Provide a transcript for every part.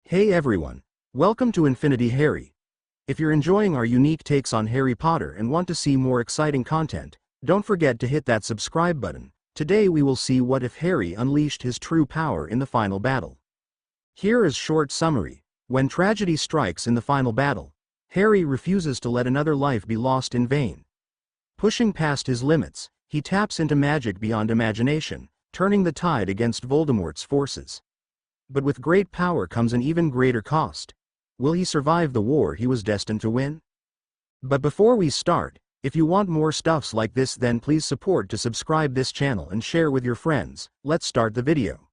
Hey everyone! Welcome to Infinity Harry. If you're enjoying our unique takes on Harry Potter and want to see more exciting content, don't forget to hit that subscribe button. Today we will see what if Harry unleashed his true power in the final battle. Here is short summary. When tragedy strikes in the final battle, Harry refuses to let another life be lost in vain. Pushing past his limits, he taps into magic beyond imagination, turning the tide against Voldemort's forces. But with great power comes an even greater cost. Will he survive the war he was destined to win? But before we start, if you want more stuffs like this, then please support to subscribe this channel and share with your friends. Let's start the video.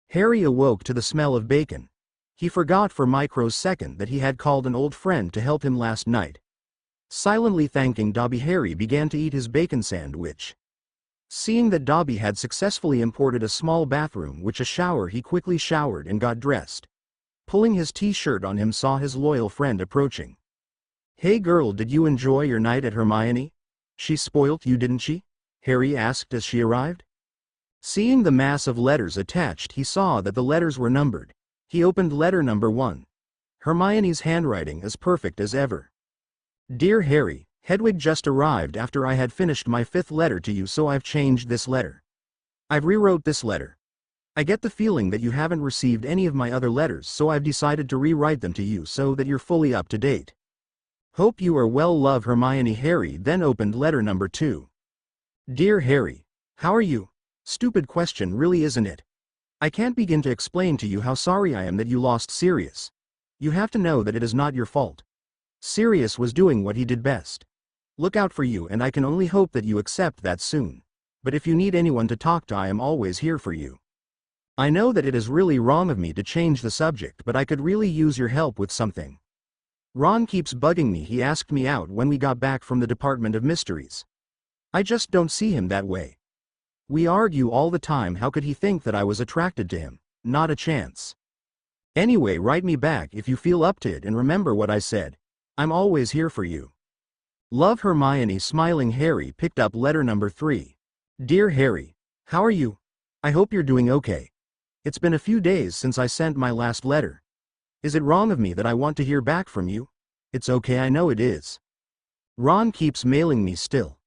Harry awoke to the smell of bacon. He forgot for microsecond that he had called an old friend to help him last night. Silently thanking Dobby, Harry began to eat his bacon sandwich. Seeing that Dobby had successfully imported a small bathroom with a shower, he quickly showered and got dressed. Pulling his t-shirt on him, saw his loyal friend approaching. "Hey girl, did you enjoy your night at Hermione? She spoilt you, didn't she?" Harry asked as she arrived. Seeing the mass of letters attached, he saw that the letters were numbered. He opened letter number 1. Hermione's handwriting as perfect as ever. "Dear Harry, Hedwig just arrived after I had finished my 5th letter to you, so I've changed this letter. I've rewrote this letter. I get the feeling that you haven't received any of my other letters, so I've decided to rewrite them to you so that you're fully up to date. Hope you are well, love, Hermione." Harry then opened letter number 2. "Dear Harry, how are you? Stupid question, really, isn't it? I can't begin to explain to you how sorry I am that you lost Sirius. You have to know that it is not your fault. Sirius was doing what he did best. Look out for you, and I can only hope that you accept that soon. But if you need anyone to talk to, I am always here for you. I know that it is really wrong of me to change the subject, but I could really use your help with something. Ron keeps bugging me. He asked me out when we got back from the Department of Mysteries. I just don't see him that way. We argue all the time. How could he think that I was attracted to him? Not a chance. Anyway, write me back if you feel up to it, and remember what I said. I'm always here for you. Love, Hermione." Smiling, Harry picked up letter number 3. "Dear Harry, how are you? I hope you're doing okay. It's been a few days since I sent my last letter. Is it wrong of me that I want to hear back from you? It's okay, I know it is. Ron keeps mailing me still.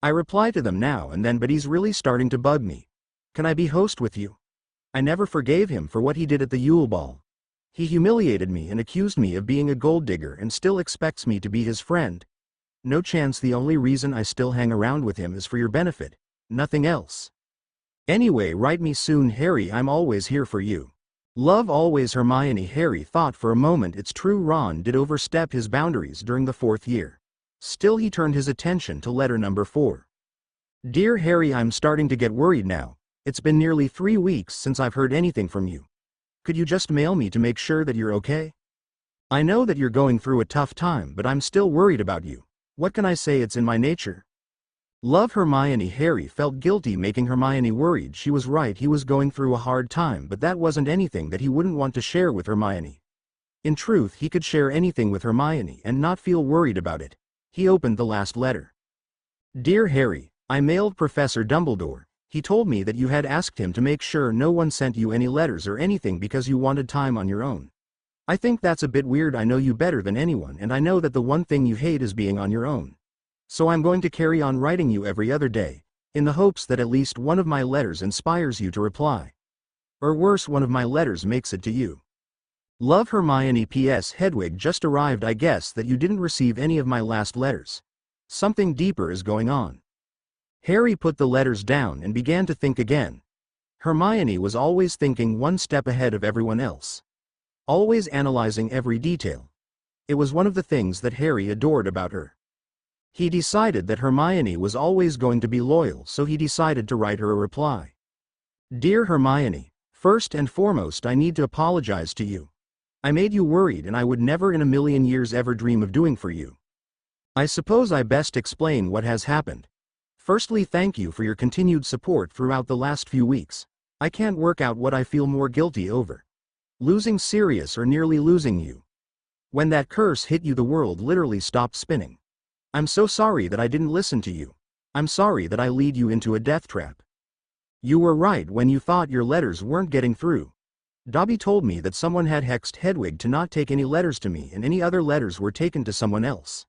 I reply to them now and then, but he's really starting to bug me. Can I be host with you? I never forgave him for what he did at the Yule Ball. He humiliated me and accused me of being a gold digger and still expects me to be his friend. No chance. The only reason I still hang around with him is for your benefit, nothing else. Anyway, write me soon, Harry. I'm always here for you. Love, always, Hermione." Harry thought for a moment. It's true, Ron did overstep his boundaries during the 4th year. Still, he turned his attention to letter number 4. "Dear Harry, I'm starting to get worried now. It's been nearly 3 weeks since I've heard anything from you. Could you just mail me to make sure that you're okay? I know that you're going through a tough time, but I'm still worried about you. What can I say? It's in my nature. Love, Hermione." Harry felt guilty making Hermione worried. She was right, he was going through a hard time, but that wasn't anything that he wouldn't want to share with Hermione. In truth, he could share anything with Hermione and not feel worried about it. He opened the last letter. "Dear Harry, I mailed Professor Dumbledore. He told me that you had asked him to make sure no one sent you any letters or anything because you wanted time on your own. I think that's a bit weird. I know you better than anyone, and I know that the one thing you hate is being on your own. So I'm going to carry on writing you every other day, in the hopes that at least one of my letters inspires you to reply. Or worse, one of my letters makes it to you. Love, Hermione. P.S. Hedwig just arrived. I guess that you didn't receive any of my last letters. Something deeper is going on." Harry put the letters down and began to think again. Hermione was always thinking one step ahead of everyone else. Always analyzing every detail. It was one of the things that Harry adored about her. He decided that Hermione was always going to be loyal, so he decided to write her a reply. "Dear Hermione, first and foremost I need to apologize to you. I made you worried, and I would never in a million years ever dream of doing for you. I suppose I best explain what has happened. Firstly, thank you for your continued support throughout the last few weeks. I can't work out what I feel more guilty over. Losing Sirius or nearly losing you. When that curse hit you, the world literally stopped spinning. I'm so sorry that I didn't listen to you. I'm sorry that I lead you into a death trap. You were right when you thought your letters weren't getting through. Dobby told me that someone had hexed Hedwig to not take any letters to me and any other letters were taken to someone else.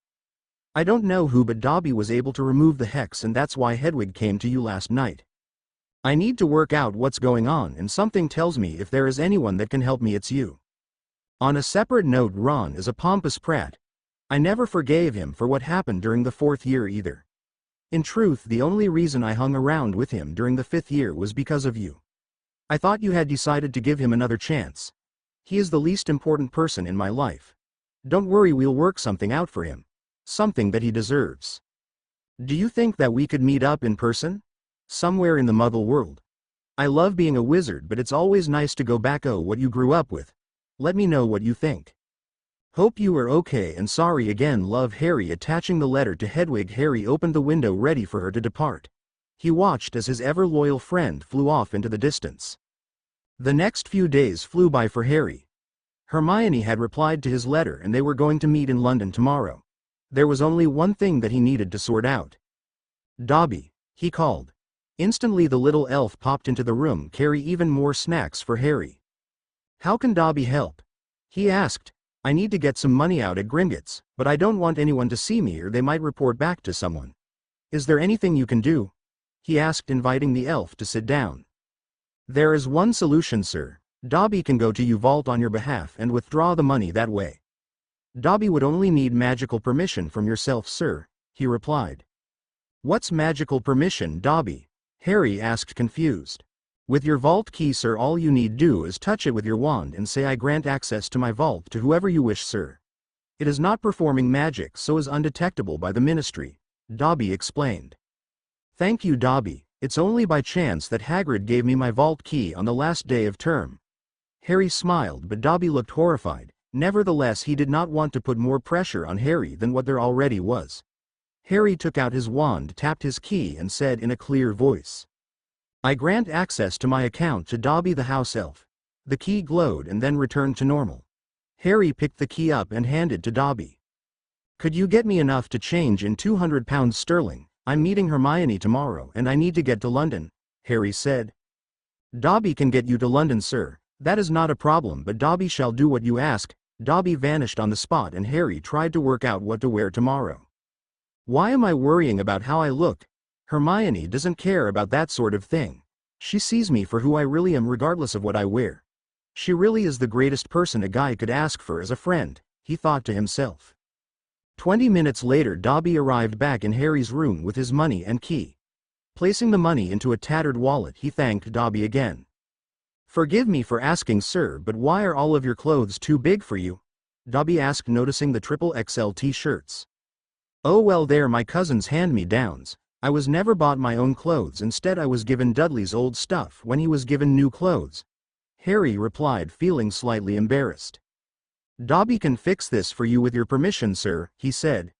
I don't know who, but Dobby was able to remove the hex, and that's why Hedwig came to you last night. I need to work out what's going on, and something tells me if there is anyone that can help me, it's you. On a separate note, Ron is a pompous prat. I never forgave him for what happened during the 4th year either. In truth, the only reason I hung around with him during the 5th year was because of you. I thought you had decided to give him another chance. He is the least important person in my life. Don't worry, we'll work something out for him. Something that he deserves. Do you think that we could meet up in person? Somewhere in the Muggle world. I love being a wizard, but it's always nice to go back what you grew up with. Let me know what you think. Hope you are okay and sorry again, love, Harry. Attaching the letter to Hedwig, Harry opened the window ready for her to depart. He watched as his ever-loyal friend flew off into the distance. The next few days flew by for Harry. Hermione had replied to his letter and they were going to meet in London tomorrow. There was only one thing that he needed to sort out. Dobby, he called. Instantly the little elf popped into the room, carry even more snacks for Harry. How can Dobby help? He asked. I need to get some money out at Gringotts, but I don't want anyone to see me or they might report back to someone. Is there anything you can do? He asked, inviting the elf to sit down. There is one solution, sir. Dobby can go to your vault on your behalf and withdraw the money that way. Dobby would only need magical permission from yourself, sir, he replied. What's magical permission, Dobby? Harry asked, confused. With your vault key, sir, all you need do is touch it with your wand and say, I grant access to my vault to whoever you wish, sir. It is not performing magic, so is undetectable by the ministry, Dobby explained. Thank you, Dobby. It's only by chance that Hagrid gave me my vault key on the last day of term. Harry smiled, but Dobby looked horrified. Nevertheless, he did not want to put more pressure on Harry than what there already was. Harry took out his wand, tapped his key and said in a clear voice, I grant access to my account to Dobby the house elf. The key glowed and then returned to normal. Harry picked the key up and handed to Dobby. Could you get me enough to change in £200 sterling? I'm meeting Hermione tomorrow and I need to get to London, Harry said. Dobby can get you to London, sir. That is not a problem, but Dobby shall do what you ask. Dobby vanished on the spot and Harry tried to work out what to wear tomorrow. Why am I worrying about how I look? Hermione doesn't care about that sort of thing. She sees me for who I really am regardless of what I wear. She really is the greatest person a guy could ask for as a friend, he thought to himself. 20 minutes later, Dobby arrived back in Harry's room with his money and key. Placing the money into a tattered wallet, he thanked Dobby again. Forgive me for asking, sir, but why are all of your clothes too big for you? Dobby asked, noticing the XXL t-shirts. Oh well, they're my cousin's hand-me-downs. I was never bought my own clothes, instead I was given Dudley's old stuff when he was given new clothes. Harry replied, feeling slightly embarrassed. Dobby can fix this for you with your permission, sir, he said.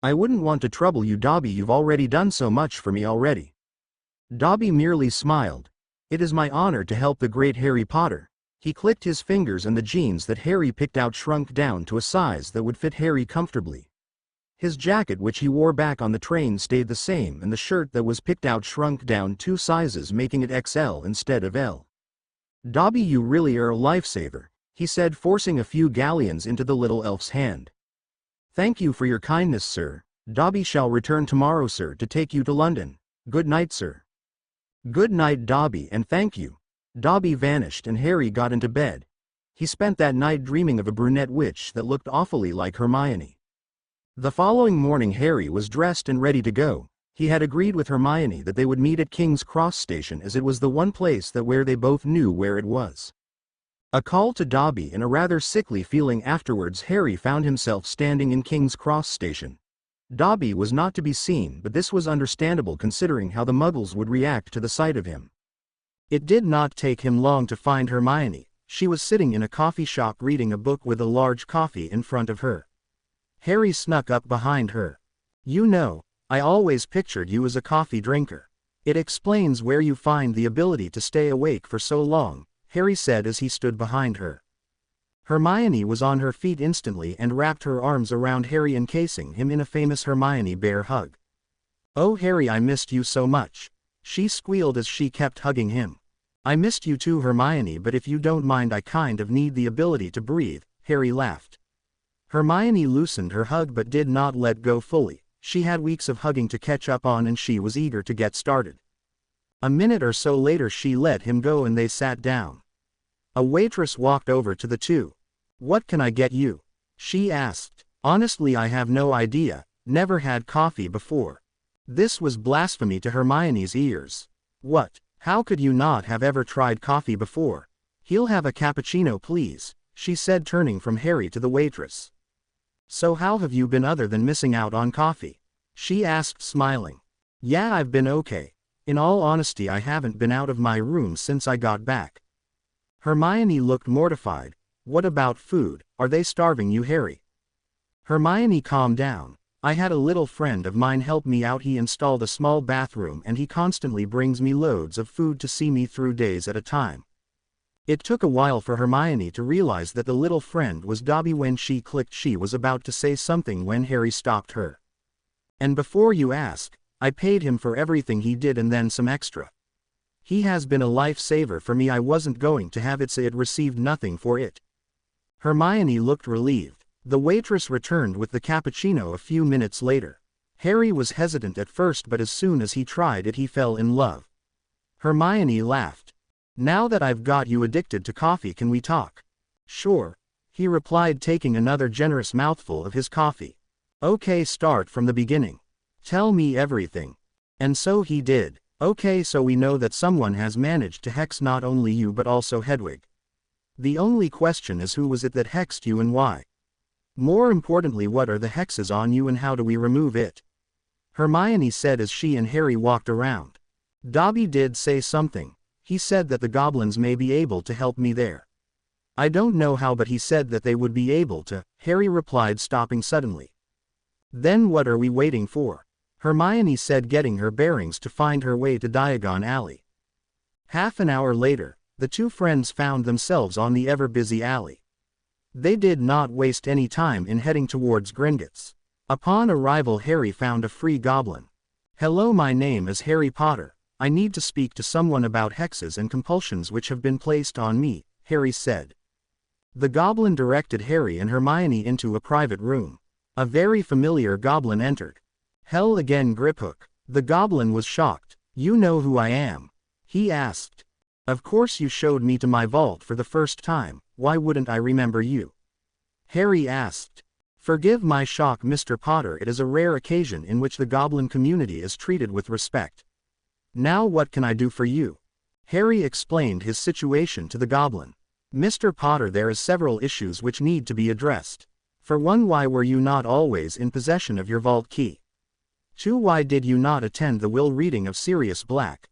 I wouldn't want to trouble you, Dobby, you've already done so much for me already. Dobby merely smiled. It is my honor to help the great Harry Potter. He clicked his fingers and the jeans that Harry picked out shrunk down to a size that would fit Harry comfortably. His jacket, which he wore back on the train, stayed the same, and the shirt that was picked out shrunk down 2 sizes, making it XL instead of L. Dobby, you really are a lifesaver, he said, forcing a few galleons into the little elf's hand. Thank you for your kindness, sir. Dobby shall return tomorrow, sir, to take you to London. Good night, sir. Good night, Dobby, and thank you. Dobby vanished and Harry got into bed. He spent that night dreaming of a brunette witch that looked awfully like Hermione. The following morning Harry was dressed and ready to go. He had agreed with Hermione that they would meet at King's Cross Station, as it was the one place that where they both knew where it was. A call to Dobby, and a rather sickly feeling afterwards, Harry found himself standing in King's Cross Station. Dobby was not to be seen, but this was understandable considering how the Muggles would react to the sight of him. It did not take him long to find Hermione. She was sitting in a coffee shop reading a book with a large coffee in front of her. Harry snuck up behind her. You know, I always pictured you as a coffee drinker. It explains where you find the ability to stay awake for so long, Harry said as he stood behind her. Hermione was on her feet instantly and wrapped her arms around Harry, encasing him in a famous Hermione bear hug. Oh Harry, I missed you so much, she squealed as she kept hugging him. I missed you too, Hermione, but if you don't mind, I kind of need the ability to breathe, Harry laughed. Hermione loosened her hug but did not let go fully. She had weeks of hugging to catch up on and she was eager to get started. A minute or so later she let him go and they sat down. A waitress walked over to the two. "What can I get you?" she asked. "Honestly, I have no idea, never had coffee before." This was blasphemy to Hermione's ears. "What? How could you not have ever tried coffee before?" "He'll have a cappuccino, please," she said, turning from Harry to the waitress. "So how have you been other than missing out on coffee?" she asked, smiling. "Yeah, I've been okay. In all honesty, I haven't been out of my room since I got back." Hermione looked mortified. "What about food? Are they starving you, Harry?" Hermione calmed down. "I had a little friend of mine help me out. He installed a small bathroom and he constantly brings me loads of food to see me through days at a time." It took a while for Hermione to realize that the little friend was Dobby. When she clicked, she was about to say something when Harry stopped her. "And before you ask, I paid him for everything he did and then some extra. He has been a lifesaver for me. I wasn't going to have it say I'd received nothing for it." Hermione looked relieved. The waitress returned with the cappuccino a few minutes later. Harry was hesitant at first, but as soon as he tried it he fell in love. Hermione laughed. "Now that I've got you addicted to coffee, can we talk?" "Sure," he replied, taking another generous mouthful of his coffee. "Okay, start from the beginning. Tell me everything." And so he did. "Okay, so we know that someone has managed to hex not only you but also Hedwig. The only question is, who was it that hexed you and why? More importantly, what are the hexes on you and how do we remove it?" Hermione said as she and Harry walked around. "Dobby did say something. He said that the goblins may be able to help me there. I don't know how, but he said that they would be able to," Harry replied, stopping suddenly. "Then what are we waiting for?" Hermione said, getting her bearings to find her way to Diagon Alley. Half an hour later, the two friends found themselves on the ever-busy alley. They did not waste any time in heading towards Gringotts. Upon arrival, Harry found a free goblin. "Hello, my name is Harry Potter. I need to speak to someone about hexes and compulsions which have been placed on me," Harry said. The goblin directed Harry and Hermione into a private room. A very familiar goblin entered. "Hell again, Griphook." The goblin was shocked. "You know who I am?" he asked. "Of course, you showed me to my vault for the first time. Why wouldn't I remember you?" Harry asked. "Forgive my shock, Mr. Potter. It is a rare occasion in which the goblin community is treated with respect. Now what can I do for you?" Harry explained his situation to the goblin. "Mr. Potter, there is several issues which need to be addressed. For one, why were you not always in possession of your vault key? 2. Why did you not attend the will reading of Sirius Black?"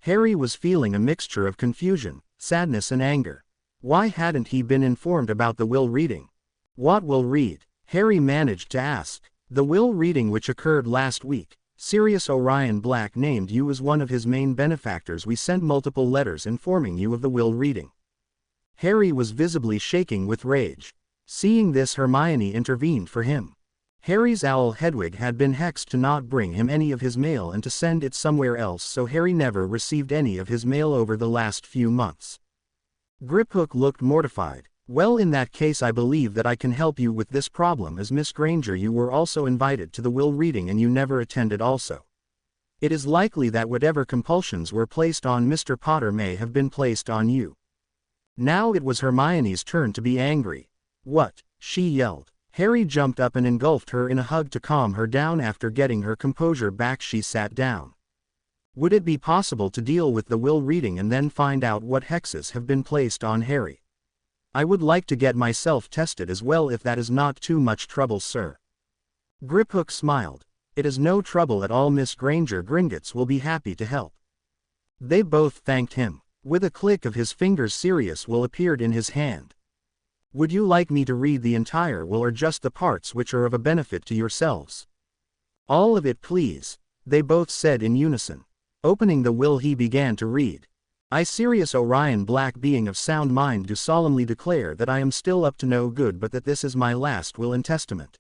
Harry was feeling a mixture of confusion, sadness and anger. Why hadn't he been informed about the will reading? "What will read?" Harry managed to ask. "The will reading which occurred last week. Sirius Orion Black named you as one of his main benefactors. We sent multiple letters informing you of the will reading." Harry was visibly shaking with rage. Seeing this, Hermione intervened for him. Harry's owl Hedwig had been hexed to not bring him any of his mail and to send it somewhere else, so Harry never received any of his mail over the last few months. Griphook looked mortified. "Well, in that case, I believe that I can help you with this problem. As Miss Granger, you were also invited to the will reading and you never attended also. It is likely that whatever compulsions were placed on Mr. Potter may have been placed on you." Now it was Hermione's turn to be angry. "What?" she yelled. Harry jumped up and engulfed her in a hug to calm her down. After getting her composure back, she sat down. "Would it be possible to deal with the will reading and then find out what hexes have been placed on Harry? I would like to get myself tested as well, if that is not too much trouble, sir." Griphook smiled. "It is no trouble at all, Miss Granger. Gringotts will be happy to help." They both thanked him. With a click of his fingers, Sirius will appeared in his hand. "Would you like me to read the entire will or just the parts which are of a benefit to yourselves?" "All of it, please," they both said in unison. Opening the will, he began to read. "I, Sirius Orion Black, being of sound mind, do solemnly declare that I am still up to no good, but that this is my last will and testament.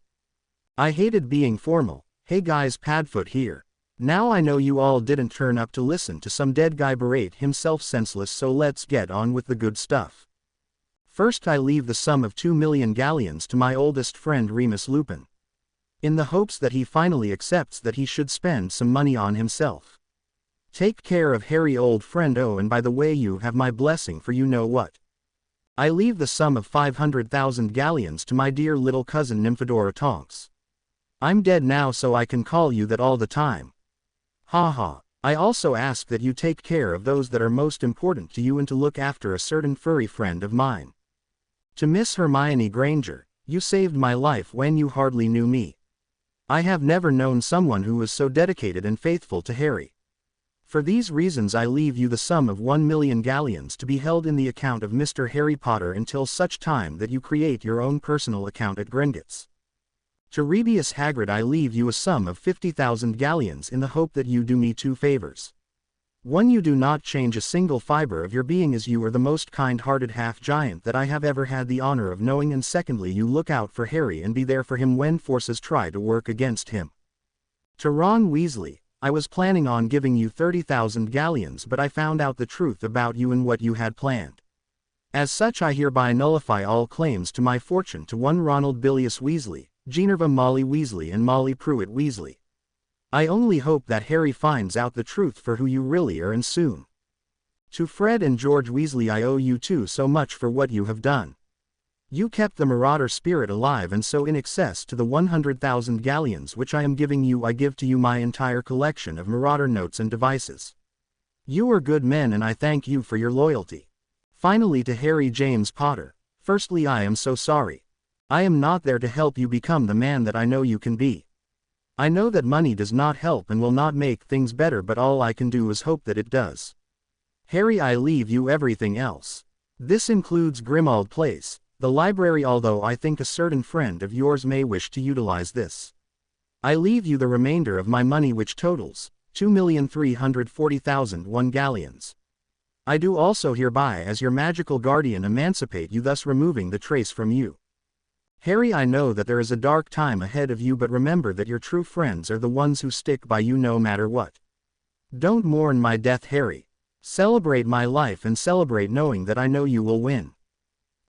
I hated being formal. Hey guys, Padfoot here. Now I know you all didn't turn up to listen to some dead guy berate himself senseless, so let's get on with the good stuff. First I leave the sum of 2,000,000 galleons to my oldest friend Remus Lupin, in the hopes that he finally accepts that he should spend some money on himself. Take care of Harry, old friend. Oh, and by the way, you have my blessing for you know what. I leave the sum of 500,000 galleons to my dear little cousin Nymphadora Tonks. I'm dead now, so I can call you that all the time. Ha ha. I also ask that you take care of those that are most important to you and to look after a certain furry friend of mine. To Miss Hermione Granger, you saved my life when you hardly knew me. I have never known someone who was so dedicated and faithful to Harry. For these reasons I leave you the sum of 1,000,000 galleons to be held in the account of Mr. Harry Potter until such time that you create your own personal account at Gringotts. To Rebius Hagrid I leave you a sum of 50,000 galleons in the hope that you do me two favors. One, you do not change a single fiber of your being, as you are the most kind-hearted half-giant that I have ever had the honor of knowing, and secondly, you look out for Harry and be there for him when forces try to work against him. To Ron Weasley, I was planning on giving you 30,000 galleons, but I found out the truth about you and what you had planned. As such, I hereby nullify all claims to my fortune to one Ronald Bilius Weasley, Ginevra Molly Weasley and Molly Pruitt Weasley. I only hope that Harry finds out the truth for who you really are, and soon. To Fred and George Weasley, I owe you too so much for what you have done. You kept the marauder spirit alive, and so in excess to the 100,000 galleons which I am giving you, I give to you my entire collection of marauder notes and devices. You are good men, and I thank you for your loyalty. Finally, to Harry James Potter, firstly, I am so sorry. I am not there to help you become the man that I know you can be. I know that money does not help and will not make things better, but all I can do is hope that it does. Harry, I leave you everything else. This includes Grimmauld Place, the library, although I think a certain friend of yours may wish to utilize this. I leave you the remainder of my money, which totals 2,340,001 galleons. I do also hereby, as your magical guardian, emancipate you, thus removing the trace from you. Harry, I know that there is a dark time ahead of you, but remember that your true friends are the ones who stick by you no matter what. Don't mourn my death, Harry. Celebrate my life, and celebrate knowing that I know you will win.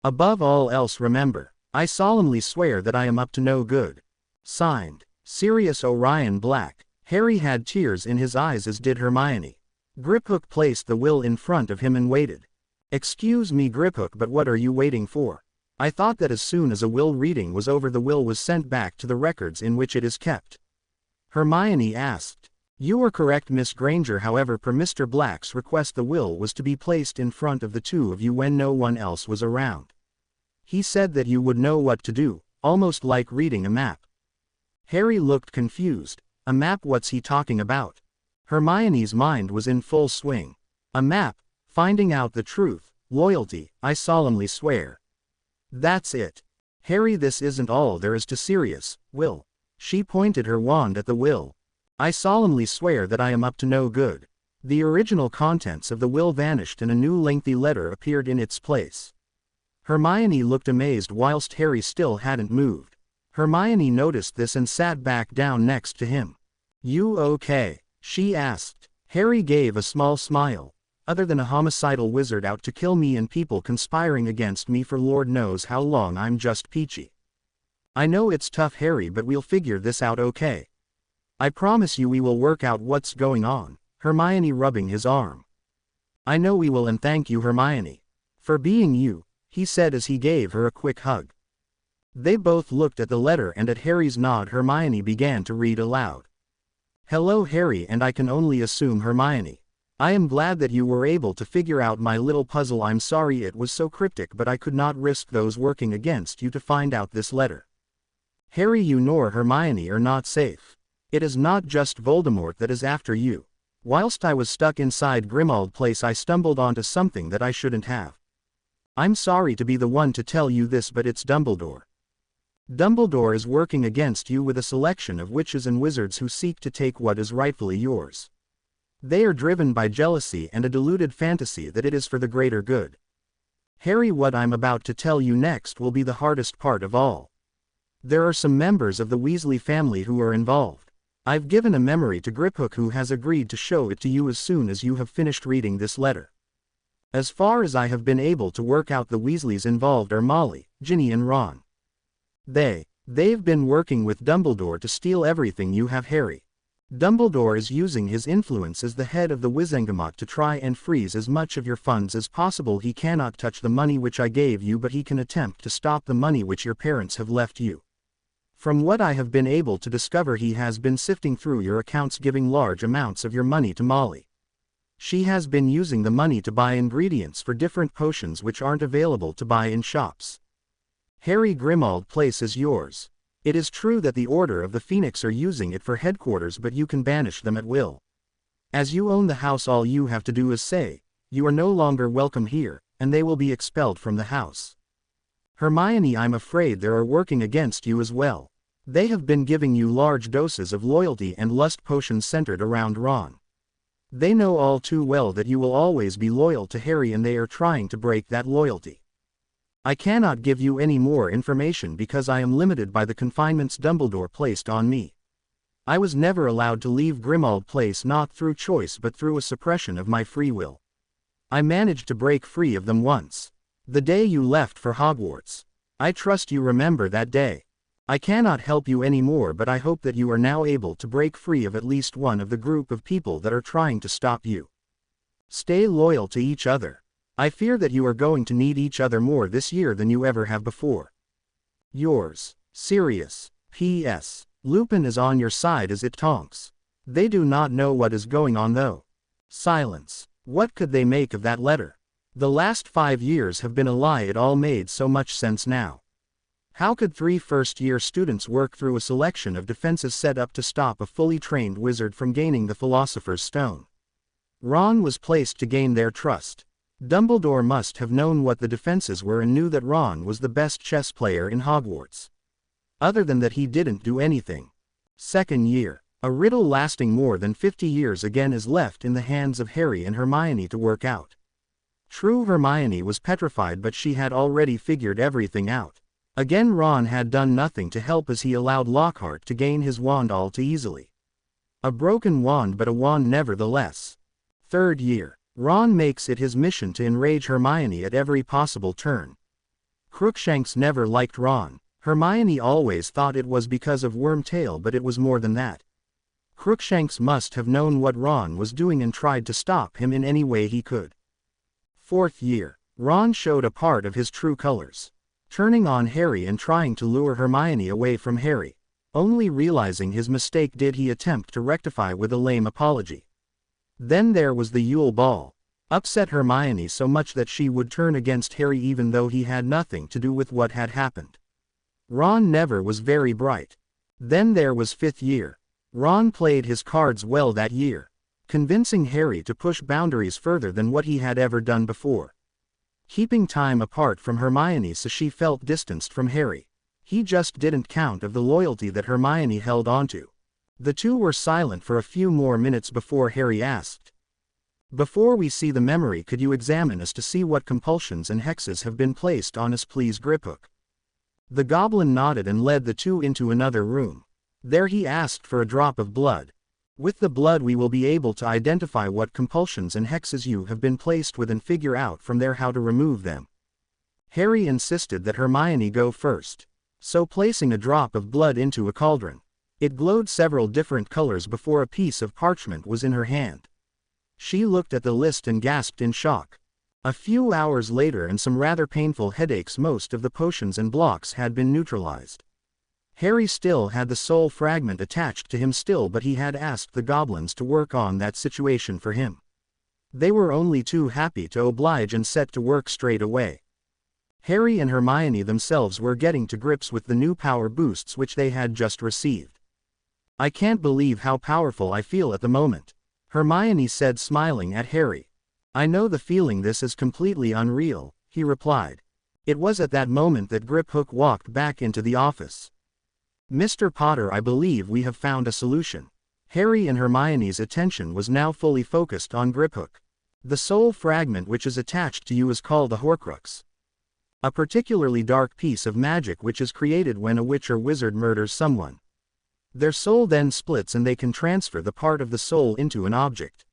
Above all else, remember, I solemnly swear that I am up to no good. Signed, Sirius Orion Black. Harry had tears in his eyes, as did Hermione. Griphook placed the will in front of him and waited. Excuse me, Griphook, but what are you waiting for? I thought that as soon as a will reading was over, the will was sent back to the records in which it is kept. Hermione asked. You are correct, Miss Granger. However, per Mr. Black's request, the will was to be placed in front of the two of you when no one else was around. He said that you would know what to do, almost like reading a map. Harry looked confused. A map? What's he talking about? Hermione's mind was in full swing. A map, finding out the truth, loyalty, I solemnly swear. That's it. Harry, this isn't all there is to Sirius, will. She pointed her wand at the will. I solemnly swear that I am up to no good. The original contents of the will vanished and a new lengthy letter appeared in its place. Hermione looked amazed whilst Harry still hadn't moved. Hermione noticed this and sat back down next to him. You okay? She asked. Harry gave a small smile. Other than a homicidal wizard out to kill me and people conspiring against me for Lord knows how long, I'm just peachy. I know it's tough, Harry, but we'll figure this out, okay? I promise you we will work out what's going on. Hermione rubbing his arm. I know we will, and thank you, Hermione, for being you, he said as he gave her a quick hug. They both looked at the letter, and at Harry's nod Hermione began to read aloud. Hello, Harry, and I can only assume Hermione. I am glad that you were able to figure out my little puzzle. I'm sorry it was so cryptic, but I could not risk those working against you to find out this letter. Harry, you nor Hermione are not safe. It is not just Voldemort that is after you. Whilst I was stuck inside Grimmauld Place, I stumbled onto something that I shouldn't have. I'm sorry to be the one to tell you this, but it's Dumbledore. Dumbledore is working against you with a selection of witches and wizards who seek to take what is rightfully yours. They are driven by jealousy and a deluded fantasy that it is for the greater good. Harry, what I'm about to tell you next will be the hardest part of all. There are some members of the Weasley family who are involved. I've given a memory to Griphook, who has agreed to show it to you as soon as you have finished reading this letter. As far as I have been able to work out, the Weasleys involved are Molly, Ginny and Ron. They've been working with Dumbledore to steal everything you have, Harry. Dumbledore is using his influence as the head of the Wizengamot to try and freeze as much of your funds as possible. He cannot touch the money which I gave you, but he can attempt to stop the money which your parents have left you. From what I have been able to discover, he has been sifting through your accounts, giving large amounts of your money to Molly. She has been using the money to buy ingredients for different potions which aren't available to buy in shops. Harry, Grimmauld Place is yours. It is true that the Order of the Phoenix are using it for headquarters, but you can banish them at will. As you own the house, all you have to do is say, "You are no longer welcome here," and they will be expelled from the house. Hermione, I'm afraid they are working against you as well. They have been giving you large doses of loyalty and lust potions centered around Ron. They know all too well that you will always be loyal to Harry, and they are trying to break that loyalty. I cannot give you any more information because I am limited by the confinements Dumbledore placed on me. I was never allowed to leave Grimmauld Place, not through choice but through a suppression of my free will. I managed to break free of them once. The day you left for Hogwarts. I trust you remember that day. I cannot help you anymore, but I hope that you are now able to break free of at least one of the group of people that are trying to stop you. Stay loyal to each other. I fear that you are going to need each other more this year than you ever have before. Yours, Sirius. P.S. Lupin is on your side as it Tonks. They do not know what is going on though. Silence. What could they make of that letter? The last 5 years have been a lie. It all made so much sense now. How could 3 first-year students work through a selection of defenses set up to stop a fully trained wizard from gaining the Philosopher's Stone? Ron was placed to gain their trust. Dumbledore must have known what the defenses were and knew that Ron was the best chess player in Hogwarts. Other than that, he didn't do anything. Second year. A riddle lasting more than 50 years again is left in the hands of Harry and Hermione to work out. True, Hermione was petrified, but she had already figured everything out. Again, Ron had done nothing to help, as he allowed Lockhart to gain his wand all too easily. A broken wand, but a wand nevertheless. Third year. Ron makes it his mission to enrage Hermione at every possible turn. Crookshanks never liked Ron. Hermione always thought it was because of Wormtail, but it was more than that. Crookshanks must have known what Ron was doing and tried to stop him in any way he could. Fourth year. Ron showed a part of his true colors. Turning on Harry and trying to lure Hermione away from Harry. Only realizing his mistake did he attempt to rectify with a lame apology. Then there was the Yule Ball. Upset Hermione so much that she would turn against Harry even though he had nothing to do with what had happened. Ron never was very bright. Then there was fifth year. Ron played his cards well that year, convincing Harry to push boundaries further than what he had ever done before. Keeping time apart from Hermione so she felt distanced from Harry. He just didn't count of the loyalty that Hermione held onto. The two were silent for a few more minutes before Harry asked, "Before we see the memory, could you examine us to see what compulsions and hexes have been placed on us, please, Griphook?" The goblin nodded and led the two into another room. There he asked for a drop of blood. With the blood we will be able to identify what compulsions and hexes you have been placed with and figure out from there how to remove them. Harry insisted that Hermione go first. So placing a drop of blood into a cauldron. It glowed several different colors before a piece of parchment was in her hand. She looked at the list and gasped in shock. A few hours later, and some rather painful headaches, most of the potions and blocks had been neutralized. Harry still had the soul fragment attached to him still, but he had asked the goblins to work on that situation for him. They were only too happy to oblige and set to work straight away. Harry and Hermione themselves were getting to grips with the new power boosts which they had just received. "I can't believe how powerful I feel at the moment," Hermione said, smiling at Harry. "I know the feeling. This is completely unreal," he replied. It was at that moment that Griphook walked back into the office. "Mr. Potter, I believe we have found a solution." Harry and Hermione's attention was now fully focused on Griphook. "The soul fragment which is attached to you is called a Horcrux. A particularly dark piece of magic which is created when a witch or wizard murders someone. Their soul then splits and they can transfer the part of the soul into an object.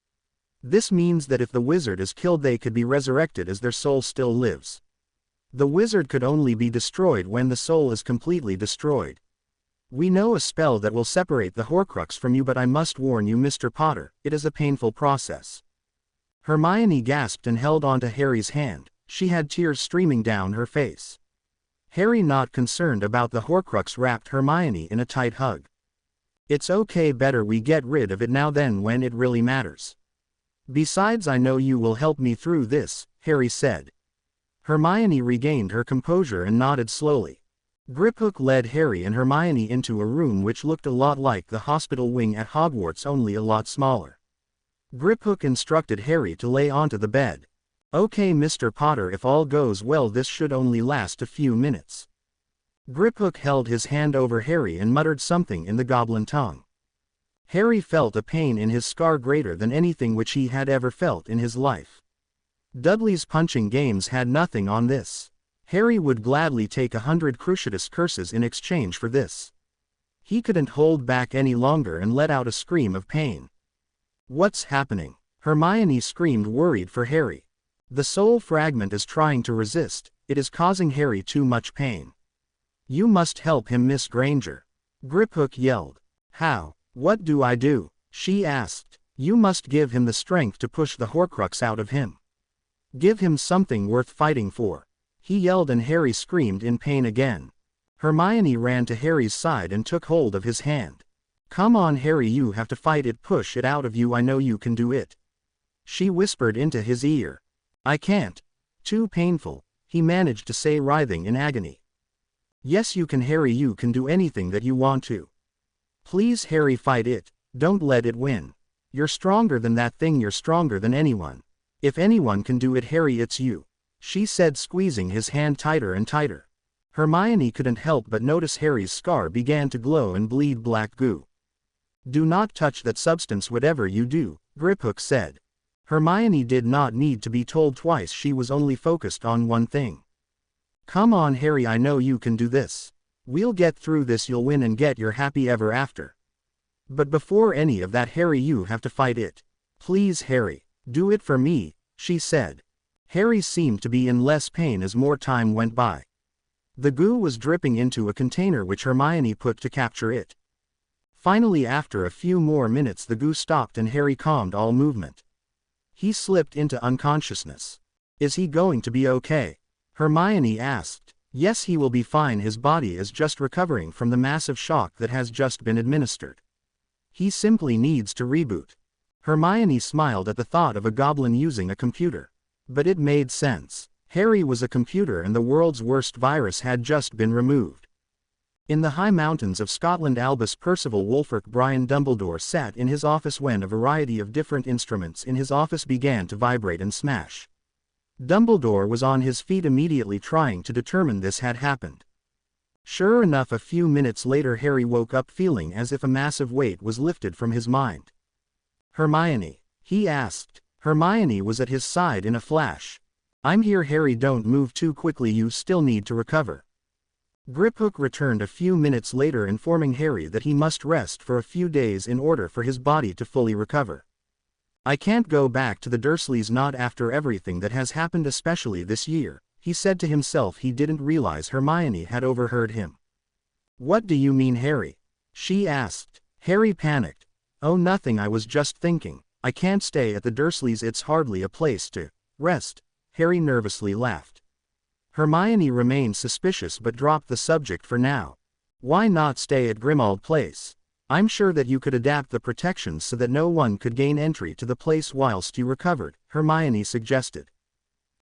This means that if the wizard is killed they could be resurrected as their soul still lives. The wizard could only be destroyed when the soul is completely destroyed. We know a spell that will separate the Horcrux from you, but I must warn you, Mr. Potter, it is a painful process. Hermione gasped and held onto Harry's hand. She had tears streaming down her face. Harry, not concerned about the Horcrux, wrapped Hermione in a tight hug. It's okay, better we get rid of it now than when it really matters. Besides, I know you will help me through this, Harry said. Hermione regained her composure and nodded slowly. Griphook led Harry and Hermione into a room which looked a lot like the hospital wing at Hogwarts, only a lot smaller. Griphook instructed Harry to lay onto the bed. Okay, Mr. Potter, if all goes well this should only last a few minutes. Griphook held his hand over Harry and muttered something in the goblin tongue. Harry felt a pain in his scar greater than anything which he had ever felt in his life. Dudley's punching games had nothing on this. Harry would gladly take 100 Cruciatus curses in exchange for this. He couldn't hold back any longer and let out a scream of pain. What's happening? Hermione screamed, worried for Harry. The soul fragment is trying to resist, it is causing Harry too much pain. You must help him, Miss Granger. Griphook yelled. How? What do I do? She asked. You must give him the strength to push the Horcrux out of him. Give him something worth fighting for. He yelled and Harry screamed in pain again. Hermione ran to Harry's side and took hold of his hand. Come on, Harry, you have to fight it, push it out of you, I know you can do it. She whispered into his ear. I can't. Too painful, he managed to say, writhing in agony. Yes you can, Harry, you can do anything that you want to. Please, Harry, fight it, don't let it win. You're stronger than that thing, you're stronger than anyone. If anyone can do it, Harry, it's you, she said, squeezing his hand tighter and tighter. Hermione couldn't help but notice Harry's scar began to glow and bleed black goo. Do not touch that substance whatever you do, Griphook said. Hermione did not need to be told twice, she was only focused on one thing. Come on, Harry, I know you can do this. We'll get through this, you'll win and get your happy ever after. But before any of that, Harry, you have to fight it. Please, Harry, do it for me, she said. Harry seemed to be in less pain as more time went by. The goo was dripping into a container which Hermione put to capture it. Finally, after a few more minutes, the goo stopped and Harry calmed all movement. He slipped into unconsciousness. Is he going to be okay? Hermione asked. Yes, he will be fine, his body is just recovering from the massive shock that has just been administered. He simply needs to reboot. Hermione smiled at the thought of a goblin using a computer. But it made sense. Harry was a computer and the world's worst virus had just been removed. In the high mountains of Scotland, Albus Percival Wulfric Brian Dumbledore sat in his office when a variety of different instruments in his office began to vibrate and smash. Dumbledore was on his feet immediately, trying to determine this had happened. Sure enough, a few minutes later Harry woke up feeling as if a massive weight was lifted from his mind. Hermione, he asked. Hermione was at his side in a flash. I'm here, Harry, don't move too quickly, you still need to recover. Griphook returned a few minutes later, informing Harry that he must rest for a few days in order for his body to fully recover. I can't go back to the Dursleys, not after everything that has happened, especially this year, he said to himself. He didn't realize Hermione had overheard him. What do you mean, Harry? She asked. Harry panicked. Oh, nothing, I was just thinking, I can't stay at the Dursleys, it's hardly a place to rest. Harry nervously laughed. Hermione remained suspicious but dropped the subject for now. Why not stay at Grimmauld Place? I'm sure that you could adapt the protections so that no one could gain entry to the place whilst you recovered, Hermione suggested.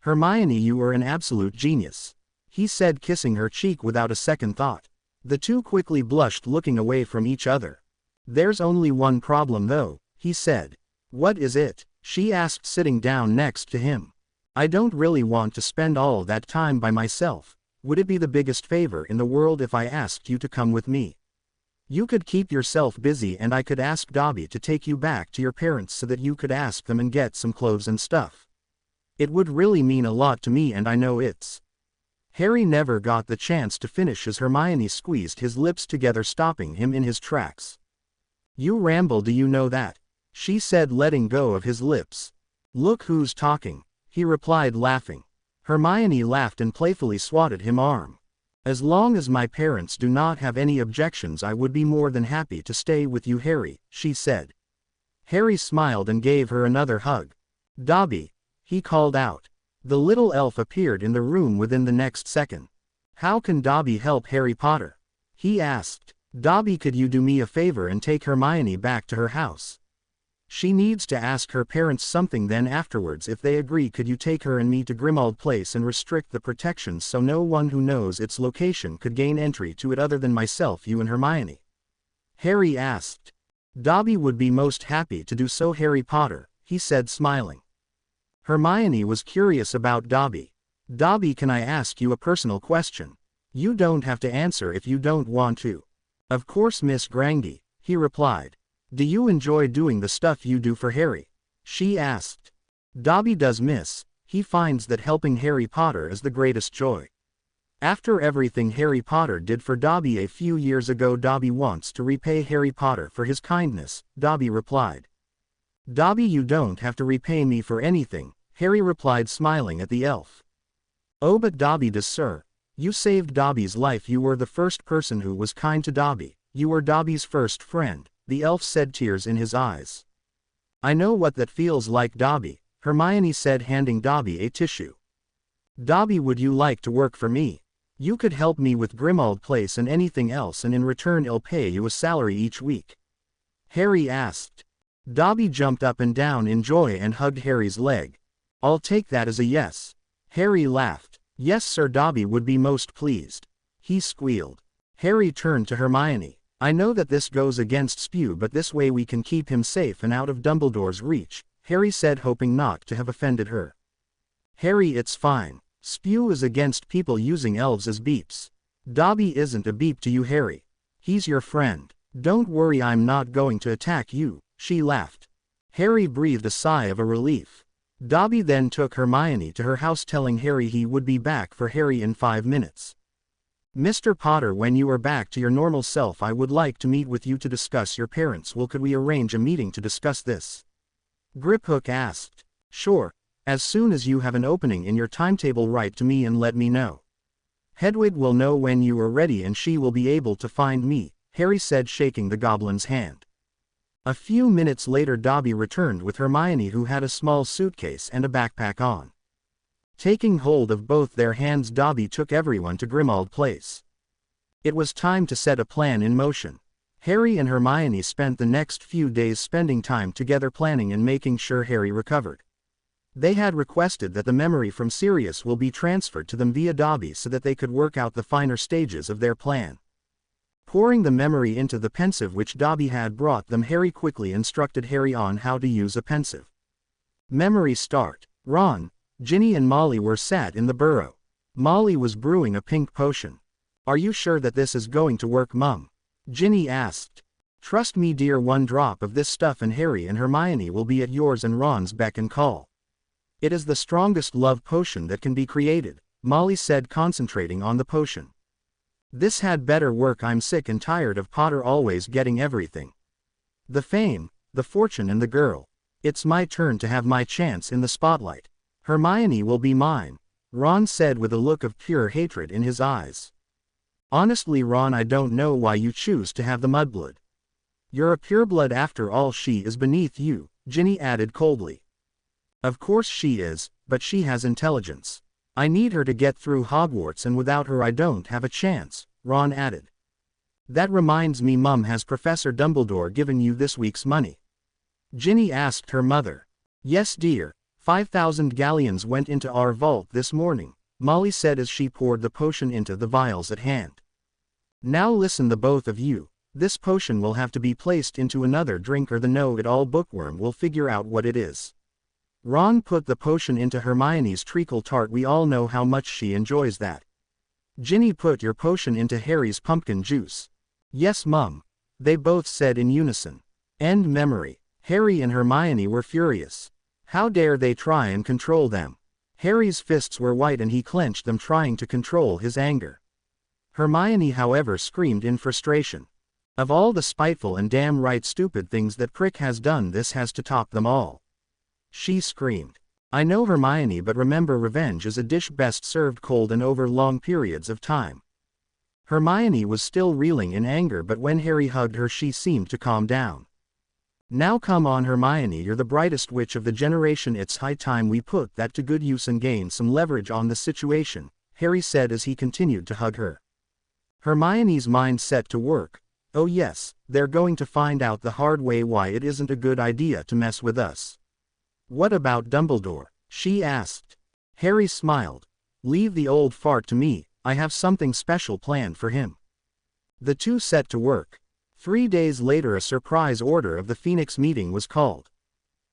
Hermione, you are an absolute genius, he said, kissing her cheek without a second thought. The two quickly blushed, looking away from each other. There's only one problem though, he said. What is it? She asked, sitting down next to him. I don't really want to spend all that time by myself. Would it be the biggest favor in the world if I asked you to come with me? You could keep yourself busy and I could ask Dobby to take you back to your parents so that you could ask them and get some clothes and stuff. It would really mean a lot to me, and I know it's. Harry never got the chance to finish as Hermione squeezed his lips together, stopping him in his tracks. "You ramble, do you know that?" she said, letting go of his lips. "Look who's talking," he replied, laughing. Hermione laughed and playfully swatted him arm. "As long as my parents do not have any objections, I would be more than happy to stay with you, Harry," she said. Harry smiled and gave her another hug. "Dobby," he called out. The little elf appeared in the room within the next second. "How can Dobby help Harry Potter?" he asked. "Dobby, could you do me a favor and take Hermione back to her house? She needs to ask her parents something, then afterwards if they agree, could you take her and me to Grimmauld Place and restrict the protections so no one who knows its location could gain entry to it other than myself, you and Hermione?" Harry asked. "Dobby would be most happy to do so, Harry Potter," he said, smiling. Hermione was curious about Dobby. "Dobby, can I ask you a personal question? You don't have to answer if you don't want to." "Of course, Miss Grange," he replied. "Do you enjoy doing the stuff you do for Harry?" she asked. "Dobby does, miss. He finds that helping Harry Potter is the greatest joy. After everything Harry Potter did for Dobby a few years ago, Dobby wants to repay Harry Potter for his kindness," Dobby replied. "Dobby, you don't have to repay me for anything," Harry replied, smiling at the elf. "Oh, but Dobby does, sir. You saved Dobby's life. You were the first person who was kind to Dobby. You were Dobby's first friend," the elf said, tears in his eyes. "I know what that feels like, Dobby," Hermione said, handing Dobby a tissue. "Dobby, would you like to work for me? You could help me with Grimmauld Place and anything else, and in return I'll pay you a salary each week," Harry asked. Dobby jumped up and down in joy and hugged Harry's leg. "I'll take that as a yes." Harry laughed. "Yes, sir, Dobby would be most pleased," he squealed. Harry turned to Hermione. "I know that this goes against Spew, but this way we can keep him safe and out of Dumbledore's reach," Harry said, hoping not to have offended her. "Harry, it's fine. Spew is against people using elves as beeps. Dobby isn't a beep to you, Harry. He's your friend. Don't worry, I'm not going to attack you," she laughed. Harry breathed a sigh of relief. Dobby then took Hermione to her house, telling Harry he would be back for Harry in 5 minutes. "Mr. Potter, when you are back to your normal self, I would like to meet with you to discuss your parents' will. Could we arrange a meeting to discuss this?" Griphook asked. "Sure. As soon as you have an opening in your timetable, write to me and let me know. Hedwig will know when you are ready and she will be able to find me," Harry said, shaking the goblin's hand. A few minutes later, Dobby returned with Hermione, who had a small suitcase and a backpack on. Taking hold of both their hands, Dobby took everyone to Grimmauld Place. It was time to set a plan in motion. Harry and Hermione spent the next few days spending time together, planning and making sure Harry recovered. They had requested that the memory from Sirius will be transferred to them via Dobby so that they could work out the finer stages of their plan. Pouring the memory into the pensieve which Dobby had brought them, Harry quickly instructed Harry on how to use a pensieve. Memory start. Ron, Ginny and Molly were sat in the burrow. Molly was brewing a pink potion. "Are you sure that this is going to work, Mum?" Ginny asked. "Trust me, dear, 1 drop of this stuff and Harry and Hermione will be at yours and Ron's beck and call. It is the strongest love potion that can be created," Molly said, concentrating on the potion. "This had better work. I'm sick and tired of Potter always getting everything. The fame, the fortune and the girl. It's my turn to have my chance in the spotlight. Hermione will be mine," Ron said with a look of pure hatred in his eyes. "Honestly, Ron, I don't know why you choose to have the mudblood. You're a pureblood after all. She is beneath you," Ginny added coldly. "Of course she is, but she has intelligence. I need her to get through Hogwarts, and without her I don't have a chance," Ron added. "That reminds me, Mum, has Professor Dumbledore given you this week's money?" Ginny asked her mother. "Yes, dear. 5,000 galleons went into our vault this morning," Molly said as she poured the potion into the vials at hand. "Now listen, the both of you. This potion will have to be placed into another drink or the know-it-all bookworm will figure out what it is." Ron put the potion into Hermione's treacle tart. "We all know how much she enjoys that." Ginny put your potion into Harry's pumpkin juice. "Yes, Mum," they both said in unison. End memory. Harry and Hermione were furious. How dare they try and control them? Harry's fists were white and he clenched them, trying to control his anger. Hermione, however, screamed in frustration. Of all the spiteful and damn right stupid things that Prick has done, this has to top them all. She screamed. I know, Hermione, but remember, revenge is a dish best served cold and over long periods of time. Hermione was still reeling in anger, but when Harry hugged her she seemed to calm down. Now come on, Hermione, you're the brightest witch of the generation. It's high time we put that to good use and gain some leverage on the situation, Harry said as he continued to hug her. Hermione's mind set to work. Oh yes, they're going to find out the hard way why it isn't a good idea to mess with us. What about Dumbledore? She asked. Harry smiled. Leave the old fart to me, I have something special planned for him. The two set to work. 3 days later, a surprise Order of the Phoenix meeting was called.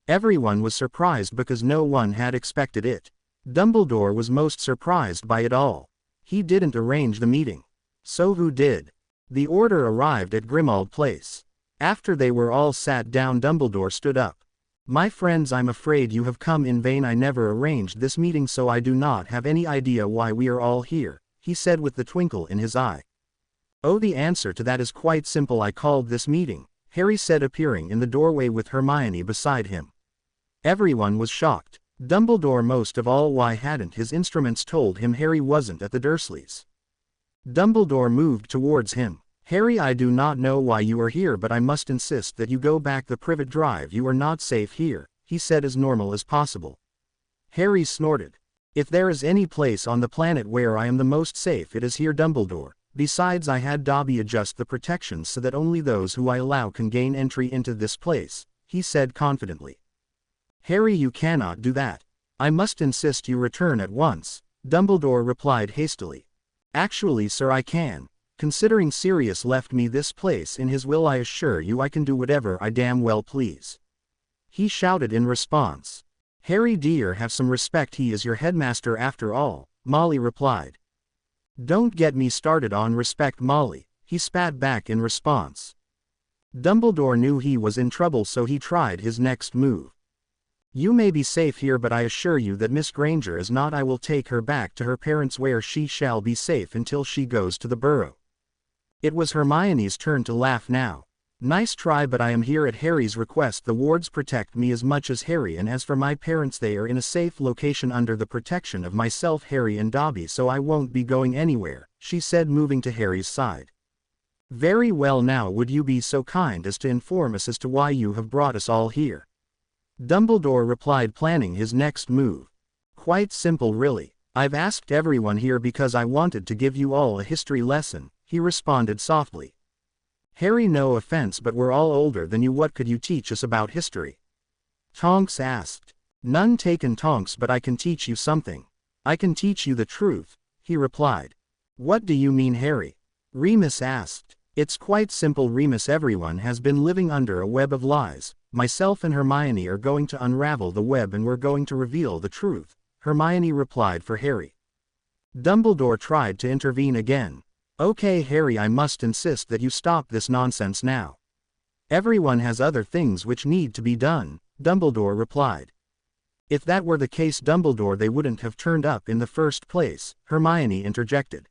Everyone was surprised because no one had expected it. Dumbledore was most surprised by it all. He didn't arrange the meeting. So who did? The order arrived at Grimmauld Place. After they were all sat down, Dumbledore stood up. My friends, I'm afraid you have come in vain. I never arranged this meeting, so I do not have any idea why we are all here, he said with the twinkle in his eye. Oh, the answer to that is quite simple. I called this meeting, Harry said, appearing in the doorway with Hermione beside him. Everyone was shocked. Dumbledore most of all. Why hadn't his instruments told him Harry wasn't at the Dursleys? Dumbledore moved towards him. Harry, I do not know why you are here, but I must insist that you go back the Privet Drive. You are not safe here, he said as normal as possible. Harry snorted. If there is any place on the planet where I am the most safe, it is here, Dumbledore. Besides, I had Dobby adjust the protections so that only those who I allow can gain entry into this place, he said confidently. Harry, you cannot do that. I must insist you return at once, Dumbledore replied hastily. Actually, sir, I can. Considering Sirius left me this place in his will, I assure you I can do whatever I damn well please. He shouted in response. Harry dear, have some respect, he is your headmaster after all, Molly replied. Don't get me started on respect, Molly, he spat back in response. Dumbledore knew he was in trouble, so he tried his next move. You may be safe here, but I assure you that Miss Granger is not. I will take her back to her parents where she shall be safe until she goes to the Burrow. It was Hermione's turn to laugh now. Nice try, but I am here at Harry's request. The wards protect me as much as Harry, and as for my parents, they are in a safe location under the protection of myself, Harry, and Dobby, so I won't be going anywhere, she said, moving to Harry's side. Very well, now would you be so kind as to inform us as to why you have brought us all here? Dumbledore replied, planning his next move. Quite simple, really. I've asked everyone here because I wanted to give you all a history lesson, he responded softly. Harry, no offense, but we're all older than you. What could you teach us about history? Tonks asked. None taken, Tonks, but I can teach you something. I can teach you the truth, he replied. What do you mean, Harry? Remus asked. It's quite simple, Remus. Everyone has been living under a web of lies. Myself and Hermione are going to unravel the web, and we're going to reveal the truth, Hermione replied for Harry. Dumbledore tried to intervene again. Okay, Harry, I must insist that you stop this nonsense now. Everyone has other things which need to be done, Dumbledore replied. If that were the case, Dumbledore, they wouldn't have turned up in the first place, Hermione interjected.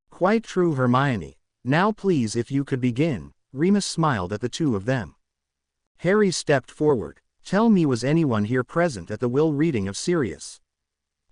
Quite true, Hermione. Now please, if you could begin. Remus smiled at the two of them. Harry stepped forward. Tell me, was anyone here present at the will reading of Sirius?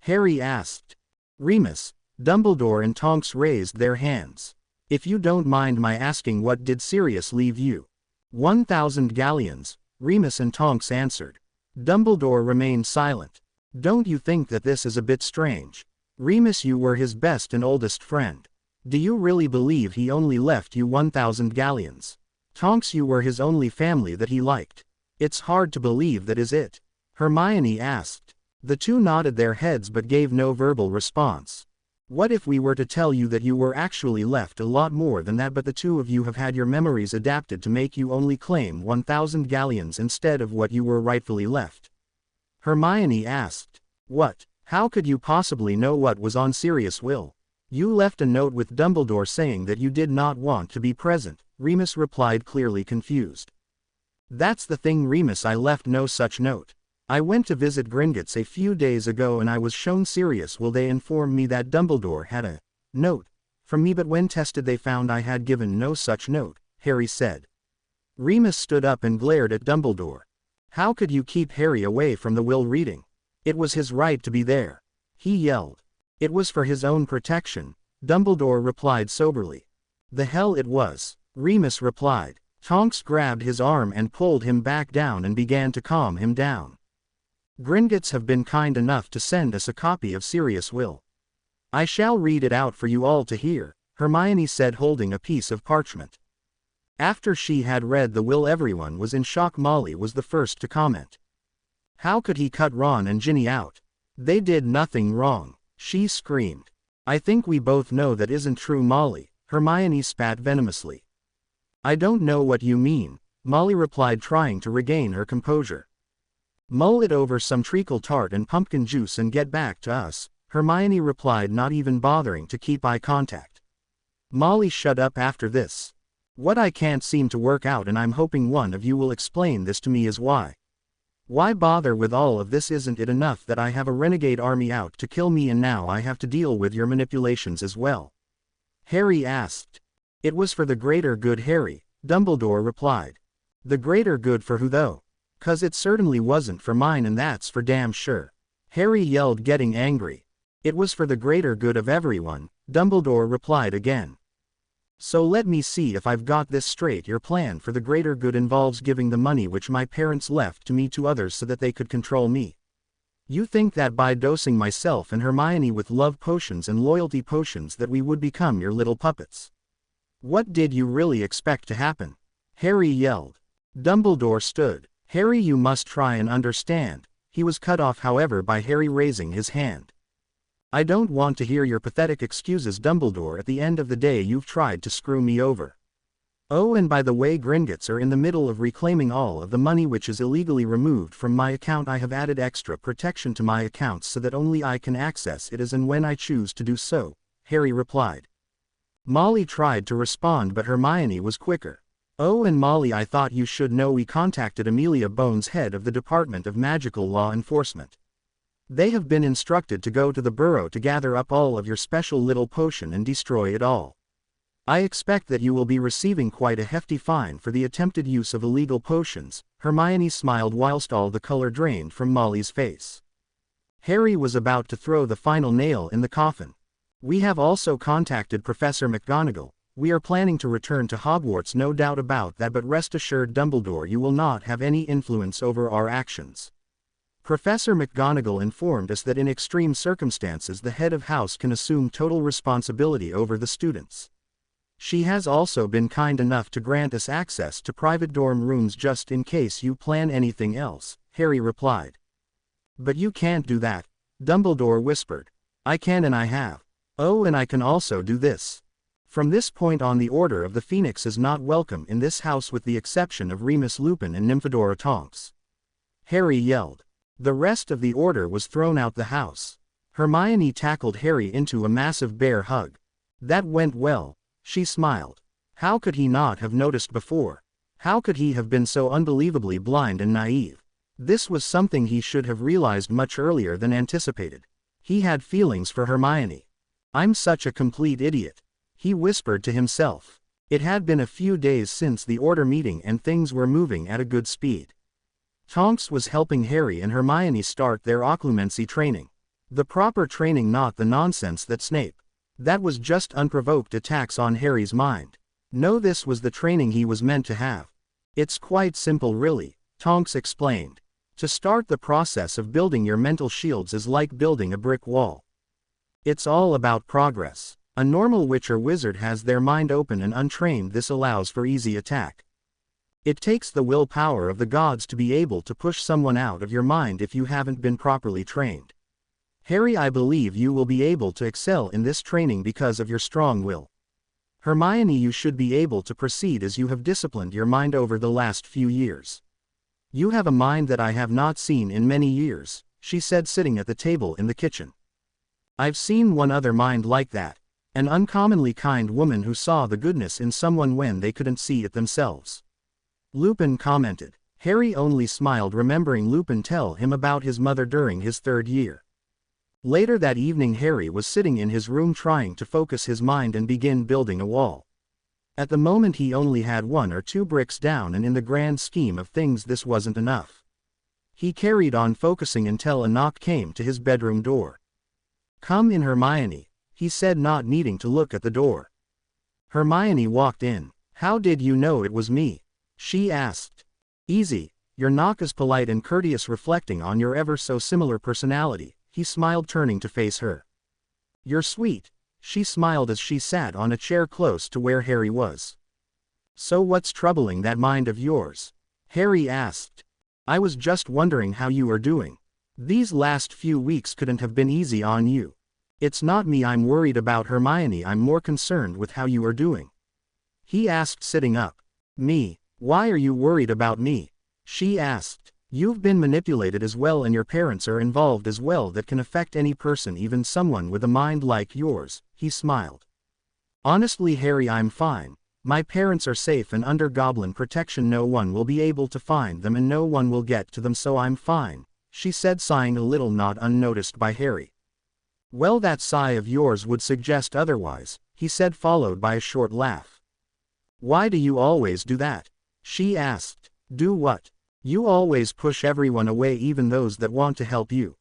Harry asked. Remus, Dumbledore, and Tonks raised their hands. If you don't mind my asking, what did Sirius leave you? 1,000 galleons, Remus and Tonks answered. Dumbledore remained silent. Don't you think that this is a bit strange? Remus, you were his best and oldest friend. Do you really believe he only left you 1,000 galleons? Tonks, you were his only family that he liked. It's hard to believe that, is it? Hermione asked. The two nodded their heads but gave no verbal response. What if we were to tell you that you were actually left a lot more than that, but the two of you have had your memories adapted to make you only claim 1,000 galleons instead of what you were rightfully left? Hermione asked. What? How could you possibly know what was on Sirius' will? You left a note with Dumbledore saying that you did not want to be present, Remus replied, clearly confused. That's the thing, Remus, I left no such note. I went to visit Gringotts a few days ago and I was shown Sirius. Will they inform me that Dumbledore had a note from me, but when tested they found I had given no such note, Harry said. Remus stood up and glared at Dumbledore. How could you keep Harry away from the will reading? It was his right to be there. He yelled. It was for his own protection, Dumbledore replied soberly. The hell it was, Remus replied. Tonks grabbed his arm and pulled him back down and began to calm him down. Gringotts have been kind enough to send us a copy of Sirius' will. I shall read it out for you all to hear, Hermione said, holding a piece of parchment. After she had read the will, everyone was in shock. Molly was the first to comment. How could he cut Ron and Ginny out? They did nothing wrong, she screamed. I think we both know that isn't true, Molly, Hermione spat venomously. I don't know what you mean, Molly replied, trying to regain her composure. Mull it over some treacle tart and pumpkin juice and get back to us, Hermione replied, not even bothering to keep eye contact. Molly shut up after this. What I can't seem to work out, and I'm hoping one of you will explain this to me, is why. Why bother with all of this? Isn't it enough that I have a renegade army out to kill me and now I have to deal with your manipulations as well? Harry asked. It was for the greater good, Harry, Dumbledore replied. The greater good for who though? 'Cause it certainly wasn't for mine, and that's for damn sure, Harry yelled, getting angry. It was for the greater good of everyone, Dumbledore replied again. So let me see if I've got this straight. Your plan for the greater good involves giving the money which my parents left to me to others so that they could control me. You think that by dosing myself and Hermione with love potions and loyalty potions that we would become your little puppets? What did you really expect to happen? Harry yelled. Dumbledore stood. Harry, you must try and understand. He was cut off, however, by Harry raising his hand. I don't want to hear your pathetic excuses, Dumbledore. At the end of the day, you've tried to screw me over. Oh, and by the way, Gringotts are in the middle of reclaiming all of the money which is illegally removed from my account. I have added extra protection to my accounts so that only I can access it as and when I choose to do so, Harry replied. Molly tried to respond, but Hermione was quicker. Oh, and Molly, I thought you should know we contacted Amelia Bones, head of the Department of Magical Law Enforcement. They have been instructed to go to the burrow to gather up all of your special little potion and destroy it all. I expect that you will be receiving quite a hefty fine for the attempted use of illegal potions, Hermione smiled whilst all the color drained from Molly's face. Harry was about to throw the final nail in the coffin. We have also contacted Professor McGonagall. We are planning to return to Hogwarts, no doubt about that, but rest assured, Dumbledore, you will not have any influence over our actions. Professor McGonagall informed us that in extreme circumstances the head of house can assume total responsibility over the students. She has also been kind enough to grant us access to private dorm rooms just in case you plan anything else, Harry replied. But you can't do that, Dumbledore whispered. I can, and I have. Oh, and I can also do this. From this point on, the Order of the Phoenix is not welcome in this house with the exception of Remus Lupin and Nymphadora Tonks, Harry yelled. The rest of the order was thrown out the house. Hermione tackled Harry into a massive bear hug. That went well, she smiled. How could he not have noticed before? How could he have been so unbelievably blind and naive? This was something he should have realized much earlier than anticipated. He had feelings for Hermione. I'm such a complete idiot, he whispered to himself. It had been a few days since the order meeting and things were moving at a good speed. Tonks was helping Harry and Hermione start their occlumency training. The proper training, not the nonsense that Snape. That was just unprovoked attacks on Harry's mind. No, this was the training he was meant to have. It's quite simple really, Tonks explained. To start the process of building your mental shields is like building a brick wall. It's all about progress. A normal witch or wizard has their mind open and untrained. This allows for easy attack. It takes the willpower of the gods to be able to push someone out of your mind if you haven't been properly trained. Harry, I believe you will be able to excel in this training because of your strong will. Hermione, you should be able to proceed as you have disciplined your mind over the last few years. You have a mind that I have not seen in many years, she said, sitting at the table in the kitchen. I've seen one other mind like that, an uncommonly kind woman who saw the goodness in someone when they couldn't see it themselves. Lupin commented. Harry only smiled, remembering Lupin tell him about his mother during his 3rd year. Later that evening, Harry was sitting in his room trying to focus his mind and begin building a wall. At the moment he only had 1 or 2 bricks down, and in the grand scheme of things this wasn't enough. He carried on focusing until a knock came to his bedroom door. "Come in, Hermione," he said, not needing to look at the door. Hermione walked in. "How did you know it was me?" she asked. "Easy, your knock is polite and courteous, reflecting on your ever so similar personality," he smiled, turning to face her. "You're sweet," she smiled as she sat on a chair close to where Harry was. "So what's troubling that mind of yours?" Harry asked. "I was just wondering how you are doing. These last few weeks couldn't have been easy on you." "It's not me I'm worried about, Hermione, I'm more concerned with how you are doing," he asked, sitting up. "Me? Why are you worried about me?" she asked. "You've been manipulated as well, and your parents are involved as well. That can affect any person, even someone with a mind like yours," he smiled. "Honestly, Harry, I'm fine. My parents are safe and under goblin protection. No one will be able to find them and no one will get to them, so I'm fine," she said, sighing a little, not unnoticed by Harry. "Well, that sigh of yours would suggest otherwise," he said, followed by a short laugh. "Why do you always do that?" she asked. "Do what?" "You always push everyone away, even those that want to help you."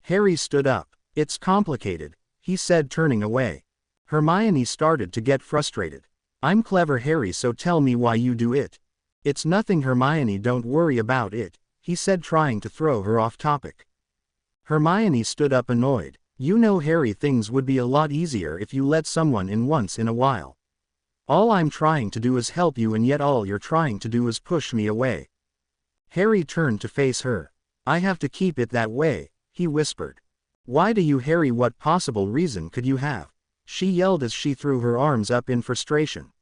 Harry stood up. "It's complicated," he said, turning away. Hermione started to get frustrated. "I'm clever, Harry, so tell me why you do it." "It's nothing, Hermione, don't worry about it," he said, trying to throw her off topic. Hermione stood up, annoyed. "You know, Harry, things would be a lot easier if you let someone in once in a while. All I'm trying to do is help you, and yet all you're trying to do is push me away." Harry turned to face her. "I have to keep it that way," he whispered. "Why do you, Harry? What possible reason could you have?" she yelled as she threw her arms up in frustration.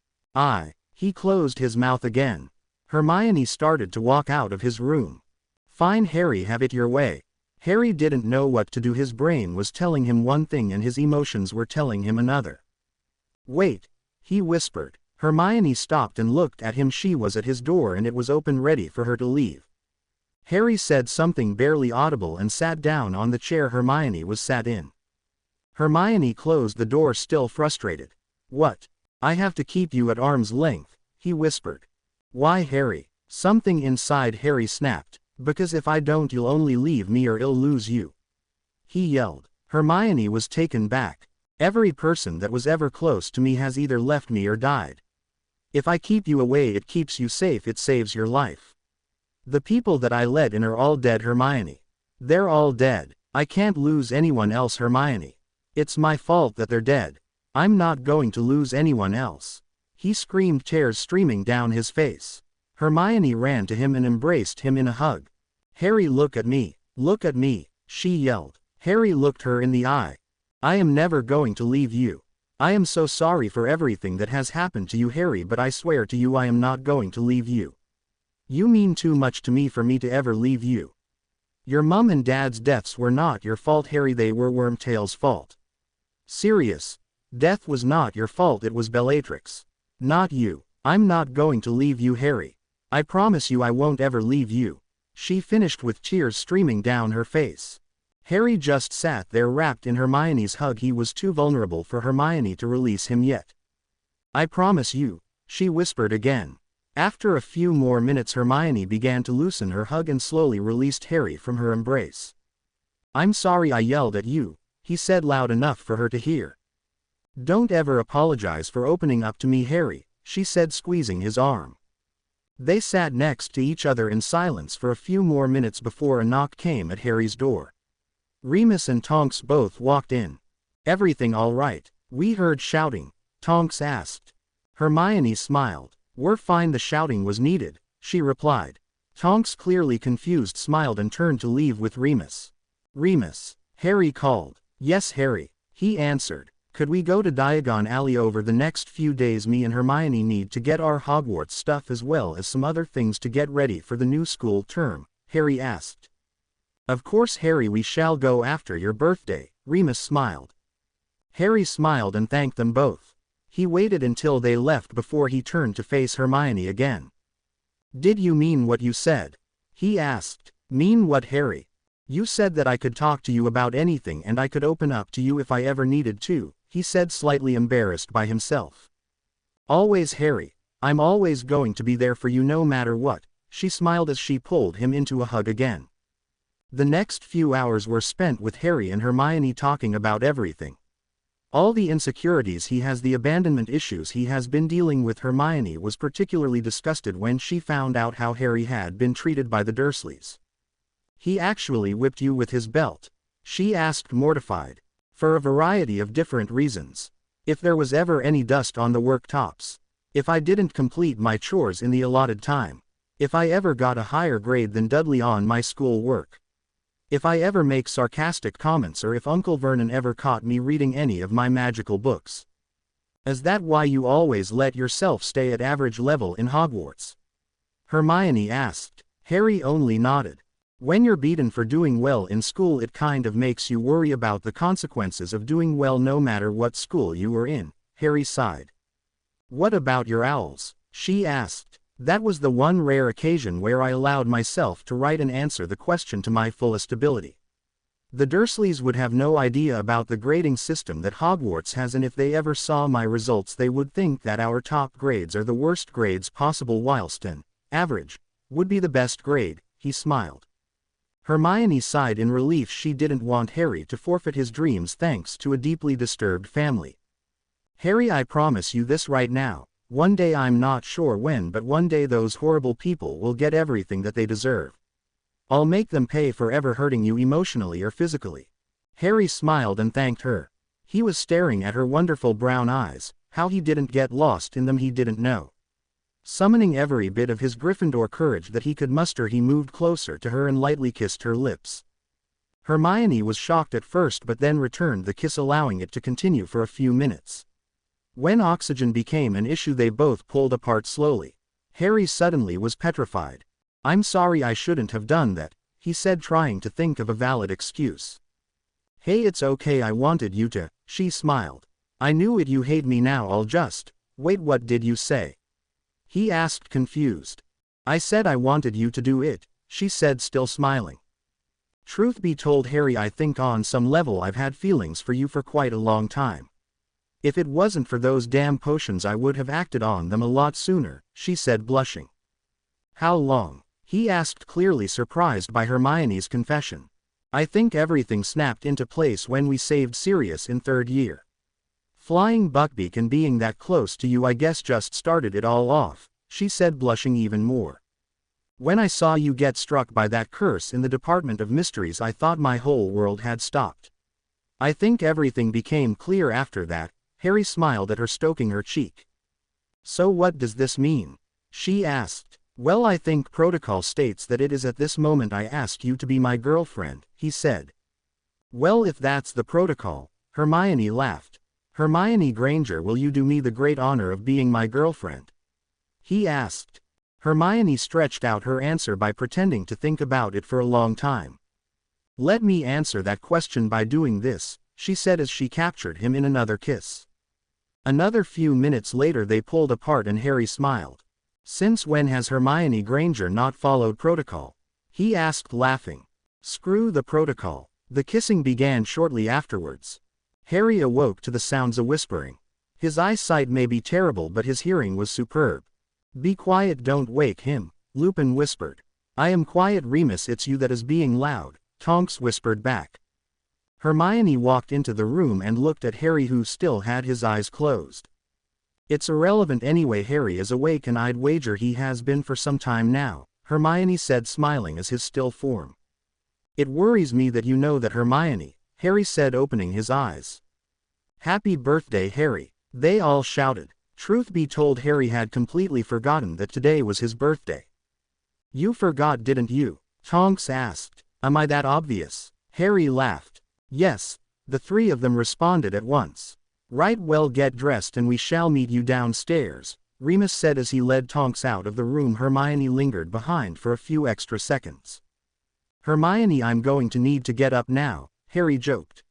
He closed his mouth again. Hermione started to walk out of his room. "Fine, Harry, have it your way." Harry didn't know what to do. His brain was telling him one thing and his emotions were telling him another. "Wait," he whispered. Hermione stopped and looked at him. She was at his door and it was open, ready for her to leave. Harry said something barely audible and sat down on the chair Hermione was sat in. Hermione closed the door, still frustrated. "What? I have to keep you at arm's length," he whispered. "Why, Harry?" Something inside Harry snapped. "Because if I don't, you'll only leave me or I'll lose you," he yelled. Hermione was taken back. "Every person that was ever close to me has either left me or died. If I keep you away, it keeps you safe, it saves your life. The people that I let in are all dead, Hermione. They're all dead. I can't lose anyone else, Hermione. It's my fault that they're dead. I'm not going to lose anyone else," he screamed, tears streaming down his face. Hermione ran to him and embraced him in a hug. "Harry, look at me, she yelled. Harry looked her in the eye. "I am never going to leave you. I am so sorry for everything that has happened to you, Harry, but I swear to you I am not going to leave you. You mean too much to me for me to ever leave you. Your mum and dad's deaths were not your fault, Harry, they were Wormtail's fault. Sirius, death was not your fault, it was Bellatrix. Not you. I'm not going to leave you, Harry. I promise you I won't ever leave you," she finished with tears streaming down her face. Harry just sat there wrapped in Hermione's hug. He was too vulnerable for Hermione to release him yet. "I promise you," she whispered again. After a few more minutes, Hermione began to loosen her hug and slowly released Harry from her embrace. "I'm sorry I yelled at you," he said loud enough for her to hear. "Don't ever apologize for opening up to me, Harry," she said, squeezing his arm. They sat next to each other in silence for a few more minutes before a knock came at Harry's door. Remus and Tonks both walked in. "Everything all right?" "We heard shouting," Tonks asked. Hermione smiled. "We're fine, the shouting was needed," she replied. Tonks, clearly confused, smiled and turned to leave with Remus. "Remus," Harry called. "Yes, Harry," he answered. "Could we go to Diagon Alley over the next few days? Me and Hermione need to get our Hogwarts stuff as well as some other things to get ready for the new school term," Harry asked. "Of course, Harry, we shall go after your birthday," Remus smiled. Harry smiled and thanked them both. He waited until they left before he turned to face Hermione again. Did you mean what you said? He asked. Mean what, Harry? You said that I could talk to you about anything and I could open up to you if I ever needed to, he said, slightly embarrassed by himself. Always, Harry. I'm always going to be there for you no matter what, she smiled as she pulled him into a hug again. The next few hours were spent with Harry and Hermione talking about everything. All the insecurities he has, the abandonment issues he has been dealing with. Hermione was particularly disgusted when she found out how Harry had been treated by the Dursleys. He actually whipped you with his belt? She asked, mortified. For a variety of different reasons. If there was ever any dust on the worktops. If I didn't complete my chores in the allotted time. If I ever got a higher grade than Dudley on my school work. If I ever make sarcastic comments, or if Uncle Vernon ever caught me reading any of my magical books. Is that why you always let yourself stay at average level in Hogwarts? Hermione asked. Harry only nodded. When you're beaten for doing well in school, it kind of makes you worry about the consequences of doing well no matter what school you were in, Harry sighed. What about your owls? She asked. That was the one rare occasion where I allowed myself to write and answer the question to my fullest ability. The Dursleys would have no idea about the grading system that Hogwarts has, and if they ever saw my results they would think that our top grades are the worst grades possible, whilst an average would be the best grade, he smiled. Hermione sighed in relief. She didn't want Harry to forfeit his dreams thanks to a deeply disturbed family. Harry, I promise you this right now. One day, I'm not sure when, but one day those horrible people will get everything that they deserve. I'll make them pay for ever hurting you emotionally or physically. Harry smiled and thanked her. He was staring at her wonderful brown eyes. How he didn't get lost in them he didn't know. Summoning every bit of his Gryffindor courage that he could muster, he moved closer to her and lightly kissed her lips. Hermione was shocked at first but then returned the kiss, allowing it to continue for a few minutes. When oxygen became an issue they both pulled apart slowly. Harry suddenly was petrified. I'm sorry, I shouldn't have done that, he said, trying to think of a valid excuse. Hey, it's okay, I wanted you to, she smiled. I knew it. You hate me now. I'll just, wait, what did you say? He asked, confused. I said I wanted you to do it, she said, still smiling. Truth be told, Harry, I think on some level I've had feelings for you for quite a long time. If it wasn't for those damn potions I would have acted on them a lot sooner, she said, blushing. How long? He asked, clearly surprised by Hermione's confession. I think everything snapped into place when we saved Sirius in third year. Flying Buckbeak and being that close to you, I guess, just started it all off, she said, blushing even more. When I saw you get struck by that curse in the Department of Mysteries, I thought my whole world had stopped. I think everything became clear after that. Harry smiled at her, stroking her cheek. So what does this mean? She asked. Well, I think protocol states that it is at this moment I ask you to be my girlfriend, he said. Well, if that's the protocol, Hermione laughed. Hermione Granger, will you do me the great honor of being my girlfriend? He asked. Hermione stretched out her answer by pretending to think about it for a long time. Let me answer that question by doing this, she said as she captured him in another kiss. Another few minutes later they pulled apart and Harry smiled. Since when has Hermione Granger not followed protocol? He asked, laughing. Screw the protocol. The kissing began shortly afterwards. Harry awoke to the sounds of whispering. His eyesight may be terrible but his hearing was superb. Be quiet, don't wake him, Lupin whispered. I am quiet, Remus, it's you that is being loud, Tonks whispered back. Hermione walked into the room and looked at Harry, who still had his eyes closed. It's irrelevant anyway, Harry is awake and I'd wager he has been for some time now, Hermione said, smiling as his still form. It worries me that you know that, Hermione, Harry said, opening his eyes. Happy birthday, Harry, they all shouted. Truth be told, Harry had completely forgotten that today was his birthday. You forgot, didn't you? Tonks asked. Am I that obvious? Harry laughed. Yes, the three of them responded at once. Right, well, get dressed and we shall meet you downstairs, Remus said as he led Tonks out of the room. Hermione lingered behind for a few extra seconds. Hermione, I'm going to need to get up now, Harry joked.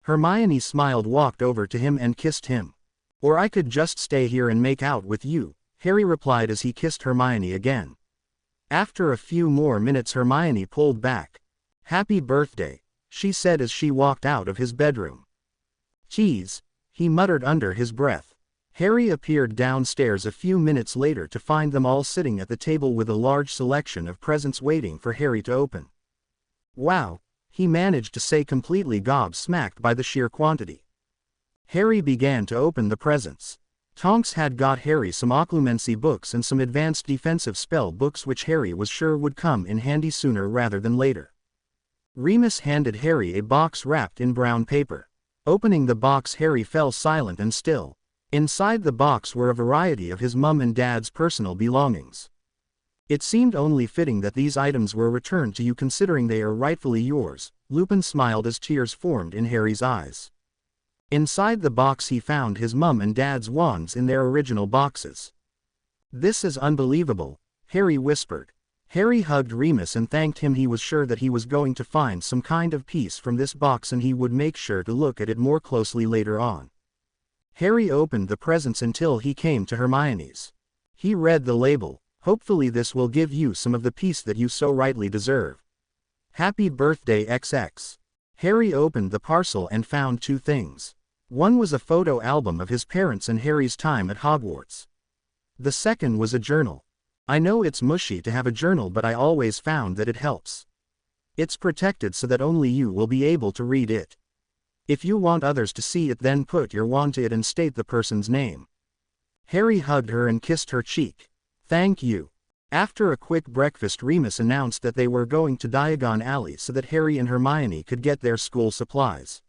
Hermione smiled, walked over to him and kissed him. Or I could just stay here and make out with you, Harry replied as he kissed Hermione again. After a few more minutes Hermione pulled back. "Happy birthday," she said as she walked out of his bedroom. "Geez," he muttered under his breath. Harry appeared downstairs a few minutes later to find them all sitting at the table with a large selection of presents waiting for Harry to open. "Wow," he managed to say, completely gobsmacked by the sheer quantity. Harry began to open the presents. Tonks had got Harry some occlumency books and some advanced defensive spell books which Harry was sure would come in handy sooner rather than later. Remus handed Harry a box wrapped in brown paper. Opening the box, Harry fell silent and still. Inside the box were a variety of his mum and dad's personal belongings. "It seemed only fitting that these items were returned to you considering they are rightfully yours," Lupin smiled as tears formed in Harry's eyes. Inside the box he found his mum and dad's wands in their original boxes. "This is unbelievable," Harry whispered. Harry hugged Remus and thanked him. He was sure that he was going to find some kind of piece from this box and he would make sure to look at it more closely later on. Harry opened the presents until he came to Hermione's. He read the label. "Hopefully this will give you some of the peace that you so rightly deserve. Happy birthday XX." Harry opened the parcel and found two things. One was a photo album of his parents and Harry's time at Hogwarts. The second was a journal. "I know it's mushy to have a journal, but I always found that it helps. It's protected so that only you will be able to read it. If you want others to see it, then put your wand to it and state the person's name." Harry hugged her and kissed her cheek. "Thank you." After a quick breakfast, Remus announced that they were going to Diagon Alley so that Harry and Hermione could get their school supplies.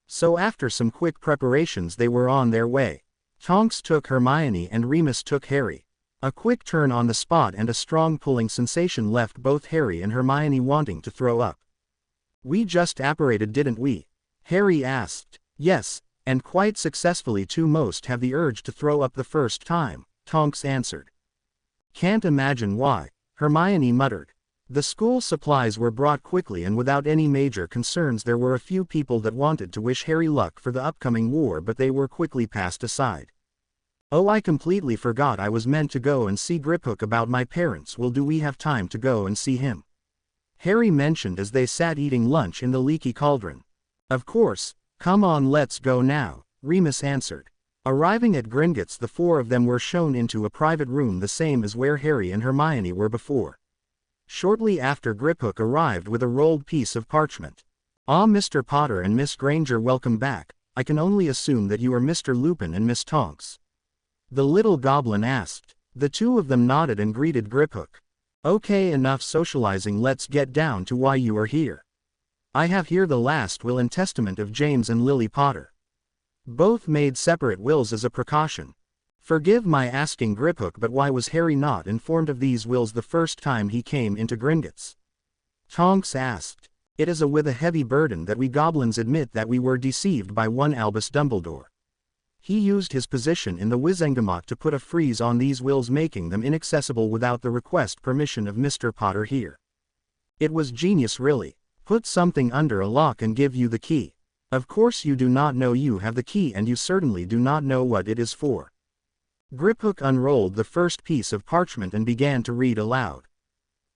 So after some quick preparations they were on their way. Tonks took Hermione and Remus took Harry. A quick turn on the spot and a strong pulling sensation left both Harry and Hermione wanting to throw up. "We just apparated, didn't we?" Harry asked. "Yes, and quite successfully too. Most have the urge to throw up the first time," Tonks answered. "Can't imagine why," Hermione muttered. The school supplies were brought quickly and without any major concerns. There were a few people that wanted to wish Harry luck for the upcoming war, but they were quickly passed aside. "Oh, I completely forgot I was meant to go and see Griphook about my parents. Well, do we have time to go and see him?" Harry mentioned as they sat eating lunch in the leaky cauldron. "Of course, come on, let's go now," Remus answered. Arriving at Gringotts, the four of them were shown into a private room, the same as where Harry and Hermione were before. Shortly after, Griphook arrived with a rolled piece of parchment. "Ah, Mr. Potter and Miss Granger, welcome back. I can only assume that you are Mr. Lupin and Miss Tonks?" the little goblin asked. The two of them nodded and greeted Griphook. "Okay, enough socializing, let's get down to why you are here. I have here the last will and testament of James and Lily Potter. Both made separate wills as a precaution. Forgive my asking, Griphook, but why was Harry not informed of these wills the first time he came into Gringotts?" Tonks asked. "It is with a heavy burden that we goblins admit that we were deceived by one Albus Dumbledore. He used his position in the Wizengamot to put a freeze on these wills, making them inaccessible without the request permission of Mr. Potter here. It was genius, really. Put something under a lock and give you the key. Of course you do not know you have the key, and you certainly do not know what it is for." Griphook unrolled the first piece of parchment and began to read aloud.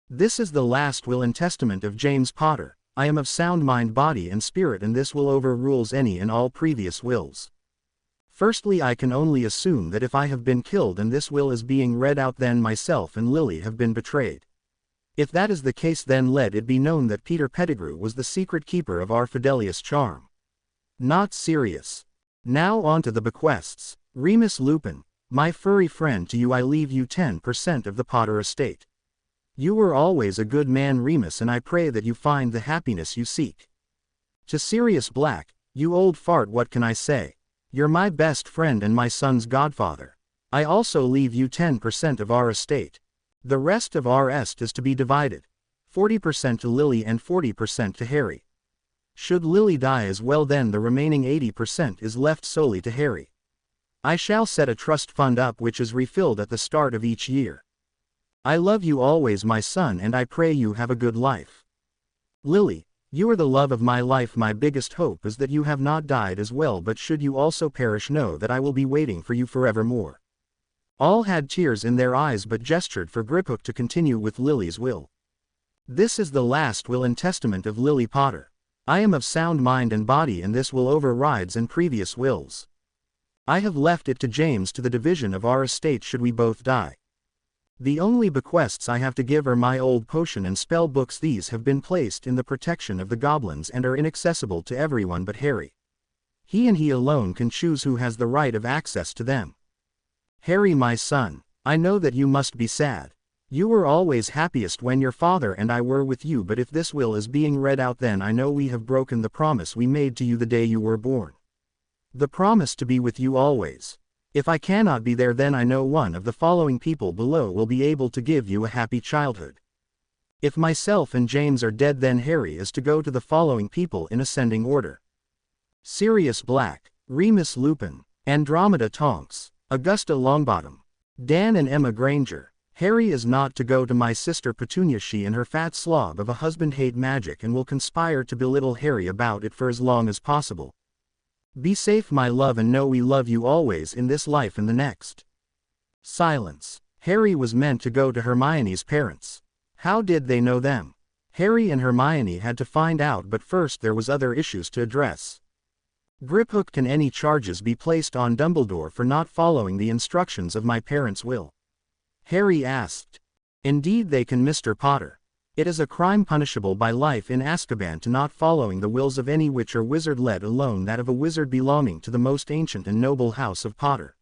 "This is the last will and testament of James Potter. I am of sound mind, body and spirit, and this will overrules any and all previous wills. Firstly, I can only assume that if I have been killed and this will is being read out, then myself and Lily have been betrayed. If that is the case, then let it be known that Peter Pettigrew was the secret keeper of our Fidelius charm. Not serious. Now on to the bequests. Remus Lupin, my furry friend, to you I leave you 10% of the Potter estate. You were always a good man, Remus, and I pray that you find the happiness you seek. To Sirius Black, you old fart, what can I say? You're my best friend and my son's godfather. I also leave you 10% of our estate. The rest of our est is to be divided. 40% to Lily and 40% to Harry. Should Lily die as well, then the remaining 80% is left solely to Harry. I shall set a trust fund up which is refilled at the start of each year. I love you always, my son, and I pray you have a good life. Lily, you are the love of my life. My biggest hope is that you have not died as well, but should you also perish, know that I will be waiting for you forevermore. All had tears in their eyes but gestured for Griphook to continue with Lily's will. This is the last will and testament of Lily Potter. I am of sound mind and body and this will overrides and previous wills. I have left it to James to the division of our estate should we both die. The only bequests I have to give are my old potion and spell books. These have been placed in the protection of the goblins and are inaccessible to everyone but Harry. He and he alone can choose who has the right of access to them. Harry, my son, I know that you must be sad. You were always happiest when your father and I were with you, but if this will is being read out, then I know we have broken the promise we made to you the day you were born. The promise to be with you always. If I cannot be there, then I know one of the following people below will be able to give you a happy childhood. If myself and James are dead, then Harry is to go to the following people in ascending order: Sirius Black, Remus Lupin, Andromeda Tonks, Augusta Longbottom, Dan and Emma Granger. Harry is not to go to my sister Petunia. She and her fat slob of a husband hate magic and will conspire to belittle Harry about it for as long as possible. Be safe, my love, and know we love you always in this life and the next. Silence. Harry was meant to go to Hermione's parents. How did they know them? Harry and Hermione had to find out, but first there was other issues to address. Griphook, can any charges be placed on Dumbledore for not following the instructions of my parents' will? Harry asked. Indeed they can, Mr. Potter. It is a crime punishable by life in Azkaban to not following the wills of any witch or wizard, let alone that of a wizard belonging to the most ancient and noble house of Potter.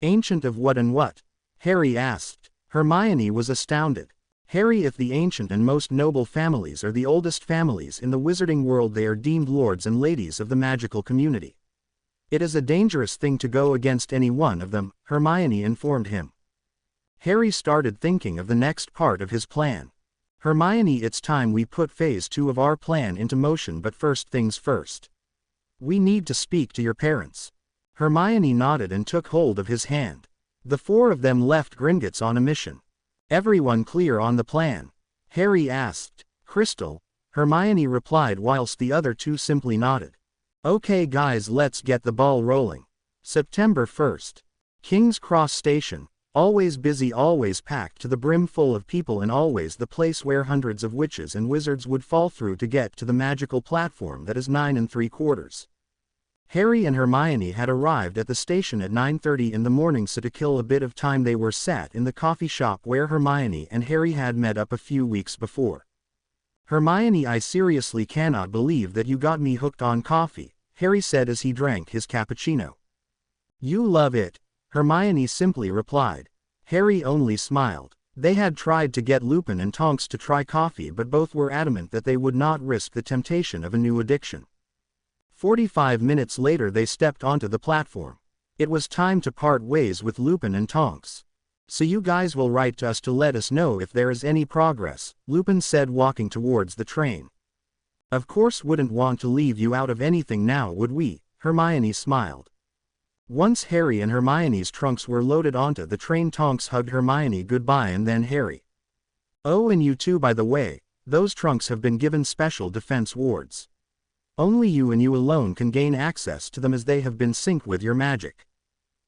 Ancient of what and what? Harry asked. Hermione was astounded. Harry, if the ancient and most noble families are the oldest families in the wizarding world, they are deemed lords and ladies of the magical community. It is a dangerous thing to go against any one of them, Hermione informed him. Harry started thinking of the next part of his plan. Hermione, it's time we put phase 2 of our plan into motion, but first things first. We need to speak to your parents. Hermione nodded and took hold of his hand. The four of them left Gringotts on a mission. Everyone clear on the plan? Harry asked. Crystal, Hermione replied whilst the other two simply nodded. Okay guys, let's get the ball rolling. September 1st. King's Cross Station. Always busy, always packed to the brim full of people, and always the place where hundreds of witches and wizards would fall through to get to the magical platform that is 9 3/4. Harry and Hermione had arrived at the station at 9:30 in the morning, so to kill a bit of time they were sat in the coffee shop where Hermione and Harry had met up a few weeks before. Hermione, I seriously cannot believe that you got me hooked on coffee, Harry said as he drank his cappuccino. You love it, Hermione simply replied. Harry only smiled. They had tried to get Lupin and Tonks to try coffee, but both were adamant that they would not risk the temptation of a new addiction. 45 minutes later they stepped onto the platform. It was time to part ways with Lupin and Tonks. So you guys will write to us to let us know if there is any progress, Lupin said, walking towards the train. Of course, wouldn't want to leave you out of anything now, would we? Hermione smiled. Once Harry and Hermione's trunks were loaded onto the train, Tonks hugged Hermione goodbye and then Harry. Oh, and you too, by the way, those trunks have been given special defense wards. Only you and you alone can gain access to them, as they have been synced with your magic.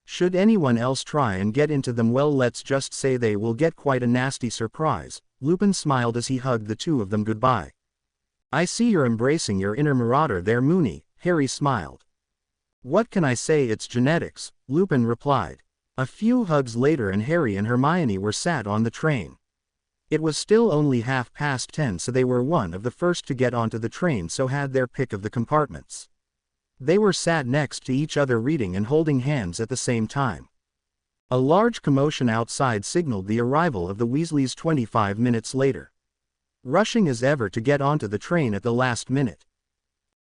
Should anyone else try and get into them, well, let's just say they will get quite a nasty surprise. Lupin smiled as he hugged the two of them goodbye. I see you're embracing your inner marauder there, Moony, Harry smiled. What can I say, it's genetics, Lupin replied. A few hugs later and Harry and Hermione were sat on the train. It was still only 10:30, so they were one of the first to get onto the train, so had their pick of the compartments. They were sat next to each other, reading and holding hands at the same time. A large commotion outside signaled the arrival of the Weasleys 25 minutes later. Rushing as ever to get onto the train at the last minute.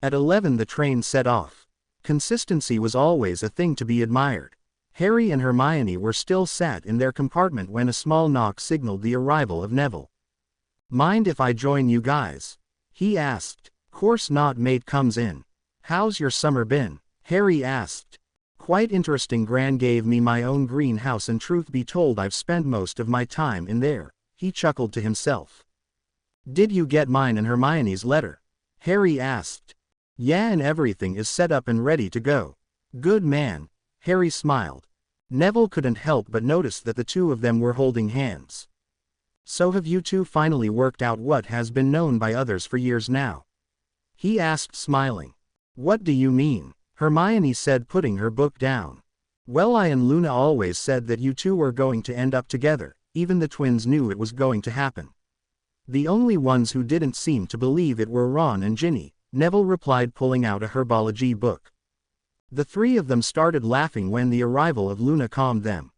At 11 the train set off. Consistency was always a thing to be admired. Harry and Hermione were still sat in their compartment when a small knock signaled the arrival of Neville. Mind if I join you guys? He asked. Course not, mate, comes in. How's your summer been? Harry asked. Quite interesting, Gran gave me my own greenhouse and truth be told I've spent most of my time in there, he chuckled to himself. Did you get mine and Hermione's letter? Harry asked. Yeah, and everything is set up and ready to go. Good man, Harry smiled. Neville couldn't help but notice that the two of them were holding hands. So have you two finally worked out what has been known by others for years now? He asked, smiling. What do you mean? Hermione said, putting her book down. Well, I and Luna always said that you two were going to end up together. Even the twins knew it was going to happen. The only ones who didn't seem to believe it were Ron and Ginny, Neville replied, pulling out a herbology book. The three of them started laughing when the arrival of Luna calmed them.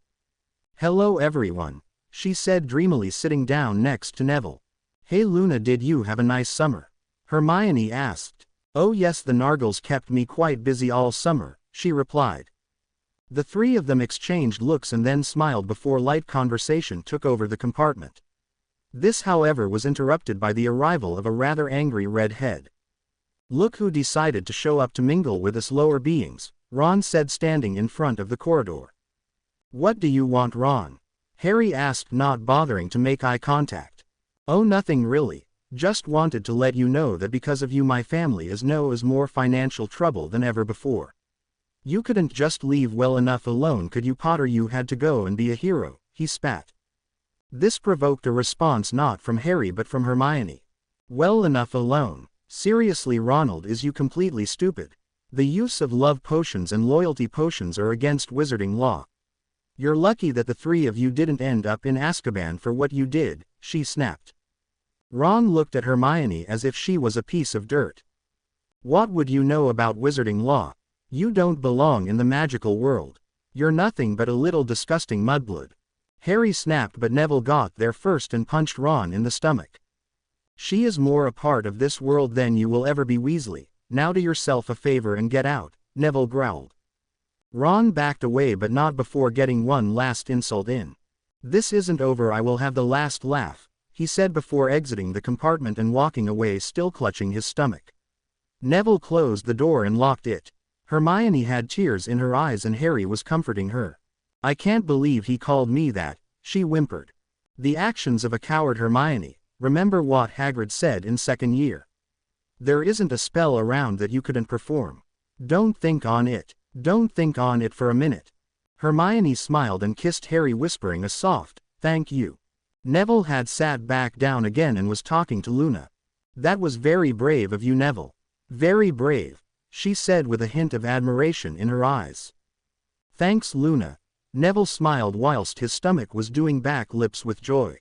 Hello everyone, she said dreamily, sitting down next to Neville. Hey Luna, did you have a nice summer? Hermione asked. Oh yes, the Nargles kept me quite busy all summer, she replied. The three of them exchanged looks and then smiled before light conversation took over the compartment. This, however, was interrupted by the arrival of a rather angry redhead. Look who decided to show up to mingle with us lower beings, Ron said, standing in front of the corridor. What do you want, Ron? Harry asked, not bothering to make eye contact. Oh, nothing really, just wanted to let you know that because of you my family is more financial trouble than ever before. You couldn't just leave well enough alone, could you, Potter? You had to go and be a hero, he spat. This provoked a response not from Harry but from Hermione. Well enough alone? Seriously, Ronald, is you completely stupid? The use of love potions and loyalty potions are against wizarding law. You're lucky that the three of you didn't end up in Azkaban for what you did, she snapped. Ron looked at Hermione as if she was a piece of dirt. What would you know about wizarding law? You don't belong in the magical world. You're nothing but a little disgusting mudblood. Harry snapped, but Neville got there first and punched Ron in the stomach. She is more a part of this world than you will ever be, Weasley. Now do yourself a favor and get out, Neville growled. Ron backed away, but not before getting one last insult in. This isn't over, I will have the last laugh, he said before exiting the compartment and walking away, still clutching his stomach. Neville closed the door and locked it. Hermione had tears in her eyes and Harry was comforting her. I can't believe he called me that, she whimpered. The actions of a coward, Hermione. Remember what Hagrid said in second year. There isn't a spell around that you couldn't perform. Don't think on it. Don't think on it for a minute. Hermione smiled and kissed Harry, whispering a soft, thank you. Neville had sat back down again and was talking to Luna. That was very brave of you, Neville. Very brave, she said with a hint of admiration in her eyes. Thanks, Luna. Neville smiled whilst his stomach was doing back lips with joy.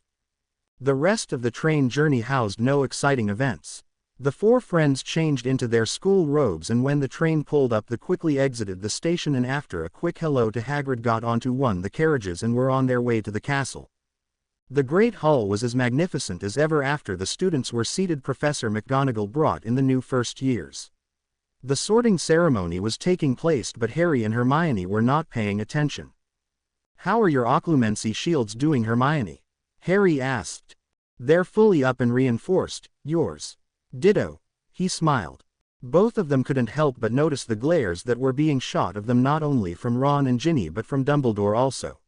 The rest of the train journey housed no exciting events. The four friends changed into their school robes, and when the train pulled up they quickly exited the station and after a quick hello to Hagrid got onto one of the carriages and were on their way to the castle. The Great Hall was as magnificent as ever after the students were seated Professor McGonagall brought in the new first years. The sorting ceremony was taking place, but Harry and Hermione were not paying attention. How are your occlumency shields doing, Hermione? Harry asked. They're fully up and reinforced. Yours? Ditto. He smiled. Both of them couldn't help but notice the glares that were being shot of them not only from Ron and Ginny but from Dumbledore also.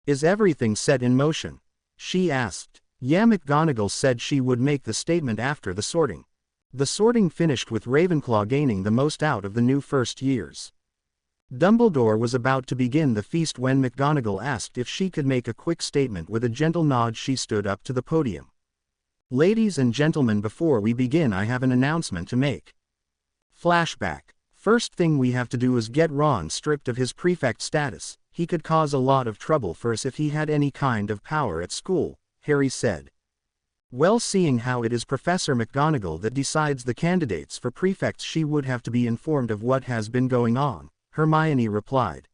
Is everything set in motion? She asked. Yeah, McGonagall said she would make the statement after the sorting. The sorting finished with Ravenclaw gaining the most out of the new first years. Dumbledore was about to begin the feast when McGonagall asked if she could make a quick statement. With a gentle nod she stood up to the podium. Ladies and gentlemen, before we begin I have an announcement to make. Flashback. First thing we have to do is get Ron stripped of his prefect status. He could cause a lot of trouble for us if he had any kind of power at school, Harry said. Well, seeing how it is Professor McGonagall that decides the candidates for prefects, she would have to be informed of what has been going on, Hermione replied.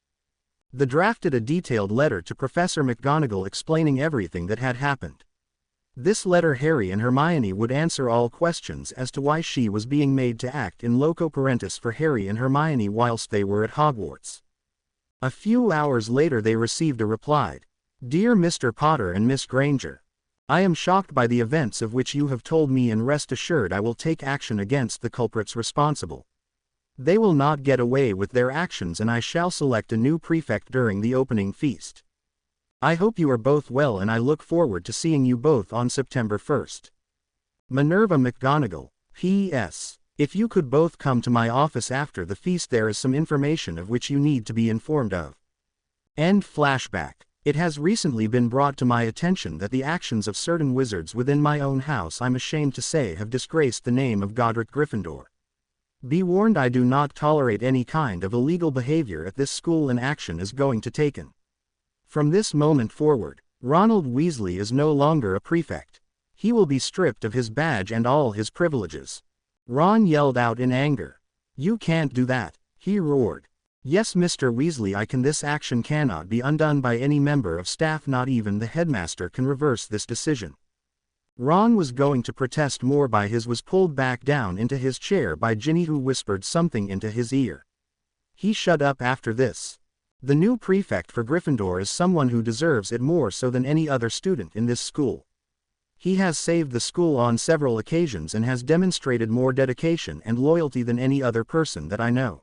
They drafted a detailed letter to Professor McGonagall explaining everything that had happened. This letter Harry and Hermione would answer all questions as to why she was being made to act in loco parentis for Harry and Hermione whilst they were at Hogwarts. A few hours later they received a reply. Dear Mr. Potter and Miss Granger, I am shocked by the events of which you have told me, and rest assured I will take action against the culprits responsible. They will not get away with their actions and I shall select a new prefect during the opening feast. I hope you are both well and I look forward to seeing you both on September 1st. Minerva McGonagall. P.S. If you could both come to my office after the feast, there is some information of which you need to be informed of. End flashback. It has recently been brought to my attention that the actions of certain wizards within my own house, I'm ashamed to say, have disgraced the name of Godric Gryffindor. Be warned, I do not tolerate any kind of illegal behavior at this school, and action is going to be taken. From this moment forward, Ronald Weasley is no longer a prefect. He will be stripped of his badge and all his privileges. Ron yelled out in anger. You can't do that, he roared. Yes, Mr. Weasley, I can. This action cannot be undone by any member of staff, not even the headmaster can reverse this decision. Ron was going to protest more, but was pulled back down into his chair by Ginny, who whispered something into his ear. He shut up after this. The new prefect for Gryffindor is someone who deserves it more so than any other student in this school. He has saved the school on several occasions and has demonstrated more dedication and loyalty than any other person that I know.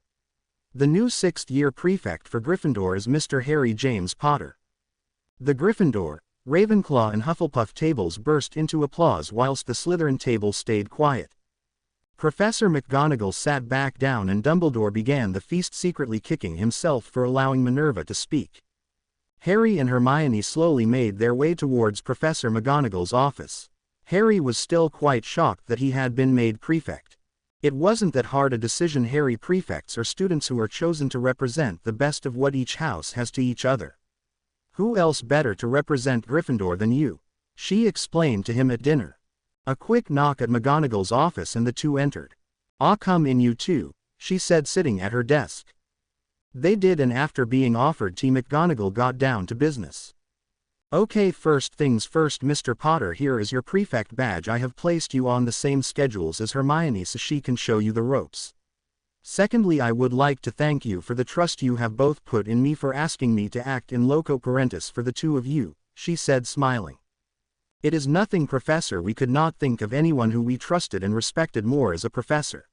The new 6th-year prefect for Gryffindor is Mr. Harry James Potter. The Gryffindor, Ravenclaw and Hufflepuff tables burst into applause whilst the Slytherin table stayed quiet. Professor McGonagall sat back down and Dumbledore began the feast, secretly kicking himself for allowing Minerva to speak. Harry and Hermione slowly made their way towards Professor McGonagall's office. Harry was still quite shocked that he had been made prefect. It wasn't that hard a decision. Harry, prefects are students who are chosen to represent the best of what each house has to each other. Who else better to represent Gryffindor than you? She explained to him at dinner. A quick knock at McGonagall's office and the two entered. "Ah, come in you two," she said, sitting at her desk. They did, and after being offered tea, McGonagall got down to business. "Okay, first things first, Mr. Potter, here is your prefect badge. I have placed you on the same schedules as Hermione so she can show you the ropes. Secondly, I would like to thank you for the trust you have both put in me, for asking me to act in loco parentis for the two of you," she said, smiling. "It is nothing, Professor. We could not think of anyone who we trusted and respected more as a professor.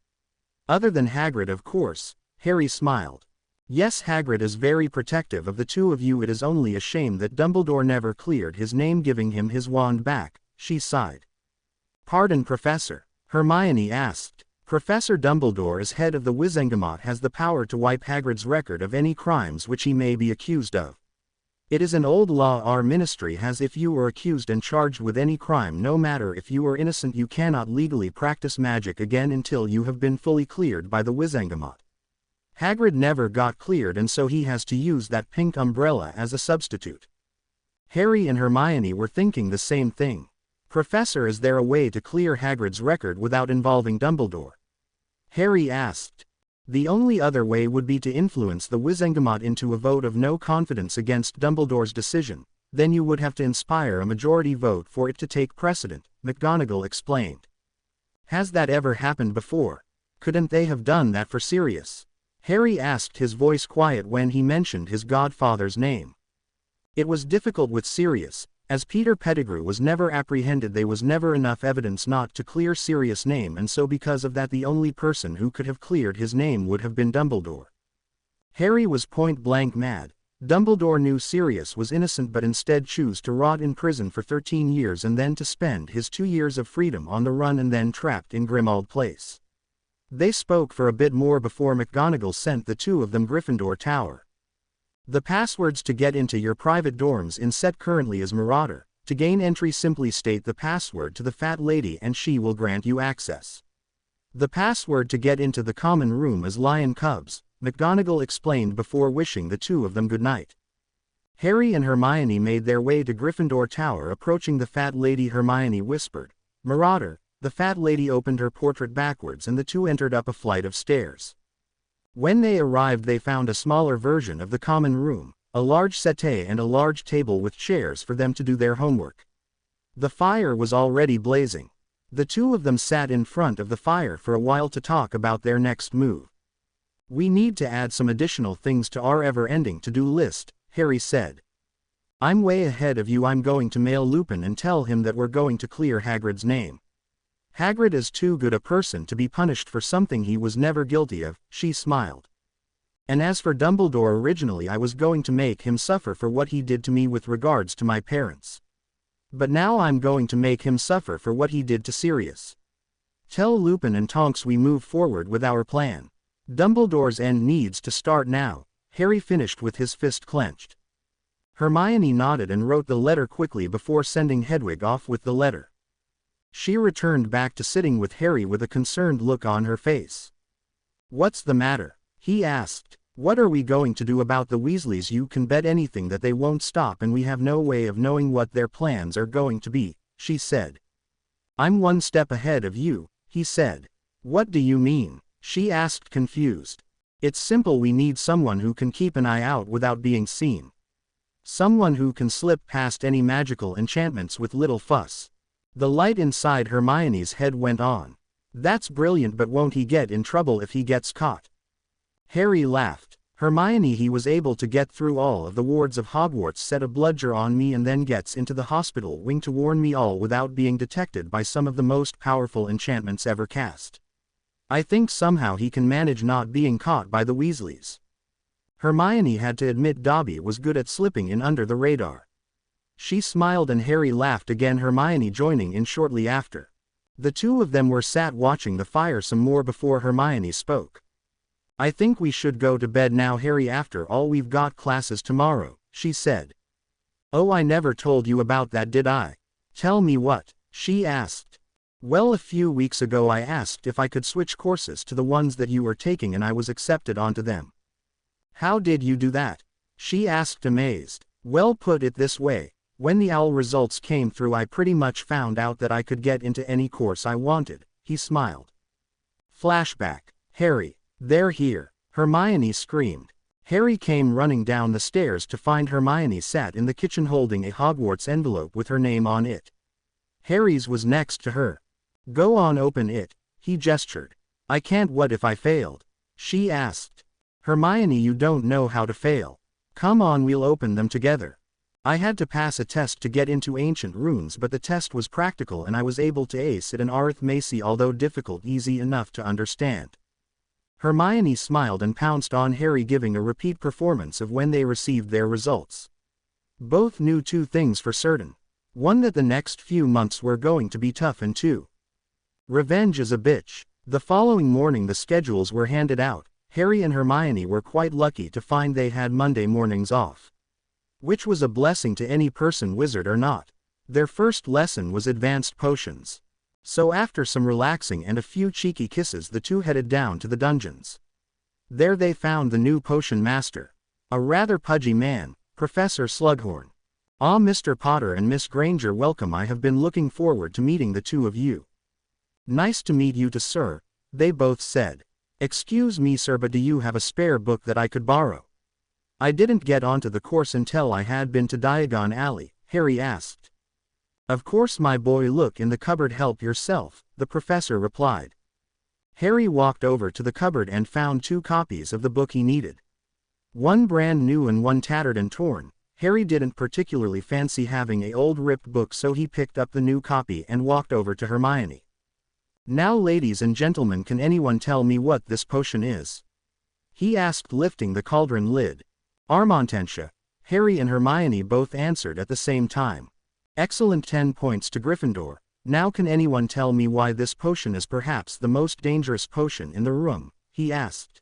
Other than Hagrid, of course." Harry smiled. "Yes, Hagrid is very protective of the two of you. It is only a shame that Dumbledore never cleared his name giving him his wand back," she sighed. "Pardon, Professor?" Hermione asked. "Professor Dumbledore, as head of the Wizengamot, has the power to wipe Hagrid's record of any crimes which he may be accused of. It is an old law our ministry has. If you are accused and charged with any crime, no matter if you are innocent, you cannot legally practice magic again until you have been fully cleared by the Wizengamot. Hagrid never got cleared, and so he has to use that pink umbrella as a substitute." Harry and Hermione were thinking the same thing. "Professor, is there a way to clear Hagrid's record without involving Dumbledore?" Harry asked. "The only other way would be to influence the Wizengamot into a vote of no confidence against Dumbledore's decision. Then you would have to inspire a majority vote for it to take precedent," McGonagall explained. "Has that ever happened before? Couldn't they have done that for Sirius?" Harry asked, his voice quiet when he mentioned his godfather's name. "It was difficult with Sirius, as Peter Pettigrew was never apprehended. There was never enough evidence not to clear Sirius' name, and so because of that the only person who could have cleared his name would have been Dumbledore." Harry was point-blank mad. Dumbledore knew Sirius was innocent but instead chose to rot in prison for 13 years and then to spend his 2 years of freedom on the run and then trapped in Grimmauld Place. They spoke for a bit more before McGonagall sent the two of them Gryffindor Tower. "The passwords to get into your private dorms in set currently is Marauder. To gain entry, simply state the password to the fat lady and she will grant you access. The password to get into the common room is Lion Cubs," McGonagall explained before wishing the two of them good night. Harry and Hermione made their way to Gryffindor Tower. Approaching the fat lady, Hermione whispered, "Marauder." The fat lady opened her portrait backwards and the two entered up a flight of stairs. When they arrived, they found a smaller version of the common room, a large settee and a large table with chairs for them to do their homework. The fire was already blazing. The two of them sat in front of the fire for a while to talk about their next move. "We need to add some additional things to our ever-ending to-do list," Harry said. "I'm way ahead of you. I'm going to mail Lupin and tell him that we're going to clear Hagrid's name. Hagrid is too good a person to be punished for something he was never guilty of," she smiled. "And as for Dumbledore, originally I was going to make him suffer for what he did to me with regards to my parents. But now I'm going to make him suffer for what he did to Sirius. Tell Lupin and Tonks we move forward with our plan. Dumbledore's end needs to start now." Harry finished with his fist clenched. Hermione nodded and wrote the letter quickly before sending Hedwig off with the letter. She returned back to sitting with Harry with a concerned look on her face. "What's the matter?" he asked. "What are we going to do about the Weasleys? You can bet anything that they won't stop, and we have no way of knowing what their plans are going to be," she said. "I'm one step ahead of you," he said. "What do you mean?" she asked, confused. "It's simple. We need someone who can keep an eye out without being seen. Someone who can slip past any magical enchantments with little fuss." The light inside Hermione's head went on. "That's brilliant, but won't he get in trouble if he gets caught?" Harry laughed. "Hermione, he was able to get through all of the wards of Hogwarts, set a bludger on me, and then gets into the hospital wing to warn me all without being detected by some of the most powerful enchantments ever cast. I think somehow he can manage not being caught by the Weasleys." Hermione had to admit Dobby was good at slipping in under the radar. She smiled and Harry laughed again, Hermione joining in shortly after. The two of them were sat watching the fire some more before Hermione spoke. "I think we should go to bed now, Harry. After all, we've got classes tomorrow," she said. "Oh, I never told you about that, did I?" "Tell me what?" she asked. "Well, a few weeks ago I asked if I could switch courses to the ones that you were taking, and I was accepted onto them." "How did you do that?" she asked, amazed. "Well, put it this way. When the OWL results came through, I pretty much found out that I could get into any course I wanted," he smiled. Flashback. Harry. "They're here!" Hermione screamed. Harry came running down the stairs to find Hermione sat in the kitchen holding a Hogwarts envelope with her name on it. Harry's was next to her. "Go on, open it," he gestured. "I can't. What if I failed?" she asked. "Hermione, you don't know how to fail. Come on, we'll open them together. I had to pass a test to get into ancient runes, but the test was practical and I was able to ace it, and arithmancy, although difficult, easy enough to understand." Hermione smiled and pounced on Harry, giving a repeat performance of when they received their results. Both knew two things for certain. One, that the next few months were going to be tough, and two, revenge is a bitch. The following morning the schedules were handed out. Harry and Hermione were quite lucky to find they had Monday mornings off, which was a blessing to any person, wizard or not. Their first lesson was advanced potions. So after some relaxing and a few cheeky kisses, the two headed down to the dungeons. There they found the new potion master, a rather pudgy man, Professor Slughorn. "Ah, Mr. Potter and Miss Granger, welcome. I have been looking forward to meeting the two of you." "Nice to meet you too, sir," they both said. "Excuse me, sir, but do you have a spare book that I could borrow?" "I didn't get onto the course until I had been to Diagon Alley," Harry asked. "Of course, my boy, look in the cupboard. Help yourself," the professor replied. Harry walked over to the cupboard and found two copies of the book he needed. One brand new and one tattered and torn. Harry didn't particularly fancy having an old ripped book, so he picked up the new copy and walked over to Hermione. "Now, ladies and gentlemen, can anyone tell me what this potion is?" he asked, lifting the cauldron lid. "Armantentia," Harry and Hermione both answered at the same time. "Excellent, 10 points to Gryffindor. Now, can anyone tell me why this potion is perhaps the most dangerous potion in the room?" he asked.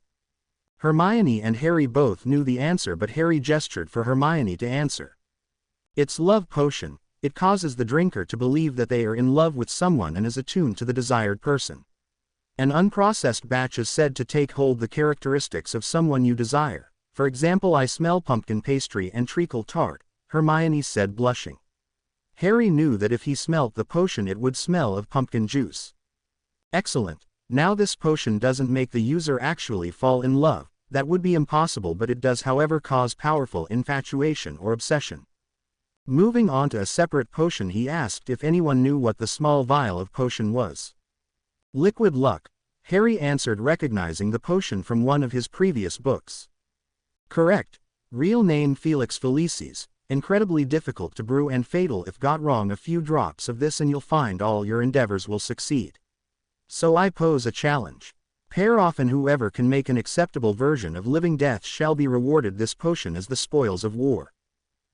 Hermione and Harry both knew the answer, but Harry gestured for Hermione to answer. "It's love potion. It causes the drinker to believe that they are in love with someone and is attuned to the desired person. An unprocessed batch is said to take hold the characteristics of someone you desire. For example, I smell pumpkin pastry and treacle tart," Hermione said, blushing. Harry knew that if he smelt the potion it would smell of pumpkin juice. "Excellent. Now, this potion doesn't make the user actually fall in love. That would be impossible, but it does, however, cause powerful infatuation or obsession." Moving on to a separate potion, he asked if anyone knew what the small vial of potion was. "Liquid luck," Harry answered, recognizing the potion from one of his previous books. "Correct. Real name Felix Felicis. Incredibly difficult to brew and fatal if got wrong. A few drops of this and you'll find all your endeavors will succeed. So I pose a challenge. Pair off, and whoever can make an acceptable version of living death shall be rewarded this potion as the spoils of war.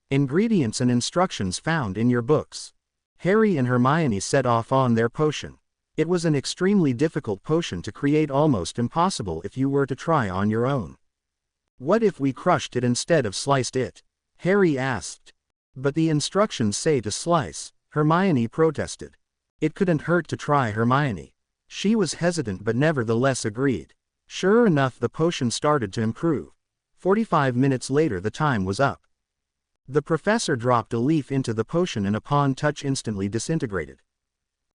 Ingredients and instructions found in your books." Harry and Hermione set off on their potion. It was an extremely difficult potion to create, almost impossible if you were to try on your own. "What if we crushed it instead of sliced it?" Harry asked. But the instructions say to slice, Hermione protested. It couldn't hurt to try, Hermione. She was hesitant but nevertheless agreed. Sure enough, the potion started to improve. 45 minutes later the time was up. The professor dropped a leaf into the potion and upon touch instantly disintegrated.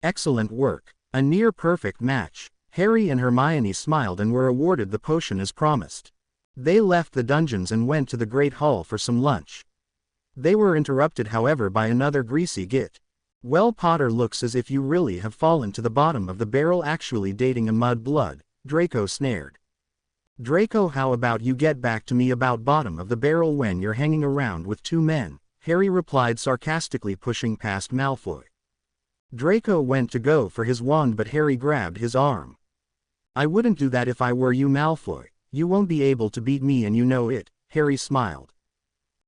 Excellent work. A near-perfect match. Harry and Hermione smiled and were awarded the potion as promised. They left the dungeons and went to the Great Hall for some lunch. They were interrupted however by another greasy git. Well, Potter, looks as if you really have fallen to the bottom of the barrel, actually dating a mud-blood, Draco snared. Draco, how about you get back to me about bottom of the barrel when you're hanging around with two men, Harry replied sarcastically, pushing past Malfoy. Draco went to go for his wand but Harry grabbed his arm. I wouldn't do that if I were you, Malfoy. You won't be able to beat me and you know it, Harry smiled.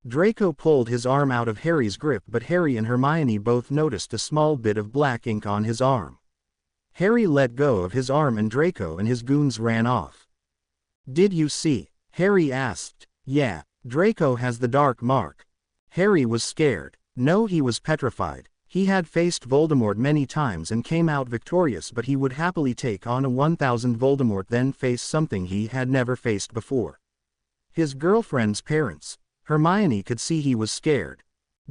Draco pulled his arm out of Harry's grip but Harry and Hermione both noticed a small bit of black ink on his arm. Harry let go of his arm and Draco and his goons ran off. Did you see? Harry asked. Yeah, Draco has the dark mark. Harry was scared. No, he was petrified. He had faced Voldemort many times and came out victorious, but he would happily take on a 1000 Voldemort than face something he had never faced before. His girlfriend's parents. Hermione could see he was scared.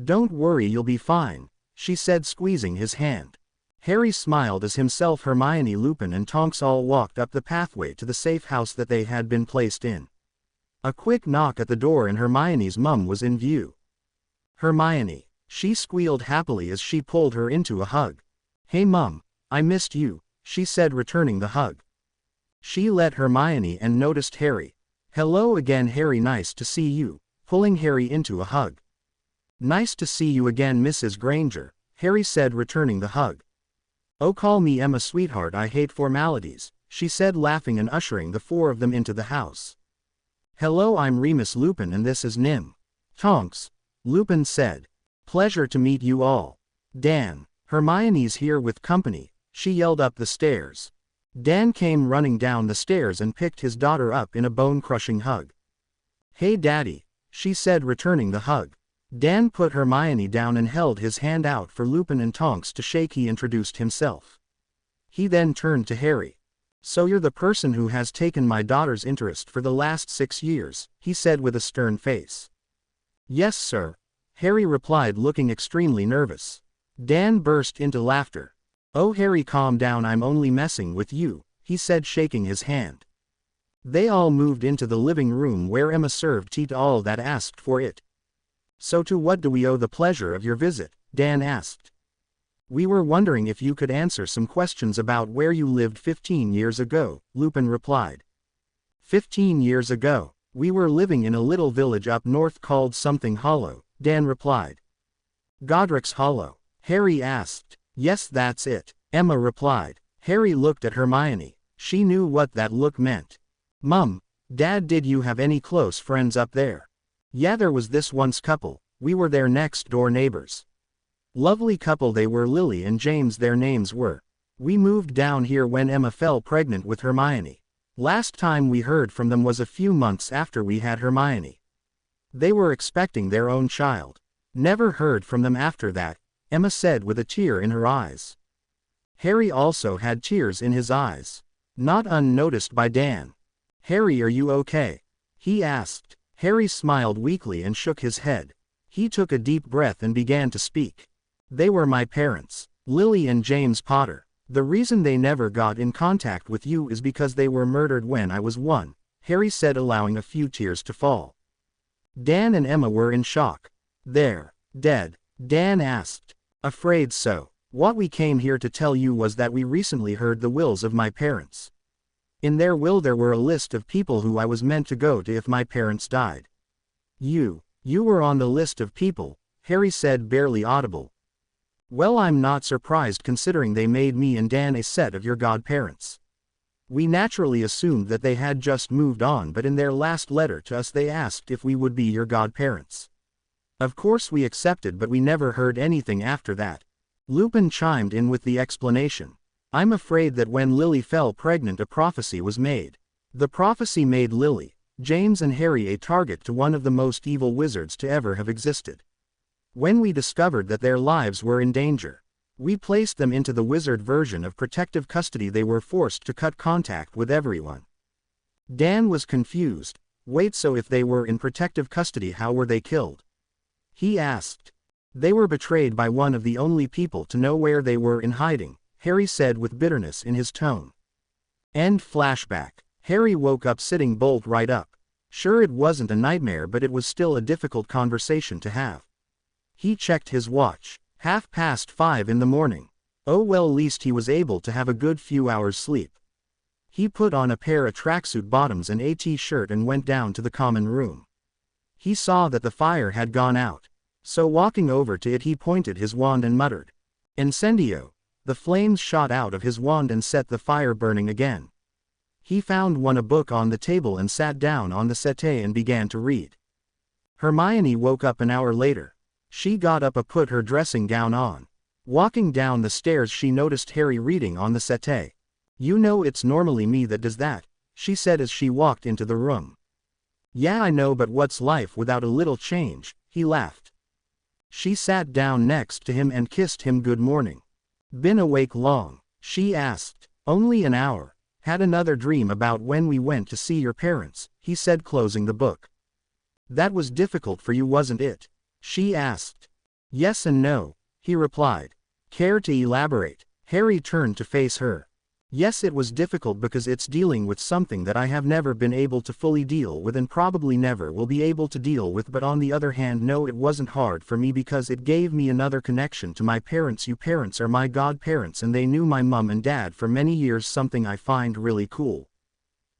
Don't worry, you'll be fine, she said, squeezing his hand. Harry smiled as himself, Hermione, Lupin and Tonks all walked up the pathway to the safe house that they had been placed in. A quick knock at the door and Hermione's mum was in view. Hermione, she squealed happily as she pulled her into a hug. Hey Mum, I missed you, she said, returning the hug. She let Hermione and noticed Harry. Hello again, Harry, nice to see you, pulling Harry into a hug. Nice to see you again, Mrs. Granger, Harry said, returning the hug. Oh, call me Emma, sweetheart, I hate formalities, she said, laughing and ushering the four of them into the house. Hello, I'm Remus Lupin and this is Nim. Tonks, Lupin said. Pleasure to meet you all. Dan, Hermione's here with company, she yelled up the stairs. Dan came running down the stairs and picked his daughter up in a bone-crushing hug. Hey Daddy, she said, returning the hug. Dan put Hermione down and held his hand out for Lupin and Tonks to shake. He introduced himself. He then turned to Harry. So you're the person who has taken my daughter's interest for the last 6 years, he said with a stern face. Yes, sir, Harry replied, looking extremely nervous. Dan burst into laughter. Oh Harry, calm down, I'm only messing with you, he said, shaking his hand. They all moved into the living room where Emma served tea to all that asked for it. So to what do we owe the pleasure of your visit? Dan asked. We were wondering if you could answer some questions about where you lived 15 years ago, Lupin replied. 15 years ago, we were living in a little village up north called something Hollow, Dan replied. Godric's Hollow? Harry asked. Yes, that's it, Emma replied. Harry looked at Hermione. She knew what that look meant. Mum, Dad, did you have any close friends up there? Yeah, there was this once couple, we were their next door neighbors. Lovely couple they were, Lily and James their names were. We moved down here when Emma fell pregnant with Hermione. Last time we heard from them was a few months after we had Hermione. They were expecting their own child. Never heard from them after that, Emma said with a tear in her eyes. Harry also had tears in his eyes. Not unnoticed by Dan. Harry, are you okay? He asked. Harry smiled weakly and shook his head. He took a deep breath and began to speak. They were my parents, Lily and James Potter. The reason they never got in contact with you is because they were murdered when I was 1, Harry said, allowing a few tears to fall. Dan and Emma were in shock. They're dead? Dan asked. Afraid so. What we came here to tell you was that we recently heard the wills of my parents. In their will there were a list of people who I was meant to go to if my parents died. You were on the list of people, Harry said, barely audible. Well, I'm not surprised considering they made me and Dan a set of your godparents. We naturally assumed that they had just moved on, but in their last letter to us they asked if we would be your godparents. Of course we accepted, but we never heard anything after that. Lupin chimed in with the explanation. I'm afraid that when Lily fell pregnant a prophecy was made. The prophecy made Lily, James and Harry a target to one of the most evil wizards to ever have existed. When we discovered that their lives were in danger, we placed them into the wizard version of protective custody. They were forced to cut contact with everyone. Dan was confused. Wait, so if they were in protective custody, how were they killed? He asked. They were betrayed by one of the only people to know where they were in hiding, Harry said with bitterness in his tone. End flashback. Harry woke up sitting bolt right up. Sure, it wasn't a nightmare, but it was still a difficult conversation to have. He checked his watch. 5:30 in the morning. Oh well, at least he was able to have a good few hours sleep. He put on a pair of tracksuit bottoms and a t-shirt and went down to the common room. He saw that the fire had gone out. So walking over to it, he pointed his wand and muttered, "Incendio." The flames shot out of his wand and set the fire burning again. He found a book on the table and sat down on the settee and began to read. Hermione woke up an hour later. She got up and put her dressing gown on. Walking down the stairs, she noticed Harry reading on the settee. "You know it's normally me that does that," she said as she walked into the room. "Yeah, I know, but what's life without a little change?" he laughed. She sat down next to him and kissed him good morning. "Been awake long?" she asked. "Only an hour. Had another dream about when we went to see your parents," he said, closing the book. "That was difficult for you, wasn't it?" she asked. "Yes and no," he replied. "Care to elaborate?" Harry turned to face her. "Yes, it was difficult because it's dealing with something that I have never been able to fully deal with and probably never will be able to deal with, but on the other hand, no, it wasn't hard for me because it gave me another connection to my parents. You parents are my godparents and they knew my mum and dad for many years, something I find really cool."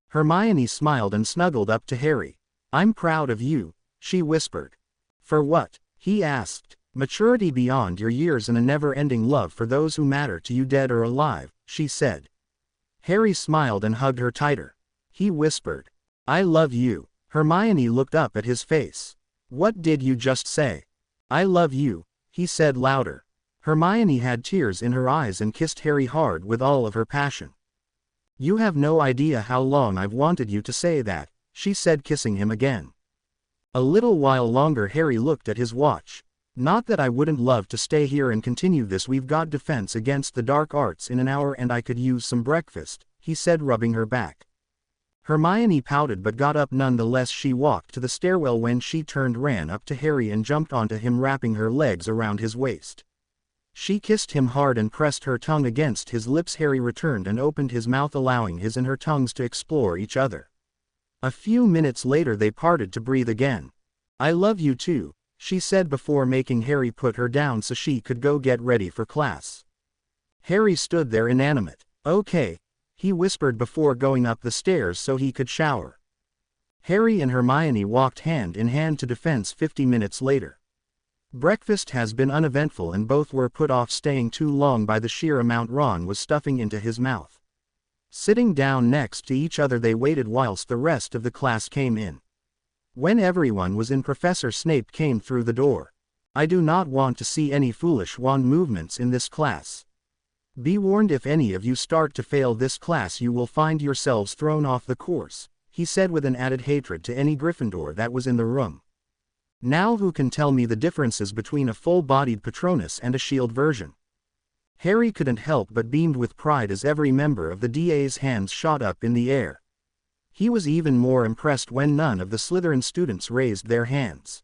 Hermione smiled and snuggled up to Harry. "I'm proud of you," she whispered. "For what?" he asked. "Maturity beyond your years and a never-ending love for those who matter to you, dead or alive," she said. Harry smiled and hugged her tighter. He whispered, "I love you." Hermione looked up at his face. "What did you just say?" "I love you," he said louder. Hermione had tears in her eyes and kissed Harry hard with all of her passion. "You have no idea how long I've wanted you to say that," she said, kissing him again. A little while longer. Harry looked at his watch. "Not that I wouldn't love to stay here and continue this. We've got defense against the dark arts in an hour and I could use some breakfast," he said, rubbing her back. Hermione pouted but got up nonetheless. She walked to the stairwell. When she turned, ran up to Harry and jumped onto him, wrapping her legs around his waist. She kissed him hard and pressed her tongue against his lips. Harry returned and opened his mouth, allowing his and her tongues to explore each other. A few minutes later they parted to breathe again. "I love you too," she said before making Harry put her down so she could go get ready for class. Harry stood there inanimate. "Okay," he whispered before going up the stairs so he could shower. Harry and Hermione walked hand in hand to defense 50 minutes later. Breakfast has been uneventful and both were put off staying too long by the sheer amount Ron was stuffing into his mouth. Sitting down next to each other they waited whilst the rest of the class came in. When everyone was in, Professor Snape came through the door. "I do not want to see any foolish wand movements in this class. Be warned, if any of you start to fail this class you will find yourselves thrown off the course," he said with an added hatred to any Gryffindor that was in the room. "Now who can tell me the differences between a full-bodied Patronus and a shield version?" Harry couldn't help but beamed with pride as every member of the DA's hands shot up in the air. He was even more impressed when none of the Slytherin students raised their hands.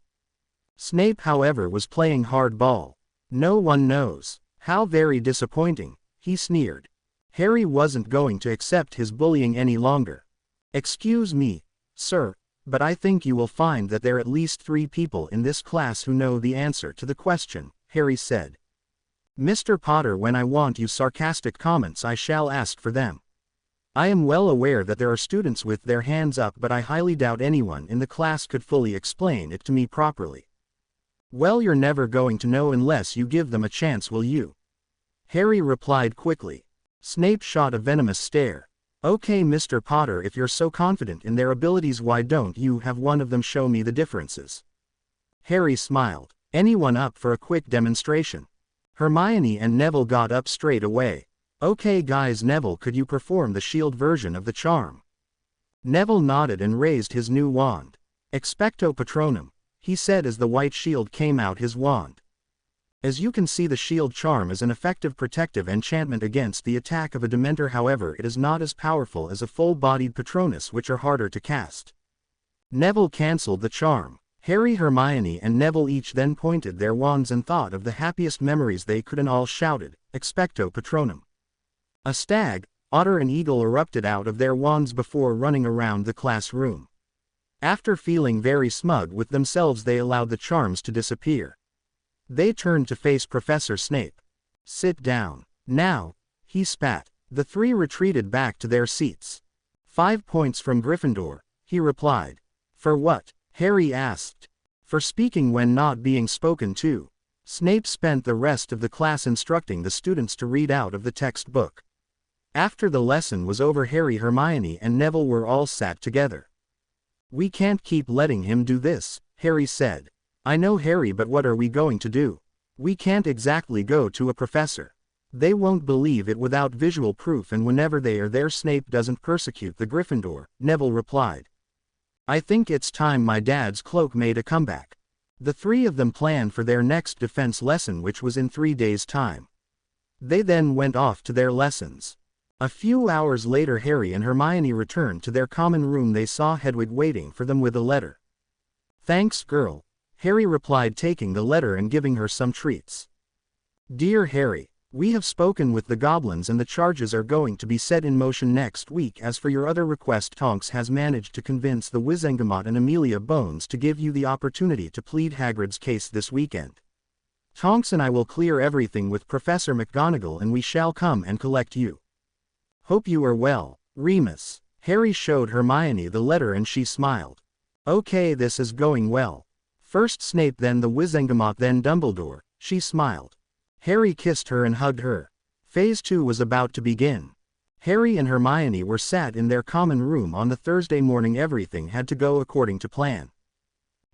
Snape, however, was playing hardball. "No one knows. How very disappointing," he sneered. Harry wasn't going to accept his bullying any longer. "Excuse me, sir, but I think you will find that there are at least 3 people in this class who know the answer to the question," Harry said. "Mr. Potter, when I want you sarcastic comments I shall ask for them. I am well aware that there are students with their hands up, but I highly doubt anyone in the class could fully explain it to me properly." "Well, you're never going to know unless you give them a chance, will you?" Harry replied quickly. Snape shot a venomous stare. "Okay, Mr. Potter, if you're so confident in their abilities, why don't you have one of them show me the differences?" Harry smiled. "Anyone up for a quick demonstration?" Hermione and Neville got up straight away. "Okay guys, Neville, could you perform the shield version of the charm?" Neville nodded and raised his new wand. Expecto Patronum, he said as the white shield came out his wand. As you can see, the shield charm is an effective protective enchantment against the attack of a Dementor. However, it is not as powerful as a full-bodied Patronus, which are harder to cast. Neville cancelled the charm. Harry, Hermione and Neville each then pointed their wands and thought of the happiest memories they could, and all shouted, Expecto Patronum. A stag, otter and eagle erupted out of their wands before running around the classroom. After feeling very smug with themselves, they allowed the charms to disappear. They turned to face Professor Snape. Sit down. Now, he spat. The three retreated back to their seats. 5 points from Gryffindor, he replied. For what? Harry asked. For speaking when not being spoken to. Snape spent the rest of the class instructing the students to read out of the textbook. After the lesson was over, Harry, Hermione and Neville were all sat together. We can't keep letting him do this, Harry said. I know, Harry, but what are we going to do? We can't exactly go to a professor. They won't believe it without visual proof, and whenever they are there, Snape doesn't persecute the Gryffindor, Neville replied. I think it's time my dad's cloak made a comeback. The three of them planned for their next defense lesson, which was in 3 days' time. They then went off to their lessons. A few hours later, Harry and Hermione returned to their common room. They saw Hedwig waiting for them with a letter. Thanks, girl, Harry replied, taking the letter and giving her some treats. Dear Harry, we have spoken with the goblins and the charges are going to be set in motion next week. As for your other request, Tonks has managed to convince the Wizengamot and Amelia Bones to give you the opportunity to plead Hagrid's case this weekend. Tonks and I will clear everything with Professor McGonagall and we shall come and collect you. Hope you are well, Remus. Harry showed Hermione the letter and she smiled. Okay, this is going well. First Snape, then the Wizengamot, then Dumbledore, she smiled. Harry kissed her and hugged her. Phase 2 was about to begin. Harry and Hermione were sat in their common room on the Thursday morning. Everything had to go according to plan.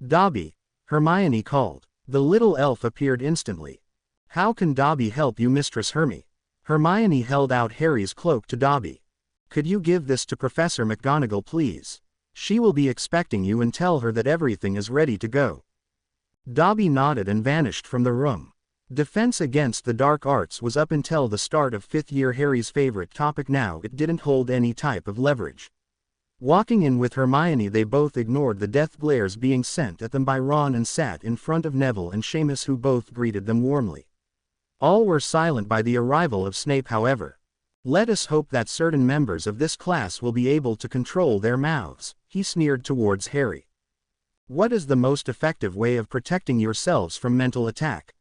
Dobby, Hermione called. The little elf appeared instantly. How can Dobby help you, Mistress Hermy? Hermione held out Harry's cloak to Dobby. Could you give this to Professor McGonagall, please? She will be expecting you, and tell her that everything is ready to go. Dobby nodded and vanished from the room. Defense against the dark arts was up until the start of 5th year Harry's favorite topic. Now it didn't hold any type of leverage. Walking in with Hermione, they both ignored the death glares being sent at them by Ron and sat in front of Neville and Seamus, who both greeted them warmly. All were silent by the arrival of Snape, however. Let us hope that certain members of this class will be able to control their mouths, he sneered towards Harry. What is the most effective way of protecting yourselves from mental attack?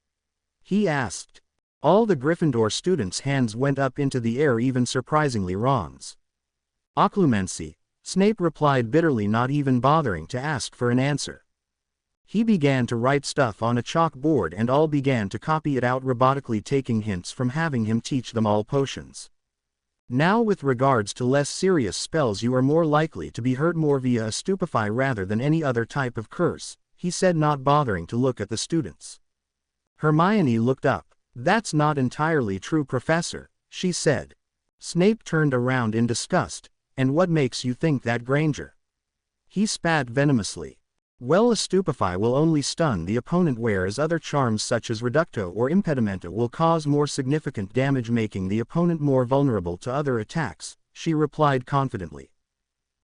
He asked. All the Gryffindor students' hands went up into the air, even surprisingly Ron's. Occlumency, Snape replied bitterly, not even bothering to ask for an answer. He began to write stuff on a chalkboard and all began to copy it out robotically, taking hints from having him teach them all potions. Now, with regards to less serious spells, you are more likely to be hurt more via a stupefy rather than any other type of curse, he said, not bothering to look at the students. Hermione looked up. That's not entirely true, Professor, she said. Snape turned around in disgust. And what makes you think that, Granger? He spat venomously. Well, a stupefy will only stun the opponent, whereas other charms such as Reducto or Impedimenta will cause more significant damage, making the opponent more vulnerable to other attacks, she replied confidently.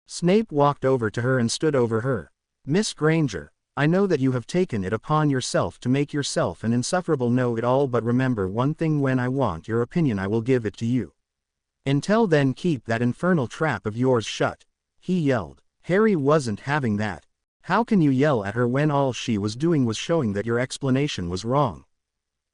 Snape walked over to her and stood over her. Miss Granger, I know that you have taken it upon yourself to make yourself an insufferable know-it-all, but remember one thing: when I want your opinion I will give it to you. Until then, keep that infernal trap of yours shut, he yelled. Harry wasn't having that. How can you yell at her when all she was doing was showing that your explanation was wrong?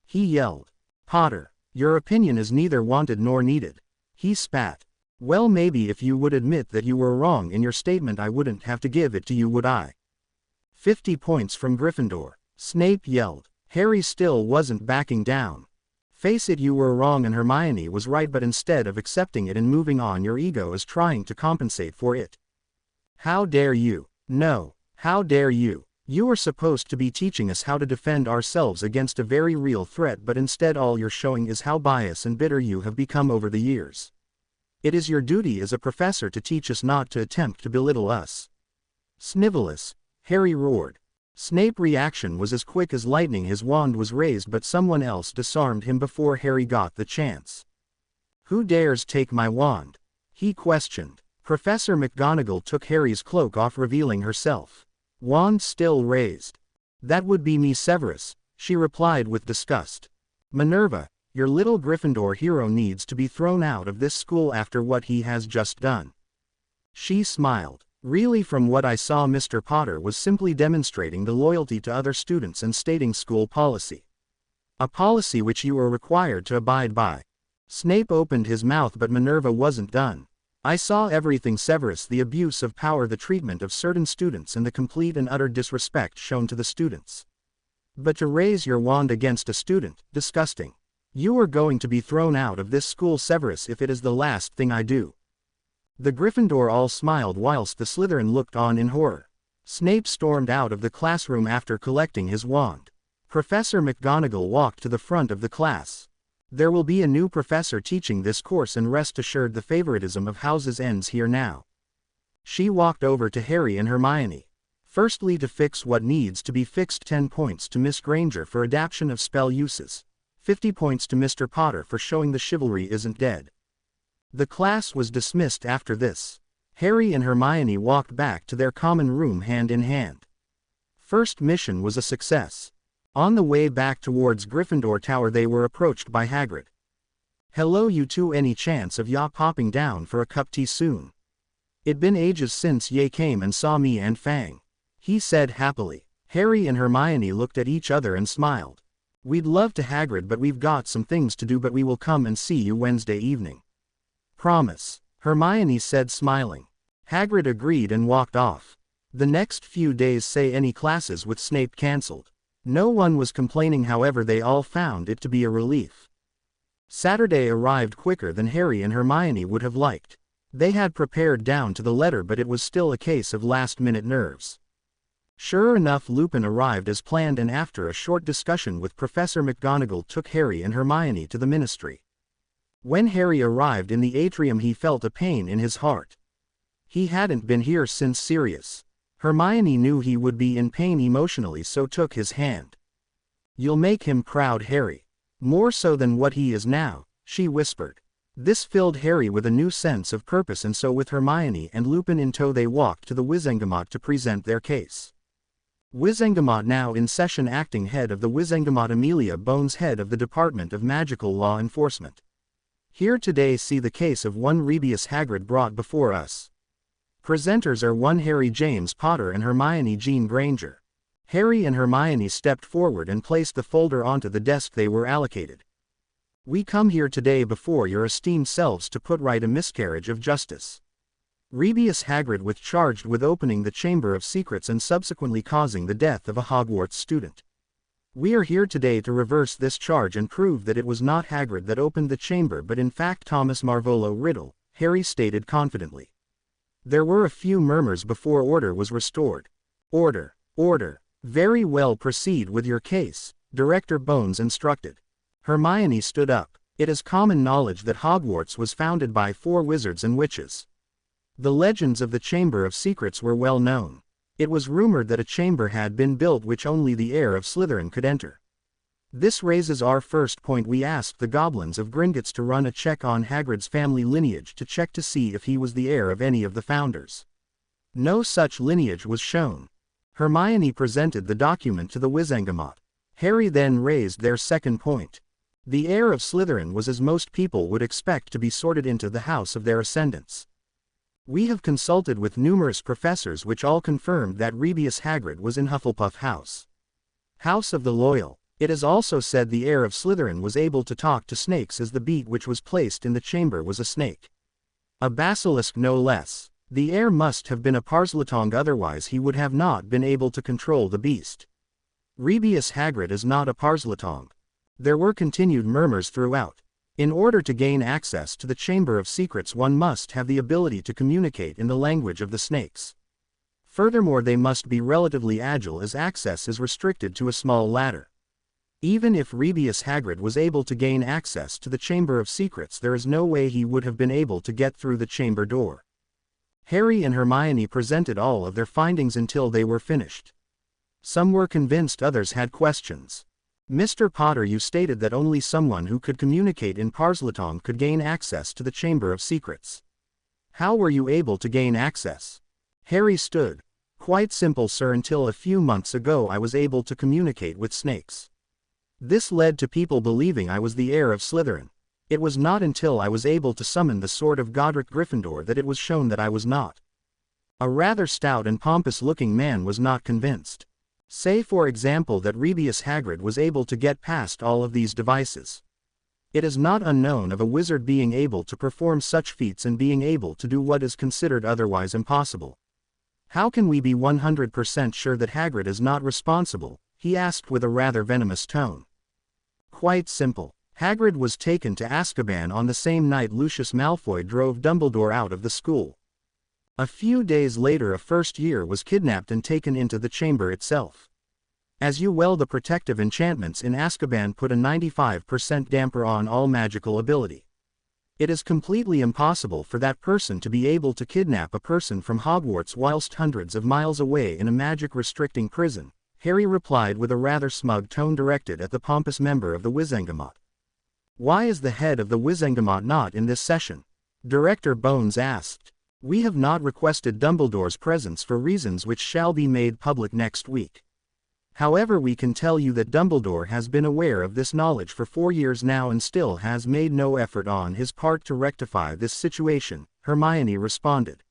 He yelled. Potter, your opinion is neither wanted nor needed. He spat. Well, maybe if you would admit that you were wrong in your statement I wouldn't have to give it to you, would I? 50 points from Gryffindor, Snape yelled. Harry still wasn't backing down. Face it, you were wrong and Hermione was right, but instead of accepting it and moving on, your ego is trying to compensate for it. How dare you? No. How dare you? You are supposed to be teaching us how to defend ourselves against a very real threat, but instead all you're showing is how biased and bitter you have become over the years. It is your duty as a professor to teach us not to attempt to belittle us. Snivelous, Harry roared. Snape's reaction was as quick as lightning. His wand was raised, but someone else disarmed him before Harry got the chance. Who dares take my wand? He questioned. Professor McGonagall took Harry's cloak off, revealing herself. Wand still raised. That would be me, Severus, she replied with disgust. Minerva, your little Gryffindor hero needs to be thrown out of this school after what he has just done. She smiled. Really, from what I saw, Mr. Potter was simply demonstrating the loyalty to other students and stating school policy. A policy which you are required to abide by. Snape opened his mouth, but Minerva wasn't done. I saw everything, Severus, the abuse of power, the treatment of certain students, and the complete and utter disrespect shown to the students. But to raise your wand against a student, disgusting. You are going to be thrown out of this school, Severus, if it is the last thing I do. The Gryffindor all smiled whilst the Slytherin looked on in horror. Snape stormed out of the classroom after collecting his wand. Professor McGonagall walked to the front of the class. There will be a new professor teaching this course, and rest assured the favoritism of houses ends here now. She walked over to Harry and Hermione. Firstly, to fix what needs to be fixed, 10 points to Miss Granger for adaptation of spell uses. 50 points to Mr. Potter for showing the chivalry isn't dead. The class was dismissed after this. Harry and Hermione walked back to their common room hand in hand. First mission was a success. On the way back towards Gryffindor Tower, they were approached by Hagrid. Hello, you two, any chance of ya popping down for a cup tea soon? It'd been ages since ye came and saw me and Fang, he said happily. Harry and Hermione looked at each other and smiled. We'd love to, Hagrid, but we've got some things to do, but we will come and see you Wednesday evening. Promise, Hermione said, smiling. Hagrid agreed and walked off. The next few days saw any classes with Snape cancelled. No one was complaining, however they all found it to be a relief. Saturday arrived quicker than Harry and Hermione would have liked. They had prepared down to the letter, but it was still a case of last-minute nerves. Sure enough, Lupin arrived as planned, and after a short discussion with Professor McGonagall took Harry and Hermione to the Ministry. When Harry arrived in the atrium, he felt a pain in his heart. He hadn't been here since Sirius. Hermione knew he would be in pain emotionally, so took his hand. You'll make him proud, Harry. More so than what he is now, she whispered. This filled Harry with a new sense of purpose, and so with Hermione and Lupin in tow they walked to the Wizengamot to present their case. Wizengamot now in session, acting head of the Wizengamot Amelia Bones, head of the Department of Magical Law Enforcement. Here today see the case of one Rebius Hagrid brought before us. Presenters are one Harry James Potter and Hermione Jean Granger. Harry and Hermione stepped forward and placed the folder onto the desk they were allocated. We come here today before your esteemed selves to put right a miscarriage of justice. Rebius Hagrid was charged with opening the Chamber of Secrets and subsequently causing the death of a Hogwarts student. We are here today to reverse this charge and prove that it was not Hagrid that opened the chamber, but in fact Thomas Marvolo Riddle, Harry stated confidently. There were a few murmurs before order was restored. Order, order. Very well, proceed with your case, Director Bones instructed. Hermione stood up. It is common knowledge that Hogwarts was founded by 4 wizards and witches. The legends of the Chamber of Secrets were well known. It was rumored that a chamber had been built which only the heir of Slytherin could enter. This raises our first point. We asked the goblins of Gringotts to run a check on Hagrid's family lineage to check to see if he was the heir of any of the founders. No such lineage was shown. Hermione presented the document to the Wizengamot. Harry then raised their second point. The heir of Slytherin was, as most people would expect, to be sorted into the house of their ascendants. We have consulted with numerous professors which all confirmed that Rebius Hagrid was in Hufflepuff House. House of the Loyal. It is also said the heir of Slytherin was able to talk to snakes, as the beat which was placed in the chamber was a snake. A basilisk no less. The heir must have been a Parseltongue, otherwise he would have not been able to control the beast. Rebius Hagrid is not a Parseltongue. There were continued murmurs throughout. In order to gain access to the Chamber of Secrets, one must have the ability to communicate in the language of the snakes. Furthermore, they must be relatively agile, as access is restricted to a small ladder. Even if Rebius Hagrid was able to gain access to the Chamber of Secrets, there is no way he would have been able to get through the chamber door. Harry and Hermione presented all of their findings until they were finished. Some were convinced, others had questions. Mr. Potter, you stated that only someone who could communicate in Parseltongue could gain access to the Chamber of Secrets. How were you able to gain access? Harry stood. Quite simple, sir. Until a few months ago I was able to communicate with snakes. This led to people believing I was the heir of Slytherin. It was not until I was able to summon the sword of Godric Gryffindor that it was shown that I was not. A rather stout and pompous-looking man was not convinced. Say for example that Rebius Hagrid was able to get past all of these devices. It is not unknown of a wizard being able to perform such feats and being able to do what is considered otherwise impossible. How can we be 100% sure that Hagrid is not responsible? He asked with a rather venomous tone. Quite simple. Hagrid was taken to Azkaban on the same night Lucius Malfoy drove Dumbledore out of the school. A few days later a first year was kidnapped and taken into the chamber itself. As you well, the protective enchantments in Azkaban put a 95% damper on all magical ability. It is completely impossible for that person to be able to kidnap a person from Hogwarts whilst hundreds of miles away in a magic-restricting prison, Harry replied with a rather smug tone directed at the pompous member of the Wizengamot. Why is the head of the Wizengamot not in this session? Director Bones asked. We have not requested Dumbledore's presence for reasons which shall be made public next week. However, we can tell you that Dumbledore has been aware of this knowledge for 4 years now and still has made no effort on his part to rectify this situation, Hermione responded.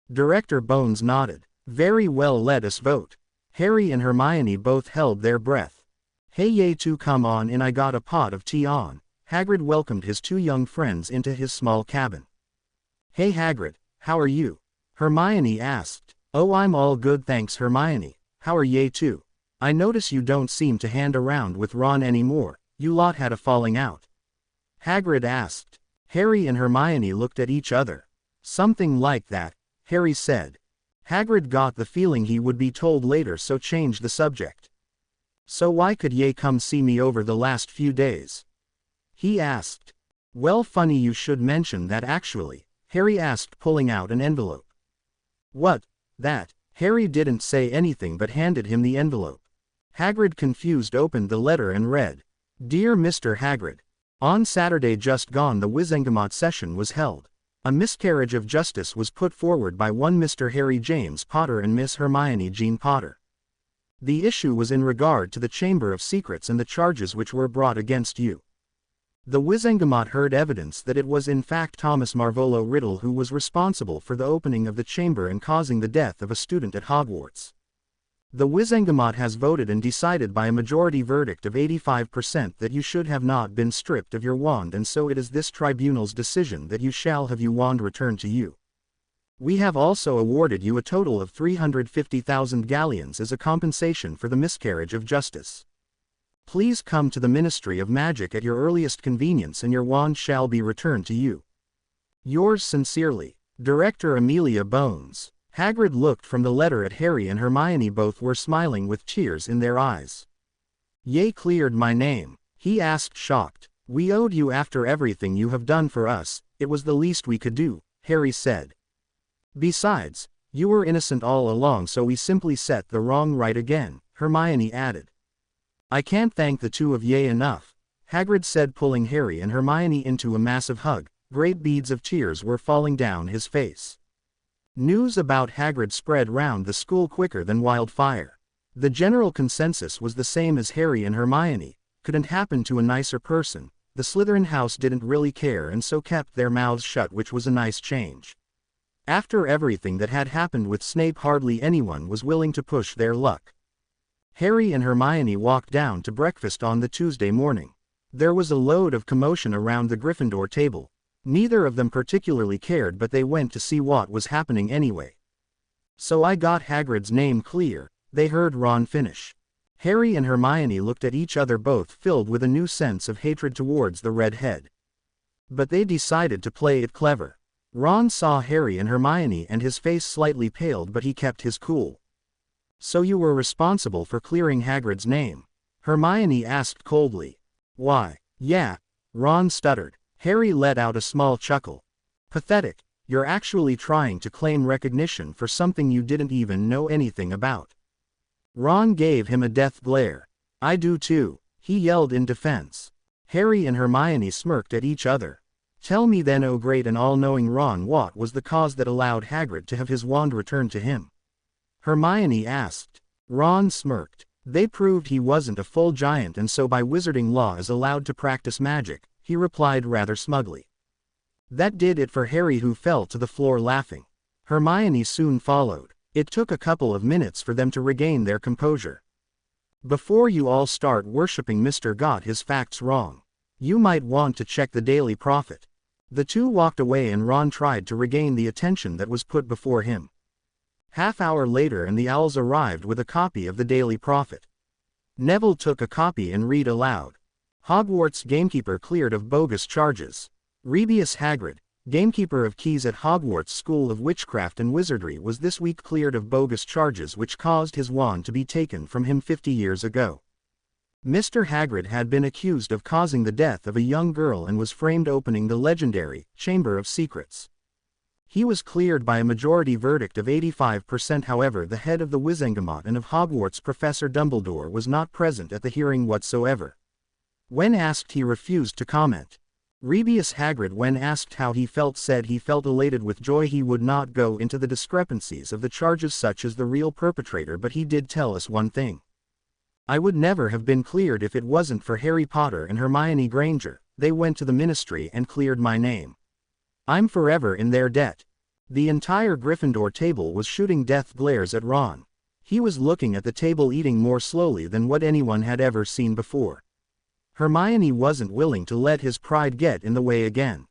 Director Bones nodded. Very well, let us vote. Harry and Hermione both held their breath. Hey, ye two, come on in, I got a pot of tea on. Hagrid welcomed his two young friends into his small cabin. Hey Hagrid, how are you? Hermione asked. Oh, I'm all good thanks, Hermione. How are ye two? I notice you don't seem to hand around with Ron anymore. You lot had a falling out. Hagrid asked. Harry and Hermione looked at each other. Something like that, Harry said. Hagrid got the feeling he would be told later, so changed the subject. So why could ye come see me over the last few days? He asked. Well, funny you should mention that actually, Harry asked, pulling out an envelope. What? That? Harry didn't say anything but handed him the envelope. Hagrid, confused, opened the letter and read. Dear Mr. Hagrid. On Saturday just gone the Wizengamot session was held. A miscarriage of justice was put forward by one Mr. Harry James Potter and Miss Hermione Jean Potter. The issue was in regard to the Chamber of Secrets and the charges which were brought against you. The Wizengamot heard evidence that it was in fact Thomas Marvolo Riddle who was responsible for the opening of the chamber and causing the death of a student at Hogwarts. The Wizengamot has voted and decided by a majority verdict of 85% that you should have not been stripped of your wand, and so it is this tribunal's decision that you shall have your wand returned to you. We have also awarded you a total of 350,000 galleons as a compensation for the miscarriage of justice. Please come to the Ministry of Magic at your earliest convenience and your wand shall be returned to you. Yours sincerely, Director Amelia Bones. Hagrid looked from the letter at Harry and Hermione. Both were smiling with tears in their eyes. Ye cleared my name? He asked, shocked. We owed you after everything you have done for us. It was the least we could do, Harry said. Besides, you were innocent all along, so we simply set the wrong right again, Hermione added. I can't thank the two of ye enough, Hagrid said, pulling Harry and Hermione into a massive hug. Great beads of tears were falling down his face. News about Hagrid spread round the school quicker than wildfire. The general consensus was the same as Harry and Hermione. Couldn't happen to a nicer person. The Slytherin house didn't really care and so kept their mouths shut, which was a nice change. After everything that had happened with Snape, hardly anyone was willing to push their luck. Harry and Hermione walked down to breakfast on the Tuesday morning. There was a load of commotion around the Gryffindor table. Neither of them particularly cared, but they went to see what was happening anyway. So I got Hagrid's name clear, they heard Ron finish. Harry and Hermione looked at each other, both filled with a new sense of hatred towards the redhead. But they decided to play it clever. Ron saw Harry and Hermione and his face slightly paled, but he kept his cool. So you were responsible for clearing Hagrid's name? Hermione asked coldly. Why, yeah, Ron stuttered. Harry let out a small chuckle. Pathetic, you're actually trying to claim recognition for something you didn't even know anything about. Ron gave him a death glare. I do too, he yelled in defense. Harry and Hermione smirked at each other. Tell me then, oh great and all-knowing Ron, what was the cause that allowed Hagrid to have his wand returned to him? Hermione asked. Ron smirked. They proved he wasn't a full giant and so by wizarding law is allowed to practice magic, he replied rather smugly. That did it for Harry, who fell to the floor laughing. Hermione soon followed. It took a couple of minutes for them to regain their composure. Before you all start worshipping Mr. Got his facts wrong, you might want to check the Daily Prophet. The two walked away and Ron tried to regain the attention that was put before him. Half-hour later and the owls arrived with a copy of the Daily Prophet. Neville took a copy and read aloud. Hogwarts gamekeeper cleared of bogus charges. Rebius Hagrid, gamekeeper of keys at Hogwarts School of Witchcraft and Wizardry, was this week cleared of bogus charges which caused his wand to be taken from him 50 years ago. Mr. Hagrid had been accused of causing the death of a young girl and was framed opening the legendary Chamber of Secrets. He was cleared by a majority verdict of 85%. However, the head of the Wizengamot and of Hogwarts, Professor Dumbledore, was not present at the hearing whatsoever. When asked, he refused to comment. Rebius Hagrid, when asked how he felt, said he felt elated with joy. He would not go into the discrepancies of the charges such as the real perpetrator, but he did tell us one thing. I would never have been cleared if it wasn't for Harry Potter and Hermione Granger. They went to the ministry and cleared my name. I'm forever in their debt. The entire Gryffindor table was shooting death glares at Ron. He was looking at the table, eating more slowly than what anyone had ever seen before. Hermione wasn't willing to let his pride get in the way again.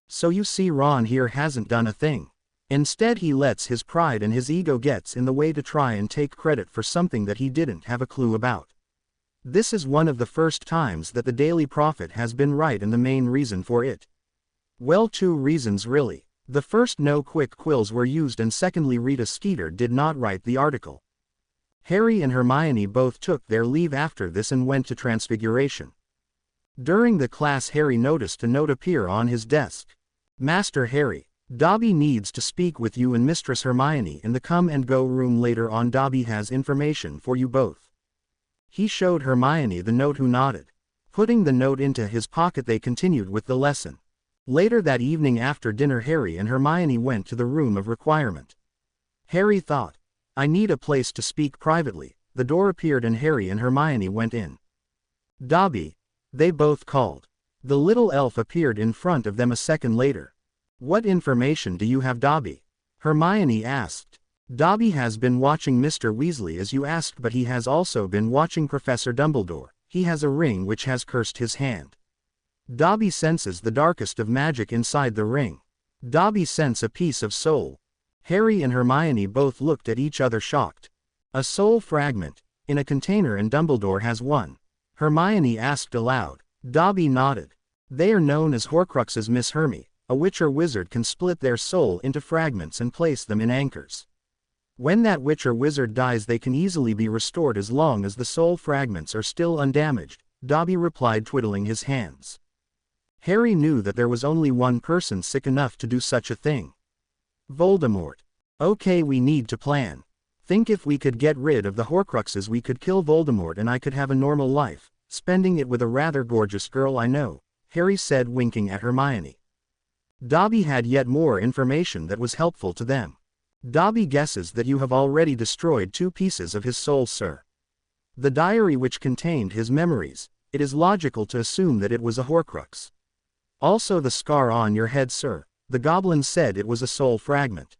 So you see, Ron here hasn't done a thing. Instead, he lets his pride and his ego gets in the way to try and take credit for something that he didn't have a clue about. This is one of the first times that the Daily Prophet has been right, and the main reason for it. Well, two reasons really. The first, no quick quills were used, and secondly, Rita Skeeter did not write the article. Harry and Hermione both took their leave after this and went to Transfiguration. During the class, Harry noticed a note appear on his desk. Master Harry, Dobby needs to speak with you and Mistress Hermione in the come and go room later on. Dobby has information for you both. He showed Hermione the note, who nodded. Putting the note into his pocket, they continued with the lesson. Later that evening after dinner, Harry and Hermione went to the room of requirement. Harry thought, I need a place to speak privately. The door appeared and Harry and Hermione went in. Dobby, they both called. The little elf appeared in front of them a second later. What information do you have, Dobby? Hermione asked. Dobby has been watching Mr. Weasley as you asked, but he has also been watching Professor Dumbledore. He has a ring which has cursed his hand. Dobby senses the darkest of magic inside the ring. Dobby senses a piece of soul. Harry and Hermione both looked at each other shocked. A soul fragment, in a container, and Dumbledore has one. Hermione asked aloud. Dobby nodded. They are known as Horcruxes, Miss Hermy. A witch or wizard can split their soul into fragments and place them in anchors. When that witch or wizard dies, they can easily be restored as long as the soul fragments are still undamaged, Dobby replied, twiddling his hands. Harry knew that there was only one person sick enough to do such a thing. Voldemort. Okay, we need to plan. Think, if we could get rid of the Horcruxes, we could kill Voldemort and I could have a normal life, spending it with a rather gorgeous girl I know, Harry said, winking at Hermione. Dobby had yet more information that was helpful to them. Dobby guesses that you have already destroyed 2 pieces of his soul, sir. The diary which contained his memories. It is logical to assume that it was a Horcrux. Also the scar on your head, sir. The goblin said it was a soul fragment.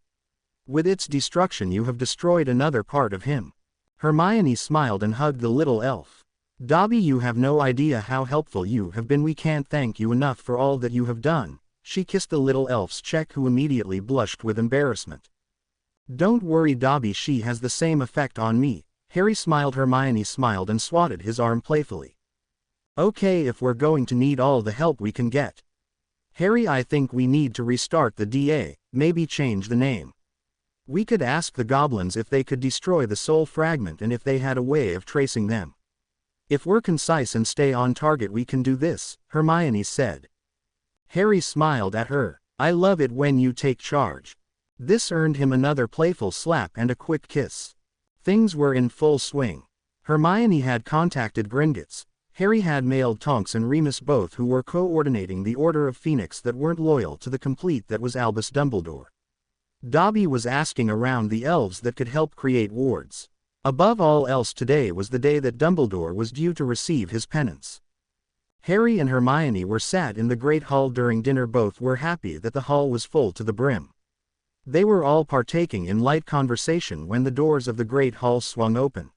With its destruction you have destroyed another part of him. Hermione smiled and hugged the little elf. Dobby, you have no idea how helpful you have been. We can't thank you enough for all that you have done. She kissed the little elf's cheek, who immediately blushed with embarrassment. Don't worry, Dobby, she has the same effect on me. Harry smiled. Hermione smiled and swatted his arm playfully. Okay, if we're going to need all the help we can get. Harry, I think we need to restart the DA, maybe change the name. We could ask the goblins if they could destroy the soul fragment and if they had a way of tracing them. If we're concise and stay on target we can do this, Hermione said. Harry smiled at her. I love it when you take charge. This earned him another playful slap and a quick kiss. Things were in full swing. Hermione had contacted Gringotts. Harry had mailed Tonks and Remus both, who were coordinating the Order of Phoenix that weren't loyal to the complete that was Albus Dumbledore. Dobby was asking around the elves that could help create wards. Above all else, today was the day that Dumbledore was due to receive his penance. Harry and Hermione were sat in the Great Hall during dinner. Both were happy that the hall was full to the brim. They were all partaking in light conversation when the doors of the Great Hall swung open.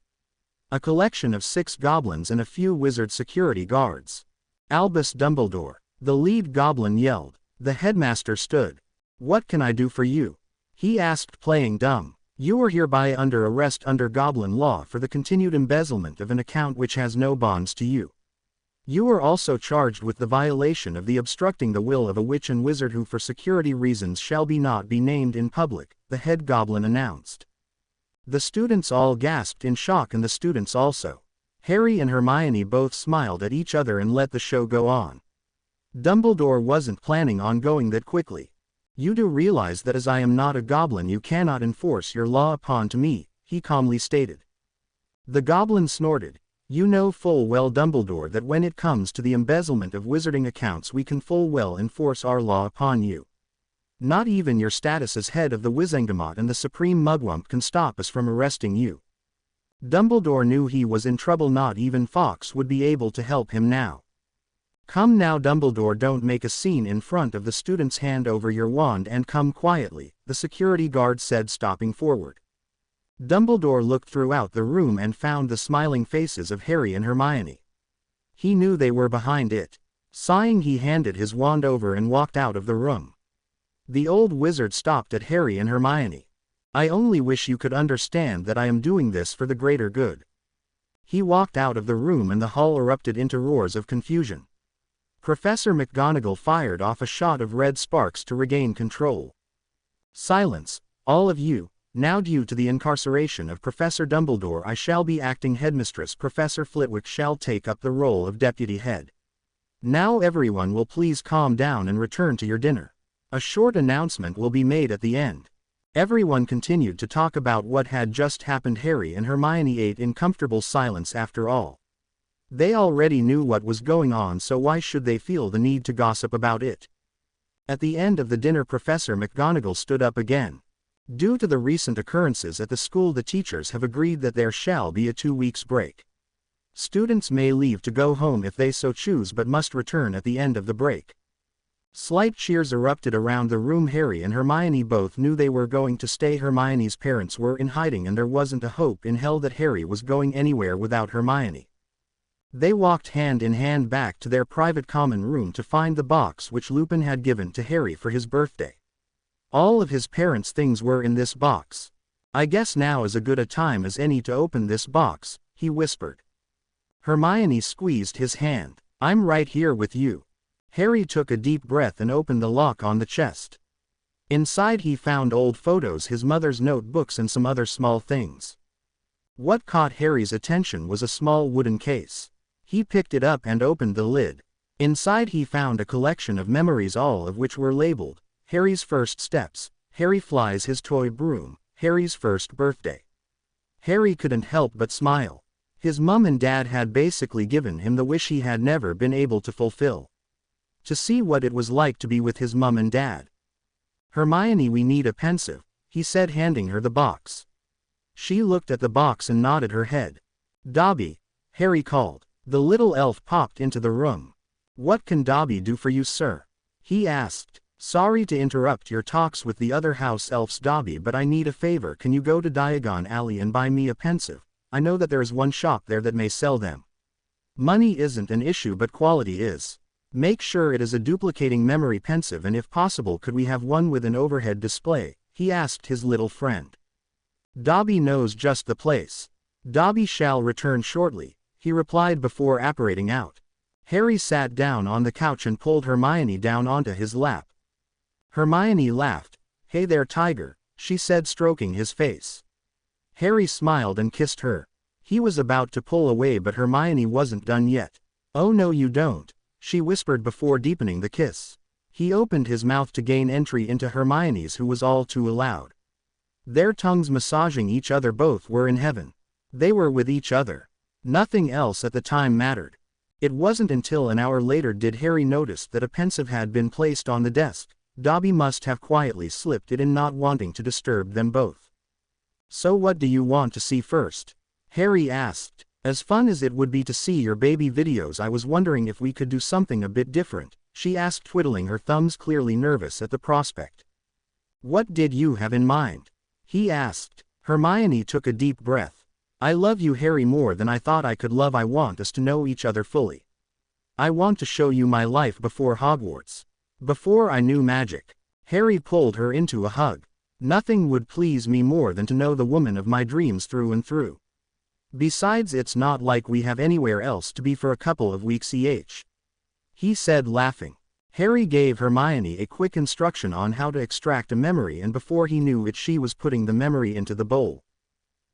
A collection of 6 goblins and a few wizard security guards. Albus Dumbledore, the lead goblin, yelled. The headmaster stood. What can I do for you? He asked, playing dumb. You are hereby under arrest under goblin law for the continued embezzlement of an account which has no bonds to you. You are also charged with the violation of the obstructing the will of a witch and wizard who for security reasons shall not be named in public, the head goblin announced. The students all gasped in shock, and the students also. Harry and Hermione both smiled at each other and let the show go on. Dumbledore wasn't planning on going that quickly. You do realize that as I am not a goblin you cannot enforce your law upon to me, he calmly stated. The goblin snorted. You know full well, Dumbledore, that when it comes to the embezzlement of wizarding accounts we can full well enforce our law upon you. Not even your status as head of the Wizengamot and the Supreme Mugwump can stop us from arresting you. Dumbledore knew he was in trouble. Not even Fawkes would be able to help him now. Come now, Dumbledore, don't make a scene in front of the students. Hand over your wand and come quietly, the security guard said, stopping forward. Dumbledore looked throughout the room and found the smiling faces of Harry and Hermione. He knew they were behind it. Sighing, he handed his wand over and walked out of the room. The old wizard stopped at Harry and Hermione. I only wish you could understand that I am doing this for the greater good. He walked out of the room and the hall erupted into roars of confusion. Professor McGonagall fired off a shot of red sparks to regain control. Silence, all of you. Now, due to the incarceration of Professor Dumbledore, I shall be acting headmistress. Professor Flitwick shall take up the role of deputy head. Now everyone will please calm down and return to your dinner. A short announcement will be made at the end. Everyone continued to talk about what had just happened. Harry and Hermione ate in comfortable silence. After all, they already knew what was going on, so why should they feel the need to gossip about it? At the end of the dinner, Professor McGonagall stood up again. Due to the recent occurrences at the school, the teachers have agreed that there shall be a 2 weeks break. Students may leave to go home if they so choose, but must return at the end of the break. Slight cheers erupted around the room. Harry and Hermione both knew they were going to stay. Hermione's parents were in hiding and there wasn't a hope in hell that Harry was going anywhere without Hermione. They walked hand in hand back to their private common room to find the box which Lupin had given to Harry for his birthday. All of his parents' things were in this box. I guess now is as good a time as any to open this box, he whispered. Hermione squeezed his hand. I'm right here with you. Harry took a deep breath and opened the lock on the chest. Inside he found old photos, his mother's notebooks and some other small things. What caught Harry's attention was a small wooden case. He picked it up and opened the lid. Inside he found a collection of memories, all of which were labeled. Harry's first steps, Harry flies his toy broom, Harry's first birthday. Harry couldn't help but smile. His mum and dad had basically given him the wish he had never been able to fulfill. To see what it was like to be with his mum and dad. Hermione, we need a pensive, he said, handing her the box. She looked at the box and nodded her head. Dobby, Harry called. The little elf popped into the room. What can Dobby do for you, sir? He asked. Sorry to interrupt your talks with the other house elves, Dobby, but I need a favor. Can you go to Diagon Alley and buy me a pensive? I know that there is one shop there that may sell them. Money isn't an issue, but quality is. Make sure it is a duplicating memory pensive, and if possible could we have one with an overhead display, he asked his little friend. Dobby knows just the place. Dobby shall return shortly, he replied before apparating out. Harry sat down on the couch and pulled Hermione down onto his lap. Hermione laughed. Hey there, Tiger, she said, stroking his face. Harry smiled and kissed her. He was about to pull away, but Hermione wasn't done yet. "Oh no you don't," she whispered before deepening the kiss. He opened his mouth to gain entry into Hermione's, who was all too loud. Their tongues massaging each other, both were in heaven. They were with each other. Nothing else at the time mattered. It wasn't until an hour later did Harry notice that a pencil had been placed on the desk. Dobby must have quietly slipped it in, not wanting to disturb them both. "So what do you want to see first?" Harry asked. "As fun as it would be to see your baby videos, I was wondering if we could do something a bit different," she asked, twiddling her thumbs, clearly nervous at the prospect. "What did you have in mind?" he asked. Hermione took a deep breath. "I love you, Harry, more than I thought I could love. I want us to know each other fully. I want to show you my life before Hogwarts. Before I knew magic." Harry pulled her into a hug. "Nothing would please me more than to know the woman of my dreams through and through. Besides, it's not like we have anywhere else to be for a couple of weeks each," he said, laughing. Harry gave Hermione a quick instruction on how to extract a memory, and before he knew it, she was putting the memory into the bowl.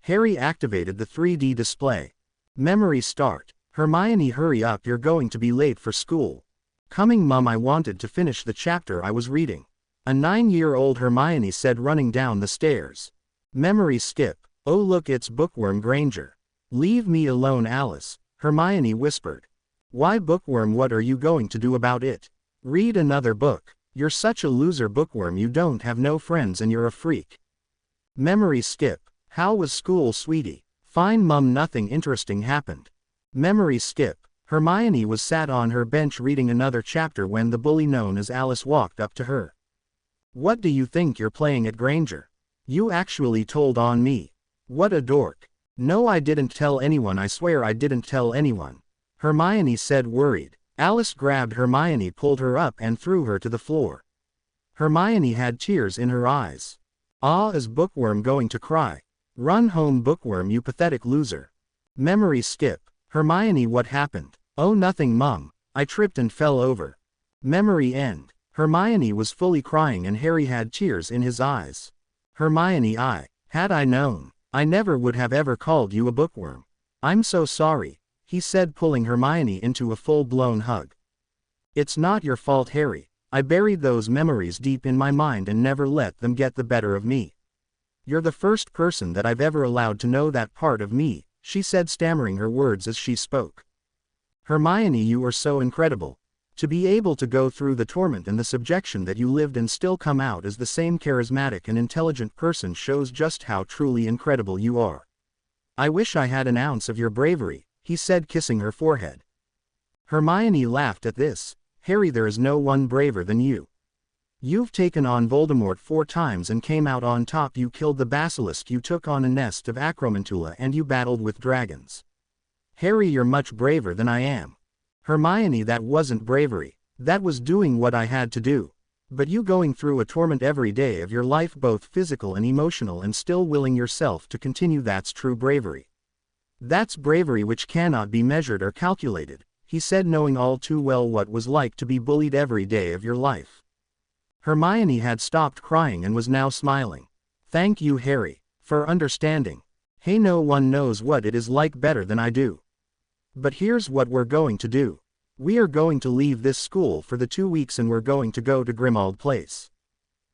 Harry activated the 3D display. "Memory start." "Hermione, hurry up, you're going to be late for school." "Coming, Mum, I wanted to finish the chapter I was reading," a 9-year-old Hermione said, running down the stairs. "Memory skip. Oh look, it's Bookworm Granger." "Leave me alone, Alice," Hermione whispered. "Why Bookworm? What are you going to do about it?" "Read another book. You're such a loser, Bookworm, you don't have no friends and you're a freak." Memory skip. "How was school, sweetie?" "Fine, Mum, nothing interesting happened." Memory skip. Hermione was sat on her bench reading another chapter when the bully known as Alice walked up to her. "What do you think you're playing at, Granger? You actually told on me. What a dork." "No, I didn't tell anyone, I swear I didn't tell anyone," Hermione said, worried. Alice grabbed Hermione, pulled her up and threw her to the floor. Hermione had tears in her eyes. "Ah, is Bookworm going to cry? Run home, Bookworm, you pathetic loser." Memory skip. Hermione, what happened? "Oh, nothing, Mum. I tripped and fell over." Memory end. Hermione was fully crying and Harry had tears in his eyes. Hermione, had I known, I never would have ever called you a bookworm. I'm so sorry," he said, pulling Hermione into a full-blown hug. "It's not your fault, Harry. I buried those memories deep in my mind and never let them get the better of me. You're the first person that I've ever allowed to know that part of me," she said, stammering her words as she spoke. "Hermione, you are so incredible. To be able to go through the torment and the subjection that you lived and still come out as the same charismatic and intelligent person shows just how truly incredible you are. I wish I had an ounce of your bravery," he said, kissing her forehead. Hermione laughed at this. "Harry, there is no one braver than you. You've taken on Voldemort 4 times and came out on top. You killed the basilisk, you took on a nest of Acromantula, and you battled with dragons. Harry, you're much braver than I am." "Hermione, that wasn't bravery. That was doing what I had to do. But you going through a torment every day of your life, both physical and emotional, and still willing yourself to continue, that's true bravery. That's bravery which cannot be measured or calculated," he said, knowing all too well what was like to be bullied every day of your life. Hermione had stopped crying and was now smiling. "Thank you, Harry, for understanding. Hey, no one knows what it is like better than I do. But here's what we're going to do. We are going to leave this school for the 2 weeks and we're going to go to Grimmauld Place.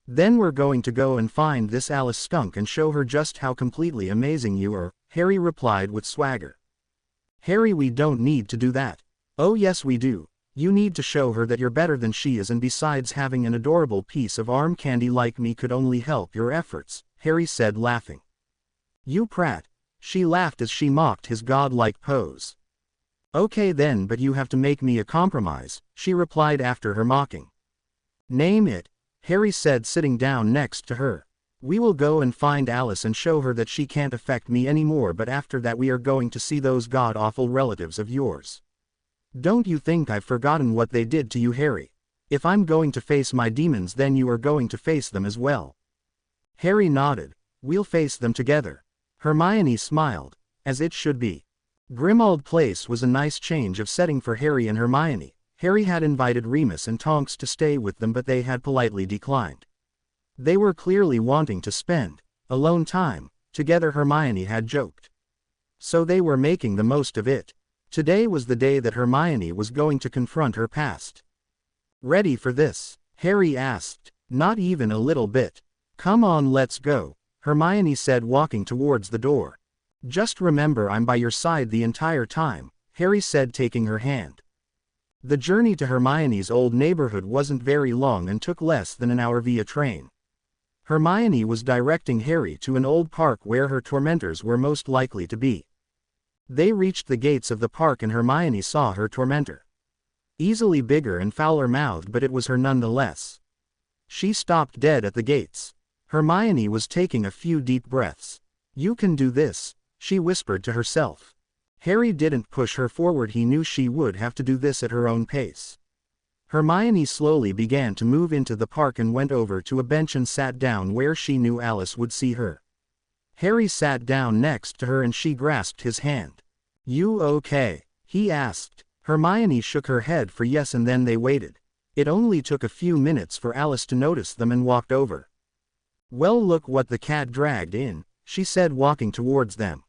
Then we're going to go and find this Alice skunk and show her just how completely amazing you are," Harry replied with swagger. "Harry, we don't need to do that." "Oh yes we do. You need to show her that you're better than she is, and besides, having an adorable piece of arm candy like me could only help your efforts," Harry said, laughing. "You prat," she laughed as she mocked his godlike pose. "Okay then, but you have to make me a compromise," she replied after her mocking. "Name it," Harry said, sitting down next to her. "We will go and find Alice and show her that she can't affect me anymore, but after that we are going to see those god-awful relatives of yours. Don't you think I've forgotten what they did to you, Harry? If I'm going to face my demons, then you are going to face them as well." Harry nodded. "We'll face them together." Hermione smiled. "As it should be." Grimmauld Place was a nice change of setting for Harry and Hermione. Harry had invited Remus and Tonks to stay with them, but they had politely declined. They were clearly wanting to spend alone time together, Hermione had joked. So they were making the most of it. Today was the day that Hermione was going to confront her past. Ready for this? Harry asked. Not even a little bit. Come on, let's go, Hermione said, walking towards the door. Just remember I'm by your side the entire time, Harry said, taking her hand. The journey to Hermione's old neighborhood wasn't very long and took less than an hour via train. Hermione was directing Harry to an old park where her tormentors were most likely to be. They reached the gates of the park and Hermione saw her tormentor. Easily bigger and fouler-mouthed, but it was her nonetheless. She stopped dead at the gates. Hermione was taking a few deep breaths. You can do this, she whispered to herself. Harry didn't push her forward, he knew she would have to do this at her own pace. Hermione slowly began to move into the park and went over to a bench and sat down where she knew Alice would see her. Harry sat down next to her and she grasped his hand. You okay? He asked. Hermione shook her head for yes, and then they waited. It only took a few minutes for Alice to notice them and walked over. Well, look what the cat dragged in, she said, walking towards them.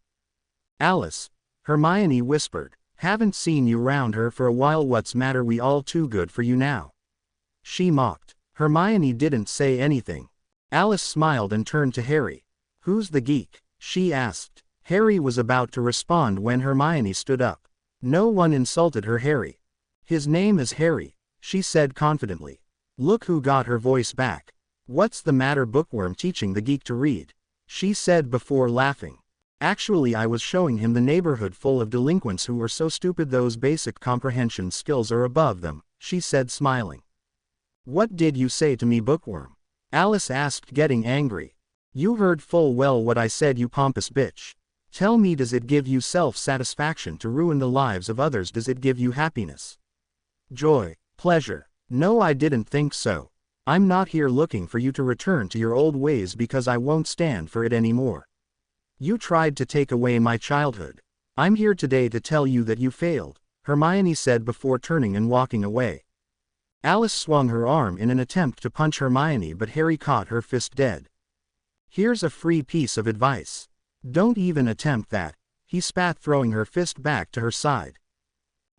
Alice, Hermione whispered. Haven't seen you round her for a while. What's matter? We all too good for you now? She mocked. Hermione didn't say anything. Alice smiled and turned to Harry. Who's the geek? She asked. Harry was about to respond when Hermione stood up. No one insulted her, Harry. His name is Harry, she said confidently. Look who got her voice back. What's the matter, bookworm teaching the geek to read? She said before laughing. Actually, I was showing him the neighborhood full of delinquents who were so stupid those basic comprehension skills are above them, she said, smiling. What did you say to me, bookworm? Alice asked, getting angry. You heard full well what I said, you pompous bitch. Tell me, does it give you self-satisfaction to ruin the lives of others? Does it give you happiness? Joy? Pleasure? No, I didn't think so. I'm not here looking for you to return to your old ways because I won't stand for it anymore. You tried to take away my childhood. I'm here today to tell you that you failed, Hermione said before turning and walking away. Alice swung her arm in an attempt to punch Hermione, but Harry caught her fist dead. Here's a free piece of advice. Don't even attempt that, he spat, throwing her fist back to her side.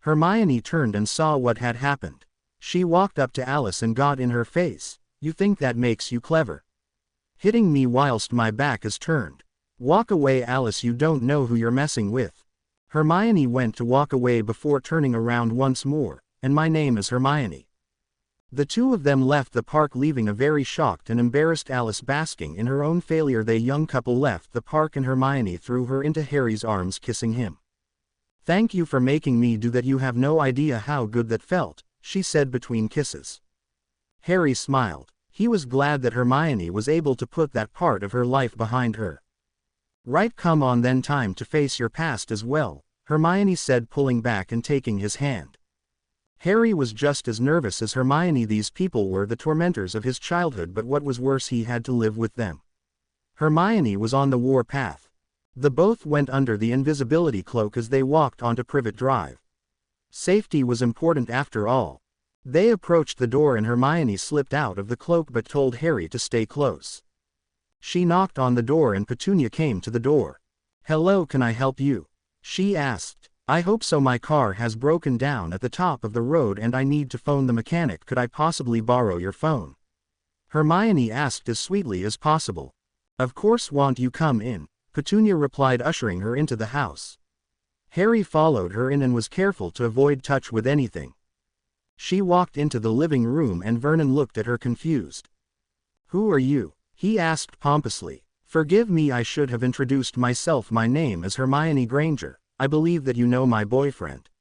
Hermione turned and saw what had happened. She walked up to Alice and got in her face. You think that makes you clever? Hitting me whilst my back is turned. Walk away, Alice, you don't know who you're messing with. Hermione went to walk away before turning around once more. And my name is Hermione. The two of them left the park, leaving a very shocked and embarrassed Alice basking in her own failure. The young couple left the park and Hermione threw her into Harry's arms, kissing him. Thank you for making me do that. You have no idea how good that felt, she said between kisses. Harry smiled. He was glad that Hermione was able to put that part of her life behind her. Right, come on then, time to face your past as well, Hermione said, pulling back and taking his hand. Harry was just as nervous as Hermione. These people were the tormentors of his childhood, but what was worse, he had to live with them. Hermione was on the war path. The both went under the invisibility cloak as they walked onto Privet Drive. Safety was important after all. They approached the door and Hermione slipped out of the cloak but told Harry to stay close. She knocked on the door and Petunia came to the door. Hello, can I help you? She asked. I hope so. My car has broken down at the top of the road and I need to phone the mechanic. Could I possibly borrow your phone? Hermione asked as sweetly as possible. Of course, won't you come in? Petunia replied, ushering her into the house. Harry followed her in and was careful to avoid touch with anything. She walked into the living room and Vernon looked at her confused. Who are you? He asked pompously. Forgive me, I should have introduced myself. My name is Hermione Granger. I believe that you know my boyfriend.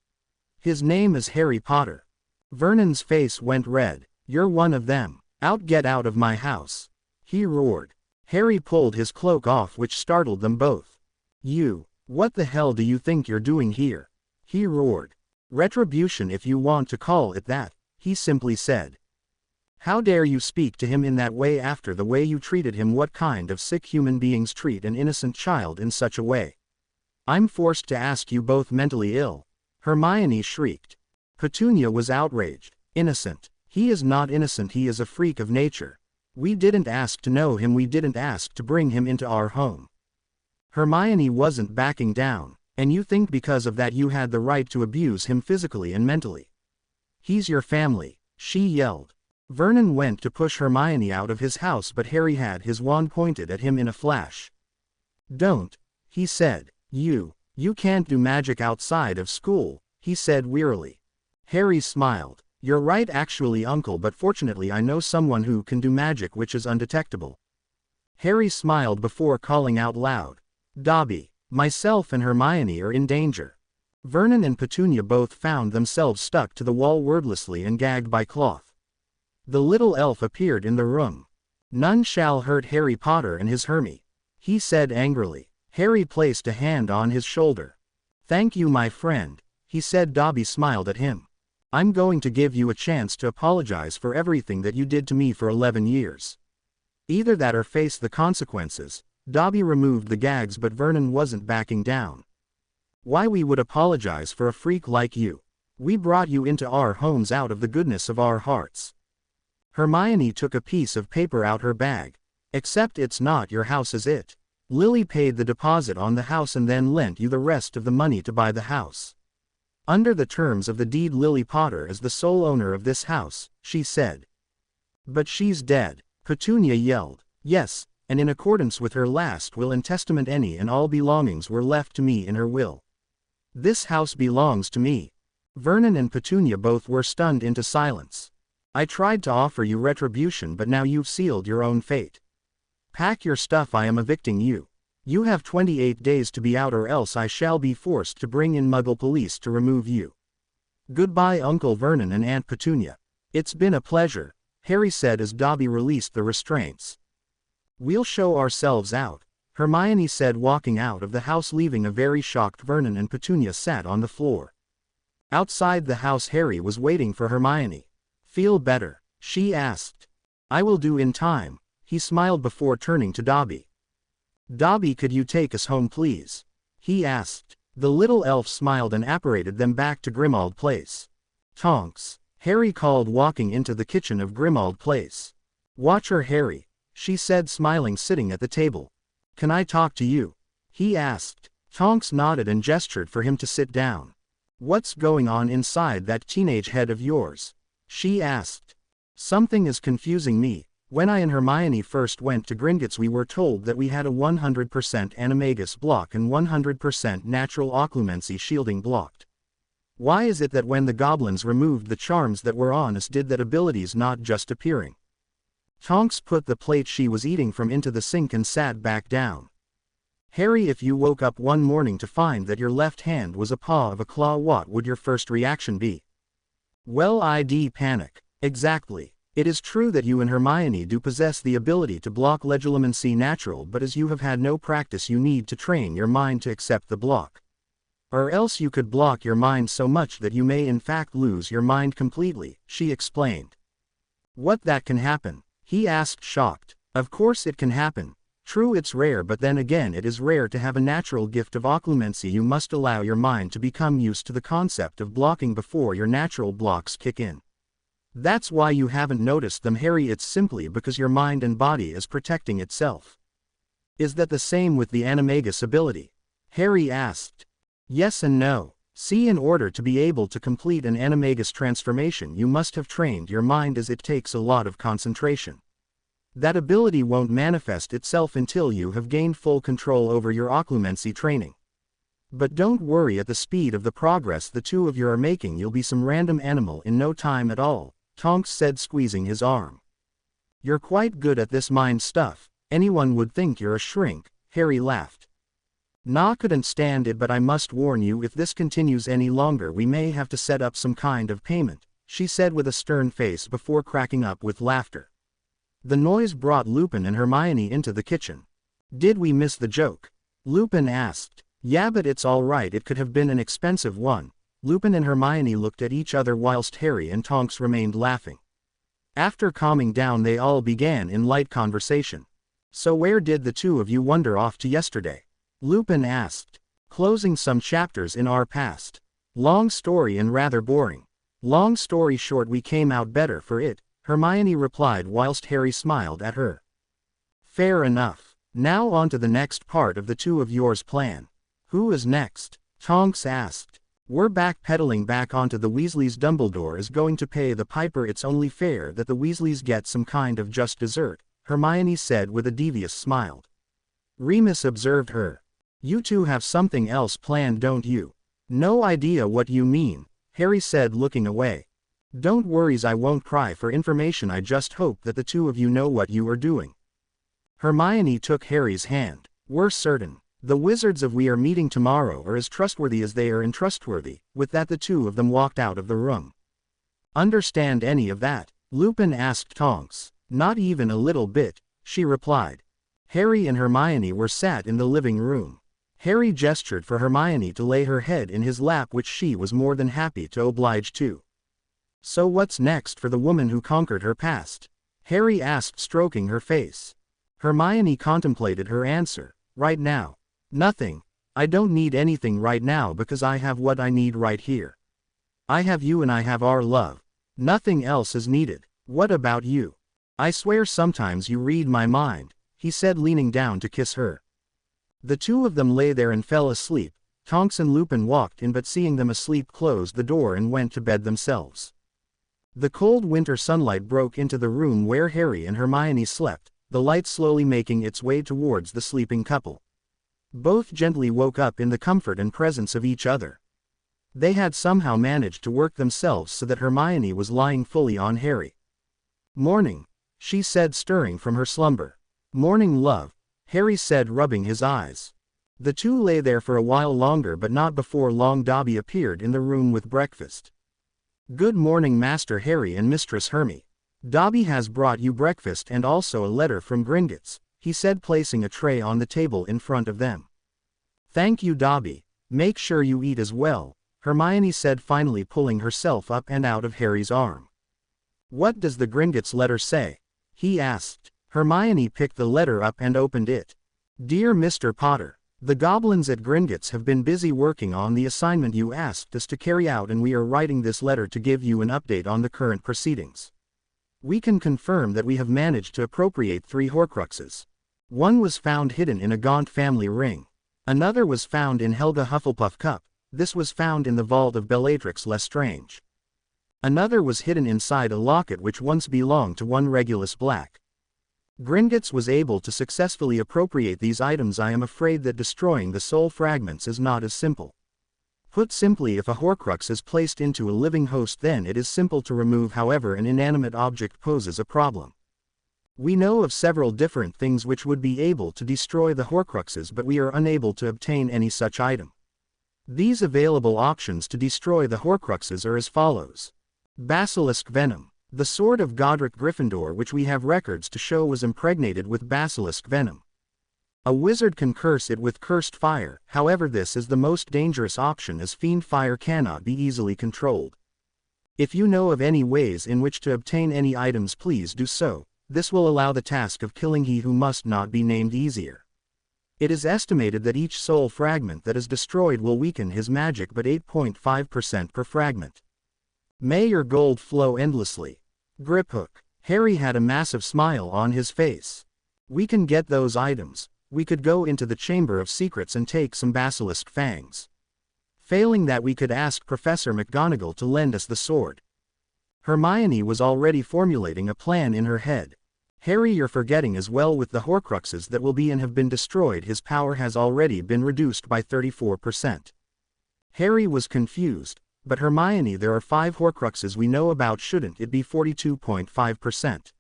His name is Harry Potter. Vernon's face went red. You're one of them. Get out of my house, he roared. Harry pulled his cloak off, which startled them both. You, what the hell do you think you're doing here? He roared. Retribution, if you want to call it that, he simply said. How dare you speak to him in that way after the way you treated him? What kind of sick human beings treat an innocent child in such a way? I'm forced to ask, you both mentally ill? Hermione shrieked. Petunia was outraged. Innocent? He is not innocent, he is a freak of nature. We didn't ask to know him, we didn't ask to bring him into our home. Hermione wasn't backing down. And you think because of that you had the right to abuse him physically and mentally. He's your family, she yelled. Vernon went to push Hermione out of his house, but Harry had his wand pointed at him in a flash. Don't, he said. You can't do magic outside of school, he said wearily. Harry smiled. You're right actually, uncle, but fortunately I know someone who can do magic which is undetectable. Harry smiled before calling out loud. Dobby, myself and Hermione are in danger. Vernon and Petunia both found themselves stuck to the wall wordlessly and gagged by cloth. The little elf appeared in the room. None shall hurt Harry Potter and his Hermie, he said angrily. Harry placed a hand on his shoulder. Thank you, my friend, he said. Dobby smiled at him. I'm going to give you a chance to apologize for everything that you did to me for 11 years. Either that or face the consequences. Dobby removed the gags, but Vernon wasn't backing down. Why we would apologize for a freak like you? We brought you into our homes out of the goodness of our hearts. Hermione took a piece of paper out her bag. Except it's not your house, is it? Lily paid the deposit on the house and then lent you the rest of the money to buy the house. Under the terms of the deed, Lily Potter is the sole owner of this house, she said. But she's dead, Petunia yelled. Yes, and in accordance with her last will and testament, any and all belongings were left to me in her will. This house belongs to me. Vernon and Petunia both were stunned into silence. I tried to offer you retribution, but now you've sealed your own fate. Pack your stuff, I am evicting you. You have 28 days to be out, or else I shall be forced to bring in Muggle police to remove you. Goodbye, Uncle Vernon and Aunt Petunia. It's been a pleasure, Harry said as Dobby released the restraints. We'll show ourselves out, Hermione said, walking out of the house, leaving a very shocked Vernon, and Petunia sat on the floor. Outside the house, Harry was waiting for Hermione. Feel better? She asked. I will do in time, he smiled before turning to Dobby. Dobby, could you take us home please? He asked. The little elf smiled and apparated them back to Grimmauld Place. Tonks, Harry called, walking into the kitchen of Grimmauld Place. Watch her, Harry, she said, smiling, sitting at the table. Can I talk to you? He asked. Tonks nodded and gestured for him to sit down. What's going on inside that teenage head of yours? She asked. Something is confusing me. When I and Hermione first went to Gringotts, we were told that we had a 100% animagus block and 100% natural occlumency shielding blocked. Why is it that when the goblins removed the charms that were on us, did that abilities not just appearing? Tonks put the plate she was eating from into the sink and sat back down. Harry, if you woke up one morning to find that your left hand was a paw of a claw, what would your first reaction be? Well, I'd panic. Exactly. It is true that you and Hermione do possess the ability to block legilimency natural, but as you have had no practice, you need to train your mind to accept the block. Or else you could block your mind so much that you may in fact lose your mind completely, she explained. What, that can happen? He asked, shocked. Of course it can happen. True, it's rare, but then again it is rare to have a natural gift of occlumency. You must allow your mind to become used to the concept of blocking before your natural blocks kick in. That's why you haven't noticed them, Harry. It's simply because your mind and body is protecting itself. Is that the same with the animagus ability? Harry asked. Yes and no. See, in order to be able to complete an animagus transformation, you must have trained your mind, as it takes a lot of concentration. That ability won't manifest itself until you have gained full control over your occlumency training. But don't worry, at the speed of the progress the two of you are making, you'll be some random animal in no time at all, Tonks said, squeezing his arm. You're quite good at this mind stuff. Anyone would think you're a shrink, Harry laughed. Nah, couldn't stand it, but I must warn you, if this continues any longer we may have to set up some kind of payment, she said with a stern face before cracking up with laughter. The noise brought Lupin and Hermione into the kitchen. Did we miss the joke? Lupin asked. Yeah, but it's all right, it could have been an expensive one. Lupin and Hermione looked at each other whilst Harry and Tonks remained laughing. After calming down, they all began in light conversation. So where did the two of you wander off to yesterday? Lupin asked. Closing some chapters in our past. Long story and rather boring. Long story short, we came out better for it, Hermione replied whilst Harry smiled at her. Fair enough. Now on to the next part of the two of yours plan. Who is next? Tonks asked. We're backpedaling back onto the Weasleys. Dumbledore is going to pay the piper. It's only fair that the Weasleys get some kind of just dessert, Hermione said with a devious smile. Remus observed her. You two have something else planned, don't you? No idea what you mean, Harry said looking away. Don't worry, I won't pry for information. I just hope that the two of you know what you are doing. Hermione took Harry's hand. We're certain. The wizards of we are meeting tomorrow are as trustworthy as they are untrustworthy. With that the two of them walked out of the room. Understand any of that? Lupin asked Tonks. Not even a little bit, she replied. Harry and Hermione were sat in the living room. Harry gestured for Hermione to lay her head in his lap, which she was more than happy to oblige to. So what's next for the woman who conquered her past? Harry asked, stroking her face. Hermione contemplated her answer. Right now. Nothing. I don't need anything right now because I have what I need right here. I have you and I have our love. Nothing else is needed. What about you? I swear sometimes you read my mind, he said, leaning down to kiss her. The two of them lay there and fell asleep. Tonks and Lupin walked in, but seeing them asleep closed the door and went to bed themselves. The cold winter sunlight broke into the room where Harry and Hermione slept, the light slowly making its way towards the sleeping couple. Both gently woke up in the comfort and presence of each other. They had somehow managed to work themselves so that Hermione was lying fully on Harry. Morning, she said, stirring from her slumber. Morning, love, Harry said, rubbing his eyes. The two lay there for a while longer, but not before long Dobby appeared in the room with breakfast. Good morning, Master Harry and Mistress Hermy. Dobby has brought you breakfast and also a letter from Gringotts, he said, placing a tray on the table in front of them. Thank you, Dobby. Make sure you eat as well, Hermione said, finally pulling herself up and out of Harry's arm. What does the Gringotts letter say? He asked. Hermione picked the letter up and opened it. Dear Mr. Potter, the goblins at Gringotts have been busy working on the assignment you asked us to carry out, and we are writing this letter to give you an update on the current proceedings. We can confirm that we have managed to appropriate 3 Horcruxes. One was found hidden in a Gaunt family ring. Another was found in Helga Hufflepuff cup. This was found in the vault of Bellatrix Lestrange. Another was hidden inside a locket which once belonged to one Regulus Black. Gringotts was able to successfully appropriate these items. I am afraid that destroying the soul fragments is not as simple. Put simply, if a Horcrux is placed into a living host, then it is simple to remove. However, an inanimate object poses a problem. We know of several different things which would be able to destroy the Horcruxes, but we are unable to obtain any such item. These available options to destroy the Horcruxes are as follows. Basilisk venom. The sword of Godric Gryffindor, which we have records to show was impregnated with basilisk venom. A wizard can curse it with cursed fire, however this is the most dangerous option as fiend fire cannot be easily controlled. If you know of any ways in which to obtain any items, please do so. This will allow the task of killing he who must not be named easier. It is estimated that each soul fragment that is destroyed will weaken his magic, but 8.5% per fragment. May your gold flow endlessly. Griphook. Harry had a massive smile on his face. We can get those items. We could go into the Chamber of Secrets and take some basilisk fangs. Failing that, we could ask Professor McGonagall to lend us the sword. Hermione was already formulating a plan in her head. Harry, you're forgetting as well, with the Horcruxes that will be and have been destroyed, his power has already been reduced by 34%. Harry was confused. But Hermione, there are 5 Horcruxes we know about, shouldn't it be 42.5%?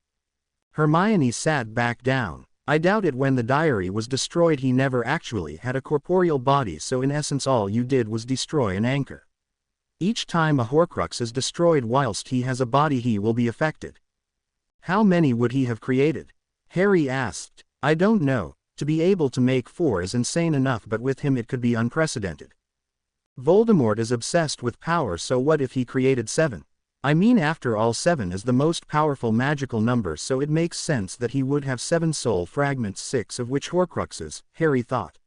Hermione sat back down. I doubt it. When the diary was destroyed he never actually had a corporeal body, so in essence all you did was destroy an anchor. Each time a Horcrux is destroyed whilst he has a body he will be affected. How many would he have created? Harry asked. I don't know. To be able to make 4 is insane enough, but with him it could be unprecedented. Voldemort is obsessed with power, so what if he created 7? I mean, after all, 7 is the most powerful magical number, so it makes sense that he would have 7 soul fragments, 6 of which Horcruxes, Harry thought.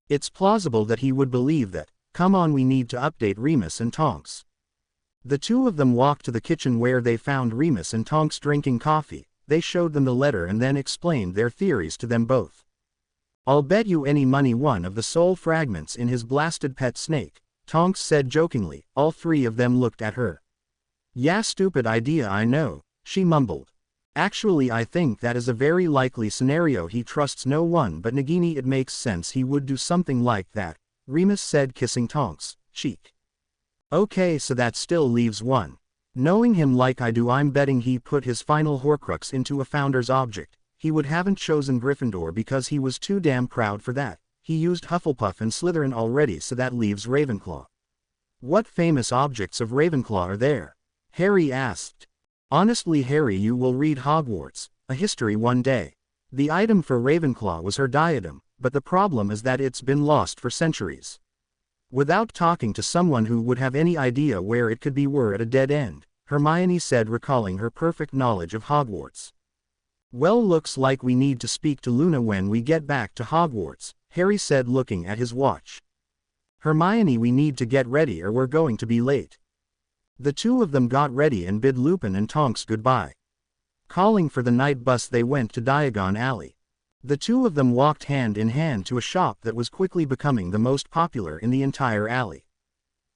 It's plausible that he would believe that. Come on, we need to update Remus and Tonks. The two of them walked to the kitchen where they found Remus and Tonks drinking coffee. They showed them the letter and then explained their theories to them both. I'll bet you any money one of the soul fragments in his blasted pet snake, Tonks said jokingly. All three of them looked at her. Yeah, stupid idea, I know, she mumbled. Actually, I think that is a very likely scenario. He trusts no one but Nagini. It makes sense he would do something like that, Remus said, kissing Tonks' cheek. Okay, so that still leaves one. Knowing him like I do, I'm betting he put his final Horcrux into a Founder's object. He would haven't chosen Gryffindor because he was too damn proud for that. He used Hufflepuff and Slytherin already, so that leaves Ravenclaw. What famous objects of Ravenclaw are there? Harry asked. Honestly, Harry, you will read Hogwarts, a history one day. The item for Ravenclaw was her diadem, but the problem is that it's been lost for centuries. Without talking to someone who would have any idea where it could be, we're at a dead end, Hermione said, recalling her perfect knowledge of Hogwarts. Well, looks like we need to speak to Luna when we get back to Hogwarts, Harry said, looking at his watch. Hermione, we need to get ready or we're going to be late. The two of them got ready and bid Lupin and Tonks goodbye. Calling for the night bus, they went to Diagon Alley. The two of them walked hand in hand to a shop that was quickly becoming the most popular in the entire alley.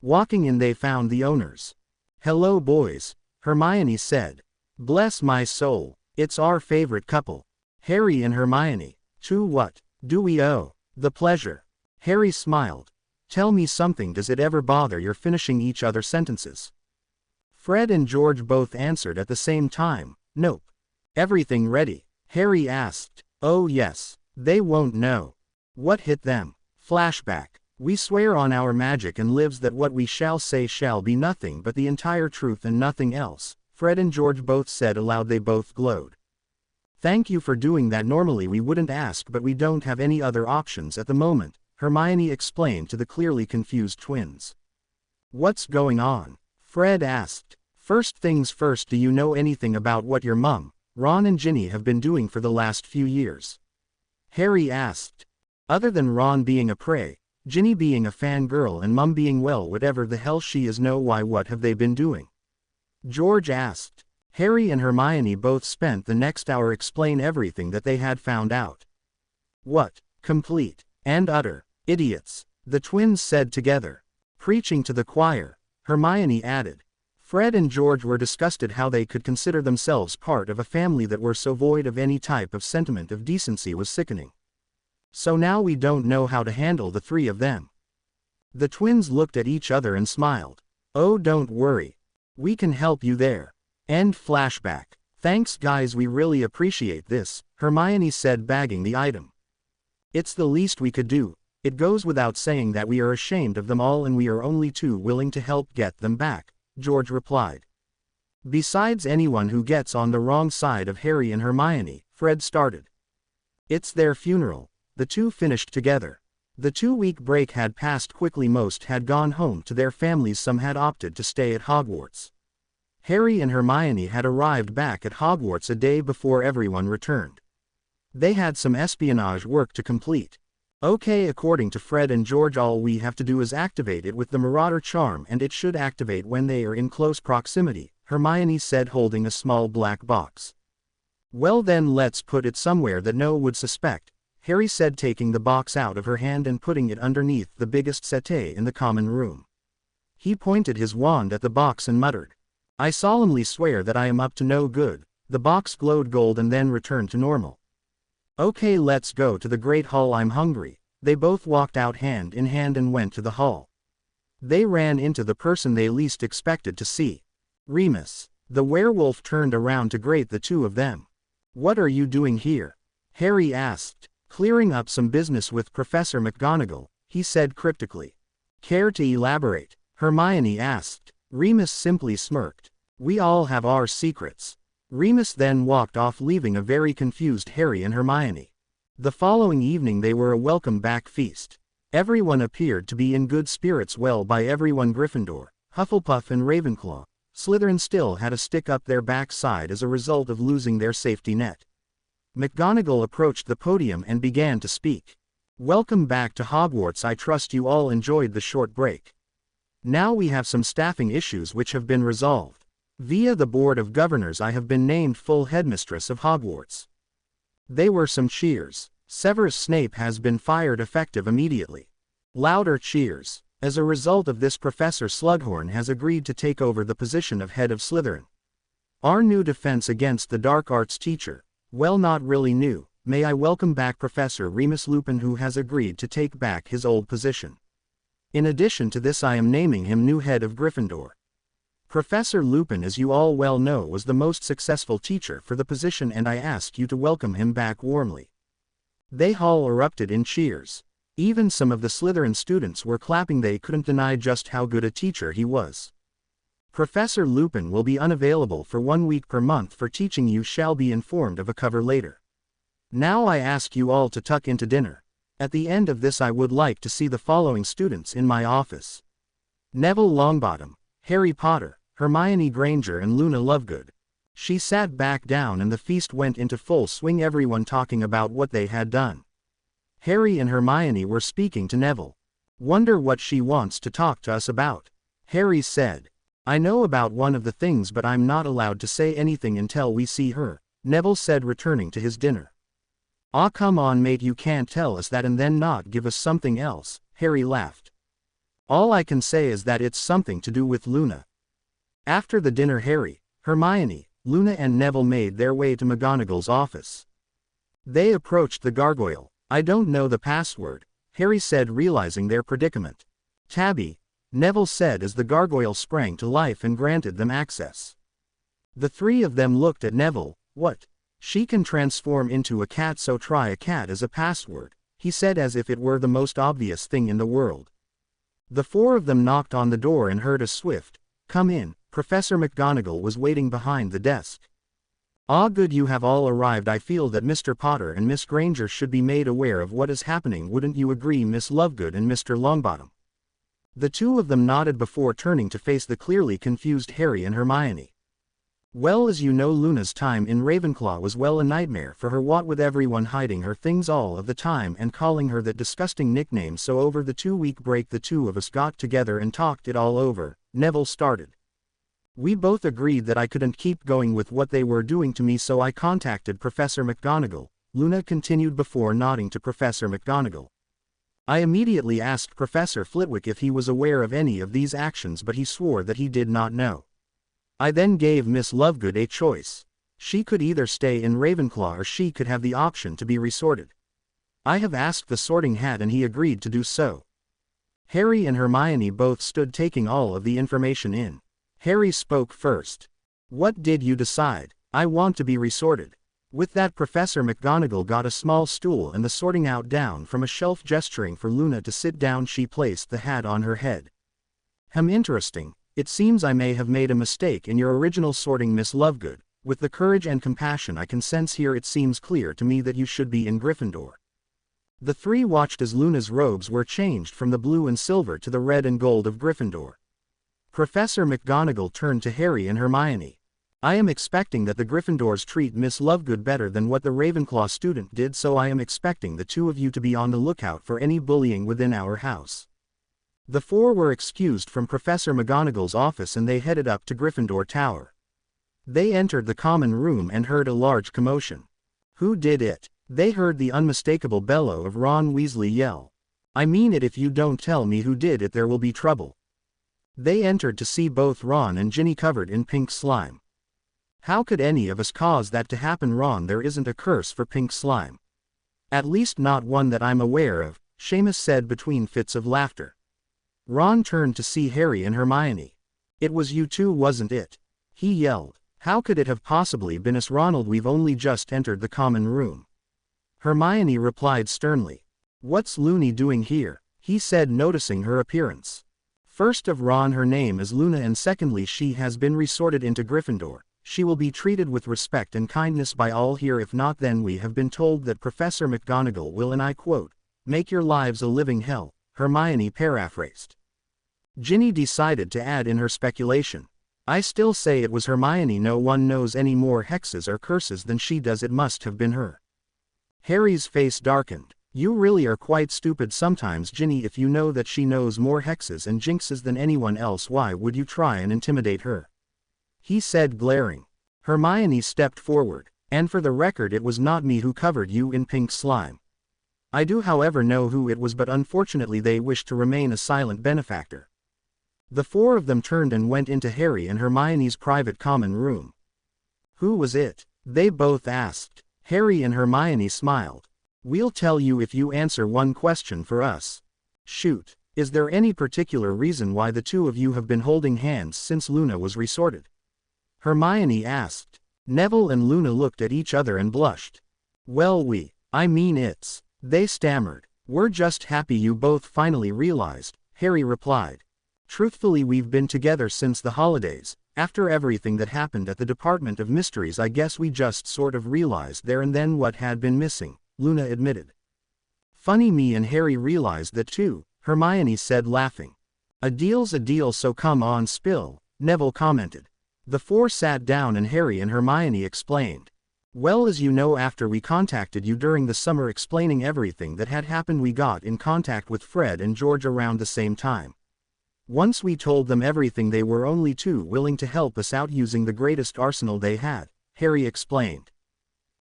Walking in, they found the owners. Hello, boys, Hermione said. Bless my soul, it's our favorite couple. Harry and Hermione. To what do we owe the pleasure? Harry smiled. Tell me something, does it ever bother your finishing each other's sentences? Fred and George both answered at the same time. Nope. Everything ready? Harry asked. Oh yes, they won't know. What hit them? Flashback. We swear on our magic and lives that what we shall say shall be nothing but the entire truth and nothing else, Fred and George both said aloud. They both glowed. Thank you for doing that. Normally we wouldn't ask, but we don't have any other options at the moment, Hermione explained to the clearly confused twins. What's going on? Fred asked. First things first, do you know anything about what your mum, Ron and Ginny have been doing for the last few years? Harry asked. Other than Ron being a prey, Ginny being a fangirl, and Mum being, well, whatever the hell she is. No, why, what have they been doing? George asked. Harry and Hermione both spent the next hour explain everything that they had found out. What complete and utter idiots, the twins said together. Preaching to the choir, Hermione added. Fred and George were disgusted how they could consider themselves part of a family that were so void of any type of sentiment of decency was sickening. So now we don't know how to handle the three of them. The twins looked at each other and smiled. Oh, don't worry. We can help you there. End flashback. Thanks guys, we really appreciate this, Hermione said, bagging the item. It's the least we could do. It goes without saying that we are ashamed of them all and we are only too willing to help get them back, George replied. Besides, anyone who gets on the wrong side of Harry and Hermione, Fred started. It's their funeral, the two finished together. The 2-week break had passed quickly. Most had gone home to their families, some had opted to stay at Hogwarts. Harry and Hermione had arrived back at Hogwarts a day before everyone returned. They had some espionage work to complete. Okay, according to Fred and George, all we have to do is activate it with the Marauder charm and it should activate when they are in close proximity, Hermione said, holding a small black box. Well then, let's put it somewhere that no one would suspect, Harry said, taking the box out of her hand and putting it underneath the biggest settee in the common room. He pointed his wand at the box and muttered, I solemnly swear that I am up to no good. The box glowed gold and then returned to normal. Okay, let's go to the Great Hall, I'm hungry. They both walked out hand in hand and went to the hall. They ran into the person they least expected to see. Remus. The werewolf turned around to greet the two of them. What are you doing here? Harry asked. Clearing up some business with Professor McGonagall, he said cryptically. Care to elaborate? Hermione asked. Remus simply smirked. We all have our secrets. Remus then walked off, leaving a very confused Harry and Hermione. The following evening they were a welcome back feast. Everyone appeared to be in good spirits. Well, by everyone, Gryffindor, Hufflepuff and Ravenclaw, Slytherin still had a stick up their backside as a result of losing their safety net. McGonagall approached the podium and began to speak. Welcome back to Hogwarts. I trust you all enjoyed the short break. Now we have some staffing issues which have been resolved. Via the Board of Governors I have been named full headmistress of Hogwarts. They were some cheers. Severus Snape has been fired effective immediately. Louder cheers. As a result of this, Professor Slughorn has agreed to take over the position of head of Slytherin. Our new defense against the dark arts teacher. Well, not really new. May I welcome back Professor Remus Lupin, who has agreed to take back his old position. In addition to this, I am naming him new head of Gryffindor. Professor Lupin, as you all well know, was the most successful teacher for the position, and I ask you to welcome him back warmly. They all erupted in cheers. Even some of the Slytherin students were clapping. They couldn't deny just how good a teacher he was. Professor Lupin will be unavailable for 1 week per month for teaching. You shall be informed of a cover later. Now I ask you all to tuck into dinner. At the end of this, I would like to see the following students in my office: Neville Longbottom, Harry Potter, Hermione Granger, and Luna Lovegood. She sat back down and the feast went into full swing, everyone talking about what they had done. Harry and Hermione were speaking to Neville. Wonder what she wants to talk to us about. Harry said, I know about one of the things, but I'm not allowed to say anything until we see her, Neville said, returning to his dinner. Aw, come on mate, you can't tell us that and then not give us something else, Harry laughed. All I can say is that it's something to do with Luna. After the dinner, Harry, Hermione, Luna and Neville made their way to McGonagall's office. They approached the gargoyle. I don't know the password, Harry said, realizing their predicament. Tabby, Neville said as the gargoyle sprang to life and granted them access. The three of them looked at Neville. What? She can transform into a cat, so try a cat as a password, he said as if it were the most obvious thing in the world. The four of them knocked on the door and heard a swift, come in. Professor McGonagall was waiting behind the desk. Ah, good, you have all arrived. I feel that Mr. Potter and Miss Granger should be made aware of what is happening. Wouldn't you agree, Miss Lovegood and Mr. Longbottom? The two of them nodded before turning to face the clearly confused Harry and Hermione. Well, as you know, Luna's time in Ravenclaw was a nightmare for her, what with everyone hiding her things all of the time and calling her that disgusting nickname. So over the 2-week break the two of us got together and talked it all over, Neville started. We both agreed that I couldn't keep going with what they were doing to me, so I contacted Professor McGonagall, Luna continued before nodding to Professor McGonagall. I immediately asked Professor Flitwick if he was aware of any of these actions, but he swore that he did not know. I then gave Miss Lovegood a choice. She could either stay in Ravenclaw or she could have the option to be resorted. I have asked the Sorting Hat and he agreed to do so. Harry and Hermione both stood taking all of the information in. Harry spoke first. What did you decide? I want to be resorted. With that, Professor McGonagall got a small stool and the sorting out down from a shelf, gesturing for Luna to sit down. She placed the hat on her head. Interesting. It seems I may have made a mistake in your original sorting, Miss Lovegood. With the courage and compassion I can sense here, it seems clear to me that you should be in Gryffindor. The three watched as Luna's robes were changed from the blue and silver to the red and gold of Gryffindor. Professor McGonagall turned to Harry and Hermione. I am expecting that the Gryffindors treat Miss Lovegood better than what the Ravenclaw student did, so I am expecting the two of you to be on the lookout for any bullying within our house. The four were excused from Professor McGonagall's office and they headed up to Gryffindor Tower. They entered the common room and heard a large commotion. Who did it? They heard the unmistakable bellow of Ron Weasley yell. I mean it, if you don't tell me who did it there will be trouble. They entered to see both Ron and Ginny covered in pink slime. How could any of us cause that to happen? Ron, there isn't a curse for pink slime. At least not one that I'm aware of, Seamus said between fits of laughter. Ron turned to see Harry and Hermione. It was you two, wasn't it? He yelled. How could it have possibly been us, Ronald? We've only just entered the common room. Hermione replied sternly. What's Loony doing here? He said, noticing her appearance. First of Ron, her name is Luna, and secondly she has been resorted into Gryffindor. She will be treated with respect and kindness by all here. If not, then we have been told that Professor McGonagall will, and I quote, make your lives a living hell, Hermione paraphrased. Ginny decided to add in her speculation. I still say it was Hermione. No one knows any more hexes or curses than she does. It must have been her. Harry's face darkened. You really are quite stupid sometimes, Ginny. If you know that she knows more hexes and jinxes than anyone else, why would you try and intimidate her? He said, glaring. Hermione stepped forward. And for the record, it was not me who covered you in pink slime. I do however know who it was, but unfortunately they wish to remain a silent benefactor. The four of them turned and went into Harry and Hermione's private common room. Who was it? They both asked. Harry and Hermione smiled. We'll tell you if you answer one question for us. Shoot. Is there any particular reason why the two of you have been holding hands since Luna was resorted? Hermione asked. Neville and Luna looked at each other and blushed. Well, they stammered. We're just happy you both finally realized, Harry replied. Truthfully, we've been together since the holidays. After everything that happened at the Department of Mysteries, I guess we just sort of realized there and then what had been missing, Luna admitted. Funny, me and Harry realized that too, Hermione said, laughing. A deal's a deal, so come on, spill, Neville commented. The four sat down and Harry and Hermione explained. Well, as you know, after we contacted you during the summer explaining everything that had happened, we got in contact with Fred and George around the same time. Once we told them everything, they were only too willing to help us out using the greatest arsenal they had, Harry explained.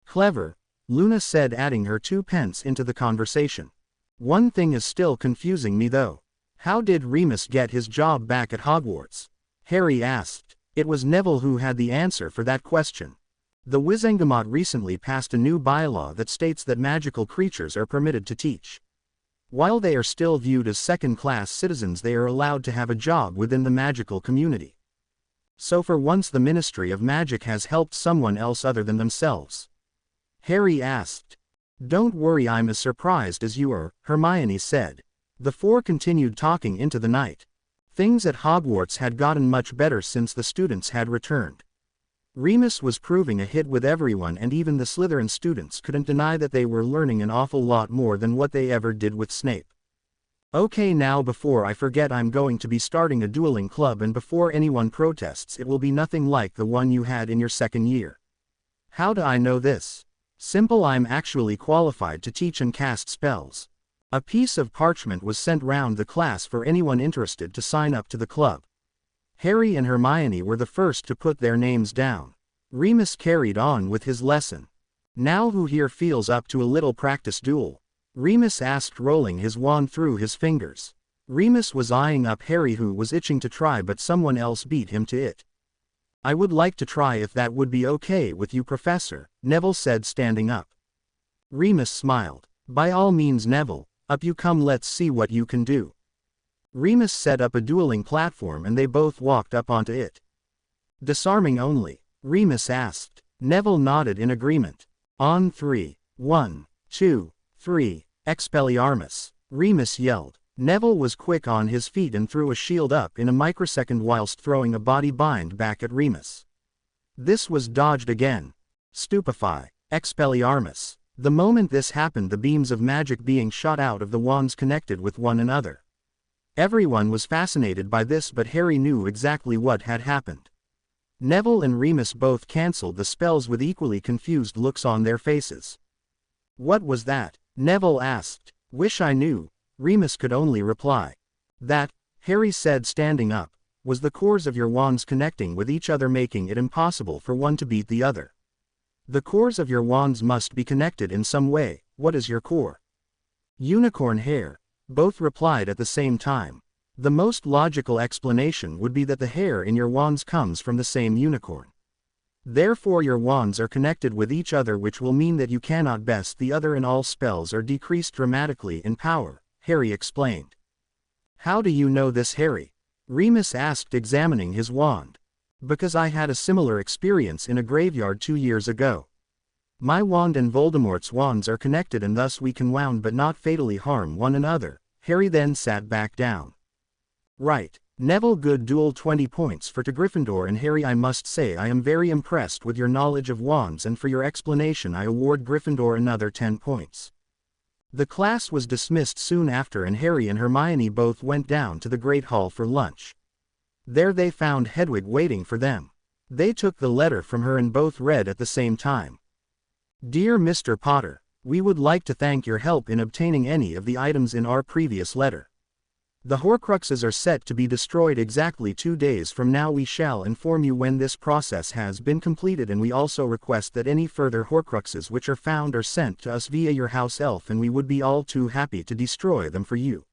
Clever, Luna said, adding her 2 pence into the conversation. One thing is still confusing me though. How did Remus get his job back at Hogwarts? Harry asked. It was Neville who had the answer for that question. The Wizengamot recently passed a new bylaw that states that magical creatures are permitted to teach. While they are still viewed as second-class citizens, they are allowed to have a job within the magical community. So for once the Ministry of Magic has helped someone else other than themselves. Harry asked. Don't worry, I'm as surprised as you are, Hermione said. The four continued talking into the night. Things at Hogwarts had gotten much better since the students had returned. Remus was proving a hit with everyone, and even the Slytherin students couldn't deny that they were learning an awful lot more than what they ever did with Snape. Okay, now before I forget, I'm going to be starting a dueling club, and before anyone protests, it will be nothing like the one you had in your second year. How do I know this? Simple, I'm actually qualified to teach and cast spells. A piece of parchment was sent round the class for anyone interested to sign up to the club. Harry and Hermione were the first to put their names down. Remus carried on with his lesson. Now who here feels up to a little practice duel? Remus asked, rolling his wand through his fingers. Remus was eyeing up Harry, who was itching to try, but someone else beat him to it. I would like to try if that would be okay with you, Professor, Neville said, standing up. Remus smiled. By all means, Neville, up you come, let's see what you can do. Remus set up a dueling platform and they both walked up onto it. Disarming only? Remus asked. Neville nodded in agreement. On 3. 1, 2, 3, Expelliarmus, Remus yelled. Neville was quick on his feet and threw a shield up in a microsecond whilst throwing a body bind back at Remus. This was dodged again. Stupefy, Expelliarmus. The moment this happened, the beams of magic being shot out of the wands connected with one another. Everyone was fascinated by this, but Harry knew exactly what had happened. Neville and Remus both cancelled the spells with equally confused looks on their faces. What was that? Neville asked. Wish I knew, Remus could only reply. That, Harry said, standing up, was the cores of your wands connecting with each other, making it impossible for one to beat the other. The cores of your wands must be connected in some way. What is your core? Unicorn hair. Both replied at the same time. The most logical explanation would be that the hair in your wands comes from the same unicorn. Therefore your wands are connected with each other, which will mean that you cannot best the other and all spells are decreased dramatically in power, Harry explained. How do you know this, Harry? Remus asked, examining his wand. Because I had a similar experience in a graveyard 2 years ago. My wand and Voldemort's wands are connected, and thus we can wound but not fatally harm one another. Harry then sat back down. Right. Neville, good duel, 20 points for to Gryffindor. And Harry, I must say I am very impressed with your knowledge of wands, and for your explanation I award Gryffindor another 10 points. The class was dismissed soon after, and Harry and Hermione both went down to the Great Hall for lunch. There they found Hedwig waiting for them. They took the letter from her and both read at the same time. Dear Mr. Potter, we would like to thank your help in obtaining any of the items in our previous letter. The Horcruxes are set to be destroyed exactly 2 days from now. We shall inform you when this process has been completed, and we also request that any further Horcruxes which are found are sent to us via your house elf, and we would be all too happy to destroy them for you.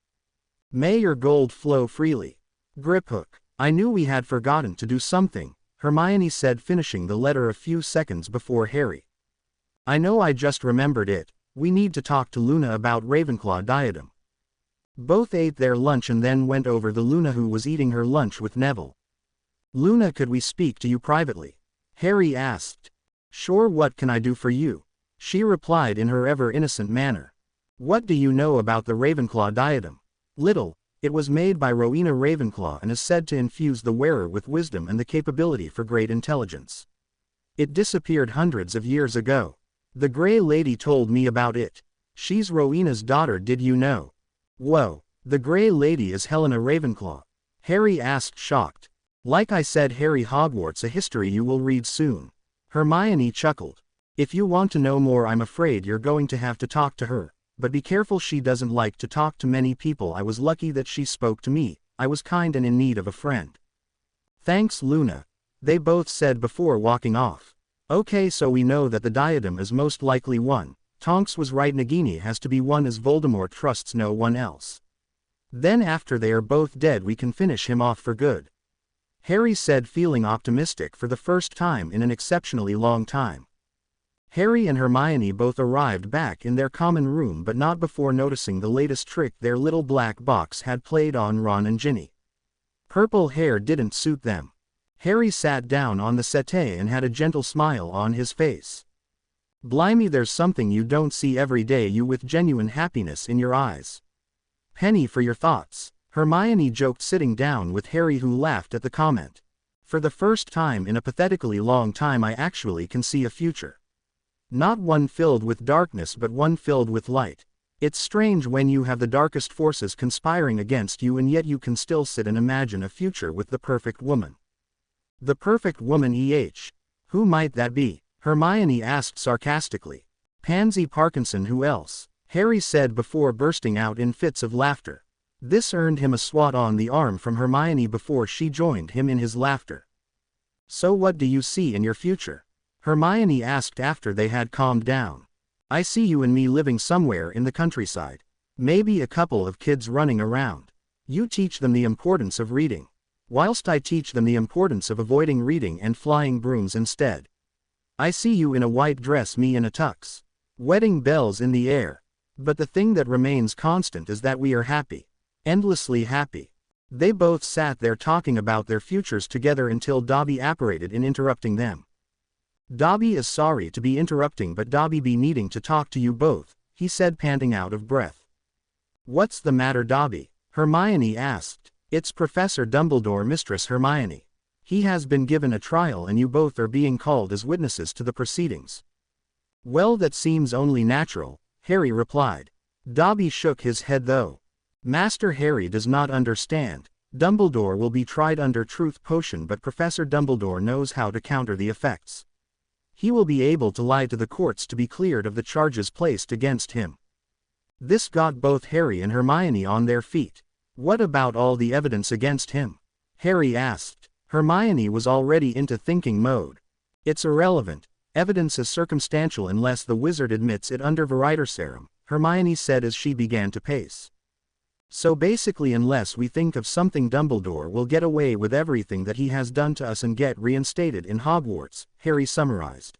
May your gold flow freely. Griphook. I knew we had forgotten to do something, Hermione said, finishing the letter a few seconds before Harry. I know, I just remembered it. We need to talk to Luna about Ravenclaw diadem. Both ate their lunch and then went over to Luna, who was eating her lunch with Neville. Luna, could we speak to you privately? Harry asked. Sure, what can I do for you? She replied in her ever-innocent manner. What do you know about the Ravenclaw diadem? Little. It was made by Rowena Ravenclaw and is said to infuse the wearer with wisdom and the capability for great intelligence. It disappeared hundreds of years ago. The Grey Lady told me about it. She's Rowena's daughter, did you know? Whoa, the Grey Lady is Helena Ravenclaw? Harry asked, shocked. Like I said, Harry, Hogwarts, a history you will read soon. Hermione chuckled. If you want to know more, I'm afraid you're going to have to talk to her, but be careful, she doesn't like to talk to many people. I was lucky that she spoke to me. I was kind and in need of a friend. Thanks, Luna, they both said before walking off. Okay, so we know that the diadem is most likely one. Tonks was right, Nagini has to be one, as Voldemort trusts no one else. Then after they are both dead, we can finish him off for good. Harry said, feeling optimistic for the first time in an exceptionally long time. Harry and Hermione both arrived back in their common room, but not before noticing the latest trick their little black box had played on Ron and Ginny. Purple hair didn't suit them. Harry sat down on the settee and had a gentle smile on his face. Blimey, there's something you don't see every day, you with genuine happiness in your eyes. Penny for your thoughts, Hermione joked, sitting down with Harry, who laughed at the comment. For the first time in a pathetically long time, I actually can see a future. Not one filled with darkness, but one filled with light. It's strange when you have the darkest forces conspiring against you, and yet you can still sit and imagine a future with the perfect woman. The perfect woman, Who might that be? Hermione asked sarcastically. Pansy Parkinson. Who else? Harry said before bursting out in fits of laughter. This earned him a swat on the arm from Hermione before she joined him in his laughter. So what do you see in your future? Hermione asked after they had calmed down. I see you and me living somewhere in the countryside. Maybe a couple of kids running around. You teach them the importance of reading, whilst I teach them the importance of avoiding reading and flying brooms instead. I see you in a white dress, me in a tux. Wedding bells in the air. But the thing that remains constant is that we are happy. Endlessly happy. They both sat there talking about their futures together until Dobby apparated in interrupting them. Dobby is sorry to be interrupting, but Dobby be needing to talk to you both, he said, panting out of breath. What's the matter, Dobby? Hermione asked. It's Professor Dumbledore, Mistress Hermione. He has been given a trial and you both are being called as witnesses to the proceedings. Well, that seems only natural, Harry replied. Dobby shook his head though. Master Harry does not understand. Dumbledore will be tried under Truth Potion, but Professor Dumbledore knows how to counter the effects. He will be able to lie to the courts to be cleared of the charges placed against him. This got both Harry and Hermione on their feet. What about all the evidence against him? Harry asked. Hermione was already into thinking mode. It's irrelevant. Evidence is circumstantial unless the wizard admits it under Veritaserum, Hermione said as she began to pace. So basically, unless we think of something, Dumbledore will get away with everything that he has done to us and get reinstated in Hogwarts, Harry summarized.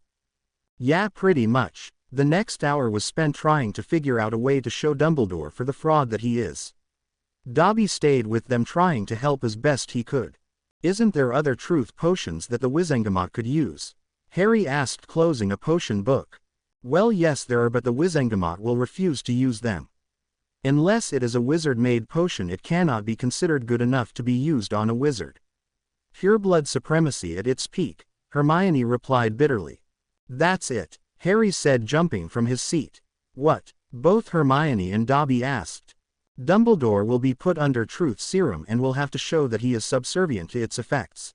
Yeah, pretty much. The next hour was spent trying to figure out a way to show Dumbledore for the fraud that he is. Dobby stayed with them trying to help as best he could. Isn't there other truth potions that the Wizengamot could use? Harry asked, closing a potion book. Well, yes there are, but the Wizengamot will refuse to use them. Unless it is a wizard-made potion, it cannot be considered good enough to be used on a wizard. Pureblood supremacy at its peak, Hermione replied bitterly. That's it, Harry said, jumping from his seat. What? Both Hermione and Dobby asked. Dumbledore will be put under Truth Serum and will have to show that he is subservient to its effects.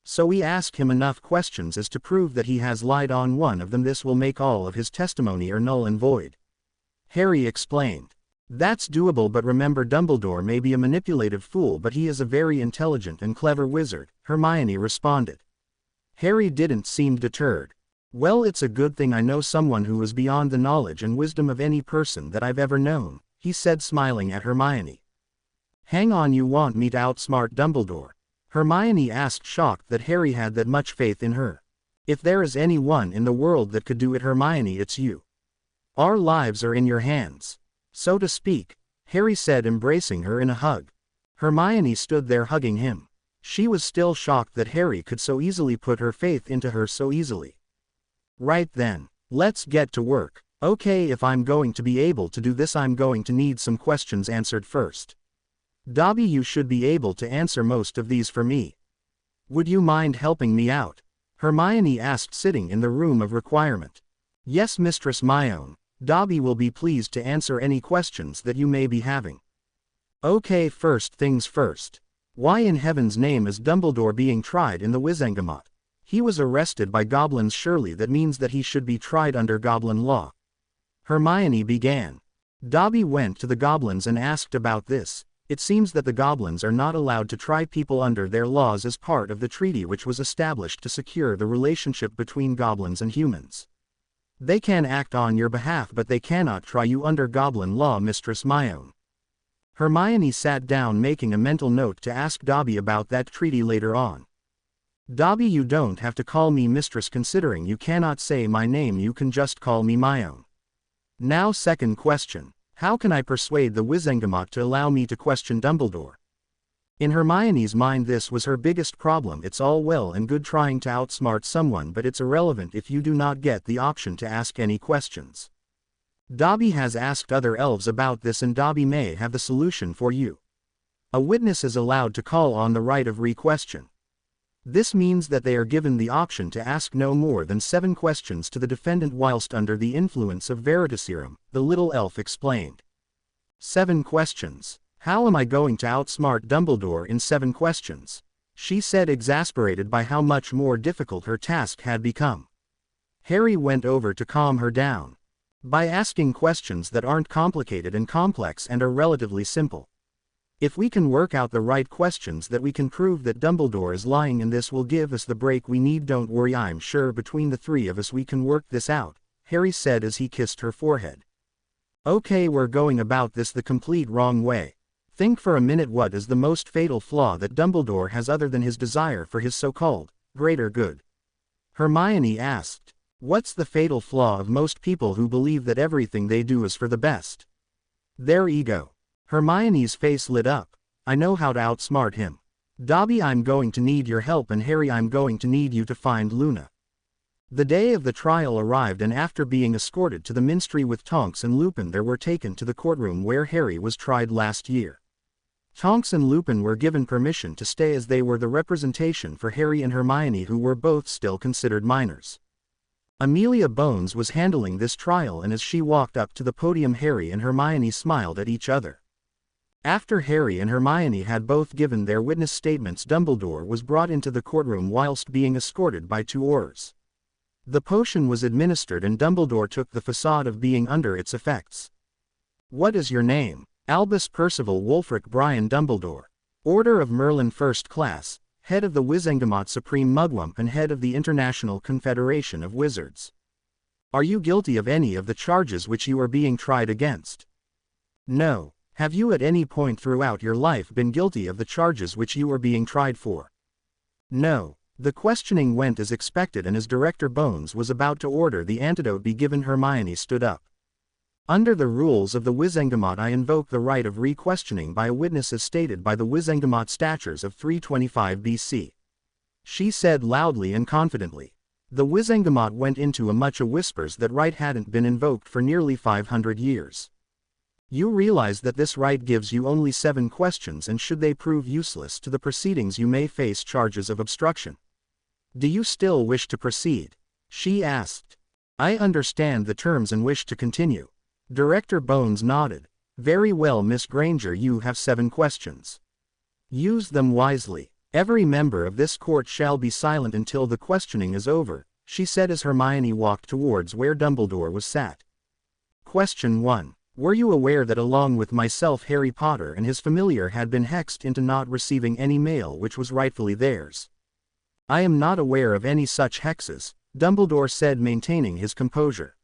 So we ask him enough questions as to prove that he has lied on one of them. This will make all of his testimony null and void. Harry explained. That's doable, but remember, Dumbledore may be a manipulative fool, but he is a very intelligent and clever wizard," Hermione responded. Harry didn't seem deterred. "Well, it's a good thing I know someone who is beyond the knowledge and wisdom of any person that I've ever known," he said, smiling at Hermione. "Hang on, you want me to outsmart Dumbledore?" Hermione asked, shocked that Harry had that much faith in her. "If there is anyone in the world that could do it, Hermione, it's you. Our lives are in your hands, so to speak," Harry said, embracing her in a hug. Hermione stood there hugging him. She was still shocked that Harry could so easily put her faith into her so easily. "Right then, let's get to work." "Okay, if I'm going to be able to do this, I'm going to need some questions answered first. Dobby, you should be able to answer most of these for me. Would you mind helping me out?" Hermione asked, sitting in the room of requirement. "Yes, Mistress Myone. Dobby will be pleased to answer any questions that you may be having." "Okay, first things first. Why in heaven's name is Dumbledore being tried in the Wizengamot? He was arrested by goblins, surely that means that he should be tried under goblin law." Hermione began. Dobby went to the goblins and asked about this. It seems that the goblins are not allowed to try people under their laws as part of the treaty which was established to secure the relationship between goblins and humans. They can act on your behalf, but they cannot try you under goblin law, Mistress Myone. Hermione sat down, making a mental note to ask Dobby about that treaty later on. "Dobby, you don't have to call me Mistress, considering you cannot say my name, you can just call me Myone. Now, second question. How can I persuade the Wizengamot to allow me to question Dumbledore?" In Hermione's mind, this was her biggest problem. It's all well and good trying to outsmart someone, but it's irrelevant if you do not get the option to ask any questions. Dobby has asked other elves about this, and Dobby may have the solution for you. A witness is allowed to call on the right of re-question. This means that they are given the option to ask no more than 7 questions to the defendant whilst under the influence of Veritaserum, the little elf explained. 7 questions. How am I going to outsmart Dumbledore in 7 questions? She said, exasperated by how much more difficult her task had become. Harry went over to calm her down. By asking questions that aren't complicated and complex and are relatively simple. If we can work out the right questions, that we can prove that Dumbledore is lying, and this will give us the break we need. Don't worry, I'm sure between the 3 of us we can work this out, Harry said as he kissed her forehead. Okay, we're going about this the complete wrong way. Think for a minute, what is the most fatal flaw that Dumbledore has other than his desire for his so-called greater good? Hermione asked. What's the fatal flaw of most people who believe that everything they do is for the best? Their ego. Hermione's face lit up. I know how to outsmart him. Dobby, I'm going to need your help, and Harry, I'm going to need you to find Luna. The day of the trial arrived, and after being escorted to the Minstry with Tonks and Lupin, they were taken to the courtroom where Harry was tried last year. Tonks and Lupin were given permission to stay as they were the representation for Harry and Hermione, who were both still considered minors. Amelia Bones was handling this trial, and as she walked up to the podium, Harry and Hermione smiled at each other. After Harry and Hermione had both given their witness statements, Dumbledore was brought into the courtroom whilst being escorted by 2 Aurors. The potion was administered, and Dumbledore took the facade of being under its effects. What is your name? Albus Percival Wulfric Brian Dumbledore. Order of Merlin, First Class, Head of the Wizengamot, Supreme Mugwump, and Head of the International Confederation of Wizards. Are you guilty of any of the charges which you are being tried against? No. Have you at any point throughout your life been guilty of the charges which you are being tried for? No. The questioning went as expected, and as Director Bones was about to order the antidote be given, Hermione stood up. Under the rules of the Wizengamot, I invoke the right of re-questioning by a witness as stated by the Wizengamot Statutes of 325 BC. She said loudly and confidently. The Wizengamot went into a much of whispers. That right hadn't been invoked for nearly 500 years. You realize that this right gives you only 7 questions, and should they prove useless to the proceedings, you may face charges of obstruction. Do you still wish to proceed? She asked. I understand the terms and wish to continue. Director Bones nodded. Very well, Miss Granger, you have 7 questions. Use them wisely. Every member of this court shall be silent until the questioning is over, she said as Hermione walked towards where Dumbledore was sat. Question 1. Were you aware that along with myself Harry Potter and his familiar had been hexed into not receiving any mail which was rightfully theirs? I am not aware of any such hexes, Dumbledore said, maintaining his composure.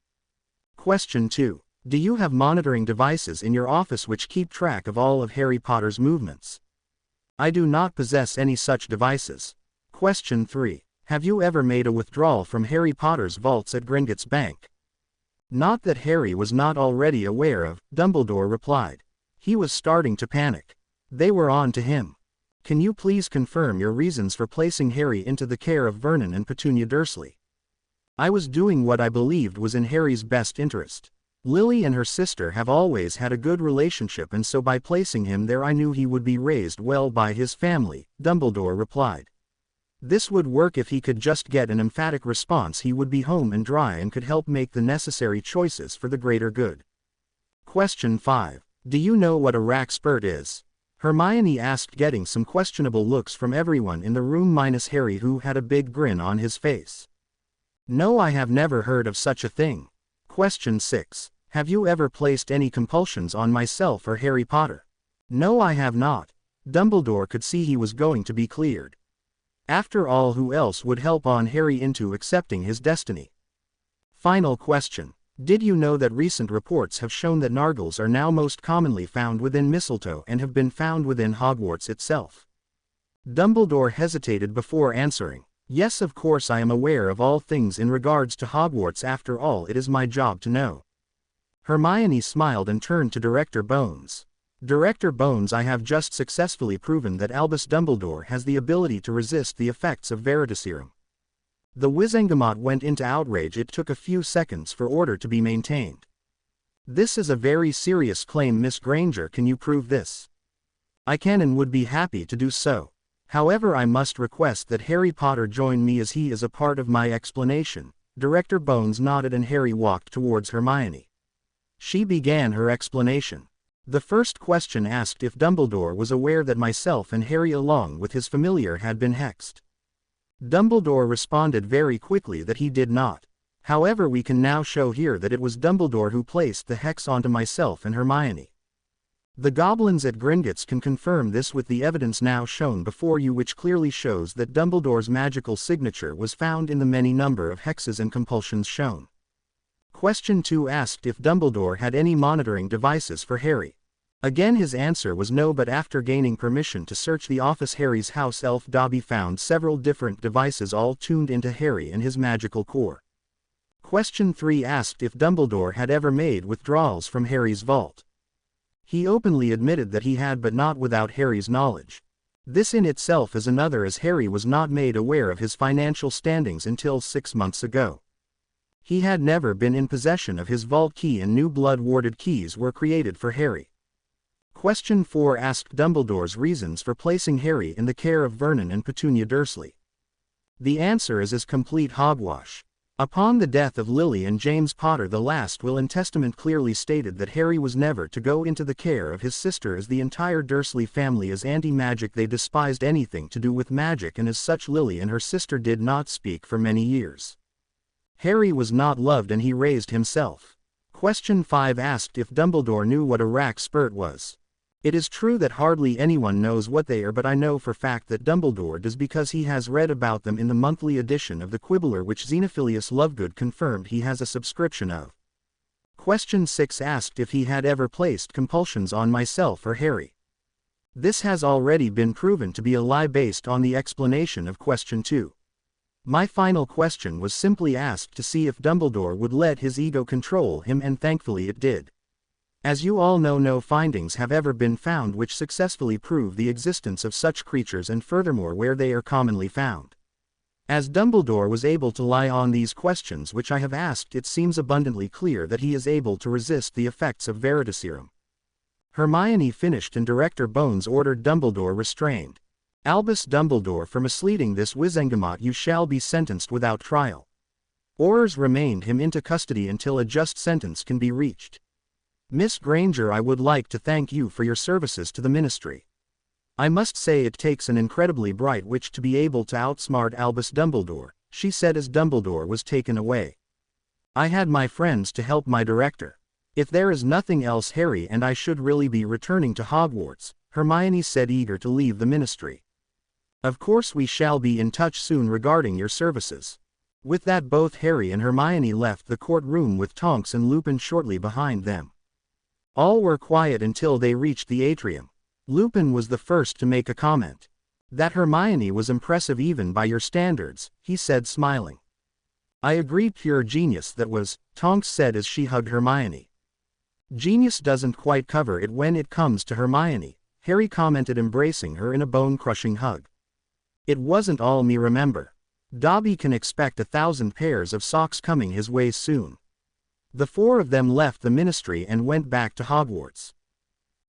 Question 2. Do you have monitoring devices in your office which keep track of all of Harry Potter's movements? I do not possess any such devices. Question 3. Have you ever made a withdrawal from Harry Potter's vaults at Gringotts Bank? Not that Harry was not already aware of, Dumbledore replied. He was starting to panic. They were on to him. Can you please confirm your reasons for placing Harry into the care of Vernon and Petunia Dursley? I was doing what I believed was in Harry's best interest. Lily and her sister have always had a good relationship, and so by placing him there I knew he would be raised well by his family, Dumbledore replied. This would work if he could just get an emphatic response. He would be home and dry and could help make the necessary choices for the greater good. Question 5. Do you know what a rack-spurt is? Hermione asked, getting some questionable looks from everyone in the room minus Harry, who had a big grin on his face. No, I have never heard of such a thing. Question 6. Have you ever placed any compulsions on myself or Harry Potter? No, I have not. Dumbledore could see he was going to be cleared. After all, who else would help on Harry into accepting his destiny? Final question. Did you know that recent reports have shown that nargles are now most commonly found within mistletoe and have been found within Hogwarts itself? Dumbledore hesitated before answering. Yes, of course I am aware of all things in regards to Hogwarts. After all, it is my job to know. Hermione smiled and turned to Director Bones. Director Bones, I have just successfully proven that Albus Dumbledore has the ability to resist the effects of Veritaserum. The Wizengamot went into outrage. It took a few seconds for order to be maintained. This is a very serious claim, Miss Granger. Can you prove this? I can and would be happy to do so. However, I must request that Harry Potter join me as he is a part of my explanation. Director Bones nodded and Harry walked towards Hermione. She began her explanation. The first question asked if Dumbledore was aware that myself and Harry along with his familiar had been hexed. Dumbledore responded very quickly that he did not. However, we can now show here that it was Dumbledore who placed the hex onto myself and Hermione. The goblins at Gringotts can confirm this with the evidence now shown before you, which clearly shows that Dumbledore's magical signature was found in the many number of hexes and compulsions shown. Question 2 asked if Dumbledore had any monitoring devices for Harry. Again his answer was no, but after gaining permission to search the office Harry's house, Elf Dobby found several different devices all tuned into Harry and his magical core. Question 3 asked if Dumbledore had ever made withdrawals from Harry's vault. He openly admitted that he had, but not without Harry's knowledge. This in itself is another, as Harry was not made aware of his financial standings until 6 months ago. He had never been in possession of his vault key, and new blood-warded keys were created for Harry. Question 4 asked Dumbledore's reasons for placing Harry in the care of Vernon and Petunia Dursley. The answer is complete hogwash. Upon the death of Lily and James Potter, the last will and testament clearly stated that Harry was never to go into the care of his sister, as the entire Dursley family is anti-magic. They despised anything to do with magic, and as such Lily and her sister did not speak for many years. Harry was not loved and he raised himself. Question 5 asked if Dumbledore knew what a rack-spurt was. It is true that hardly anyone knows what they are, but I know for fact that Dumbledore does, because he has read about them in the monthly edition of the Quibbler, which Xenophilius Lovegood confirmed he has a subscription of. Question 6 asked if he had ever placed compulsions on myself or Harry. This has already been proven to be a lie based on the explanation of question 2. My final question was simply asked to see if Dumbledore would let his ego control him, and thankfully it did. As you all know, no findings have ever been found which successfully prove the existence of such creatures, and furthermore where they are commonly found. As Dumbledore was able to lie on these questions which I have asked, it seems abundantly clear that he is able to resist the effects of Veritaserum. Hermione finished and Director Bones ordered Dumbledore restrained. Albus Dumbledore, for misleading this Wizengamot you shall be sentenced without trial. Orders remained him into custody until a just sentence can be reached. Miss Granger, I would like to thank you for your services to the ministry. I must say it takes an incredibly bright witch to be able to outsmart Albus Dumbledore, she said as Dumbledore was taken away. I had my friends to help my director. If there is nothing else, Harry and I should really be returning to Hogwarts, Hermione said, eager to leave the ministry. Of course, we shall be in touch soon regarding your services. With that, both Harry and Hermione left the courtroom with Tonks and Lupin shortly behind them. All were quiet until they reached the atrium. Lupin was the first to make a comment. That Hermione was impressive even by your standards, he said, smiling. I agree, pure genius that was, Tonks said as she hugged Hermione. Genius doesn't quite cover it when it comes to Hermione, Harry commented, embracing her in a bone-crushing hug. It wasn't all me, remember. Dobby can expect 1,000 pairs of socks coming his way soon. The four of them left the ministry and went back to Hogwarts.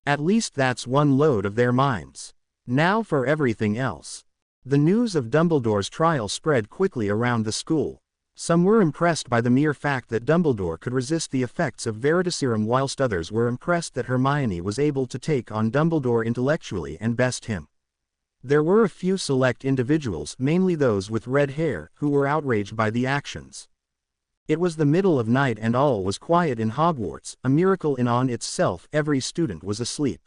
At least that's one load of their minds. Now for everything else. The news of Dumbledore's trial spread quickly around the school. Some were impressed by the mere fact that Dumbledore could resist the effects of Veritaserum, whilst others were impressed that Hermione was able to take on Dumbledore intellectually and best him. There were a few select individuals, mainly those with red hair, who were outraged by the actions. It was the middle of night and all was quiet in Hogwarts, a miracle in on itself. Every student was asleep.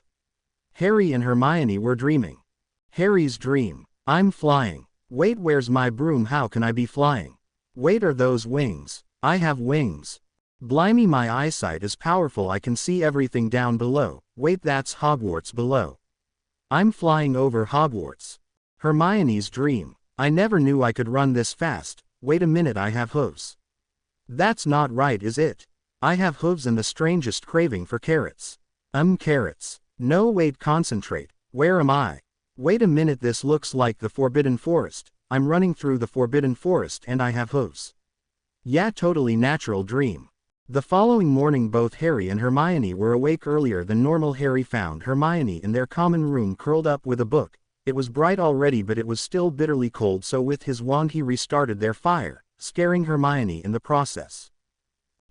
Harry and Hermione were dreaming. Harry's dream. I'm flying. Wait, where's my broom? How can I be flying? Wait, are those wings? I have wings. Blimey, my eyesight is powerful, I can see everything down below. Wait, that's Hogwarts below. I'm flying over Hogwarts. Hermione's dream. I never knew I could run this fast. Wait a minute, I have hooves. That's not right, is it? I have hooves and the strangest craving for carrots. Carrots. No, wait, concentrate. Where am I? Wait a minute, this looks like the Forbidden Forest. I'm running through the Forbidden Forest and I have hooves. Yeah, totally natural dream. The following morning both Harry and Hermione were awake earlier than normal. Harry found Hermione in their common room curled up with a book. It was bright already, but it was still bitterly cold, so with his wand he restarted their fire, scaring Hermione in the process.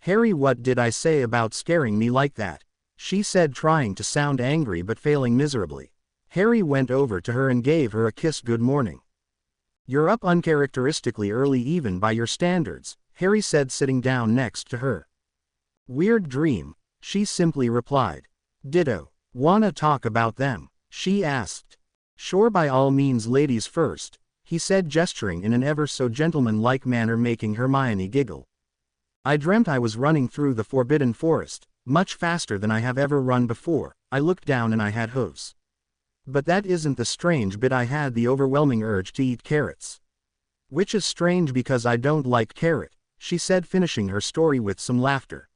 Harry, what did I say about scaring me like that? She said, trying to sound angry but failing miserably. Harry went over to her and gave her a kiss. Good morning. You're up uncharacteristically early even by your standards, Harry said, sitting down next to her. Weird dream, she simply replied. Ditto. Wanna talk about them? She asked. Sure, by all means, ladies first, he said, gesturing in an ever so gentlemanlike manner, making Hermione giggle. I dreamt I was running through the Forbidden Forest, much faster than I have ever run before. I looked down and I had hooves. But that isn't the strange bit. I had the overwhelming urge to eat carrots. Which is strange because I don't like carrot, she said, finishing her story with some laughter.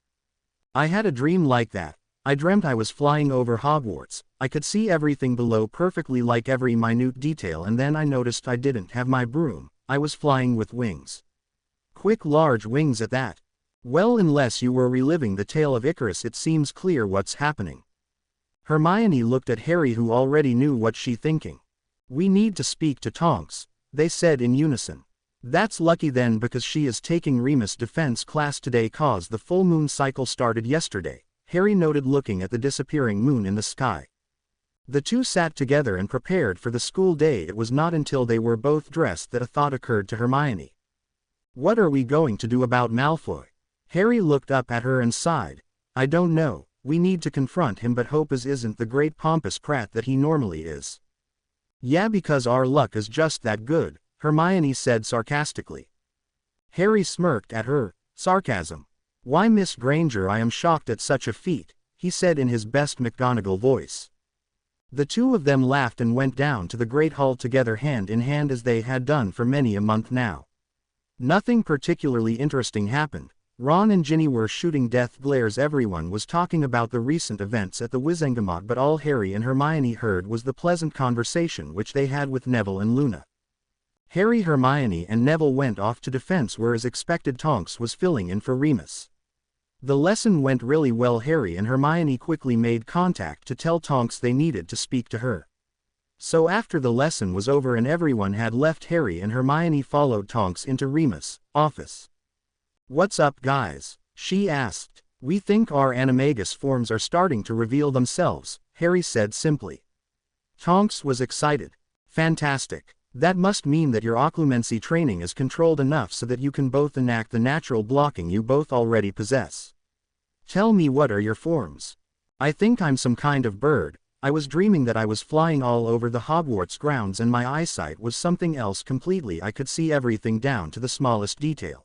I had a dream like that. I dreamt I was flying over Hogwarts. I could see everything below perfectly, like every minute detail, and then I noticed I didn't have my broom. I was flying with wings. Quick, large wings at that. Well, unless you were reliving the tale of Icarus, it seems clear what's happening. Hermione looked at Harry, who already knew what she's thinking. We need to speak to Tonks, they said in unison. That's lucky then, because she is taking Remus defense class today cause the full moon cycle started yesterday, Harry noted, looking at the disappearing moon in the sky. The two sat together and prepared for the school day. It was not until they were both dressed that a thought occurred to Hermione. What are we going to do about Malfoy? Harry looked up at her and sighed. I don't know. We need to confront him, but hope isn't the great pompous prat that he normally is. Yeah, because our luck is just that good, Hermione said sarcastically. Harry smirked at her sarcasm. Why, Miss Granger, I am shocked at such a feat, he said in his best McGonagall voice. The two of them laughed and went down to the Great Hall together, hand in hand, as they had done for many a month now. Nothing particularly interesting happened. Ron and Ginny were shooting death glares. Everyone was talking about the recent events at the Wizengamot, but all Harry and Hermione heard was the pleasant conversation which they had with Neville and Luna. Harry, Hermione and Neville went off to defense, where as expected Tonks was filling in for Remus. The lesson went really well. Harry and Hermione quickly made contact to tell Tonks they needed to speak to her. So after the lesson was over and everyone had left, Harry and Hermione followed Tonks into Remus' office. What's up, guys? She asked. We think our animagus forms are starting to reveal themselves, Harry said simply. Tonks was excited. Fantastic. That must mean that your occlumency training is controlled enough so that you can both enact the natural blocking you both already possess. Tell me, what are your forms? I think I'm some kind of bird. I was dreaming that I was flying all over the Hogwarts grounds and my eyesight was something else completely. I could see everything down to the smallest detail.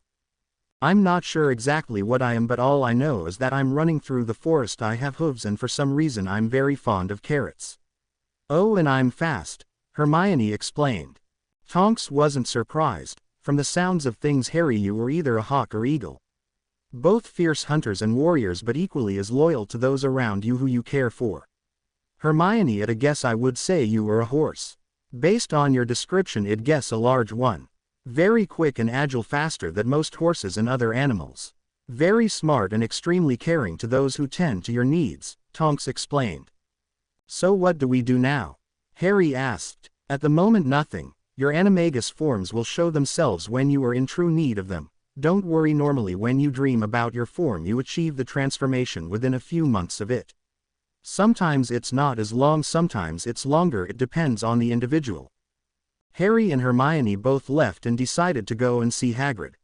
I'm not sure exactly what I am, but all I know is that I'm running through the forest. I have hooves and for some reason I'm very fond of carrots. Oh, and I'm fast, Hermione explained. Tonks wasn't surprised. From the sounds of things, Harry, you were either a hawk or eagle. Both fierce hunters and warriors, but equally as loyal to those around you who you care for. Hermione, at a guess I would say you were a horse. Based on your description, I'd guess a large one. Very quick and agile, faster than most horses and other animals. Very smart and extremely caring to those who tend to your needs, Tonks explained. So what do we do now? Harry asked. At the moment, nothing. Your animagus forms will show themselves when you are in true need of them. Don't worry, normally when you dream about your form you achieve the transformation within a few months of it. Sometimes it's not as long, sometimes it's longer, it depends on the individual. Harry and Hermione both left and decided to go and see Hagrid.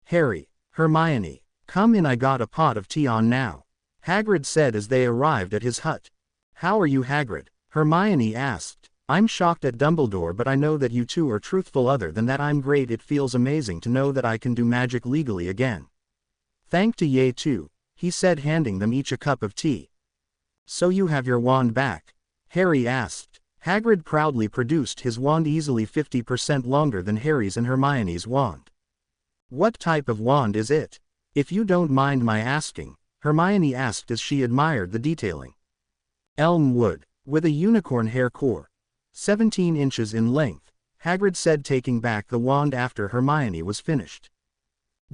Harry, Hermione, come in, I got a pot of tea on now, Hagrid said as they arrived at his hut. How are you, Hagrid? Hermione asked. I'm shocked at Dumbledore, but I know that you two are truthful. Other than that, I'm great. It feels amazing to know that I can do magic legally again. Thank to ye too, he said, handing them each a cup of tea. So you have your wand back? Harry asked. Hagrid proudly produced his wand, easily 50% longer than Harry's and Hermione's wand. What type of wand is it? If you don't mind my asking, Hermione asked as she admired the detailing. Elm wood, with a unicorn hair core. 17 inches in length, Hagrid said, taking back the wand after Hermione was finished.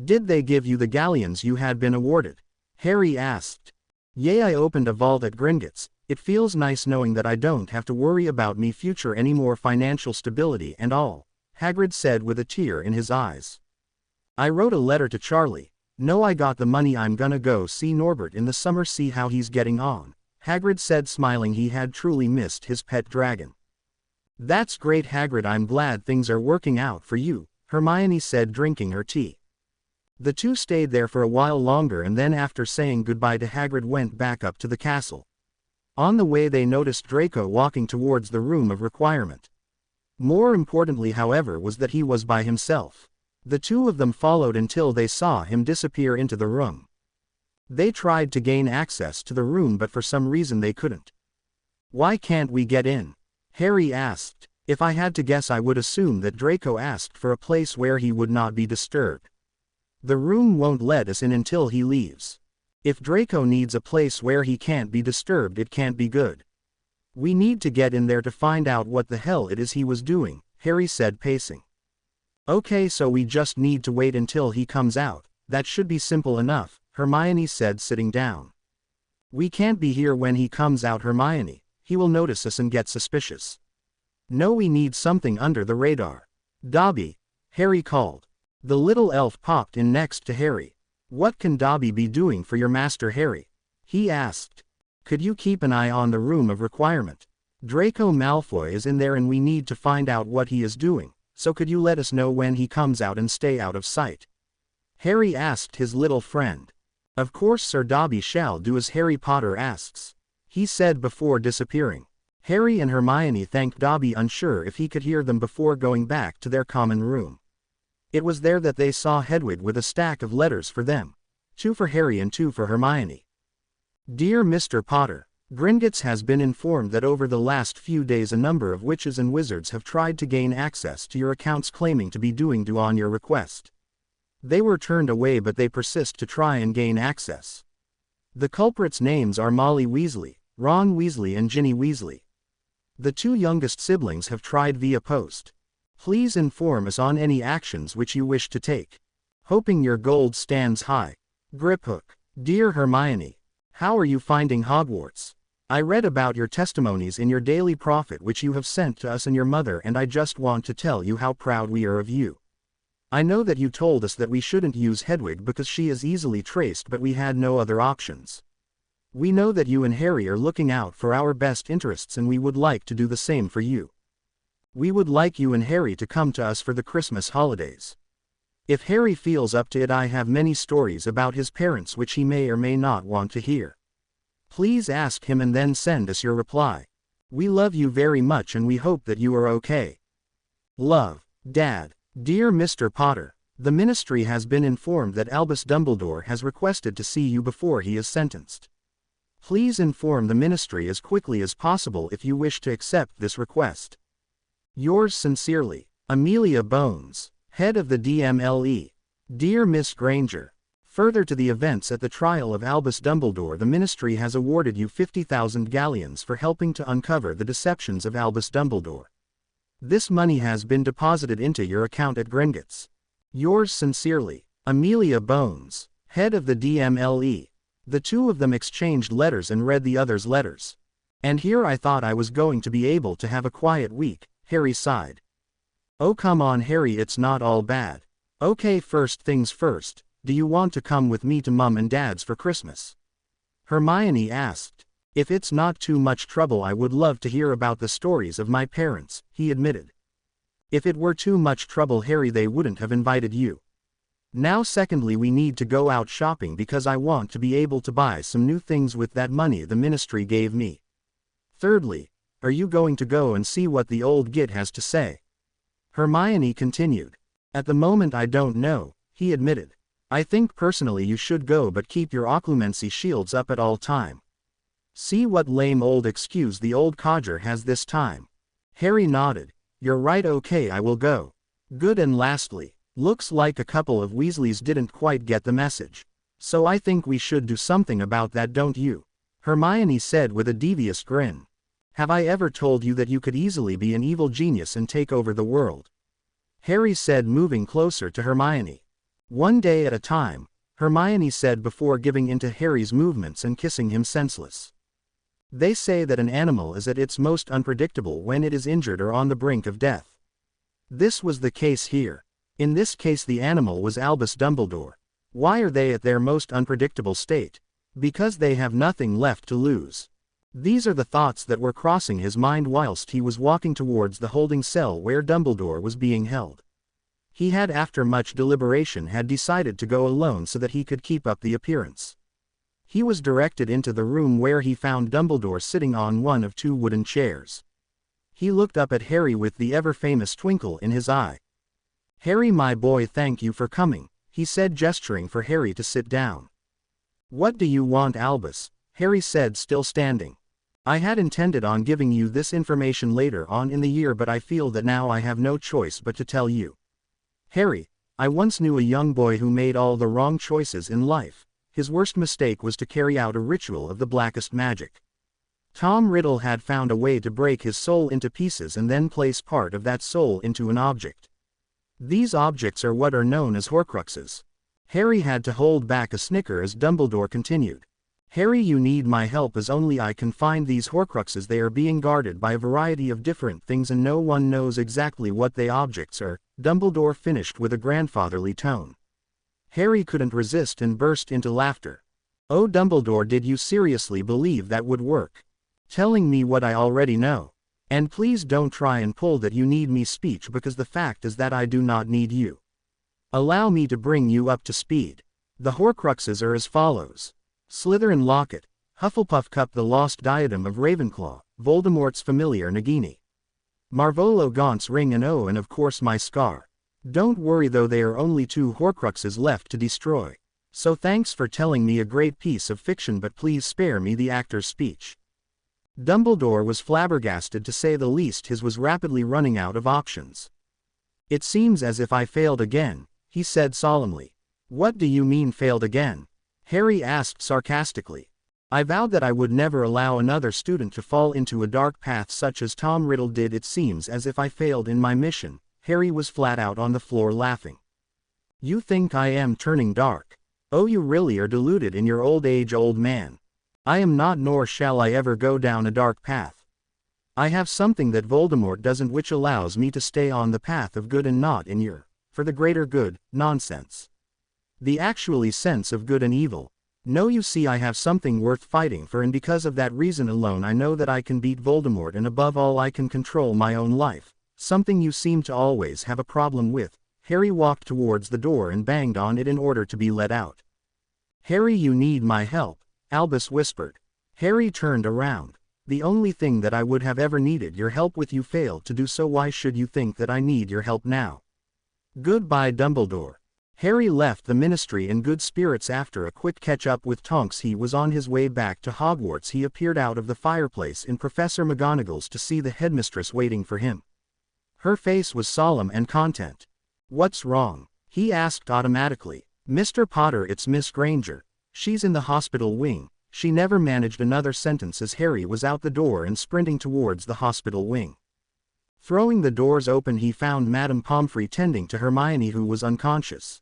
Did they give you the galleons you had been awarded? Harry asked. Yea, I opened a vault at Gringotts. It feels nice knowing that I don't have to worry about me future anymore, financial stability and all, Hagrid said with a tear in his eyes. I wrote a letter to Charlie. No, I got the money. I'm gonna go see Norbert in the summer, see how he's getting on, Hagrid said, smiling. He had truly missed his pet dragon. That's great, Hagrid. I'm glad things are working out for you, Hermione said, drinking her tea. The two stayed there for a while longer and then, after saying goodbye to Hagrid, went back up to the castle. On the way they noticed Draco walking towards the room of requirement. More importantly, however, was that he was by himself. The two of them followed until they saw him disappear into the room. They tried to gain access to the room, but for some reason they couldn't. Why can't we get in? Harry asked. If I had to guess, I would assume that Draco asked for a place where he would not be disturbed. The room won't let us in until he leaves. If Draco needs a place where he can't be disturbed, it can't be good. We need to get in there to find out what the hell it is he was doing, Harry said, pacing. Okay, so we just need to wait until he comes out. That should be simple enough, Hermione said, sitting down. We can't be here when he comes out, Hermione. He will notice us and get suspicious. No, we need something under the radar. Dobby, Harry called. The little elf popped in next to Harry. What can Dobby be doing for your master, Harry? He asked. Could you keep an eye on the room of requirement? Draco Malfoy is in there and we need to find out what he is doing, so could you let us know when he comes out and stay out of sight? Harry asked his little friend. Of course, Sir. Dobby shall do as Harry Potter asks, he said before disappearing. Harry and Hermione thanked Dobby, unsure if he could hear them, before going back to their common room. It was there that they saw Hedwig with a stack of letters for them. 2 for Harry and 2 for Hermione. Dear Mr. Potter, Gringotts has been informed that over the last few days a number of witches and wizards have tried to gain access to your accounts, claiming to be doing due on your request. They were turned away, but they persist to try and gain access. The culprits' names are Molly Weasley, Ron Weasley and Ginny Weasley. The 2 youngest siblings have tried via post. Please inform us on any actions which you wish to take. Hoping your gold stands high. Griphook. Dear Hermione, how are you finding Hogwarts? I read about your testimonies in your Daily Prophet which you have sent to us and your mother, and I just want to tell you how proud we are of you. I know that you told us that we shouldn't use Hedwig because she is easily traced, but we had no other options. We know that you and Harry are looking out for our best interests, and we would like to do the same for you. We would like you and Harry to come to us for the Christmas holidays. If Harry feels up to it, I have many stories about his parents which he may or may not want to hear. Please ask him and then send us your reply. We love you very much and we hope that you are okay. Love, Dad. Dear Mr. Potter, the Ministry has been informed that Albus Dumbledore has requested to see you before he is sentenced. Please inform the Ministry as quickly as possible if you wish to accept this request. Yours sincerely, Amelia Bones, Head of the DMLE. Dear Miss Granger, further to the events at the trial of Albus Dumbledore, the Ministry has awarded you 50,000 galleons for helping to uncover the deceptions of Albus Dumbledore. This money has been deposited into your account at Gringotts. Yours sincerely, Amelia Bones, Head of the DMLE. The two of them exchanged letters and read the other's letters. And here I thought I was going to be able to have a quiet week, Harry sighed. Oh come on Harry, it's not all bad. Okay, first things first, do you want to come with me to Mum and Dad's for Christmas? Hermione asked. If it's not too much trouble, I would love to hear about the stories of my parents, he admitted. If it were too much trouble, Harry, they wouldn't have invited you. Now secondly, we need to go out shopping because I want to be able to buy some new things with that money the Ministry gave me. Thirdly, are you going to go and see what the old git has to say? Hermione continued. At the moment I don't know, he admitted. I think personally you should go, but keep your occlumency shields up at all time. See what lame old excuse the old codger has this time. Harry nodded. You're right, okay, I will go. Good, and lastly, looks like a couple of Weasleys didn't quite get the message. So I think we should do something about that, don't you? Hermione said with a devious grin. Have I ever told you that you could easily be an evil genius and take over the world? Harry said, moving closer to Hermione. One day at a time, Hermione said before giving in to Harry's movements and kissing him senseless. They say that an animal is at its most unpredictable when it is injured or on the brink of death. This was the case here. In this case the animal was Albus Dumbledore. Why are they at their most unpredictable state? Because they have nothing left to lose. These are the thoughts that were crossing his mind whilst he was walking towards the holding cell where Dumbledore was being held. He had, after much deliberation, had decided to go alone so that he could keep up the appearance. He was directed into the room where he found Dumbledore sitting on one of two wooden chairs. He looked up at Harry with the ever-famous twinkle in his eye. Harry, my boy, thank you for coming, he said, gesturing for Harry to sit down. What do you want, Albus? Harry said, still standing. I had intended on giving you this information later on in the year, but I feel that now I have no choice but to tell you. Harry, I once knew a young boy who made all the wrong choices in life. His worst mistake was to carry out a ritual of the blackest magic. Tom Riddle had found a way to break his soul into pieces and then place part of that soul into an object. These objects are what are known as Horcruxes. Harry had to hold back a snicker as Dumbledore continued. Harry, you need my help as only I can find these Horcruxes. They are being guarded by a variety of different things and no one knows exactly what they objects are, Dumbledore finished with a grandfatherly tone. Harry couldn't resist and burst into laughter. Oh Dumbledore, did you seriously believe that would work? Telling me what I already know. And please don't try and pull that you need me speech, because the fact is that I do not need you. Allow me to bring you up to speed. The Horcruxes are as follows. Slytherin Locket, Hufflepuff Cup, the Lost Diadem of Ravenclaw, Voldemort's familiar Nagini. Marvolo Gaunt's ring, and oh, and of course my scar. Don't worry though, there are only 2 Horcruxes left to destroy. So thanks for telling me a great piece of fiction, but please spare me the actor's speech. Dumbledore was flabbergasted, to say the least. His was rapidly running out of options. It seems as if I failed again, he said solemnly. What do you mean failed again? Harry asked sarcastically. I vowed that I would never allow another student to fall into a dark path such as Tom Riddle did. It seems as if I failed in my mission. Harry was flat out on the floor laughing. You think I am turning dark? Oh, you really are deluded in your old age, old man. I am not, nor shall I ever go down a dark path. I have something that Voldemort doesn't, which allows me to stay on the path of good and not in your, for the greater good, nonsense. The actually sense of good and evil. No, you see, I have something worth fighting for, and because of that reason alone I know that I can beat Voldemort, and above all I can control my own life. Something you seem to always have a problem with, Harry walked towards the door and banged on it in order to be let out. "Harry, you need my help," Albus whispered. Harry turned around. "The only thing that I would have ever needed your help with, you failed to do, so why should you think that I need your help now? Goodbye, Dumbledore." Harry left the ministry in good spirits. After a quick catch-up with Tonks, he was on his way back to Hogwarts. He appeared out of the fireplace in Professor McGonagall's to see the headmistress waiting for him. Her face was solemn and content. "What's wrong?" he asked automatically. "Mr. Potter, it's Miss Granger. She's in the hospital wing." She never managed another sentence as Harry was out the door and sprinting towards the hospital wing. Throwing the doors open, he found Madame Pomfrey tending to Hermione, who was unconscious.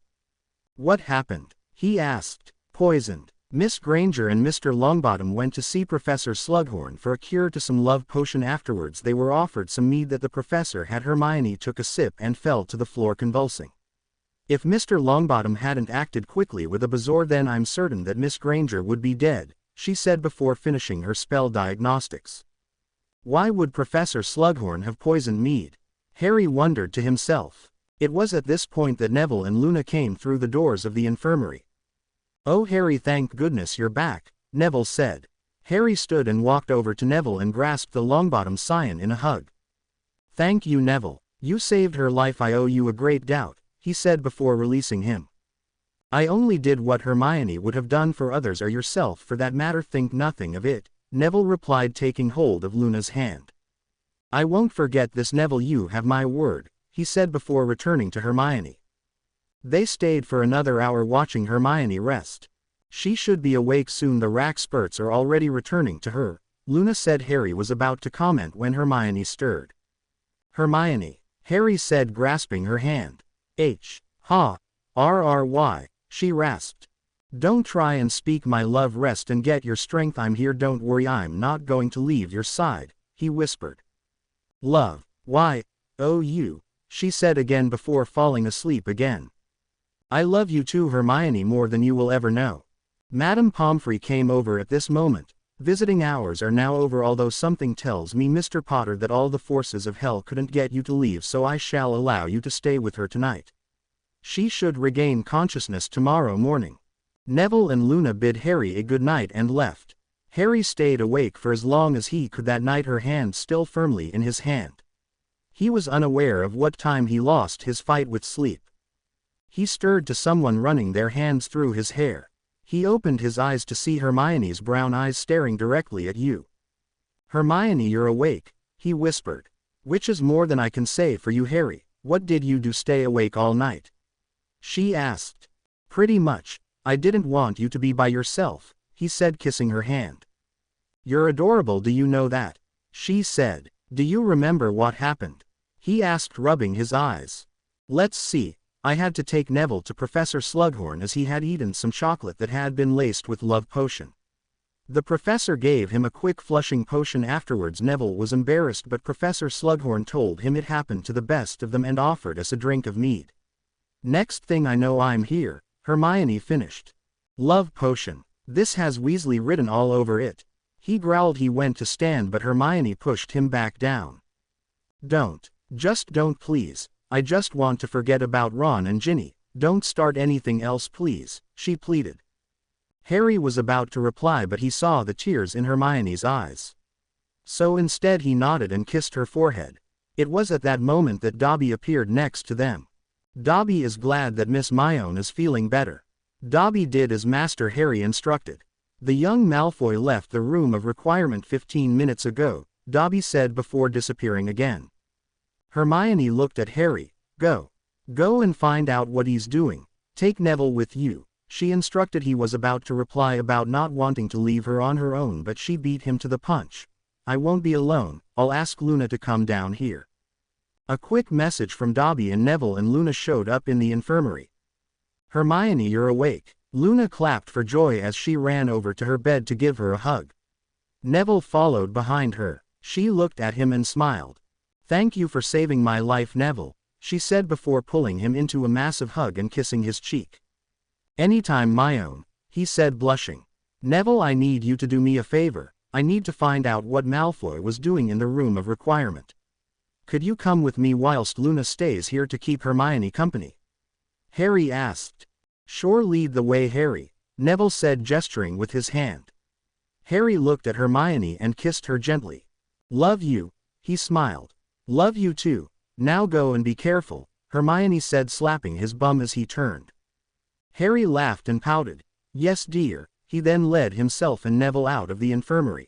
"What happened?" he asked. "Poisoned." Miss Granger and Mr. Longbottom went to see Professor Slughorn for a cure to some love potion. Afterwards they were offered some mead that the professor had. Hermione took a sip and fell to the floor convulsing. If Mr. Longbottom hadn't acted quickly with a bezoar, then I'm certain that Miss Granger would be dead, she said before finishing her spell diagnostics. Why would Professor Slughorn have poisoned mead? Harry wondered to himself. It was at this point that Neville and Luna came through the doors of the infirmary. "Oh, Harry, thank goodness you're back," Neville said. Harry stood and walked over to Neville and grasped the Longbottom scion in a hug. "Thank you, Neville. You saved her life. I owe you a great debt," he said before releasing him. "I only did what Hermione would have done for others, or yourself for that matter. Think nothing of it," Neville replied, taking hold of Luna's hand. "I won't forget this, Neville, you have my word," he said before returning to Hermione. They stayed for another hour watching Hermione rest. "She should be awake soon. The rack spurts are already returning to her," Luna said. Harry was about to comment when Hermione stirred. "Hermione," Harry said, grasping her hand. "RRY, she rasped. "Don't try and speak, my love. Rest and get your strength. I'm here, don't worry, I'm not going to leave your side," he whispered. "Love, why, oh you," she said again before falling asleep again. "I love you too, Hermione, more than you will ever know." Madame Pomfrey came over at this moment. "Visiting hours are now over, although something tells me, Mr. Potter, that all the forces of hell couldn't get you to leave, so I shall allow you to stay with her tonight. She should regain consciousness tomorrow morning." Neville and Luna bid Harry a good night and left. Harry stayed awake for as long as he could that night, her hand still firmly in his hand. He was unaware of what time he lost his fight with sleep. He stirred to someone running their hands through his hair. He opened his eyes to see Hermione's brown eyes staring directly at you. "Hermione, you're awake," he whispered. "Which is more than I can say for you, Harry. What did you do, stay awake all night?" she asked. "Pretty much. I didn't want you to be by yourself," he said, kissing her hand. "You're adorable, do you know that?" she said. "Do you remember what happened?" he asked, rubbing his eyes. "Let's see. I had to take Neville to Professor Slughorn as he had eaten some chocolate that had been laced with love potion. The professor gave him a quick flushing potion. Afterwards Neville was embarrassed, but Professor Slughorn told him it happened to the best of them and offered us a drink of mead. Next thing I know, I'm here," Hermione finished. "Love potion. This has Weasley written all over it." He growled. He went to stand, but Hermione pushed him back down. Just don't please. I just want to forget about Ron and Ginny. Don't start anything else, please," she pleaded. Harry was about to reply, but he saw the tears in Hermione's eyes. So instead he nodded and kissed her forehead. It was at that moment that Dobby appeared next to them. "Dobby is glad that Miss Myone is feeling better." Dobby did as Master Harry instructed. "The young Malfoy left the room of requirement 15 minutes ago," Dobby said before disappearing again. Hermione looked at Harry. Go and find out what he's doing. Take Neville with you," she instructed. He was about to reply about not wanting to leave her on her own, but she beat him to the punch. "I won't be alone, I'll ask Luna to come down here." A quick message from Dobby and Neville and Luna showed up in the infirmary. "Hermione, you're awake." Luna clapped for joy as she ran over to her bed to give her a hug. Neville followed behind her. She looked at him and smiled. "Thank you for saving my life, Neville," she said before pulling him into a massive hug and kissing his cheek. "Anytime, Myone," he said, blushing. "Neville, I need you to do me a favor. I need to find out what Malfoy was doing in the room of requirement." Could you come with me whilst Luna stays here to keep Hermione company? Harry asked. Sure, lead the way, Harry, Neville said, gesturing with his hand. Harry looked at Hermione and kissed her gently. Love you, he smiled. Love you too. Now go and be careful, Hermione said, slapping his bum as he turned. Harry laughed and pouted. Yes, dear. He then led himself and Neville out of the infirmary.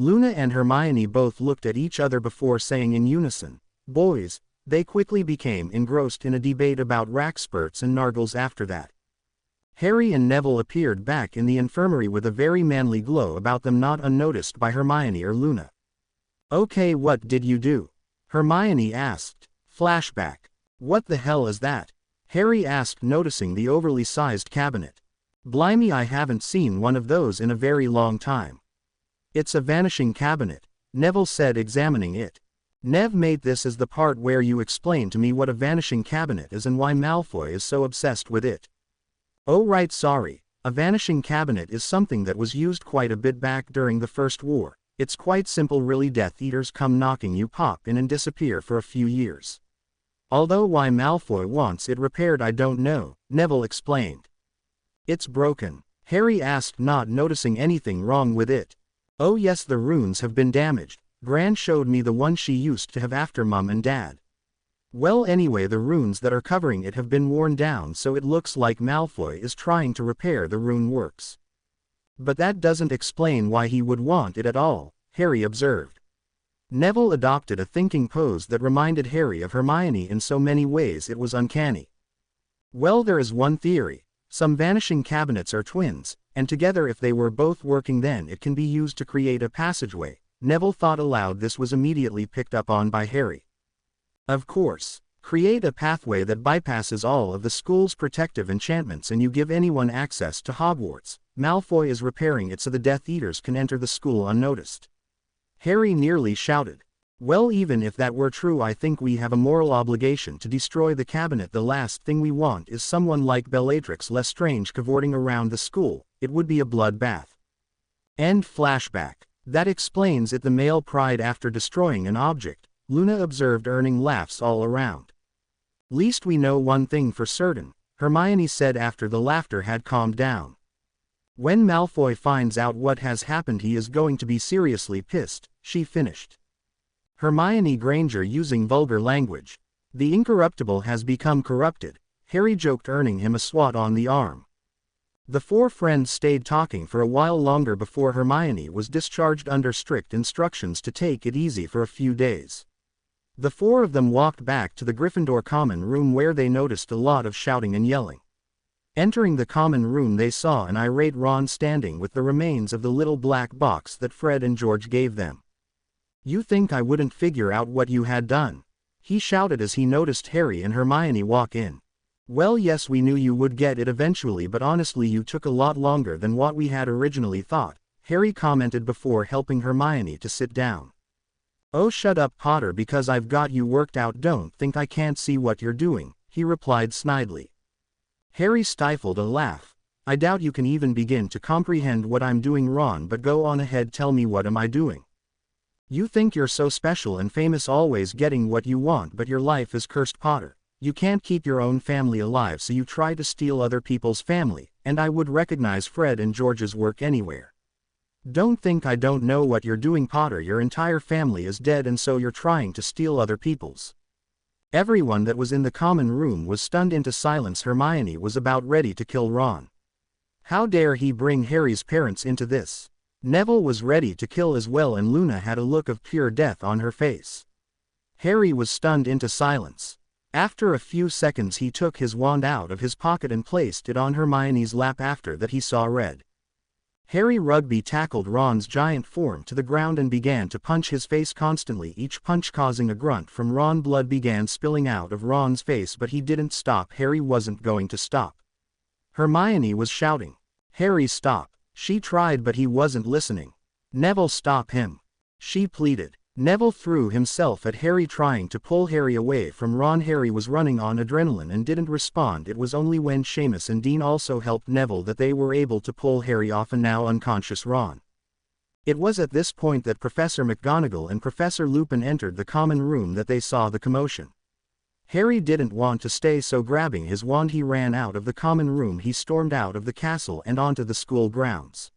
Luna and Hermione both looked at each other before saying in unison, boys. They quickly became engrossed in a debate about Rackspurts and Nargles after that. Harry and Neville appeared back in the infirmary with a very manly glow about them, not unnoticed by Hermione or Luna. Okay, what did you do? Hermione asked. Flashback. What the hell is that? Harry asked, noticing the overly sized cabinet. Blimey, I haven't seen one of those in a very long time. It's a vanishing cabinet, Neville said, examining it. Nev made this as the part where you explain to me what a vanishing cabinet is and why Malfoy is so obsessed with it. Oh right, sorry. A vanishing cabinet is something that was used quite a bit back during the First War. It's quite simple really. Death Eaters come knocking, you pop in and disappear for a few years. Although why Malfoy wants it repaired I don't know, Neville explained. It's broken, Harry asked, not noticing anything wrong with it. Oh yes, the runes have been damaged. Gran showed me the one she used to have after Mum and Dad. Well anyway, the runes that are covering it have been worn down, so it looks like Malfoy is trying to repair the rune works. But that doesn't explain why he would want it at all, Harry observed. Neville adopted a thinking pose that reminded Harry of Hermione in so many ways it was uncanny. Well, there is one theory. Some vanishing cabinets are twins, and together if they were both working then it can be used to create a passageway. Neville thought aloud. This was immediately picked up on by Harry. Of course. Create a pathway that bypasses all of the school's protective enchantments and you give anyone access to Hogwarts. Malfoy is repairing it so the Death Eaters can enter the school unnoticed. Harry nearly shouted. Well, even if that were true, I think we have a moral obligation to destroy the cabinet. The last thing we want is someone like Bellatrix Lestrange cavorting around the school. It would be a bloodbath. End flashback. That explains it. The male pride after destroying an object, Luna observed, earning laughs all around. Least we know one thing for certain, Hermione said after the laughter had calmed down. When Malfoy finds out what has happened he is going to be seriously pissed, she finished. Hermione Granger using vulgar language. The incorruptible has become corrupted, Harry joked, earning him a swat on the arm. The four friends stayed talking for a while longer before Hermione was discharged under strict instructions to take it easy for a few days. The four of them walked back to the Gryffindor common room where they noticed a lot of shouting and yelling. Entering the common room they saw an irate Ron standing with the remains of the little black box that Fred and George gave them. You think I wouldn't figure out what you had done? He shouted as he noticed Harry and Hermione walk in. Well yes, we knew you would get it eventually, but honestly you took a lot longer than what we had originally thought, Harry commented before helping Hermione to sit down. Oh shut up Potter, because I've got you worked out. Don't think I can't see what you're doing, he replied snidely. Harry stifled a laugh. I doubt you can even begin to comprehend what I'm doing, Ron, but go on ahead, tell me, what am I doing? You think you're so special and famous, always getting what you want, but your life is cursed, Potter. You can't keep your own family alive, so you try to steal other people's family, and I would recognize Fred and George's work anywhere. Don't think I don't know what you're doing, Potter. Your entire family is dead and so you're trying to steal other people's. Everyone that was in the common room was stunned into silence. Hermione was about ready to kill Ron. How dare he bring Harry's parents into this? Neville was ready to kill as well, and Luna had a look of pure death on her face. Harry was stunned into silence. After a few seconds he took his wand out of his pocket and placed it on Hermione's lap. After that he saw red. Harry Rugby tackled Ron's giant form to the ground and began to punch his face constantly, each punch causing a grunt from Ron. Blood began spilling out of Ron's face, but he didn't stop. Harry wasn't going to stop. Hermione was shouting, "Harry, stop." She tried, but he wasn't listening. "Neville, stop him," she pleaded. Neville threw himself at Harry, trying to pull Harry away from Ron. Harry was running on adrenaline and didn't respond. It was only when Seamus and Dean also helped Neville that they were able to pull Harry off a now unconscious Ron. It was at this point that Professor McGonagall and Professor Lupin entered the common room that they saw the commotion. Harry didn't want to stay, so grabbing his wand he ran out of the common room. He stormed out of the castle and onto the school grounds.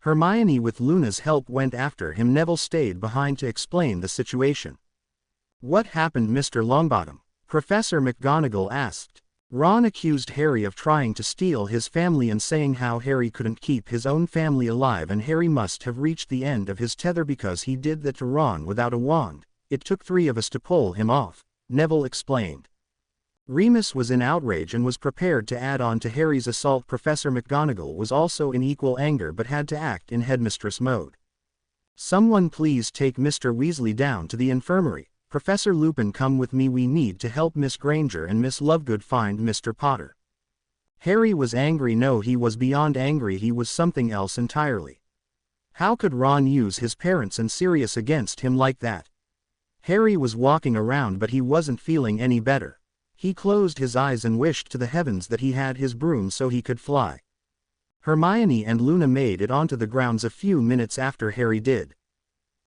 Hermione with Luna's help went after him. Neville stayed behind to explain the situation. "What happened, Mr. Longbottom?" Professor McGonagall asked. Ron accused Harry of trying to steal his family and saying how Harry couldn't keep his own family alive and Harry must have reached the end of his tether because he did that to Ron without a wand. "It took 3 of us to pull him off," Neville explained. Remus was in outrage and was prepared to add on to Harry's assault. Professor McGonagall was also in equal anger but had to act in headmistress mode. "Someone please take Mr. Weasley down to the infirmary. Professor Lupin, come with me. We need to help Miss Granger and Miss Lovegood find Mr. Potter." Harry was angry. No, he was beyond angry. He was something else entirely. How could Ron use his parents and Sirius against him like that? Harry was walking around but he wasn't feeling any better. He closed his eyes and wished to the heavens that he had his broom so he could fly. Hermione and Luna made it onto the grounds a few minutes after Harry did.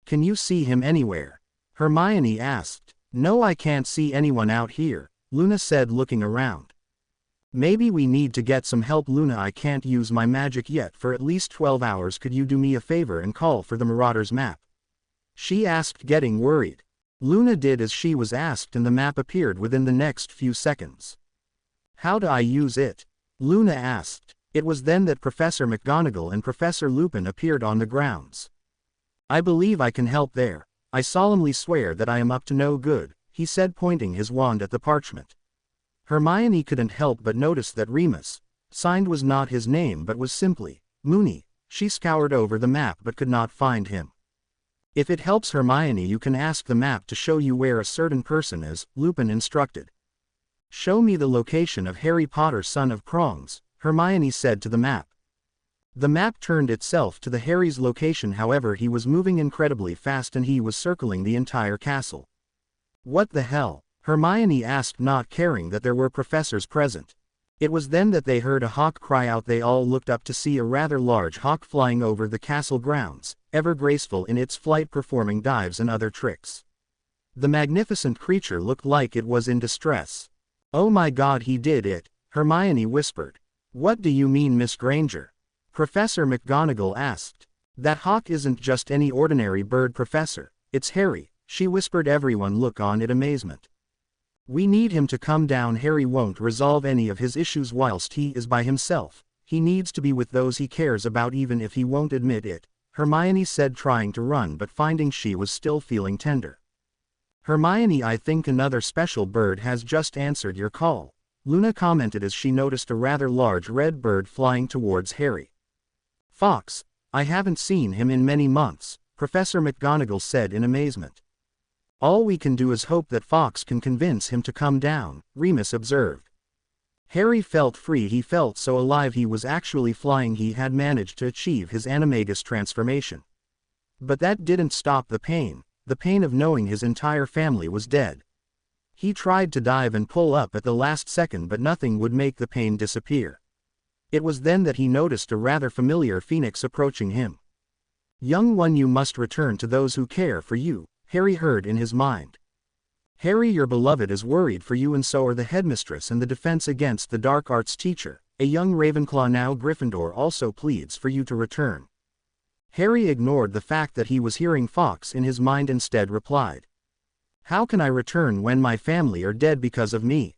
"Can you see him anywhere?" Hermione asked. "No, I can't see anyone out here," Luna said, looking around. "Maybe we need to get some help." "Luna, I can't use my magic yet for at least 12 hours. Could you do me a favor and call for the Marauders map?" she asked, getting worried. Luna did as she was asked and the map appeared within the next few seconds. "How do I use it?" Luna asked. It was then that Professor McGonagall and Professor Lupin appeared on the grounds. "I believe I can help there. I solemnly swear that I am up to no good," he said, pointing his wand at the parchment. Hermione couldn't help but notice that Remus, signed, was not his name but was simply Moony. She scoured over the map but could not find him. "If it helps, Hermione, you can ask the map to show you where a certain person is," Lupin instructed. "Show me the location of Harry Potter, son of Prongs," Hermione said to the map. The map turned itself to the Harry's location. However, he was moving incredibly fast and he was circling the entire castle. "What the hell?" Hermione asked, not caring that there were professors present. It was then that they heard a hawk cry out. They all looked up to see a rather large hawk flying over the castle grounds, ever graceful in its flight, performing dives and other tricks. The magnificent creature looked like it was in distress. "Oh my God, he did it," Hermione whispered. "What do you mean, Miss Granger?" Professor McGonagall asked. "That hawk isn't just any ordinary bird, Professor. It's Harry," she whispered. Everyone looked on in amazement. "We need him to come down. Harry won't resolve any of his issues whilst he is by himself. He needs to be with those he cares about even if he won't admit it," Hermione said, trying to run but finding she was still feeling tender. "Hermione, I think another special bird has just answered your call," Luna commented as she noticed a rather large red bird flying towards Harry. "Fox, I haven't seen him in many months," Professor McGonagall said in amazement. "All we can do is hope that Fox can convince him to come down," Remus observed. Harry felt free. He felt so alive. He was actually flying. He had managed to achieve his animagus transformation. But that didn't stop the pain of knowing his entire family was dead. He tried to dive and pull up at the last second, but nothing would make the pain disappear. It was then that he noticed a rather familiar phoenix approaching him. "Young one, you must return to those who care for you," Harry heard in his mind. "Harry, your beloved is worried for you, and so are the headmistress and the Defense Against the Dark Arts teacher, a young Ravenclaw, now Gryffindor, also pleads for you to return." Harry ignored the fact that he was hearing Fox in his mind, instead replied, "How can I return when my family are dead because of me?"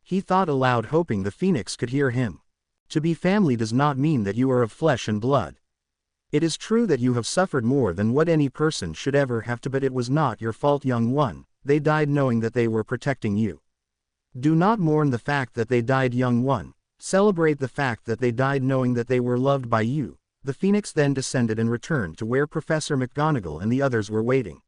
He thought aloud, hoping the phoenix could hear him. "To be family does not mean that you are of flesh and blood. It is true that you have suffered more than what any person should ever have to, but it was not your fault, young one. They died knowing that they were protecting you. Do not mourn the fact that they died, young one. Celebrate the fact that they died knowing that they were loved by you." The phoenix then descended and returned to where Professor McGonagall and the others were waiting.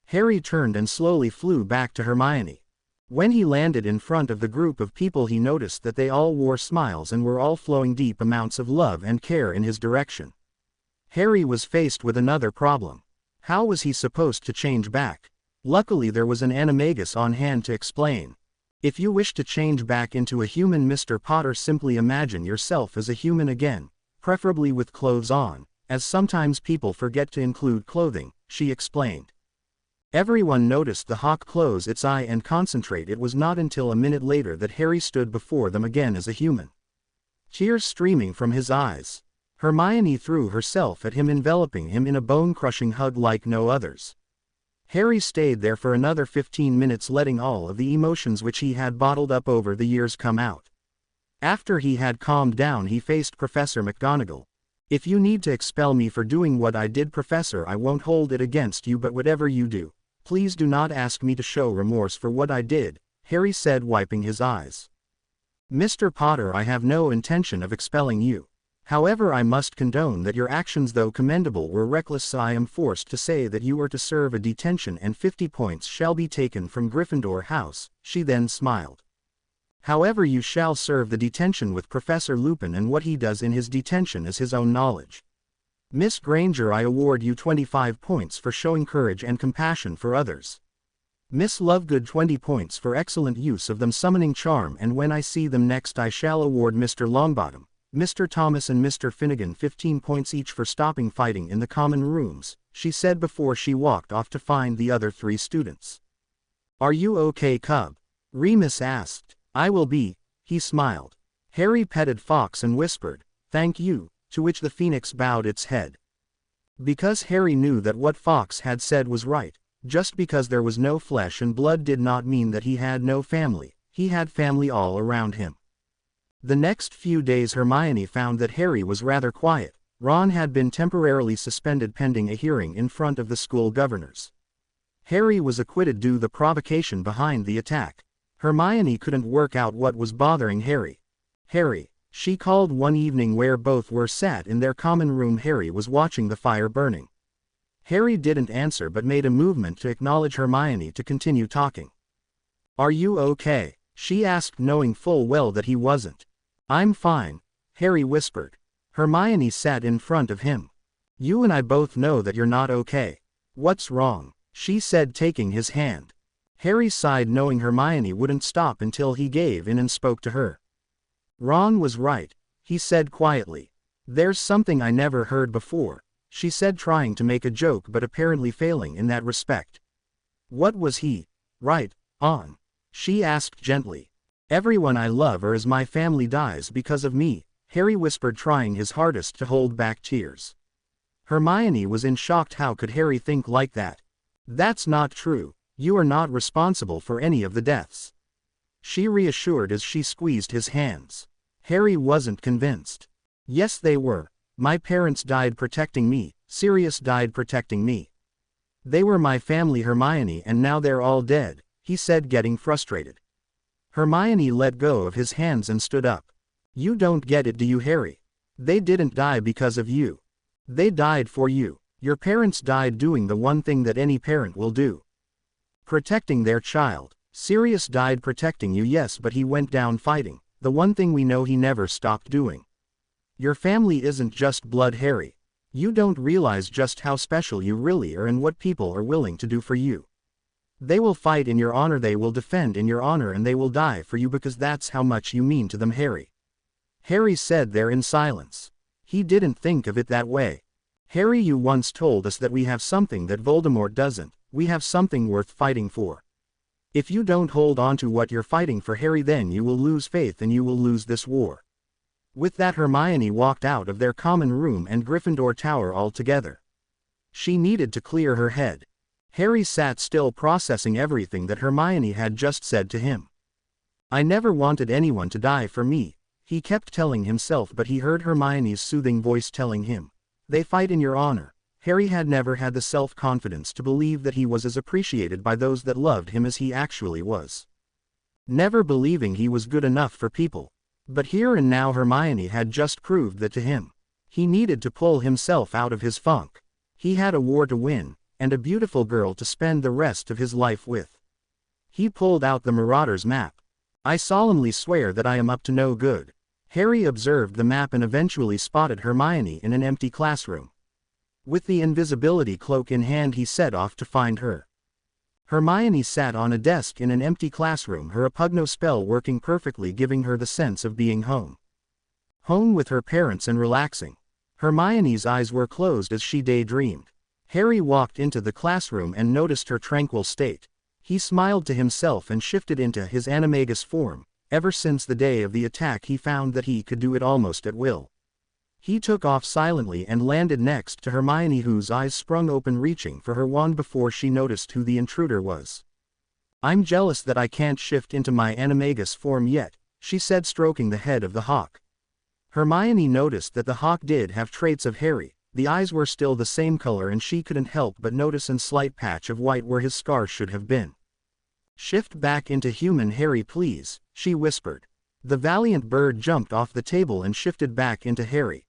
Harry turned and slowly flew back to Hermione. When he landed in front of the group of people, he noticed that they all wore smiles and were all flowing deep amounts of love and care in his direction. Harry was faced with another problem. How was he supposed to change back? Luckily, there was an animagus on hand to explain. If you wish to change back into a human, Mr. Potter, simply imagine yourself as a human again, preferably with clothes on. as sometimes people forget to include clothing, she explained. Everyone noticed the hawk close its eye and concentrate. It was not until a minute later that Harry stood before them again as a human. Tears streaming from his eyes. Hermione threw herself at him, enveloping him in a bone-crushing hug like no others. Harry stayed there for another 15 minutes, letting all of the emotions which he had bottled up over the years come out. After he had calmed down, he faced Professor McGonagall. "If you need to expel me for doing what I did, Professor, I won't hold it against you, but whatever you do, please do not ask me to show remorse for what I did," Harry said, wiping his eyes. "Mr. Potter, I have no intention of expelling you. However, I must condone that your actions, though commendable, were reckless, so I am forced to say that you are to serve a detention and 50 points shall be taken from Gryffindor House," she then smiled. "However, you shall serve the detention with Professor Lupin, and what he does in his detention is his own knowledge. Miss Granger, I award you 25 points for showing courage and compassion for others. Miss Lovegood 20 points for excellent use of them summoning charm, and when I see them next I shall award Mr. Longbottom, Mr. Thomas and Mr. Finnegan 15 points each for stopping fighting in the common rooms," she said before she walked off to find the other 3 students. "Are you okay, Cub?" Remus asked. "I will be," he smiled. Harry petted Fox and whispered, "Thank you," to which the Phoenix bowed its head. Because Harry knew that what Fox had said was right. Just because there was no flesh and blood did not mean that he had no family. He had family all around him. The next few days Hermione found that Harry was rather quiet. Ron had been temporarily suspended pending a hearing in front of the school governors. Harry was acquitted due to the provocation behind the attack. Hermione couldn't work out what was bothering Harry. "Harry," she called one evening where both were sat in their common room. Harry was watching the fire burning. Harry didn't answer but made a movement to acknowledge Hermione to continue talking. "Are you okay?" she asked, knowing full well that he wasn't. "I'm fine," Harry whispered. Hermione sat in front of him. "You and I both know that you're not okay. What's wrong?" she said, taking his hand. Harry sighed, knowing Hermione wouldn't stop until he gave in and spoke to her. "Ron was right," he said quietly. "There's something I never heard before," she said, trying to make a joke but apparently failing in that respect. "What was he right on?" she asked gently. "Everyone I love or as my family dies because of me," Harry whispered, trying his hardest to hold back tears. Hermione was in shock. How could Harry think like that? "That's not true. You are not responsible for any of the deaths," she reassured as she squeezed his hands. Harry wasn't convinced. "Yes, they were. My parents died protecting me. Sirius died protecting me. They were my family, Hermione, and now they're all dead," he said, getting frustrated. Hermione let go of his hands and stood up. "You don't get it, do you, Harry? They didn't die because of you. They died for you. Your parents died doing the one thing that any parent will do. Protecting their child. Sirius died protecting you, yes, but he went down fighting, the one thing we know he never stopped doing. Your family isn't just blood, Harry. You don't realize just how special you really are and what people are willing to do for you. They will fight in your honor, they will defend in your honor, and they will die for you because that's how much you mean to them, Harry." Harry said there in silence. He didn't think of it that way. "Harry, you once told us that we have something that Voldemort doesn't. We have something worth fighting for. If you don't hold on to what you're fighting for, Harry, then you will lose faith and you will lose this war." With that, Hermione walked out of their common room and Gryffindor Tower altogether. She needed to clear her head. Harry sat still, processing everything that Hermione had just said to him. "I never wanted anyone to die for me," he kept telling himself, but he heard Hermione's soothing voice telling him, "They fight in your honor." Harry had never had the self-confidence to believe that he was as appreciated by those that loved him as he actually was. Never believing he was good enough for people. But here and now Hermione had just proved that to him. He needed to pull himself out of his funk. He had a war to win, and a beautiful girl to spend the rest of his life with. He pulled out the Marauder's map. "I solemnly swear that I am up to no good." Harry observed the map and eventually spotted Hermione in an empty classroom. With the invisibility cloak in hand, he set off to find her. Hermione sat on a desk in an empty classroom, her Apugno spell working perfectly, giving her the sense of being home. Home with her parents and relaxing. Hermione's eyes were closed as she daydreamed. Harry walked into the classroom and noticed her tranquil state. He smiled to himself and shifted into his animagus form. Ever since the day of the attack he found that he could do it almost at will. He took off silently and landed next to Hermione, whose eyes sprung open reaching for her wand before she noticed who the intruder was. "I'm jealous that I can't shift into my animagus form yet," she said, stroking the head of the hawk. Hermione noticed that the hawk did have traits of Harry. The eyes were still the same color and she couldn't help but notice a slight patch of white where his scar should have been. "Shift back into human, Harry, please," she whispered. The valiant bird jumped off the table and shifted back into Harry.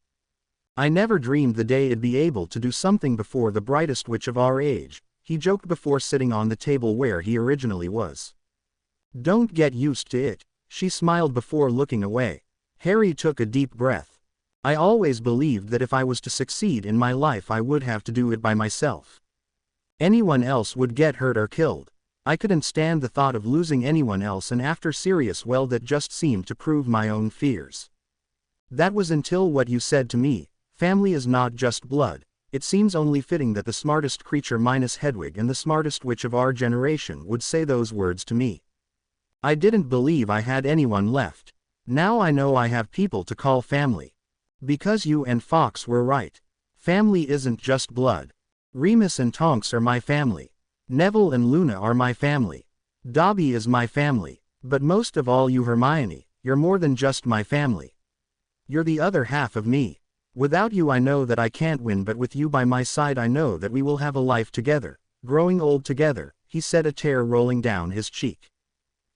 "I never dreamed the day I'd be able to do something before the brightest witch of our age," he joked before sitting on the table where he originally was. "Don't get used to it," she smiled before looking away. Harry took a deep breath. "I always believed that if I was to succeed in my life I would have to do it by myself. Anyone else would get hurt or killed. I couldn't stand the thought of losing anyone else, and after Sirius, well, that just seemed to prove my own fears. That was until what you said to me. Family is not just blood. It seems only fitting that the smartest creature minus Hedwig and the smartest witch of our generation would say those words to me. I didn't believe I had anyone left. Now I know I have people to call family. Because you and Fox were right. Family isn't just blood. Remus and Tonks are my family. Neville and Luna are my family. Dobby is my family. But most of all, you, Hermione, you're more than just my family. You're the other half of me. Without you I know that I can't win, but with you by my side I know that we will have a life together, growing old together," he said, a tear rolling down his cheek.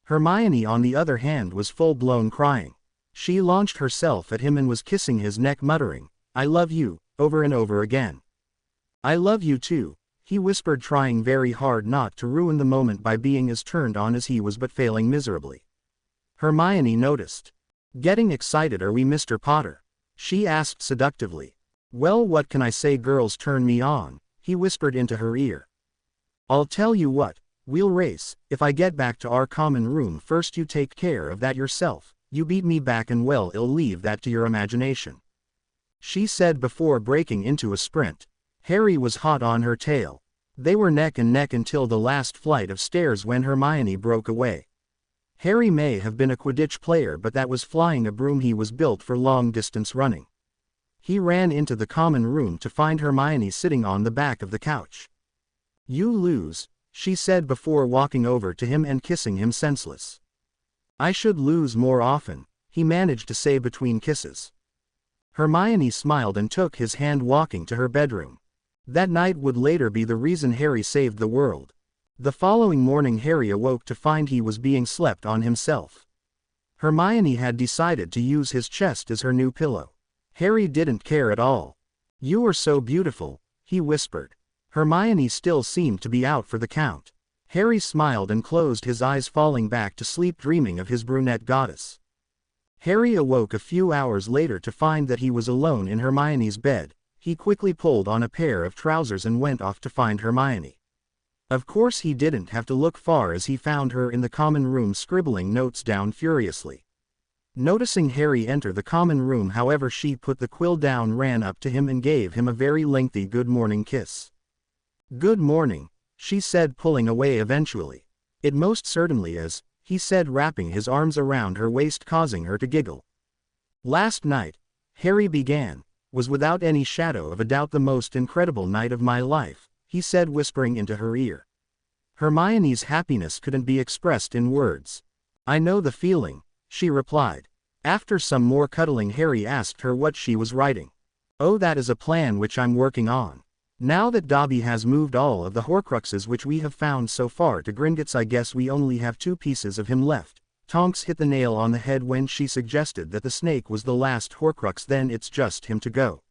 Hermione, on the other hand, was full-blown crying. She launched herself at him and was kissing his neck, muttering, "I love you," over and over again. "I love you too," he whispered, trying very hard not to ruin the moment by being as turned on as he was, but failing miserably. Hermione noticed. "Getting excited, are we, Mr. Potter?" she asked seductively. "Well, what can I say, girls turn me on," he whispered into her ear. "I'll tell you what, we'll race. If I get back to our common room first, you take care of that yourself. You beat me back and, well, I'll leave that to your imagination," she said before breaking into a sprint. Harry was hot on her tail. They were neck and neck until the last flight of stairs when Hermione broke away. Harry may have been a Quidditch player, but that was flying a broom. He was built for long-distance running. He ran into the common room to find Hermione sitting on the back of the couch. "You lose," she said before walking over to him and kissing him senseless. "I should lose more often," he managed to say between kisses. Hermione smiled and took his hand, walking to her bedroom. That night would later be the reason Harry saved the world. The following morning Harry awoke to find he was being slept on himself. Hermione had decided to use his chest as her new pillow. Harry didn't care at all. "You are so beautiful," he whispered. Hermione still seemed to be out for the count. Harry smiled and closed his eyes, falling back to sleep, dreaming of his brunette goddess. Harry awoke a few hours later to find that he was alone in Hermione's bed. He quickly pulled on a pair of trousers and went off to find Hermione. Of course he didn't have to look far as he found her in the common room, scribbling notes down furiously. Noticing Harry enter the common room, however, she put the quill down, ran up to him and gave him a very lengthy good morning kiss. "Good morning," she said, pulling away eventually. "It most certainly is," he said, wrapping his arms around her waist, causing her to giggle. "Last night," Harry began, "was without any shadow of a doubt the most incredible night of my life," he said, whispering into her ear. Hermione's happiness couldn't be expressed in words. "I know the feeling," she replied. After some more cuddling, Harry asked her what she was writing. "Oh, that is a plan which I'm working on. Now that Dobby has moved all of the Horcruxes which we have found so far to Gringotts, I guess we only have 2 pieces of him left." Tonks hit the nail on the head when she suggested that the snake was the last Horcrux. "Then it's just him to go.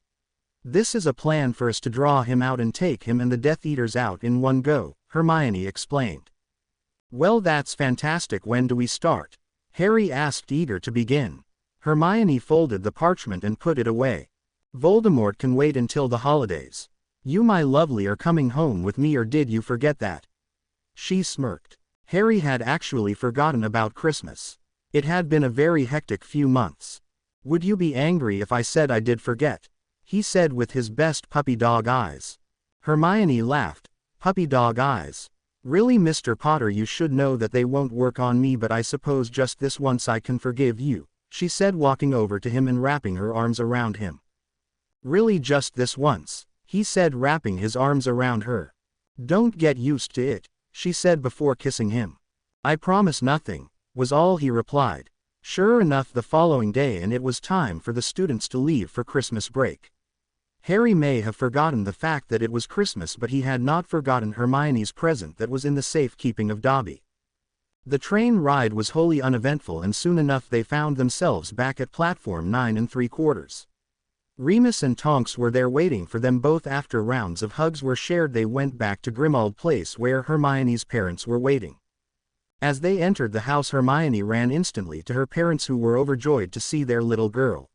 This is a plan for us to draw him out and take him and the Death Eaters out in one go," Hermione explained. "Well, that's fantastic. When do we start?" Harry asked, eager to begin. Hermione folded the parchment and put it away. "Voldemort can wait until the holidays. You, my lovely, are coming home with me, or did you forget that?" She smirked. Harry had actually forgotten about Christmas. It had been a very hectic few months. "Would you be angry if I said I did forget?" he said with his best puppy dog eyes. Hermione laughed. Puppy dog eyes. Really, Mr. Potter, you should know that they won't work on me, but I suppose just this once I can forgive you, she said, walking over to him and wrapping her arms around him. Really, just this once, he said, wrapping his arms around her. Don't get used to it, she said before kissing him. I promise nothing, was all he replied. Sure enough, the following day and it was time for the students to leave for Christmas break. Harry may have forgotten the fact that it was Christmas, but he had not forgotten Hermione's present that was in the safekeeping of Dobby. The train ride was wholly uneventful, and soon enough they found themselves back at platform 9 3/4. Remus and Tonks were there waiting for them both. After rounds of hugs were shared, they went back to Grimmauld Place where Hermione's parents were waiting. As they entered the house, Hermione ran instantly to her parents, who were overjoyed to see their little girl.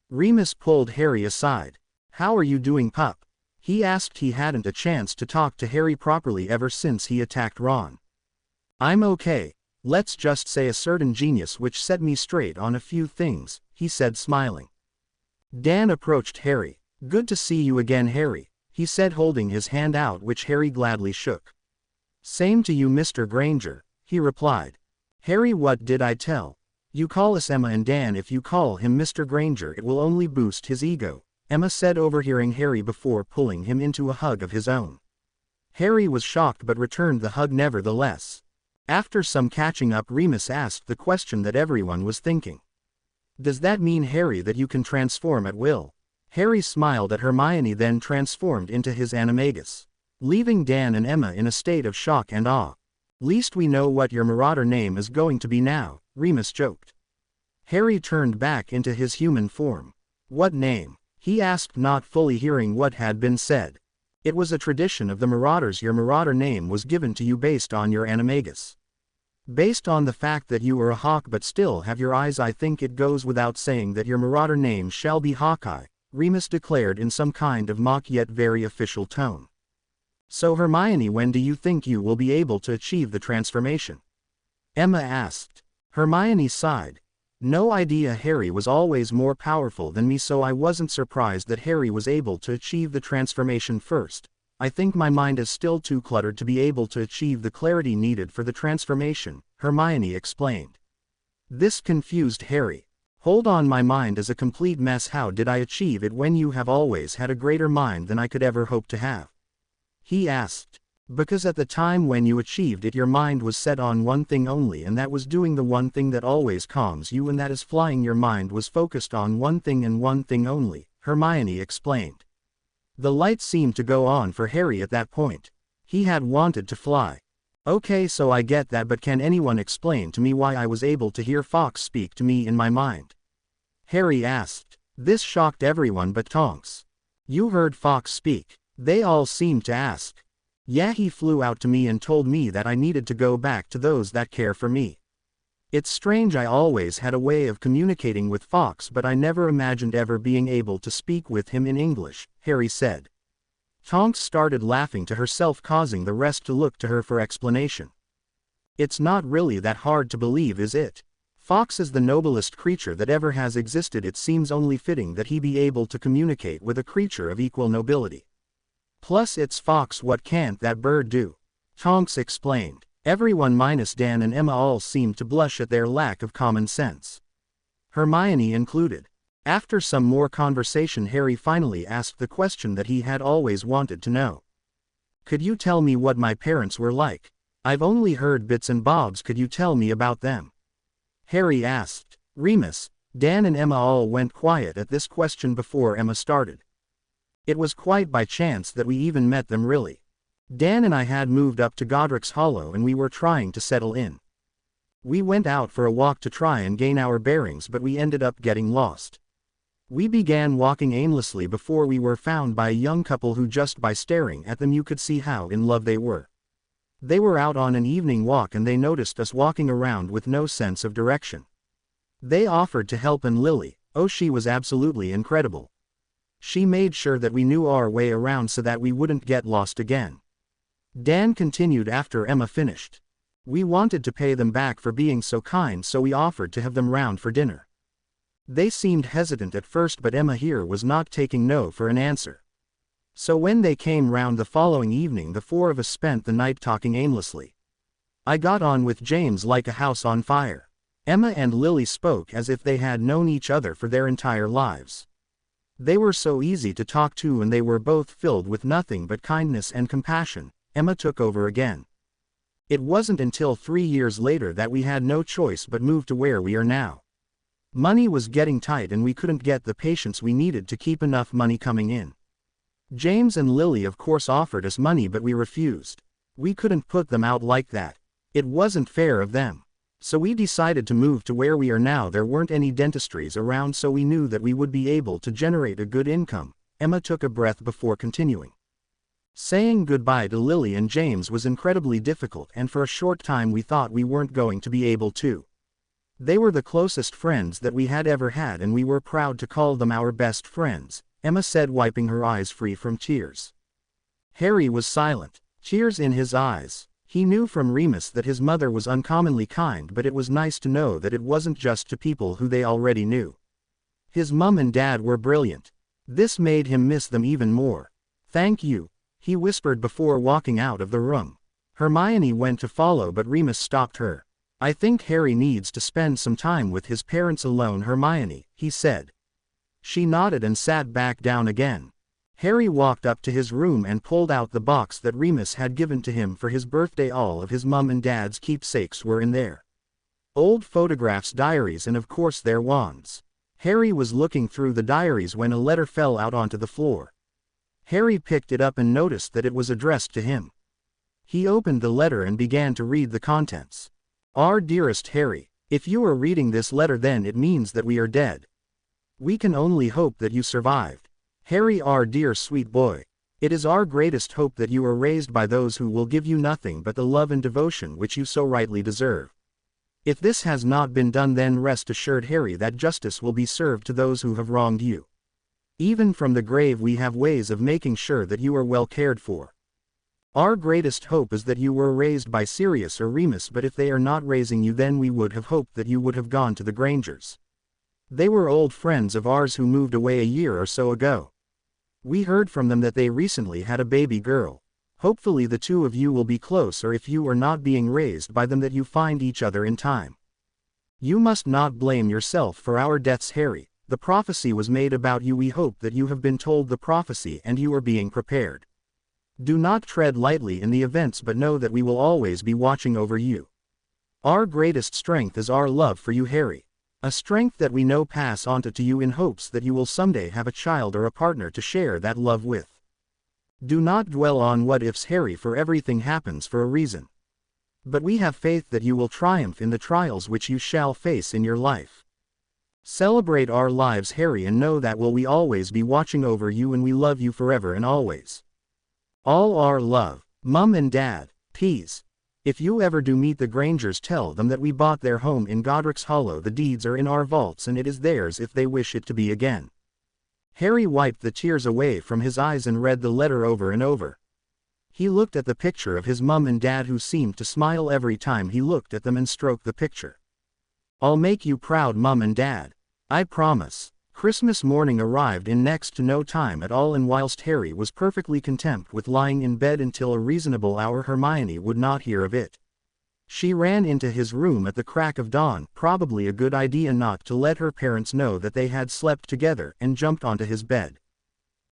Remus pulled Harry aside. How are you doing, pup? He asked. He hadn't a chance to talk to Harry properly ever since he attacked Ron. I'm okay. Let's just say a certain genius which set me straight on a few things, he said, smiling. Dan approached Harry. Good to see you again, Harry, he said, holding his hand out, which Harry gladly shook. Same to you, Mr. Granger, he replied. Harry, what did I tell? You call us Emma and Dan. If you call him Mr. Granger, it will only boost his ego, Emma said, overhearing Harry before pulling him into a hug of his own. Harry was shocked but returned the hug nevertheless. After some catching up, Remus asked the question that everyone was thinking. Does that mean, Harry, that you can transform at will? Harry smiled at Hermione, then transformed into his animagus, leaving Dan and Emma in a state of shock and awe. Least we know what your marauder name is going to be now, Remus joked. Harry turned back into his human form. What name? He asked, not fully hearing what had been said. It was a tradition of the Marauders. Your marauder name was given to you based on your animagus. Based on the fact that you are a hawk but still have your eyes, I think it goes without saying that your marauder name shall be Hawkeye, Remus declared in some kind of mock yet very official tone. So Hermione, when do you think you will be able to achieve the transformation? Emma asked. Hermione sighed. No idea. Harry was always more powerful than me, so I wasn't surprised that Harry was able to achieve the transformation first. I think my mind is still too cluttered to be able to achieve the clarity needed for the transformation, Hermione explained. This confused Harry. Hold on, my mind is a complete mess. How did I achieve it when you have always had a greater mind than I could ever hope to have? He asked. Because at the time when you achieved it, your mind was set on one thing only, and that was doing the one thing that always calms you, and that is flying. Your mind was focused on one thing and one thing only, Hermione explained. The light seemed to go on for Harry at that point. He had wanted to fly. Okay, so I get that, but can anyone explain to me why I was able to hear Fawkes speak to me in my mind? Harry asked. This shocked everyone but Tonks. You heard Fawkes speak? They all seemed to ask. Yeah, he flew out to me and told me that I needed to go back to those that care for me. It's strange, I always had a way of communicating with Fawkes, but I never imagined ever being able to speak with him in English, Harry said. Tonks started laughing to herself, causing the rest to look to her for explanation. It's not really that hard to believe, is it? Fawkes is the noblest creature that ever has existed. It seems only fitting that he be able to communicate with a creature of equal nobility. Plus it's Fawkes, what can't that bird do? Tonks explained. Everyone minus Dan and Emma all seemed to blush at their lack of common sense. Hermione included. After some more conversation, Harry finally asked the question that he had always wanted to know. Could you tell me what my parents were like? I've only heard bits and bobs. Could you tell me about them? Harry asked. Remus, Dan and Emma all went quiet at this question before Emma started. It was quite by chance that we even met them, really. Dan and I had moved up to Godric's Hollow and we were trying to settle in. We went out for a walk to try and gain our bearings, but we ended up getting lost. We began walking aimlessly before we were found by a young couple who, just by staring at them, you could see how in love they were. They were out on an evening walk and they noticed us walking around with no sense of direction. They offered to help, and Lily, oh, she was absolutely incredible. She made sure that we knew our way around so that we wouldn't get lost again. Dan continued after Emma finished. We wanted to pay them back for being so kind, so we offered to have them round for dinner. They seemed hesitant at first, but Emma here was not taking no for an answer. So when they came round the following evening, the four of us spent the night talking aimlessly. I got on with James like a house on fire. Emma and Lily spoke as if they had known each other for their entire lives. They were so easy to talk to, and they were both filled with nothing but kindness and compassion. Emma took over again. It wasn't until 3 years later that we had no choice but move to where we are now. Money was getting tight and we couldn't get the patients we needed to keep enough money coming in. James and Lily of course offered us money, but we refused. We couldn't put them out like that. It wasn't fair of them. So we decided to move to where we are now. There weren't any dentistries around, so we knew that we would be able to generate a good income. Emma took a breath before continuing. Saying goodbye to Lily and James was incredibly difficult, and for a short time we thought we weren't going to be able to. They were the closest friends that we had ever had, and we were proud to call them our best friends, Emma said, wiping her eyes free from tears. Harry was silent, tears in his eyes. He knew from Remus that his mother was uncommonly kind, but it was nice to know that it wasn't just to people who they already knew. His mum and dad were brilliant. This made him miss them even more. "Thank you," he whispered before walking out of the room. Hermione went to follow, but Remus stopped her. "I think Harry needs to spend some time with his parents alone, Hermione," he said. She nodded and sat back down again. Harry walked up to his room and pulled out the box that Remus had given to him for his birthday. All of his mum and dad's keepsakes were in there. Old photographs, diaries, and of course their wands. Harry was looking through the diaries when a letter fell out onto the floor. Harry picked it up and noticed that it was addressed to him. He opened the letter and began to read the contents. "Our dearest Harry, if you are reading this letter, then it means that we are dead. We can only hope that you survived. Harry, our dear sweet boy, it is our greatest hope that you are raised by those who will give you nothing but the love and devotion which you so rightly deserve. If this has not been done, then rest assured, Harry, that justice will be served to those who have wronged you. Even from the grave we have ways of making sure that you are well cared for. Our greatest hope is that you were raised by Sirius or Remus, but if they are not raising you, then we would have hoped that you would have gone to the Grangers. They were old friends of ours who moved away a year or so ago. We heard from them that they recently had a baby girl. Hopefully the two of you will be close, or if you are not being raised by them, that you find each other in time. You must not blame yourself for our deaths, Harry. The prophecy was made about you. We hope that you have been told the prophecy and you are being prepared. Do not tread lightly in the events, but know that we will always be watching over you. Our greatest strength is our love for you, Harry. A strength that we know pass on to you in hopes that you will someday have a child or a partner to share that love with. Do not dwell on what ifs, Harry, for everything happens for a reason. But we have faith that you will triumph in the trials which you shall face in your life. Celebrate our lives, Harry, and know that we always be watching over you, and we love you forever and always. All our love, Mum and Dad. Please. If you ever do meet the Grangers, tell them that we bought their home in Godric's Hollow. The deeds are in our vaults and it is theirs if they wish it to be again." Harry wiped the tears away from his eyes and read the letter over and over. He looked at the picture of his mum and dad, who seemed to smile every time he looked at them, and stroked the picture. "I'll make you proud, Mum and Dad. I promise." Christmas morning arrived in next to no time at all, and whilst Harry was perfectly content with lying in bed until a reasonable hour, Hermione would not hear of it. She ran into his room at the crack of dawn, probably a good idea not to let her parents know that they had slept together, and jumped onto his bed.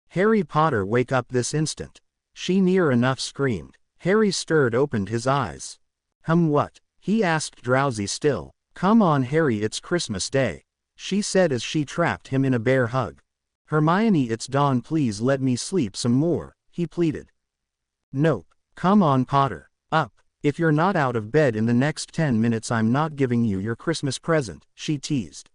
"Harry Potter, wake up this instant!" She near enough screamed. Harry stirred, opened his eyes. What?" he asked, drowsy still. "Come on, Harry, it's Christmas Day," she said as she trapped him in a bear hug. "Hermione, it's dawn, please let me sleep some more," he pleaded. "Nope. Come on, Potter. Up. If you're not out of bed in the next 10 minutes, I'm not giving you your Christmas present," she teased.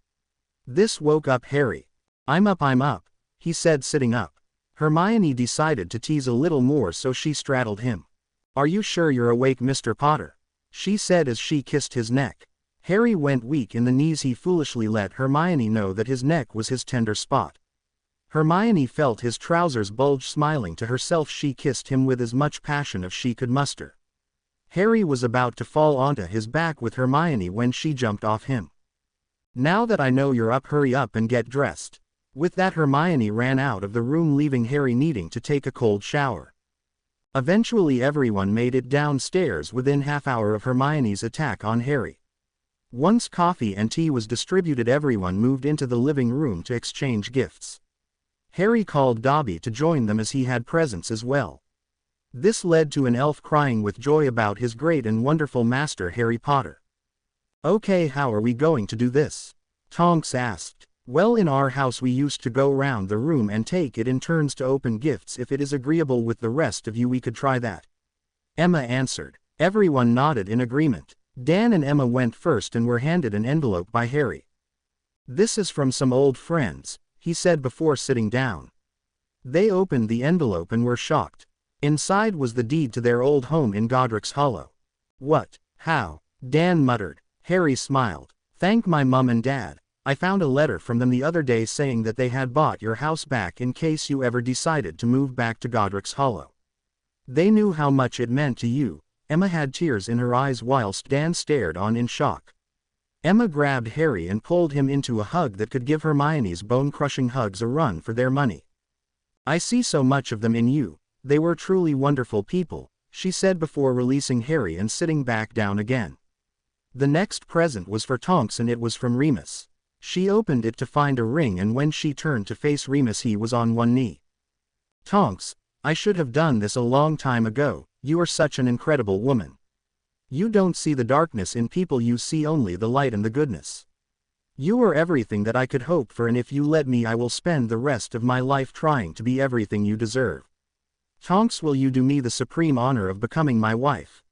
This woke up Harry. I'm up," he said, sitting up. Hermione decided to tease a little more, so she straddled him. "Are you sure you're awake, Mr. Potter?" she said as she kissed his neck. Harry went weak in the knees. He foolishly let Hermione know that his neck was his tender spot. Hermione felt his trousers bulge. Smiling to herself, she kissed him with as much passion as she could muster. Harry was about to fall onto his back with Hermione when she jumped off him. Now that I know you're up, hurry up and get dressed." With that, Hermione ran out of the room, leaving Harry needing to take a cold shower. Eventually everyone made it downstairs within half-hour of Hermione's attack on Harry. Once coffee and tea was distributed, everyone moved into the living room to exchange gifts. Harry called Dobby to join them as he had presents as well. This led to an elf crying with joy about his great and wonderful master Harry Potter. "Okay, how are we going to do this?" Tonks asked. "Well, in our house we used to go round the room and take it in turns to open gifts. If it is agreeable with the rest of you, we could try that," Emma answered. Everyone nodded in agreement. Dan and Emma went first and were handed an envelope by Harry. "This is from some old friends," he said before sitting down. They opened the envelope and were shocked. Inside was the deed to their old home in Godric's Hollow. "What? How?" Dan muttered. Harry smiled. "Thank my mum and dad. I found a letter from them the other day saying that they had bought your house back in case you ever decided to move back to Godric's Hollow. They knew how much it meant to you." Emma had tears in her eyes whilst Dan stared on in shock. Emma grabbed Harry and pulled him into a hug that could give Hermione's bone-crushing hugs a run for their money. "I see so much of them in you. They were truly wonderful people," she said before releasing Harry and sitting back down again. The next present was for Tonks, and it was from Remus. She opened it to find a ring, and when she turned to face Remus, he was on one knee. "Tonks, I should have done this a long time ago. You are such an incredible woman. You don't see the darkness in people, you see only the light and the goodness. You are everything that I could hope for, and if you let me I will spend the rest of my life trying to be everything you deserve. Tonks, will you do me the supreme honor of becoming my wife?"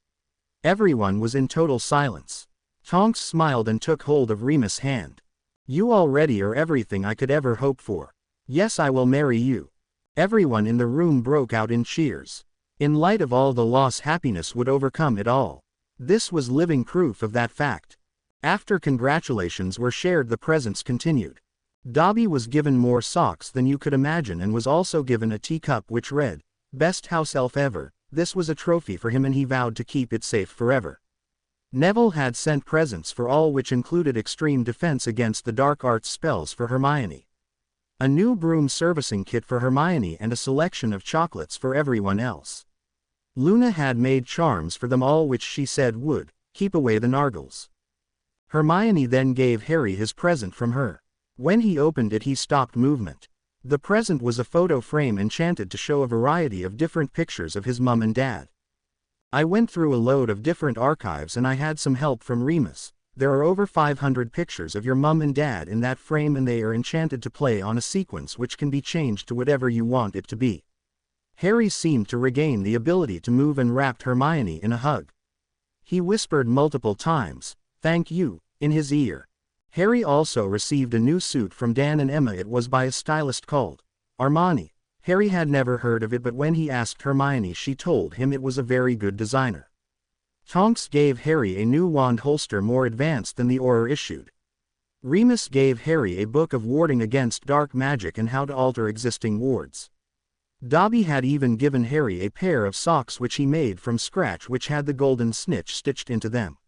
Everyone was in total silence. Tonks smiled and took hold of Remus' hand. "You already are everything I could ever hope for. Yes, I will marry you." Everyone in the room broke out in cheers. In light of all the loss, happiness would overcome it all. This was living proof of that fact. After congratulations were shared, the presents continued. Dobby was given more socks than you could imagine and was also given a teacup which read, "Best house elf ever." This was a trophy for him and he vowed to keep it safe forever. Neville had sent presents for all, which included extreme defense against the dark arts spells for Hermione, a new broom servicing kit for Hermione, and a selection of chocolates for everyone else. Luna had made charms for them all which she said would keep away the Nargles. Hermione then gave Harry his present from her. When he opened it, he stopped movement. The present was a photo frame enchanted to show a variety of different pictures of his mum and dad. "I went through a load of different archives and I had some help from Remus. There are over 500 pictures of your mum and dad in that frame, and they are enchanted to play on a sequence which can be changed to whatever you want it to be." Harry seemed to regain the ability to move and wrapped Hermione in a hug. He whispered multiple times, "Thank you," in his ear. Harry also received a new suit from Dan and Emma. It was by a stylist called Armani. Harry had never heard of it, but when he asked Hermione, she told him it was a very good designer. Tonks gave Harry a new wand holster more advanced than the Auror issued. Remus gave Harry a book of warding against dark magic and how to alter existing wards. Dobby had even given Harry a pair of socks which he made from scratch, which had the golden snitch stitched into them.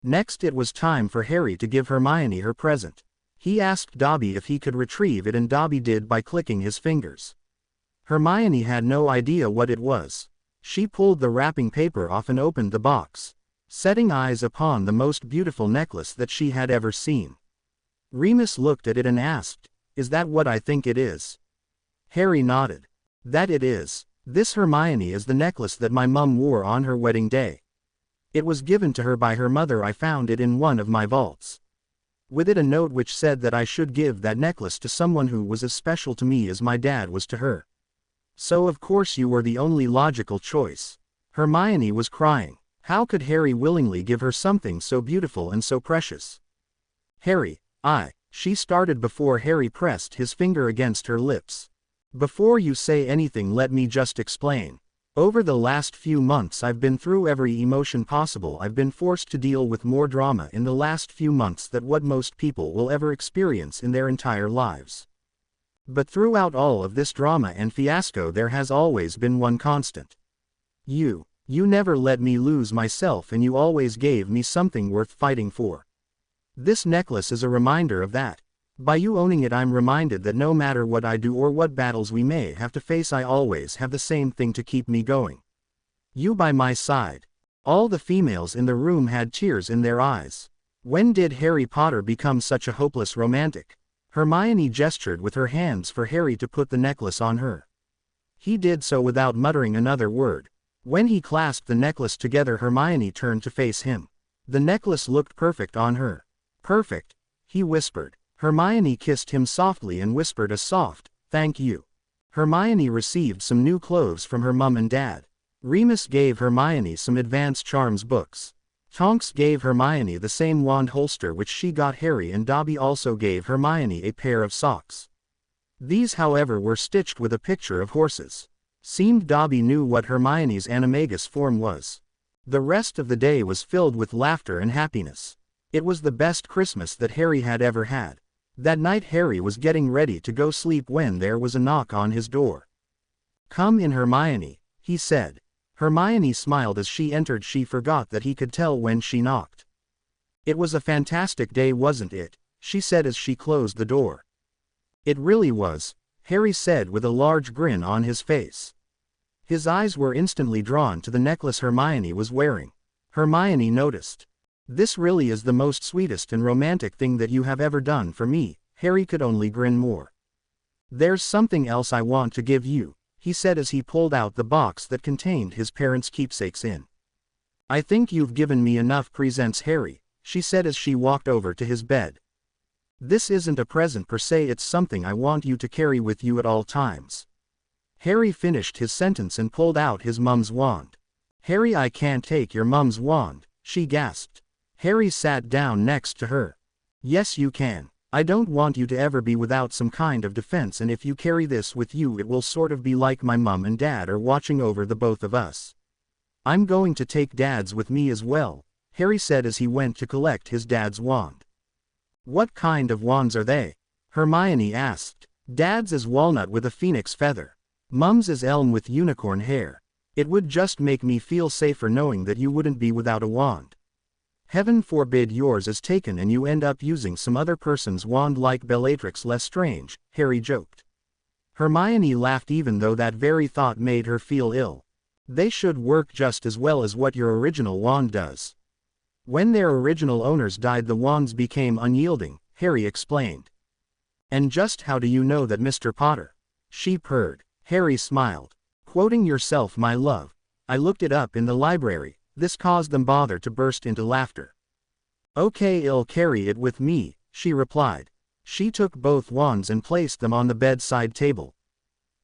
Next it was time for Harry to give Hermione her present. He asked Dobby if he could retrieve it, and Dobby did by clicking his fingers. Hermione had no idea what it was. She pulled the wrapping paper off and opened the box, setting eyes upon the most beautiful necklace that she had ever seen. Remus looked at it and asked, "Is that what I think it is?" Harry nodded. "That it is. This, Hermione, is the necklace that my mum wore on her wedding day. It was given to her by her mother. I found it in one of my vaults. With it a note which said that I should give that necklace to someone who was as special to me as my dad was to her. So of course you were the only logical choice." Hermione was crying. How could Harry willingly give her something so beautiful and so precious? "Harry, she started before Harry pressed his finger against her lips. "Before you say anything, let me just explain. Over the last few months I've been through every emotion possible. I've been forced to deal with more drama in the last few months than what most people will ever experience in their entire lives. But throughout all of this drama and fiasco there has always been one constant. You never let me lose myself, and you always gave me something worth fighting for. This necklace is a reminder of that. By you owning it, I'm reminded that no matter what I do or what battles we may have to face, I always have the same thing to keep me going. You by my side." All the females in the room had tears in their eyes. When did Harry Potter become such a hopeless romantic? Hermione gestured with her hands for Harry to put the necklace on her. He did so without muttering another word. When he clasped the necklace together, Hermione turned to face him. The necklace looked perfect on her. "Perfect," he whispered. Hermione kissed him softly and whispered a soft, "Thank you." Hermione received some new clothes from her mum and dad. Remus gave Hermione some advanced charms books. Tonks gave Hermione the same wand holster which she got Harry, and Dobby also gave Hermione a pair of socks. These, however, were stitched with a picture of horses. Seemed Dobby knew what Hermione's animagus form was. The rest of the day was filled with laughter and happiness. It was the best Christmas that Harry had ever had. That night Harry was getting ready to go sleep when there was a knock on his door. "Come in, Hermione," he said. Hermione smiled as she entered. She forgot that he could tell when she knocked. "It was a fantastic day, wasn't it?" she said as she closed the door. "It really was," Harry said with a large grin on his face. His eyes were instantly drawn to the necklace Hermione was wearing. Hermione noticed. "This really is the most sweetest and romantic thing that you have ever done for me." Harry could only grin more. "There's something else I want to give you," he said as he pulled out the box that contained his parents' keepsakes in. "I think you've given me enough presents, Harry," she said as she walked over to his bed. "This isn't a present per se, it's something I want you to carry with you at all times." Harry finished his sentence and pulled out his mum's wand. "Harry, I can't take your mum's wand," she gasped. Harry sat down next to her. "Yes, you can. I don't want you to ever be without some kind of defense, and if you carry this with you, it will sort of be like my mum and dad are watching over the both of us." "I'm going to take Dad's with me as well," Harry said as he went to collect his dad's wand. "What kind of wands are they?" Hermione asked. "Dad's is walnut with a phoenix feather. Mum's is elm with unicorn hair. It would just make me feel safer knowing that you wouldn't be without a wand. Heaven forbid yours is taken and you end up using some other person's wand like Bellatrix Lestrange," Harry joked. Hermione laughed even though that very thought made her feel ill. "They should work just as well as what your original wand does." "When their original owners died, the wands became unyielding," Harry explained. "And just how do you know that, Mr. Potter?" she purred. Harry smiled. "Quoting yourself, my love. I looked it up in the library." This caused them both to burst into laughter. "Okay, I'll carry it with me," she replied. She took both wands and placed them on the bedside table.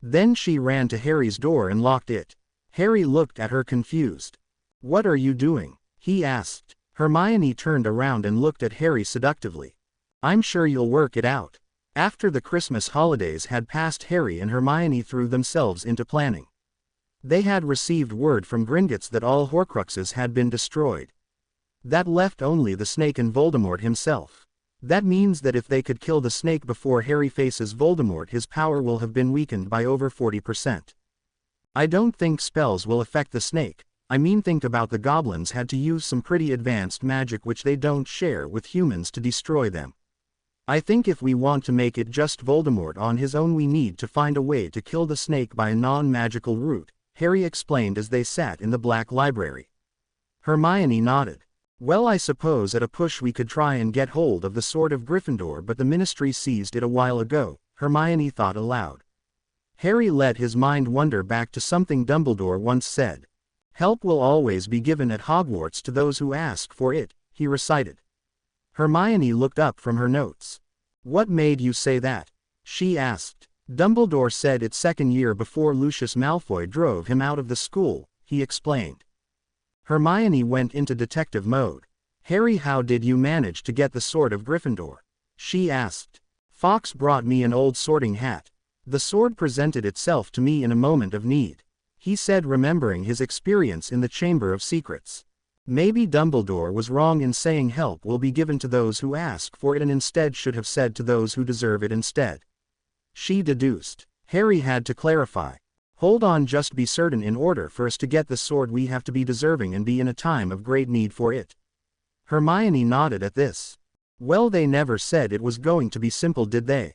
Then she ran to Harry's door and locked it. Harry looked at her confused. "What are you doing?" he asked. Hermione turned around and looked at Harry seductively. "I'm sure you'll work it out." After the Christmas holidays had passed, Harry and Hermione threw themselves into planning. They had received word from Gringotts that all Horcruxes had been destroyed. That left only the snake and Voldemort himself. That means that if they could kill the snake before Harry faces Voldemort, his power will have been weakened by over 40%. "I don't think spells will affect the snake. I mean, think about the goblins had to use some pretty advanced magic which they don't share with humans to destroy them. I think if we want to make it just Voldemort on his own, we need to find a way to kill the snake by a non-magical route," Harry explained as they sat in the Black Library. Hermione nodded. "Well, I suppose at a push we could try and get hold of the Sword of Gryffindor, but the Ministry seized it a while ago," Hermione thought aloud. Harry let his mind wander back to something Dumbledore once said. "Help will always be given at Hogwarts to those who ask for it," he recited. Hermione looked up from her notes. "What made you say that?" she asked. "Dumbledore said it second year before Lucius Malfoy drove him out of the school," he explained. Hermione went into detective mode. "Harry, how did you manage to get the Sword of Gryffindor?" she asked. "Fox brought me an old sorting hat. The sword presented itself to me in a moment of need," he said, remembering his experience in the Chamber of Secrets. Maybe Dumbledore was wrong in saying help will be given to those who ask for it, and instead should have said to those who deserve it instead. She deduced. Harry had to clarify. "Hold on, just be certain in order for us to get the sword we have to be deserving and be in a time of great need for it." Hermione nodded at this. Well, they never said it was going to be simple, did they?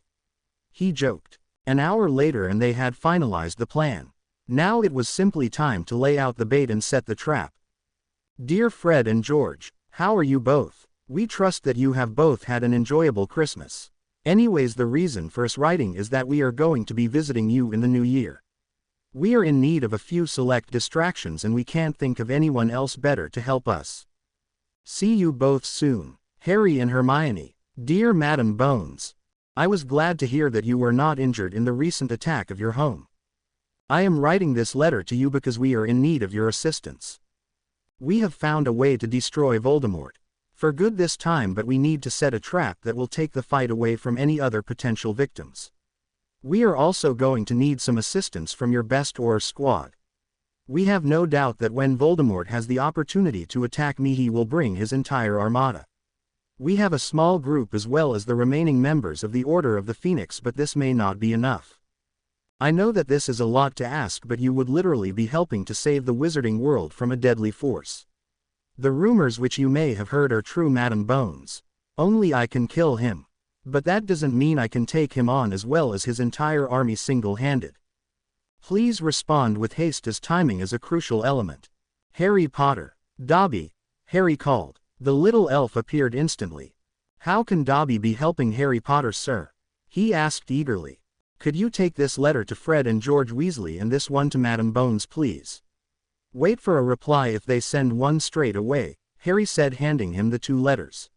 He joked. An hour later and they had finalized the plan. Now it was simply time to lay out the bait and set the trap. Dear Fred and George, how are you both? We trust that you have both had an enjoyable Christmas. Anyways, the reason for us writing is that we are going to be visiting you in the new year. We are in need of a few select distractions and we can't think of anyone else better to help us. See you both soon. Harry and Hermione. Dear Madam Bones, I was glad to hear that you were not injured in the recent attack of your home. I am writing this letter to you because we are in need of your assistance. We have found a way to destroy Voldemort for good this time, but we need to set a trap that will take the fight away from any other potential victims. We are also going to need some assistance from your best Auror squad. We have no doubt that when Voldemort has the opportunity to attack me, he will bring his entire armada. We have a small group as well as the remaining members of the Order of the Phoenix, but this may not be enough. I know that this is a lot to ask, but you would literally be helping to save the wizarding world from a deadly force. The rumors which you may have heard are true, Madam Bones. Only I can kill him. But that doesn't mean I can take him on as well as his entire army single-handed. Please respond with haste, as timing is a crucial element. Harry Potter. Dobby, Harry called. The little elf appeared instantly. How can Dobby be helping Harry Potter, sir? He asked eagerly. Could you take this letter to Fred and George Weasley and this one to Madam Bones, please? Wait for a reply if they send one straight away, Harry said, handing him the 2 letters.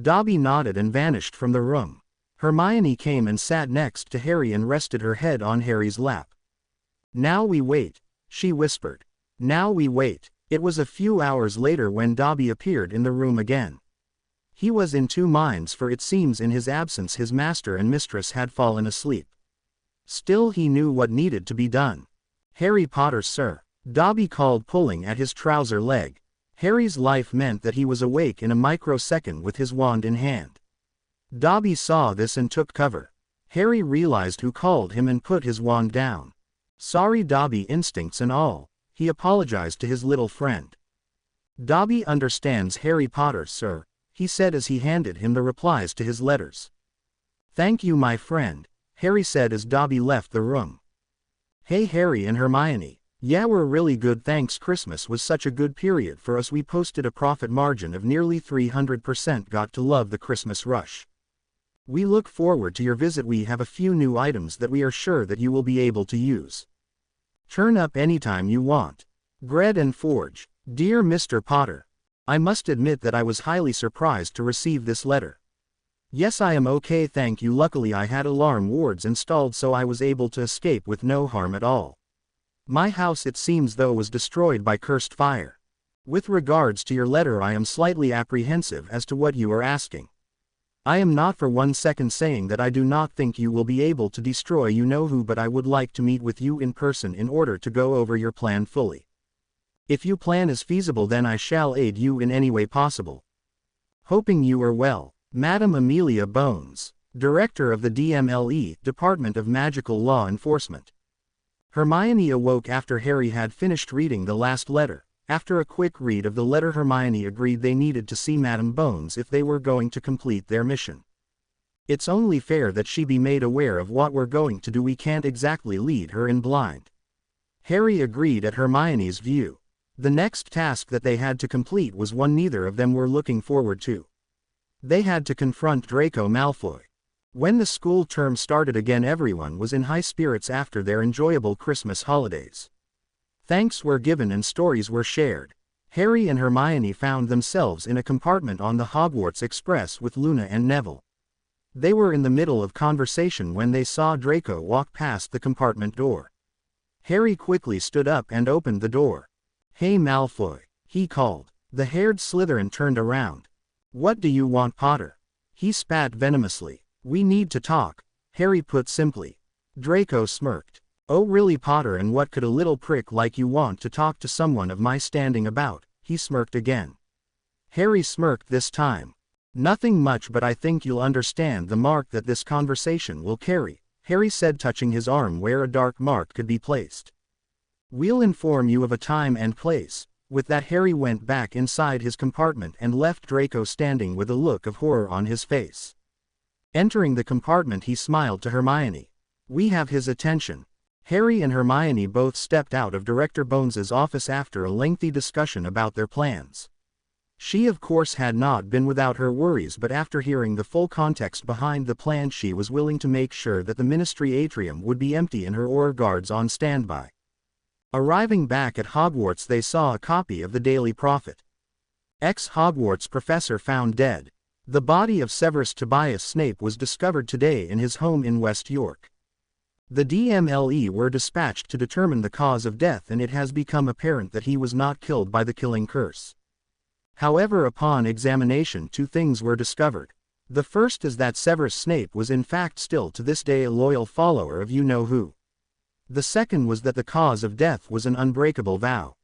Dobby nodded and vanished from the room. Hermione came and sat next to Harry and rested her head on Harry's lap. Now we wait, she whispered. Now we wait. It was a few hours later when Dobby appeared in the room again. He was in 2 minds, for it seems in his absence his master and mistress had fallen asleep. Still, he knew what needed to be done. Harry Potter, sir, Dobby called, pulling at his trouser leg. Harry's life meant that he was awake in a microsecond with his wand in hand. Dobby saw this and took cover. Harry realized who called him and put his wand down. Sorry, Dobby, instincts and all, he apologized to his little friend. Dobby understands, Harry Potter, sir, he said as he handed him the replies to his letters. Thank you, my friend, Harry said as Dobby left the room. Hey, Harry and Hermione. Yeah, we're really good, thanks. Christmas was such a good period for us. We posted a profit margin of nearly 300%. Got to love the Christmas rush. We look forward to your visit. We have a few new items that we are sure that you will be able to use. Turn up anytime you want. Gred and Forge. Dear Mr. Potter, I must admit that I was highly surprised to receive this letter. Yes, I am okay, thank you. Luckily I had alarm wards installed, so I was able to escape with no harm at all. My house, it seems though, was destroyed by cursed fire. With regards to your letter, I am slightly apprehensive as to what you are asking. I am not for 1 second saying that I do not think you will be able to destroy you know who, but I would like to meet with you in person in order to go over your plan fully. If your plan is feasible, then I shall aid you in any way possible. Hoping you are well. Madam Amelia Bones, Director of the DMLE, Department of Magical Law Enforcement. Hermione awoke after Harry had finished reading the last letter. After a quick read of the letter, Hermione agreed they needed to see Madam Bones if they were going to complete their mission. It's only fair that she be made aware of what we're going to do. We can't exactly lead her in blind. Harry agreed at Hermione's view. The next task that they had to complete was one neither of them were looking forward to. They had to confront Draco Malfoy. When the school term started again, everyone was in high spirits after their enjoyable Christmas holidays. Thanks were given and stories were shared. Harry and Hermione found themselves in a compartment on the Hogwarts Express with Luna and Neville. They were in the middle of conversation when they saw Draco walk past the compartment door. Harry quickly stood up and opened the door. Hey Malfoy, he called. The haired Slytherin turned around. What do you want, Potter? He spat venomously. We need to talk, Harry put simply. Draco smirked. Oh really, Potter, and what could a little prick like you want to talk to someone of my standing about? He smirked again. Harry smirked this time. Nothing much, but I think you'll understand the mark that this conversation will carry, Harry said, touching his arm where a dark mark could be placed. We'll inform you of a time and place. With that, Harry went back inside his compartment and left Draco standing with a look of horror on his face. Entering the compartment, he smiled to Hermione. "We have his attention." Harry and Hermione both stepped out of Director Bones's office after a lengthy discussion about their plans. She of course had not been without her worries, but after hearing the full context behind the plan, she was willing to make sure that the Ministry atrium would be empty and her Auror guards on standby. Arriving back at Hogwarts, they saw a copy of the Daily Prophet. Ex-Hogwarts professor found dead. The body of Severus Tobias Snape was discovered today in his home in West York. The DMLE were dispatched to determine the cause of death, and it has become apparent that he was not killed by the killing curse. However, upon examination, two things were discovered. The first is that Severus Snape was in fact still to this day a loyal follower of you-know-who. The second was that the cause of death was an unbreakable vow.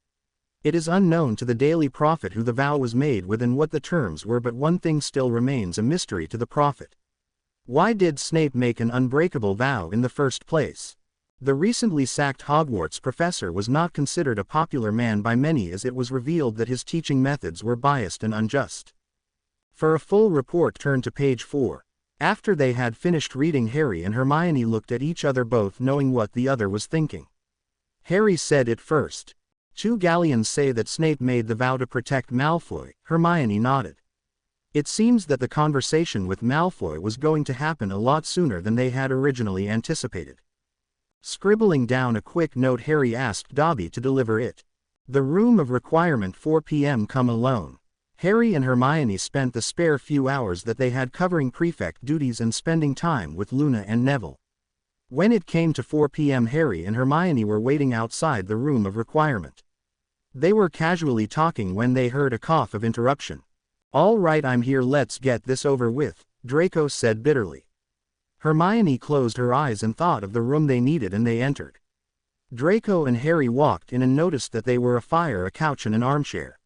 It is unknown to the Daily Prophet who the vow was made with and what the terms were, but one thing still remains a mystery to the Prophet. Why did Snape make an unbreakable vow in the first place? The recently sacked Hogwarts professor was not considered a popular man by many, as it was revealed that his teaching methods were biased and unjust. For a full report, turn to page 4. After they had finished reading, Harry and Hermione looked at each other, both knowing what the other was thinking. Harry said it first. "Two Galleons say that Snape made the vow to protect Malfoy." Hermione nodded. It seems that the conversation with Malfoy was going to happen a lot sooner than they had originally anticipated. Scribbling down a quick note, Harry asked Dobby to deliver it. The room of requirement, 4 p.m. Come alone. Harry and Hermione spent the spare few hours that they had covering prefect duties and spending time with Luna and Neville. When it came to 4 p.m., Harry and Hermione were waiting outside the room of requirement. They were casually talking when they heard a cough of interruption. "All right, I'm here, let's get this over with," Draco said bitterly. Hermione closed her eyes and thought of the room they needed, and they entered. Draco and Harry walked in and noticed that they were a fire, a couch and an armchair.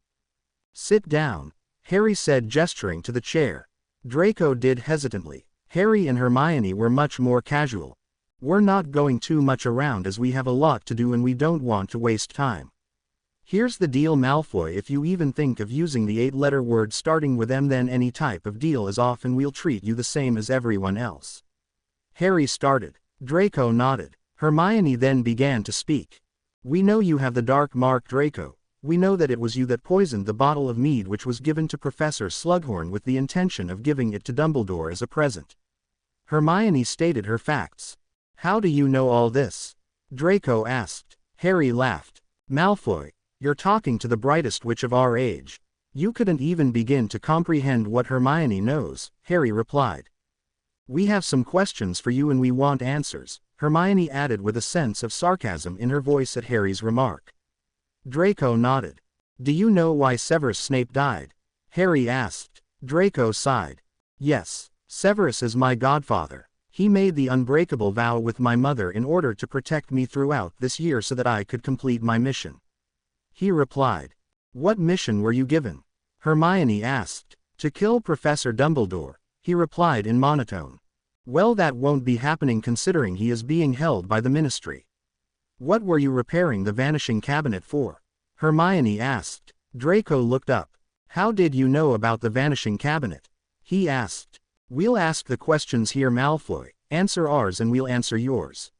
"Sit down," Harry said, gesturing to the chair. Draco did hesitantly. Harry and Hermione were much more casual. "We're not going too much around, as we have a lot to do and we don't want to waste time. Here's the deal, Malfoy, if you even think of using the 8-letter word starting with M, then any type of deal is off and we'll treat you the same as everyone else." Harry started. Draco nodded. Hermione then began to speak. "We know you have the dark mark, Draco. We know that it was you that poisoned the bottle of mead which was given to Professor Slughorn with the intention of giving it to Dumbledore as a present." Hermione stated her facts. "How do you know all this?" Draco asked. Harry laughed. "Malfoy, you're talking to the brightest witch of our age. You couldn't even begin to comprehend what Hermione knows," Harry replied. "We have some questions for you and we want answers," Hermione added with a sense of sarcasm in her voice at Harry's remark. Draco nodded. "Do you know why Severus Snape died?" Harry asked. Draco sighed. "Yes, Severus is my godfather. He made the unbreakable vow with my mother in order to protect me throughout this year so that I could complete my mission," he replied. "What mission were you given?" Hermione asked. "To kill Professor Dumbledore," he replied in monotone. "Well, that won't be happening considering he is being held by the Ministry." "What were you repairing the Vanishing Cabinet for?" Hermione asked. Draco looked up. "How did you know about the Vanishing Cabinet?" he asked. "We'll ask the questions here, Malfoy. Answer ours and we'll answer yours."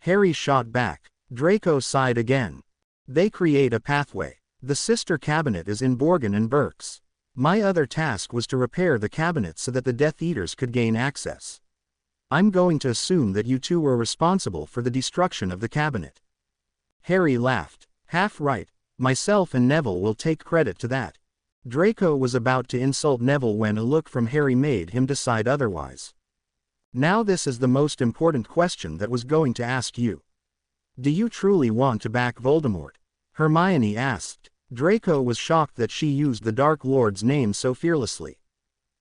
Harry shot back. Draco sighed again. "They create a pathway. The sister cabinet is in Borgin and Berks. My other task was to repair the cabinet so that the Death Eaters could gain access. I'm going to assume that you two were responsible for the destruction of the cabinet." Harry laughed. "Half right. Myself and Neville will take credit to that." Draco was about to insult Neville when a look from Harry made him decide otherwise. "Now this is the most important question that was going to ask you. Do you truly want to back Voldemort?" Hermione asked. Draco was shocked that she used the Dark Lord's name so fearlessly.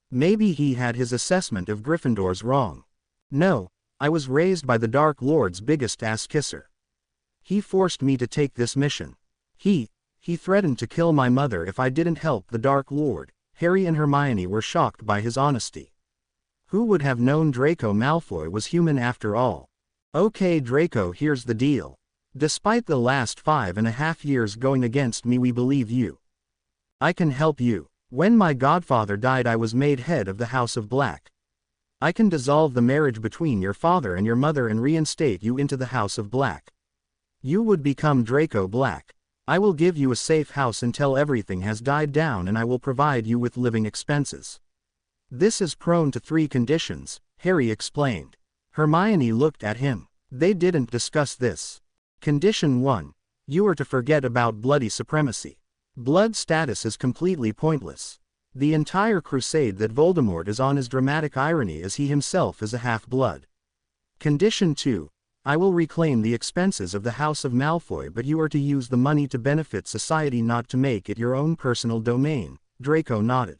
Maybe he had his assessment of Gryffindors wrong. "No, I was raised by the Dark Lord's biggest ass-kisser. He forced me to take this mission. He threatened to kill my mother if I didn't help the Dark Lord." Harry and Hermione were shocked by his honesty. Who would have known Draco Malfoy was human after all? "Okay, Draco, here's the deal. Despite the last 5.5 years going against me, we believe you. I can help you. When my godfather died, I was made head of the House of Black. I can dissolve the marriage between your father and your mother and reinstate you into the House of Black. You would become Draco Black. I will give you a safe house until everything has died down, and I will provide you with living expenses. This is prone to 3 conditions, Harry explained. Hermione looked at him. They didn't discuss this. Condition 1. You are to forget about bloody supremacy. Blood status is completely pointless. The entire crusade that Voldemort is on is dramatic irony, as he himself is a half-blood. Condition 2. I will reclaim the expenses of the House of Malfoy, but you are to use the money to benefit society, not to make it your own personal domain. Draco nodded.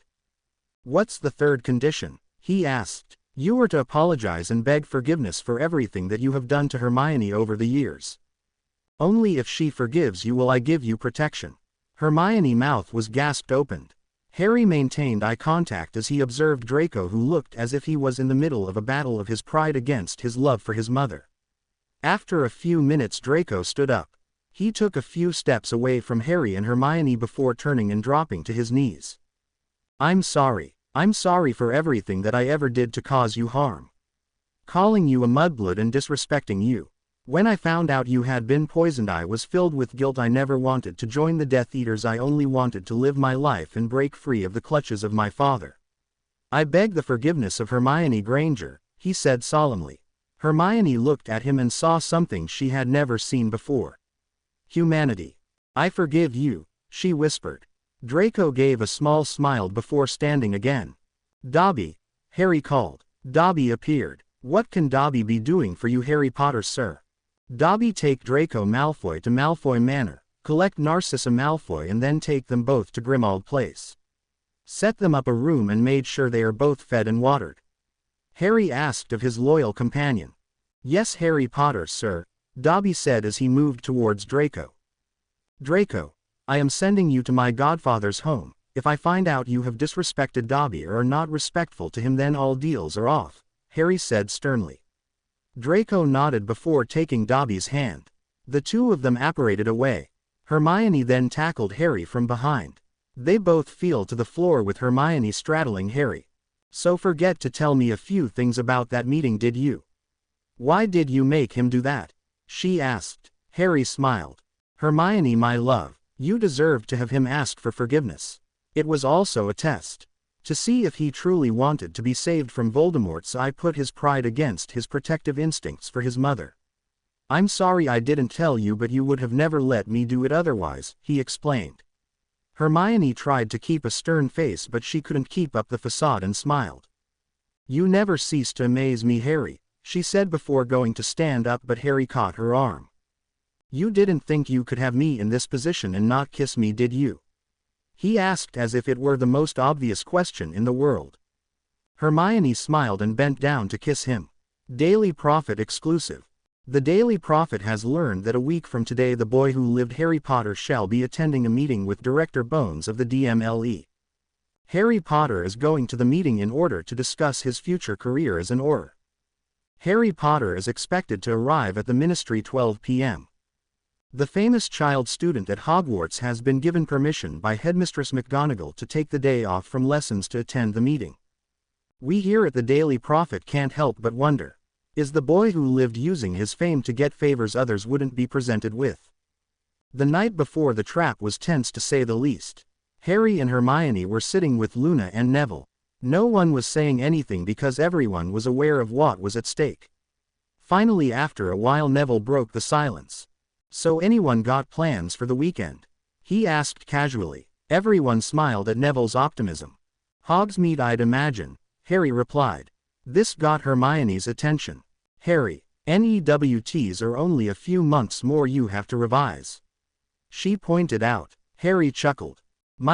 What's the third condition? He asked. You are to apologize and beg forgiveness for everything that you have done to Hermione over the years. Only if she forgives you will I give you protection. Hermione's mouth was gasped open. Harry maintained eye contact as he observed Draco, who looked as if he was in the middle of a battle of his pride against his love for his mother. After a few minutes, Draco stood up. He took a few steps away from Harry and Hermione before turning and dropping to his knees. I'm sorry. I'm sorry for everything that I ever did to cause you harm. Calling you a mudblood and disrespecting you. When I found out you had been poisoned, I was filled with guilt. I never wanted to join the Death Eaters. I only wanted to live my life and break free of the clutches of my father. I beg the forgiveness of Hermione Granger, he said solemnly. Hermione looked at him and saw something she had never seen before. Humanity. I forgive you, she whispered. Draco gave a small smile before standing again. Dobby, Harry called. Dobby appeared. What can Dobby be doing for you, Harry Potter, sir? Dobby, take Draco Malfoy to Malfoy Manor, collect Narcissa Malfoy, and then take them both to Grimmauld Place. Set them up a room and made sure they are both fed and watered. Harry asked of his loyal companion. Yes, Harry Potter, sir, Dobby said as he moved towards Draco. Draco, I am sending you to my godfather's home. If I find out you have disrespected Dobby or are not respectful to him, then all deals are off, Harry said sternly. Draco nodded before taking Dobby's hand. The two of them apparated away. Hermione then tackled Harry from behind. They both fell to the floor with Hermione straddling Harry. So forget to tell me a few things about that meeting, did you? Why did you make him do that? She asked. Harry smiled. Hermione, my love, you deserved to have him ask for forgiveness. It was also a test. To see if he truly wanted to be saved from Voldemort, so I put his pride against his protective instincts for his mother. I'm sorry I didn't tell you, but you would have never let me do it otherwise, he explained. Hermione tried to keep a stern face, but she couldn't keep up the facade and smiled. You never cease to amaze me, Harry, she said before going to stand up, but Harry caught her arm. You didn't think you could have me in this position and not kiss me, did you? He asked as if it were the most obvious question in the world. Hermione smiled and bent down to kiss him. Daily Prophet exclusive. The Daily Prophet has learned that a week from today the boy who lived Harry Potter shall be attending a meeting with Director Bones of the DMLE. Harry Potter is going to the meeting in order to discuss his future career as an Auror. Harry Potter is expected to arrive at the Ministry 12 p.m. The famous child student at Hogwarts has been given permission by Headmistress McGonagall to take the day off from lessons to attend the meeting. We here at the Daily Prophet can't help but wonder, is the boy who lived using his fame to get favors others wouldn't be presented with? The night before the trap was tense to say the least. Harry and Hermione were sitting with Luna and Neville. No one was saying anything because everyone was aware of what was at stake. Finally, after a while, Neville broke the silence. So anyone got plans for the weekend? He asked casually. Everyone smiled at Neville's optimism. Hogsmeade, I'd imagine, Harry replied. This got Hermione's attention. Harry, NEWTs are only a few months more, you have to revise. She pointed out. Harry chuckled.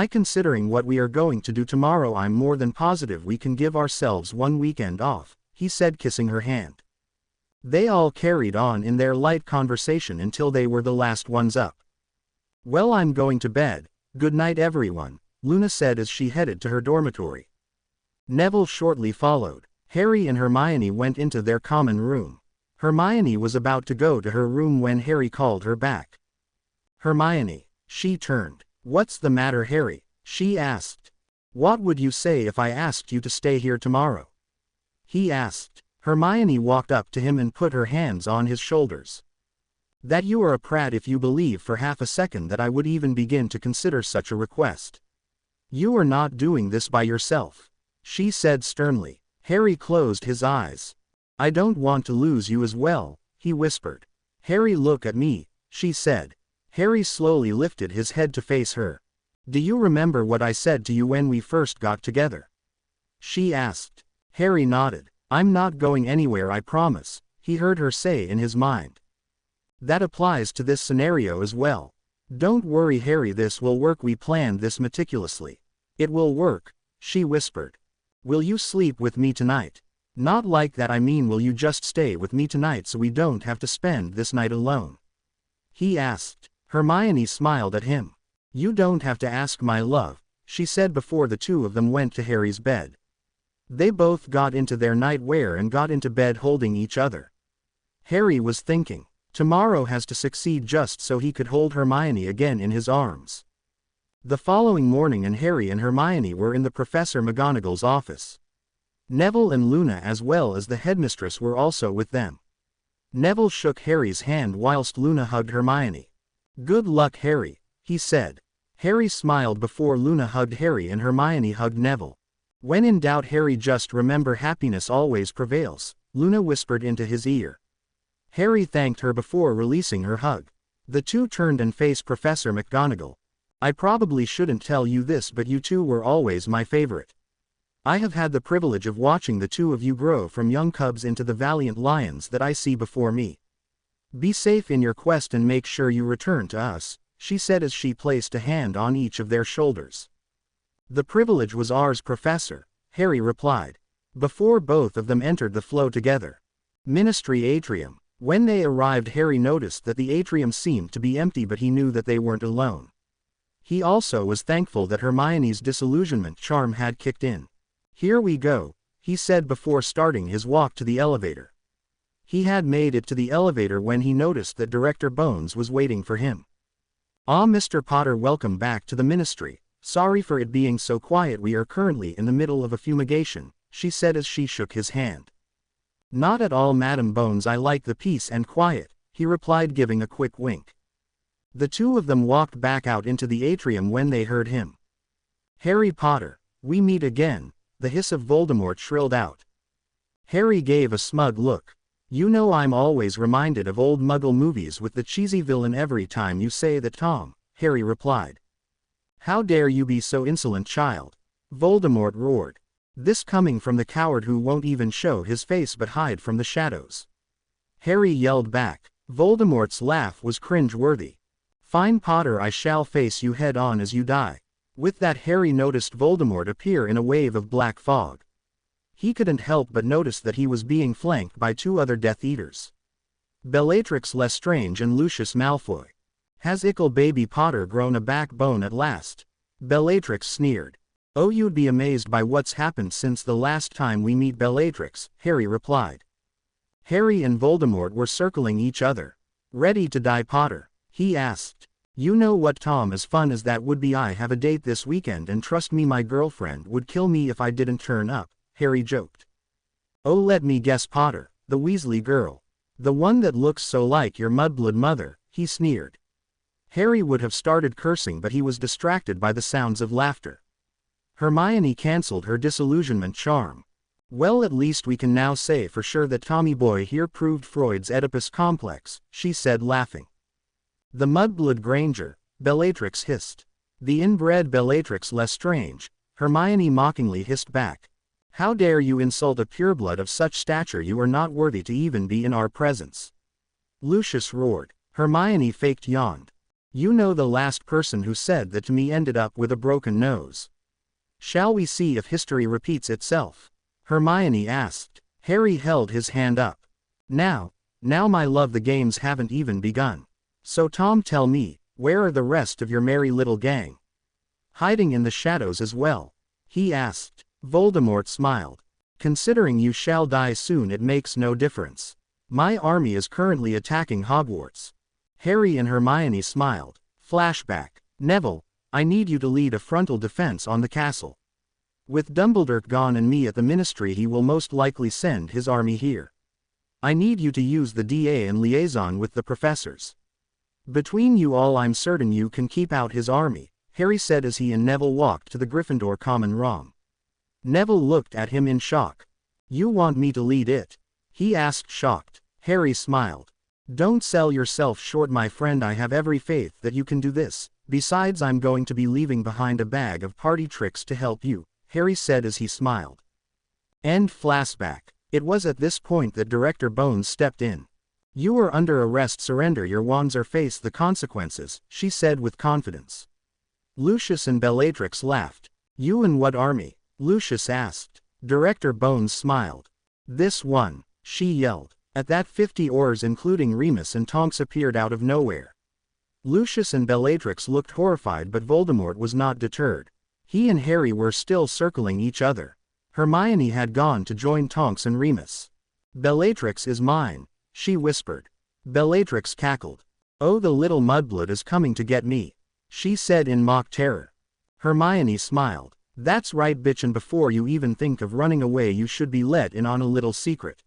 Considering what we are going to do tomorrow, I'm more than positive we can give ourselves one weekend off, he said, kissing her hand. They all carried on in their light conversation until they were the last ones up. Well, I'm going to bed. Good night, everyone, Luna said as she headed to her dormitory. Neville shortly followed. Harry and Hermione went into their common room. Hermione was about to go to her room when Harry called her back. Hermione, she turned. What's the matter, Harry? She asked. What would you say if I asked you to stay here tomorrow? He asked. Hermione walked up to him and put her hands on his shoulders. That you are a prat if you believe for half a second that I would even begin to consider such a request. You are not doing this by yourself, she said sternly. Harry closed his eyes. I don't want to lose you as well, he whispered. Harry, look at me, she said. Harry slowly lifted his head to face her. Do you remember what I said to you when we first got together? She asked. Harry nodded. I'm not going anywhere, I promise, he heard her say in his mind. That applies to this scenario as well. Don't worry, Harry, this will work. We planned this meticulously. It will work, she whispered. Will you sleep with me tonight? Not like that, I mean, will you just stay with me tonight so we don't have to spend this night alone? He asked. Hermione smiled at him. You don't have to ask, my love, she said before the two of them went to Harry's bed. They both got into their nightwear and got into bed holding each other. Harry was thinking, tomorrow has to succeed just so he could hold Hermione again in his arms. The following morning, and Harry and Hermione were in the Professor McGonagall's office. Neville and Luna as well as the headmistress were also with them. Neville shook Harry's hand whilst Luna hugged Hermione. Good luck, Harry, he said. Harry smiled before Luna hugged Harry and Hermione hugged Neville. When in doubt, Harry, just remember happiness always prevails, Luna whispered into his ear. Harry thanked her before releasing her hug. The two turned and faced Professor McGonagall. I probably shouldn't tell you this, but you two were always my favorite. I have had the privilege of watching the two of you grow from young cubs into the valiant lions that I see before me. Be safe in your quest and make sure you return to us, she said as she placed a hand on each of their shoulders. The privilege was ours, Professor, Harry replied. Before both of them entered the flow together. Ministry Atrium. When they arrived, Harry noticed that the atrium seemed to be empty, but he knew that they weren't alone. He also was thankful that Hermione's disillusionment charm had kicked in. Here we go, he said before starting his walk to the elevator. He had made it to the elevator when he noticed that Director Bones was waiting for him. Ah, Mr. Potter, welcome back to the Ministry. Sorry for it being so quiet, we are currently in the middle of a fumigation, she said as she shook his hand. Not at all, Madam Bones, I like the peace and quiet, he replied, giving a quick wink. The two of them walked back out into the atrium when they heard him. Harry Potter, we meet again, the hiss of Voldemort shrilled out. Harry gave a smug look. You know, I'm always reminded of old Muggle movies with the cheesy villain every time you say that, Tom, Harry replied. How dare you be so insolent, child? Voldemort roared. This coming from the coward who won't even show his face but hide from the shadows. Harry yelled back. Voldemort's laugh was cringe-worthy. Fine, Potter, I shall face you head on as you die. With that, Harry noticed Voldemort appear in a wave of black fog. He couldn't help but notice that he was being flanked by two other Death Eaters. Bellatrix Lestrange and Lucius Malfoy. Has ickle baby Potter grown a backbone at last? Bellatrix sneered. Oh, you'd be amazed by what's happened since the last time we meet, Bellatrix, Harry replied. Harry and Voldemort were circling each other. Ready to die, Potter? He asked. You know what, Tom, as fun as that would be, I have a date this weekend and trust me, my girlfriend would kill me if I didn't turn up, Harry joked. Oh, let me guess, Potter, the Weasley girl. The one that looks so like your mudblood mother, he sneered. Harry would have started cursing, but he was distracted by the sounds of laughter. Hermione cancelled her disillusionment charm. Well, at least we can now say for sure that Tommy Boy here proved Freud's Oedipus complex, she said, laughing. The mudblood Granger, Bellatrix hissed. The inbred Bellatrix Lestrange, Hermione mockingly hissed back. How dare you insult a pureblood of such stature? You are not worthy to even be in our presence. Lucius roared. Hermione faked yawned. You know, the last person who said that to me ended up with a broken nose. Shall we see if history repeats itself? Hermione asked. Harry held his hand up. Now, my love, the games haven't even begun. So Tom, tell me, where are the rest of your merry little gang? Hiding in the shadows as well? He asked. Voldemort smiled. Considering you shall die soon, it makes no difference. My army is currently attacking Hogwarts. Harry and Hermione smiled. Flashback. Neville, I need you to lead a frontal defense on the castle. With Dumbledore gone and me at the Ministry, he will most likely send his army here. I need you to use the DA and liaison with the professors. Between you all, I'm certain you can keep out his army, Harry said as he and Neville walked to the Gryffindor common room. Neville looked at him in shock. You want me to lead it? He asked, shocked. Harry smiled. Don't sell yourself short, my friend. I have every faith that you can do this. Besides, I'm going to be leaving behind a bag of party tricks to help you, Harry said as he smiled. End flashback. It was at this point that Director Bones stepped in. You are under arrest. Surrender your wands or face the consequences, she said with confidence. Lucius and Bellatrix laughed. You and what army? Lucius asked. Director Bones smiled. This one, she yelled. At that 50 oars including Remus and Tonks appeared out of nowhere. Lucius and Bellatrix looked horrified, but Voldemort was not deterred. He and Harry were still circling each other. Hermione had gone to join Tonks and Remus. Bellatrix is mine, she whispered. Bellatrix cackled. Oh, the little mudblood is coming to get me, she said in mock terror. Hermione smiled. That's right, bitch, and before you even think of running away you should be let in on a little secret.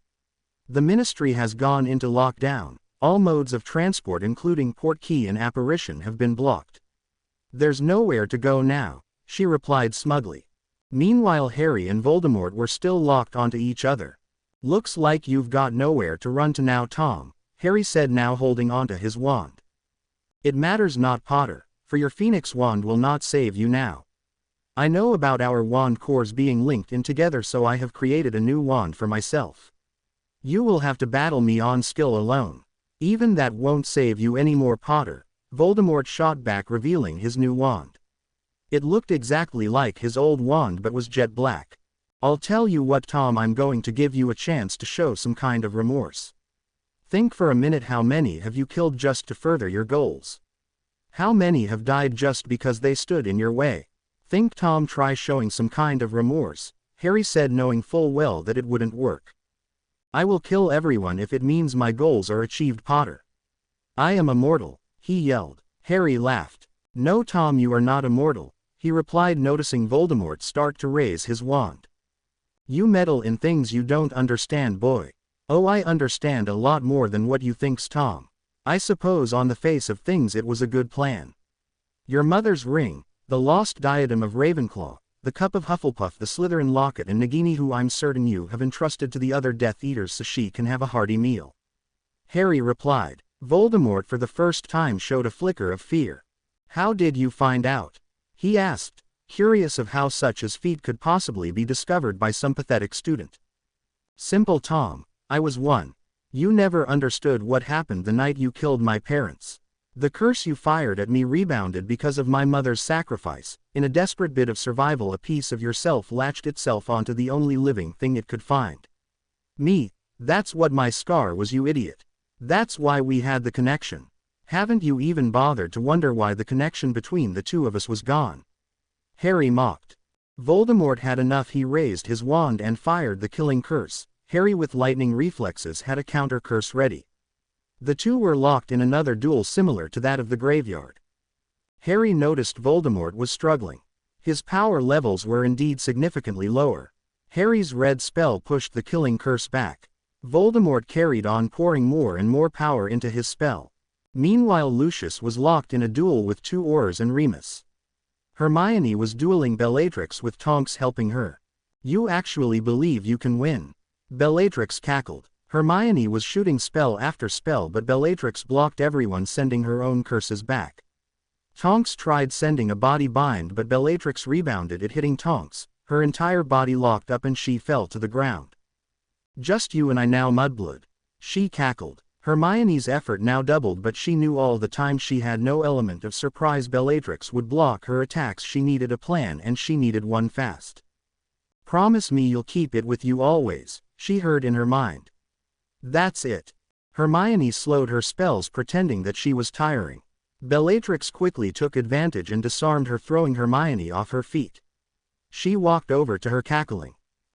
The Ministry has gone into lockdown. All modes of transport including Portkey and Apparition have been blocked. There's nowhere to go now, she replied smugly. Meanwhile, Harry and Voldemort were still locked onto each other. Looks like you've got nowhere to run to now, Tom, Harry said, now holding onto his wand. It matters not, Potter, for your Phoenix wand will not save you now. I know about our wand cores being linked in together, so I have created a new wand for myself. You will have to battle me on skill alone. Even that won't save you anymore, Potter, Voldemort shot back, revealing his new wand. It looked exactly like his old wand but was jet black. I'll tell you what, Tom, I'm going to give you a chance to show some kind of remorse. Think for a minute, how many have you killed just to further your goals? How many have died just because they stood in your way? Think, Tom, try showing some kind of remorse, Harry said, knowing full well that it wouldn't work. I will kill everyone if it means my goals are achieved, Potter. I am immortal, he yelled. Harry laughed. No, Tom, you are not immortal, he replied, noticing Voldemort start to raise his wand. You meddle in things you don't understand, boy. Oh, I understand a lot more than what you thinks, Tom. I suppose on the face of things it was a good plan. Your mother's ring, the lost diadem of Ravenclaw, the cup of Hufflepuff, the Slytherin locket, and Nagini, who I'm certain you have entrusted to the other Death Eaters so she can have a hearty meal. Harry replied. Voldemort for the first time showed a flicker of fear. How did you find out? He asked, curious of how such a feat could possibly be discovered by some pathetic student. Simple, Tom. I was one. You never understood what happened the night you killed my parents. The curse you fired at me rebounded because of my mother's sacrifice. In a desperate bit of survival, a piece of yourself latched itself onto the only living thing it could find. Me. That's what my scar was, you idiot. That's why we had the connection. Haven't you even bothered to wonder why the connection between the two of us was gone? Harry mocked. Voldemort had enough. He raised his wand and fired the killing curse. Harry, with lightning reflexes, had a counter curse ready. The two were locked in another duel similar to that of the graveyard. Harry noticed Voldemort was struggling. His power levels were indeed significantly lower. Harry's red spell pushed the killing curse back. Voldemort carried on, pouring more and more power into his spell. Meanwhile, Lucius was locked in a duel with 2 Aurors and Remus. Hermione was dueling Bellatrix with Tonks helping her. You actually believe you can win? Bellatrix cackled. Hermione was shooting spell after spell, but Bellatrix blocked everyone, sending her own curses back. Tonks tried sending a body bind, but Bellatrix rebounded it, hitting Tonks. Her entire body locked up and she fell to the ground. Just you and I now, mudblood, she cackled. Hermione's effort now doubled, but she knew all the time she had no element of surprise. Bellatrix would block her attacks. She needed a plan, and she needed one fast. Promise me you'll keep it with you always, she heard in her mind. That's it. Hermione slowed her spells, pretending that she was tiring. Bellatrix quickly took advantage and disarmed her, throwing Hermione off her feet. She walked over to her, cackling.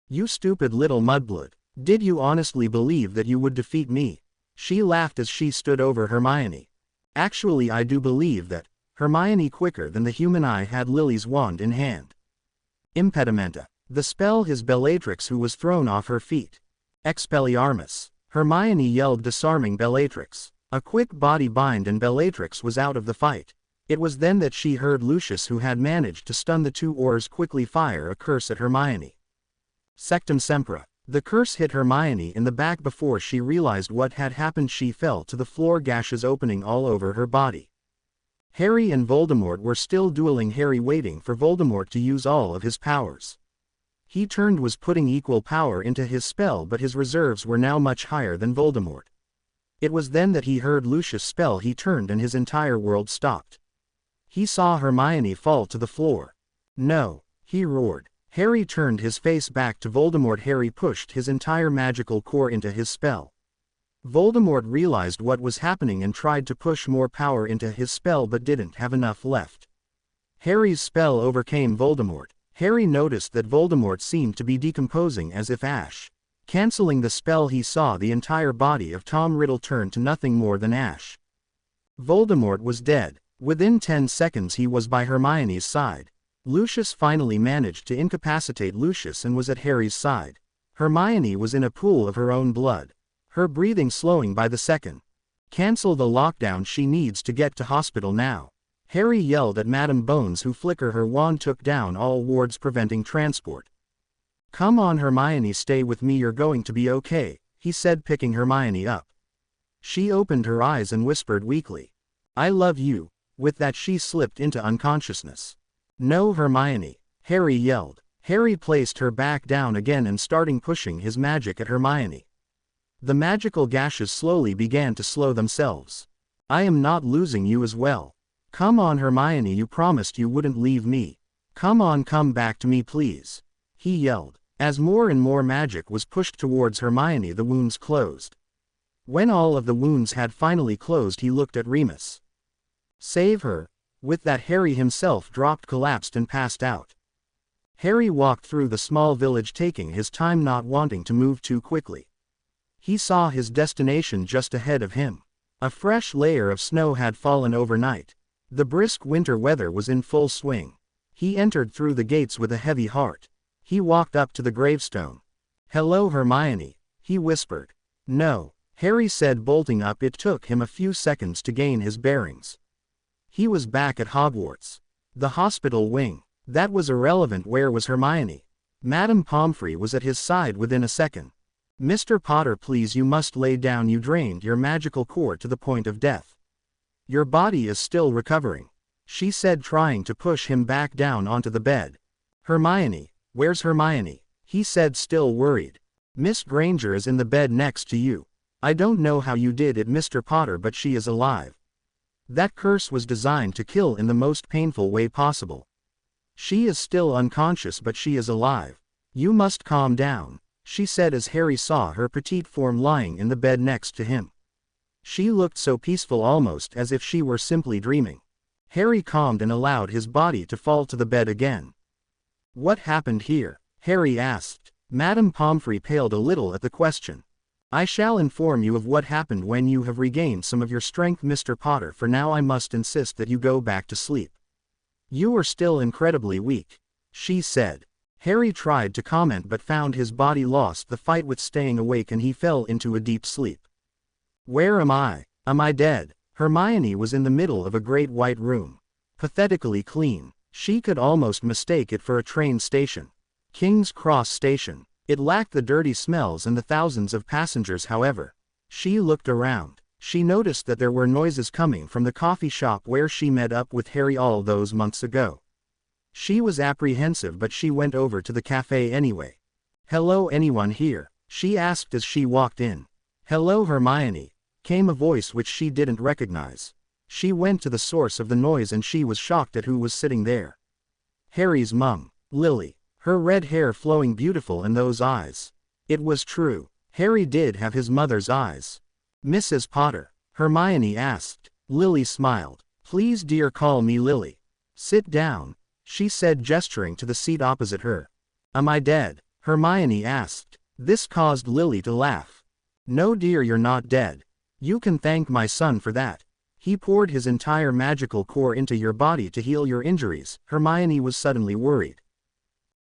You stupid little mudblood. Did you honestly believe that you would defeat me? She laughed as she stood over Hermione. Actually, I do believe that. Hermione quicker than the human eye had Lily's wand in hand. Impedimenta. The spell his Bellatrix, who was thrown off her feet. Expelliarmus. Hermione yelled, disarming Bellatrix. A quick body bind and Bellatrix was out of the fight. It was then that she heard Lucius, who had managed to stun the two Aurors, quickly fire a curse at Hermione. Sectum Sempra. The curse hit Hermione in the back before she realized what had happened. She fell to the floor, gashes opening all over her body. Harry and Voldemort were still dueling, Harry waiting for Voldemort to use all of his powers. He turned, was putting equal power into his spell, but his reserves were now much higher than Voldemort. It was then that he heard Lucius' spell. He turned and his entire world stopped. He saw Hermione fall to the floor. No, he roared. Harry turned his face back to Voldemort. Harry pushed his entire magical core into his spell. Voldemort realized what was happening and tried to push more power into his spell but didn't have enough left. Harry's spell overcame Voldemort. Harry noticed that Voldemort seemed to be decomposing as if ash. Canceling the spell, he saw the entire body of Tom Riddle turn to nothing more than ash. Voldemort was dead. Within 10 seconds he was by Hermione's side. Lucius finally managed to incapacitate Lucius and was at Harry's side. Hermione was in a pool of her own blood. Her breathing slowing by the second. Cancel the lockdown, she needs to get to hospital now. Harry yelled at Madame Bones, who flicker her wand took down all wards preventing transport. Come on Hermione, stay with me, you're going to be okay, he said, picking Hermione up. She opened her eyes and whispered weakly, I love you. With that she slipped into unconsciousness. No Hermione, Harry yelled. Harry placed her back down again and starting pushing his magic at Hermione. The magical gashes slowly began to slow themselves. I am not losing you as well. Come on Hermione, you promised you wouldn't leave me. Come on, come back to me please. He yelled. As more and more magic was pushed towards Hermione, the wounds closed. When all of the wounds had finally closed, he looked at Remus. Save her. With that Harry himself dropped, collapsed and passed out. Harry walked through the small village, taking his time, not wanting to move too quickly. He saw his destination just ahead of him. A fresh layer of snow had fallen overnight. The brisk winter weather was in full swing. He entered through the gates with a heavy heart. He walked up to the gravestone. Hello Hermione, he whispered. No, Harry said, bolting up. It took him a few seconds to gain his bearings. He was back at Hogwarts. The hospital wing. That was irrelevant. Where was Hermione? Madame Pomfrey was at his side within a second. Mr. Potter, please, you must lay down. You drained your magical core to the point of death. Your body is still recovering, she said, trying to push him back down onto the bed. Hermione, where's Hermione? He said, still worried. Miss Granger is in the bed next to you. I don't know how you did it, Mr. Potter, but she is alive. That curse was designed to kill in the most painful way possible. She is still unconscious, but she is alive. You must calm down, she said as Harry saw her petite form lying in the bed next to him. She looked so peaceful, almost as if she were simply dreaming. Harry calmed and allowed his body to fall to the bed again. What happened here? Harry asked. Madame Pomfrey paled a little at the question. I shall inform you of what happened when you have regained some of your strength, Mr. Potter. For now I must insist that you go back to sleep. You are still incredibly weak, she said. Harry tried to comment but found his body lost the fight with staying awake and he fell into a deep sleep. Where am I? Am I dead? Hermione was in the middle of a great white room. Pathetically clean. She could almost mistake it for a train station. King's Cross Station. It lacked the dirty smells and the thousands of passengers, however. She looked around. She noticed that there were noises coming from the coffee shop where she met up with Harry all those months ago. She was apprehensive, but she went over to the cafe anyway. Hello, anyone here? She asked as she walked in. Hello Hermione, came a voice which she didn't recognize. She went to the source of the noise and she was shocked at who was sitting there. Harry's mum, Lily. Her red hair flowing beautiful and those eyes. It was true. Harry did have his mother's eyes. Mrs. Potter? Hermione asked. Lily smiled. Please dear, call me Lily. Sit down, she said, gesturing to the seat opposite her. Am I dead? Hermione asked. This caused Lily to laugh. No dear, you're not dead. You can thank my son for that. He poured his entire magical core into your body to heal your injuries." Hermione was suddenly worried.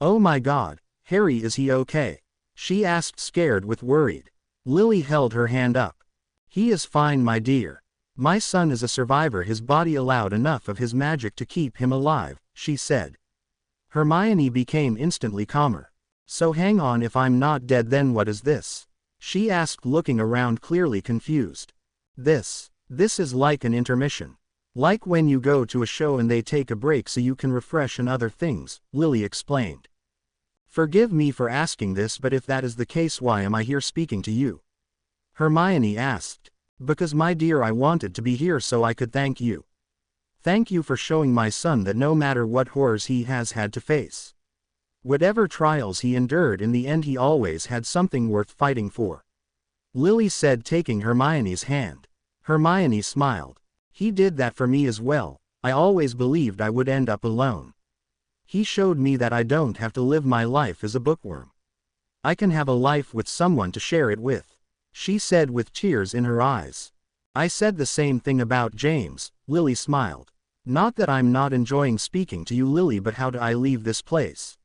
"Oh my God, Harry, is he okay?" she asked, scared with worried. Lily held her hand up. "He is fine, my dear. My son is a survivor. His body allowed enough of his magic to keep him alive," she said. Hermione became instantly calmer. "So hang on, if I'm not dead then what is this?" she asked, looking around clearly confused. This is like an intermission. Like when you go to a show and they take a break so you can refresh and other things," Lily explained. "Forgive me for asking this, but if that is the case, why am I here speaking to you?" Hermione asked. "Because my dear, I wanted to be here so I could thank you. Thank you for showing my son that no matter what horrors he has had to face, whatever trials he endured, in the end he always had something worth fighting for," Lily said, taking Hermione's hand. Hermione smiled. "He did that for me as well. I always believed I would end up alone. He showed me that I don't have to live my life as a bookworm. I can have a life with someone to share it with," she said with tears in her eyes. "I said the same thing about James," Lily smiled. "Not that I'm not enjoying speaking to you, Lily, but how do I leave this place?"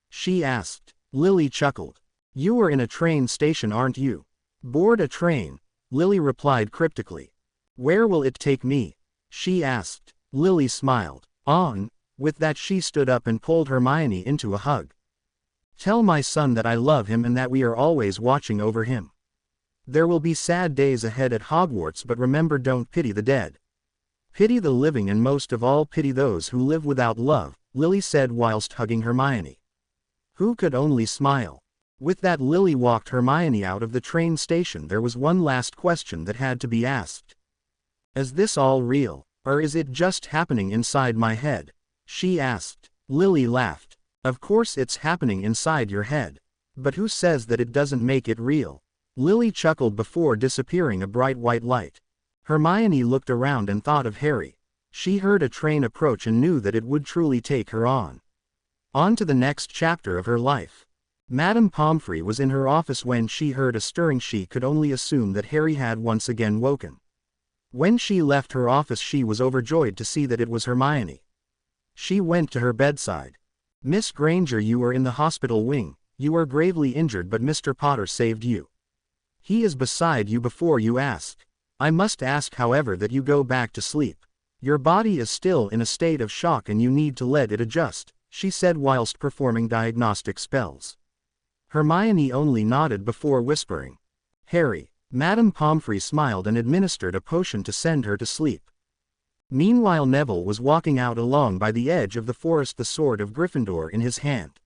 she asked. Lily chuckled. "You are in a train station, aren't you?" "Board a train," Lily replied cryptically. "Where will it take me?" she asked. Lily smiled. "On." With that she stood up and pulled Hermione into a hug. "Tell my son that I love him and that we are always watching over him. There will be sad days ahead at Hogwarts, but remember, don't pity the dead. Pity the living, and most of all pity those who live without love," Lily said whilst hugging Hermione. Who could only smile? With that Lily walked Hermione out of the train station. There was one last question that had to be asked. "Is this all real, or is it just happening inside my head?" she asked. Lily laughed. "Of course it's happening inside your head. But who says that it doesn't make it real?" Lily chuckled before disappearing a bright white light. Hermione looked around and thought of Harry. She heard a train approach and knew that it would truly take her on to the next chapter of her life. Madame Pomfrey was in her office when she heard a stirring. She could only assume that Harry had once again woken. When she left her office, she was overjoyed to see that it was Hermione. She went to her bedside. "Miss Granger, you were in the hospital wing. You were gravely injured, but Mr. Potter saved you. He is beside you before you ask. I must ask, however, that you go back to sleep. Your body is still in a state of shock and you need to let it adjust," she said whilst performing diagnostic spells. Hermione only nodded before whispering, "Harry." Madame Pomfrey smiled and administered a potion to send her to sleep. Meanwhile, Neville was walking out along by the edge of the forest, the sword of Gryffindor in his hand.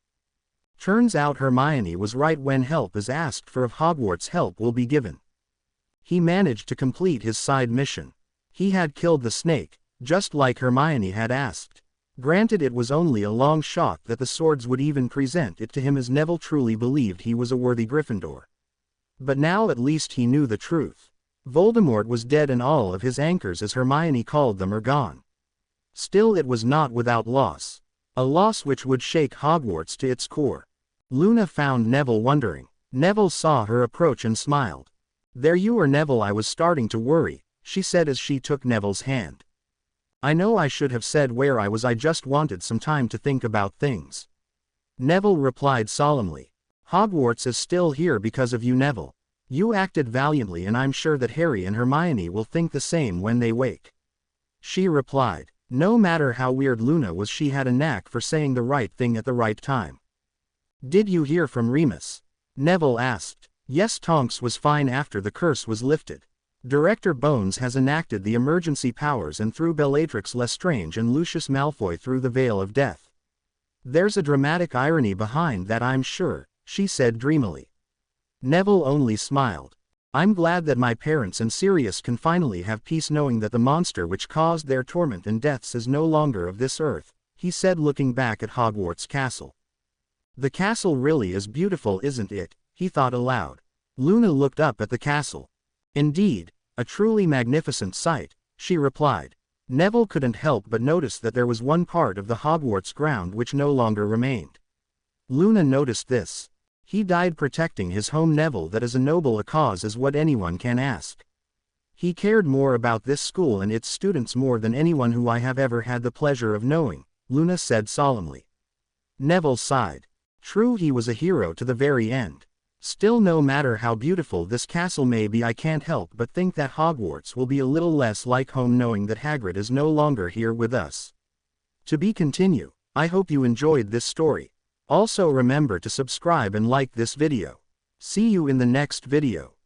Turns out Hermione was right. When help is asked for of Hogwarts, help will be given. He managed to complete his side mission. He had killed the snake, just like Hermione had asked. Granted, it was only a long shot that the swords would even present it to him, as Neville truly believed he was a worthy Gryffindor. But now at least he knew the truth. Voldemort was dead and all of his anchors, as Hermione called them, are gone. Still, it was not without loss. A loss which would shake Hogwarts to its core. Luna found Neville wondering. Neville saw her approach and smiled. "There you are, Neville. I was starting to worry," she said as she took Neville's hand. "I know I should have said where I was. I just wanted some time to think about things." Neville replied solemnly. "Hogwarts is still here because of you, Neville. You acted valiantly, and I'm sure that Harry and Hermione will think the same when they wake." She replied. No matter how weird Luna was, she had a knack for saying the right thing at the right time. "Did you hear from Remus?" Neville asked. "Yes, Tonks was fine after the curse was lifted. Director Bones has enacted the emergency powers and threw Bellatrix Lestrange and Lucius Malfoy through the Veil of Death. There's a dramatic irony behind that, I'm sure," she said dreamily. Neville only smiled. "I'm glad that my parents and Sirius can finally have peace knowing that the monster which caused their torment and deaths is no longer of this earth," he said, looking back at Hogwarts Castle. "The castle really is beautiful, isn't it?" he thought aloud. Luna looked up at the castle. "Indeed, a truly magnificent sight," she replied. Neville couldn't help but notice that there was one part of the Hogwarts ground which no longer remained. Luna noticed this. "He died protecting his home, Neville. That is a noble a cause as what anyone can ask." He cared more about this school and its students more than anyone who I have ever had the pleasure of knowing, Luna said solemnly. Neville sighed. True, he was a hero to the very end. Still, no matter how beautiful this castle may be, I can't help but think that Hogwarts will be a little less like home knowing that Hagrid is no longer here with us. To be continued. I hope you enjoyed this story. Also remember to subscribe and like this video. See you in the next video.